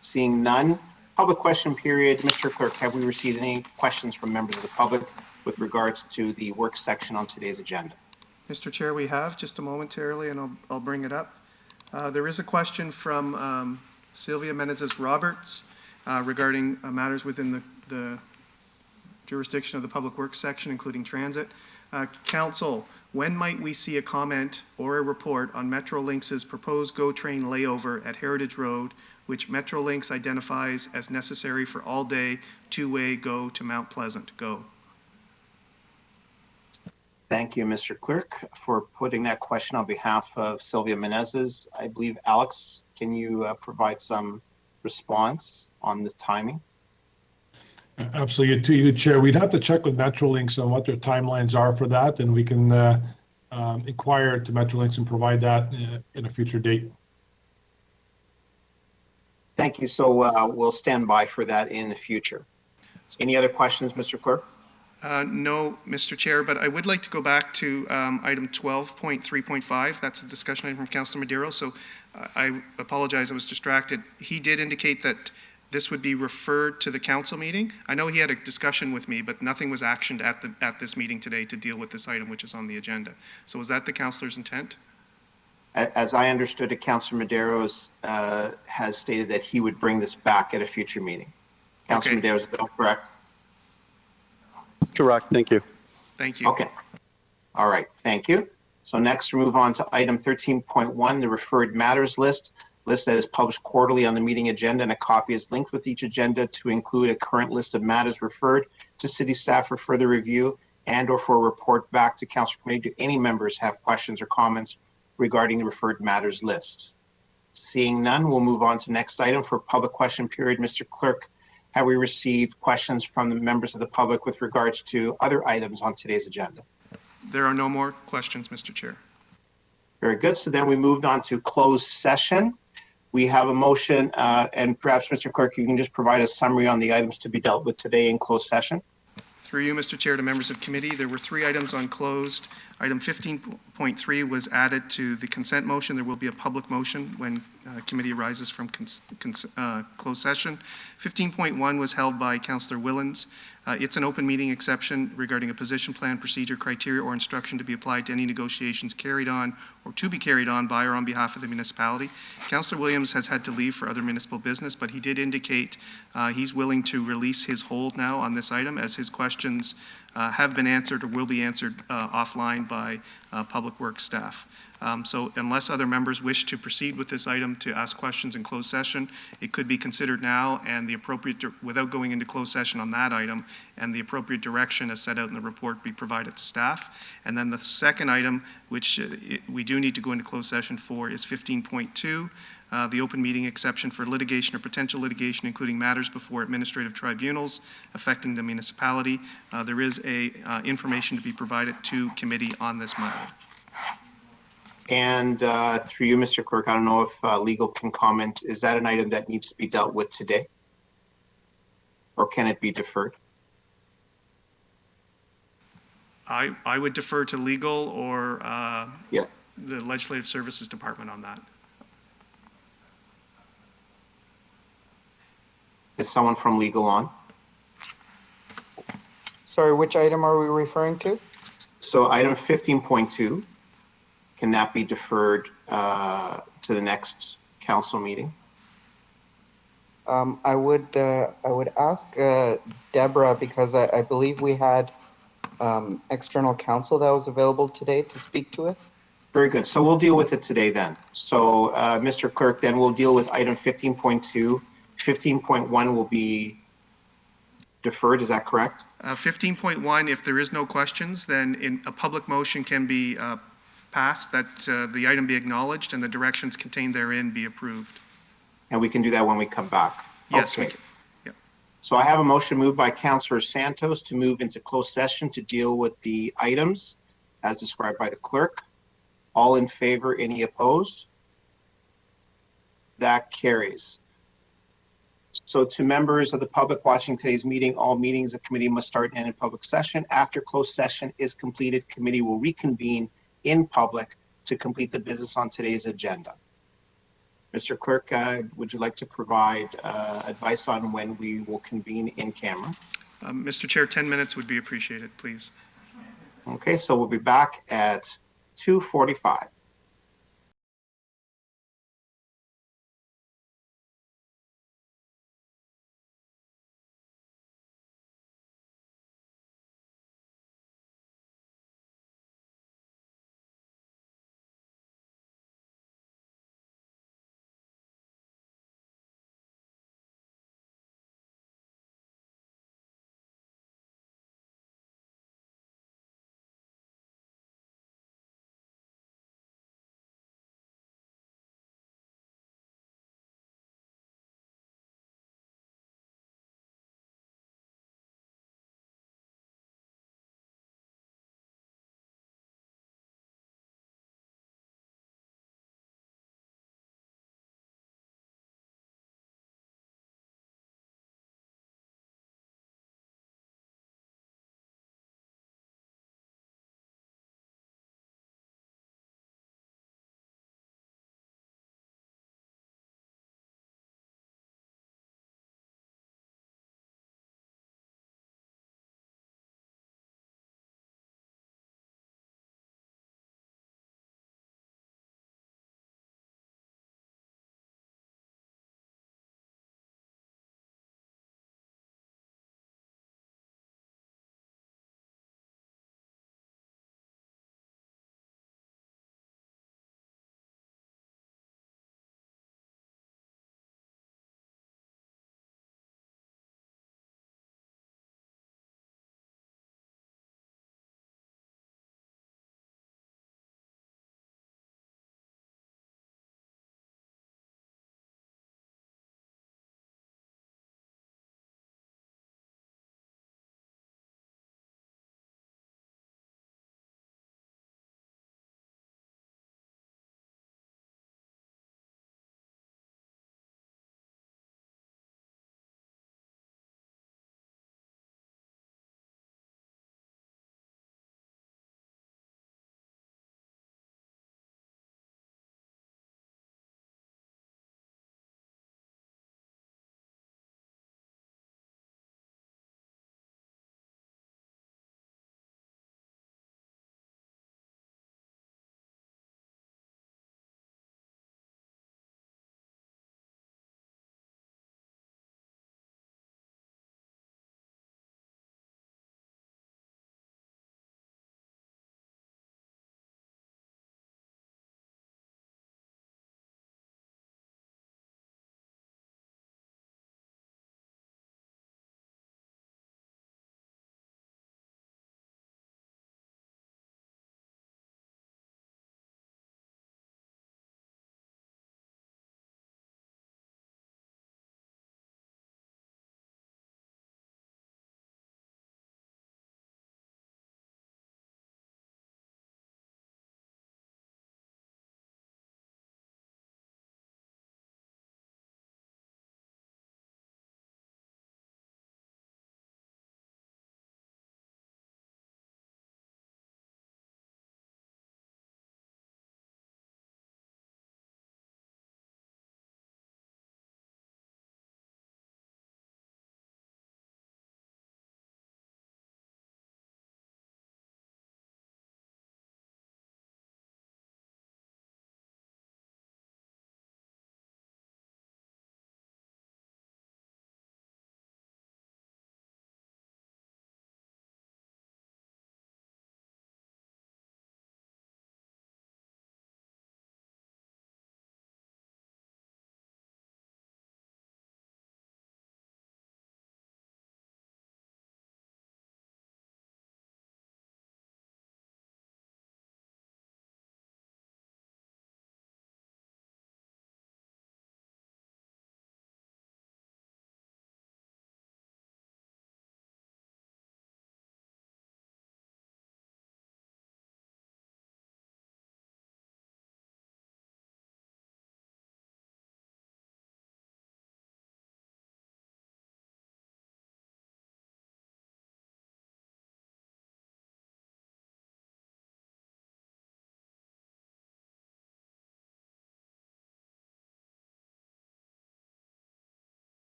Seeing none. Public question period. Mr. Clerk, have we received any questions from members of the public with regards to the work section on today's agenda? Mr. Chair, we have just a momentarily, and I'll bring it up. There is a question from Sylvia Menezes Roberts regarding matters within the jurisdiction of the Public Works section, including transit. Council, when might we see a comment or a report on Metrolinx's proposed GO train layover at Heritage Road, which Metrolinx identifies as necessary for all-day two-way GO to Mount Pleasant GO? Thank you, Mr. Clerk, for putting that question on behalf of Sylvia Menezes. I believe, Alex, can you provide some response on this timing? Absolutely, to you, Chair. We'd have to check with Metrolinx on what their timelines are for that, and we can inquire to Metrolinx and provide that in a future date. Thank you. So we'll stand by for that in the future. Any other questions, Mr. Clerk? No, Mr. Chair, but I would like to go back to item 12.3.5. That's a discussion item from Councillor Medeiros. So I apologize, I was distracted. He did indicate that this would be referred to the council meeting. I know he had a discussion with me, but nothing was actioned at this meeting today to deal with this item, which is on the agenda. So was that the councillor's intent? As I understood it, Councillor Medeiros has stated that he would bring this back at a future meeting. Councillor Medeiros, is that correct? That's correct. Thank you. Thank you. Okay. All right. Thank you. So next we move on to item 13.1, the referred matters list that is published quarterly on the meeting agenda, and a copy is linked with each agenda to include a current list of matters referred to city staff for further review and or for a report back to council committee. Do any members have questions or comments regarding the referred matters list? Seeing none, we'll move on to next item for public question period. Mr. Clerk, have we received questions from the members of the public with regards to other items on today's agenda? There are no more questions, Mr. Chair. Very good. So then we moved on to closed session. We have a motion, and perhaps, Mr. Clerk, you can just provide a summary on the items to be dealt with today in closed session. Through you, Mr. Chair, to members of committee, there were 3 items on closed. Item 15.3 was added to the consent motion. There will be a public motion when committee arises from closed session. 15.1 was held by Councillor Willens. It's an open meeting exception regarding a position plan, procedure, criteria, or instruction to be applied to any negotiations carried on or to be carried on by or on behalf of the municipality. Councillor Williams has had to leave for other municipal business, but he did indicate he's willing to release his hold now on this item as his questions have been answered or will be answered offline by Public Works staff. So unless other members wish to proceed with this item to ask questions in closed session, it could be considered now, and the appropriate, without going into closed session on that item, and the appropriate direction as set out in the report be provided to staff. And then the second item, which we do need to go into closed session for, is 15.2. The open meeting exception for litigation or potential litigation, including matters before administrative tribunals affecting the municipality. There is information to be provided to committee on this matter. And through you, Mr. Clerk, I don't know if legal can comment. Is that an item that needs to be dealt with today? Or can it be deferred? I would defer to legal or yeah, the Legislative Services Department on that. Is someone from legal on? Sorry, which item are we referring to? So item 15.2, can that be deferred to the next council meeting? I would ask Deborah, because I believe we had external counsel that was available today to speak to it. Very good. So we'll deal with it today then. So, Mr. Clerk, then we'll deal with item 15.2. 15.1 will be deferred, is that correct? 15.1, if there is no questions, then a public motion can be passed that the item be acknowledged and the directions contained therein be approved. And we can do that when we come back? Yes, okay. we can. Yep. So I have a motion moved by Councillor Santos to move into closed session to deal with the items as described by the clerk. All in favor, any opposed? That carries. So to members of the public watching today's meeting, all meetings of committee must start and end in public session. After closed session is completed, committee will reconvene in public to complete the business on today's agenda. Mr. Clerk, would you like to provide advice on when we will convene in camera? Mr. Chair, 10 minutes would be appreciated, please. Okay, so we'll be back at 2:45.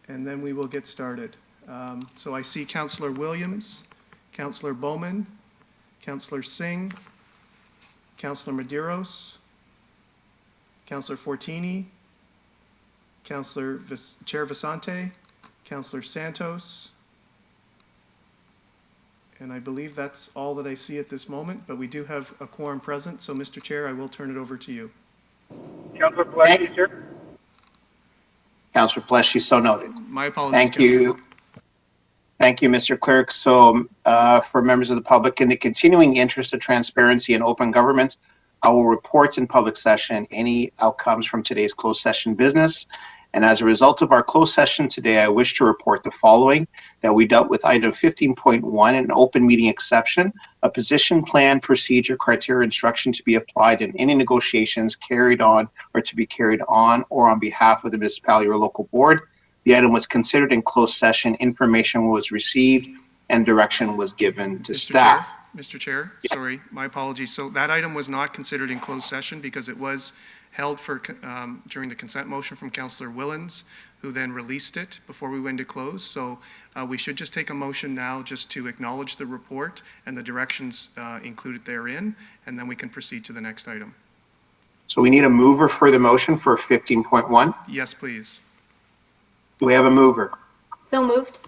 and then we will get started. So I see Councillor Williams, Councillor Bowman, Councillor Singh, Councillor Medeiros, Councillor Fortini, Chair Vicente, Councillor Santos, and I believe that's all that I see at this moment, but we do have a quorum present, so Mr. Chair, I will turn it over to you. Councillor Pelletier, sir. Councillor Pelletier, so noted. My apologies, Thank you. Thank you, Mr. Clerk. So for members of the public, in the continuing interest of transparency and open government, I will report in public session any outcomes from today's closed session business. And as a result of our closed session today, I wish to report the following: that we dealt with item 15.1, an open meeting exception, a position plan, procedure, criteria, instruction to be applied in any negotiations carried on or to be carried on or on behalf of the municipality or local board. The item was considered in closed session, information was received, and direction was given to staff. Mr. Chair, sorry, my apologies. So that item was not considered in closed session because it was held for during the consent motion from Councillor Willens, who then released it before we went to close. So we should just take a motion now just to acknowledge the report and the directions included therein, and then we can proceed to the next item. So we need a mover for the motion for 15.1. Yes, please. Do we have a mover? So moved.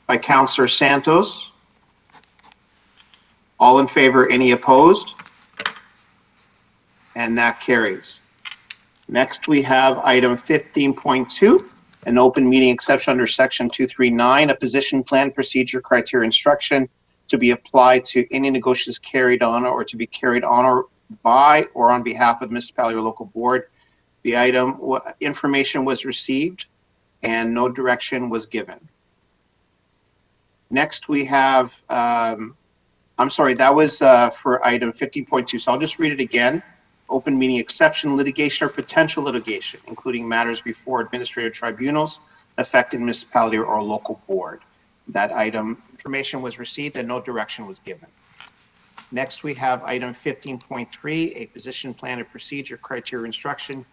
By Councillor Santos. All in favor, any opposed? And that carries. Next, we have item 15.2, an open meeting exception under section 239, a position plan, procedure, criteria, instruction to be applied to any negotiations carried on or to be carried on or by or on behalf of the municipality or local board. The item information was received and no direction was given. Next, we have, I'm sorry, that was for item 15.2, so I'll just read it again. Open meeting exception, litigation or potential litigation, including matters before administrative tribunals affecting municipality or local board. That item information was received and no direction was given. Next, we have item 15.3, a position plan, a procedure, criteria, instruction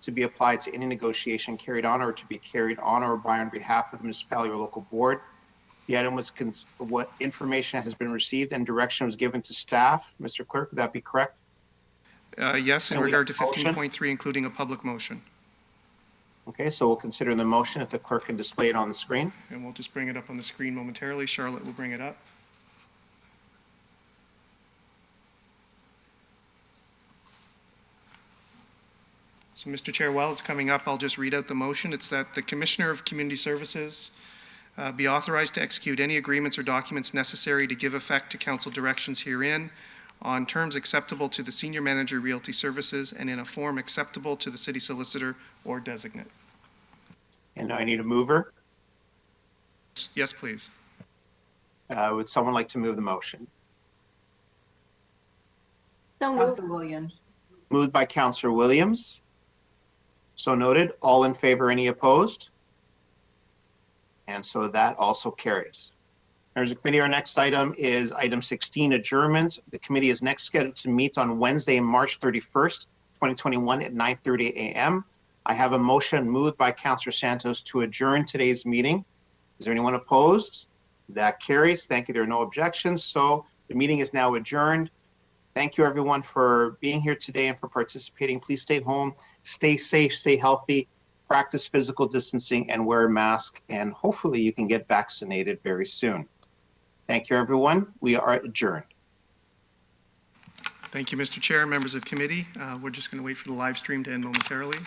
to be applied to any negotiation carried on or to be carried on or by on behalf of the municipality or local board. The item was what information has been received and direction was given to staff. Mr. Clerk, would that be correct? Yes, in regard to 15.3, including a public motion. Okay, so we'll consider the motion if the clerk can display it on the screen. And we'll just bring it up on the screen momentarily. Charlotte will bring it up. So, Mr. Chair, while it's coming up, I'll just read out the motion. It's that the Commissioner of Community Services be authorized to execute any agreements or documents necessary to give effect to council directions herein on terms acceptable to the Senior Manager Realty Services and in a form acceptable to the City Solicitor or designate. And I need a mover. Yes, please. Would someone like to move the motion? So moved. Councillor Williams. Moved by Councillor Williams. So noted. All in favor, any opposed? And so that also carries. Members of the committee, our next item is item 16, adjournment. The committee is next scheduled to meet on Wednesday, March 31st, 2021 at 9:30 a.m. I have a motion moved by Councillor Santos to adjourn today's meeting. Is there anyone opposed? That carries. Thank you. There are no objections. So the meeting is now adjourned. Thank you, everyone, for being here today and for participating. Please stay home, stay safe, stay healthy, practice physical distancing, and wear a mask. And hopefully you can get vaccinated very soon. Thank you, everyone. We are adjourned. Thank you, Mr. Chair, members of committee. We're just going to wait for the live stream to end momentarily.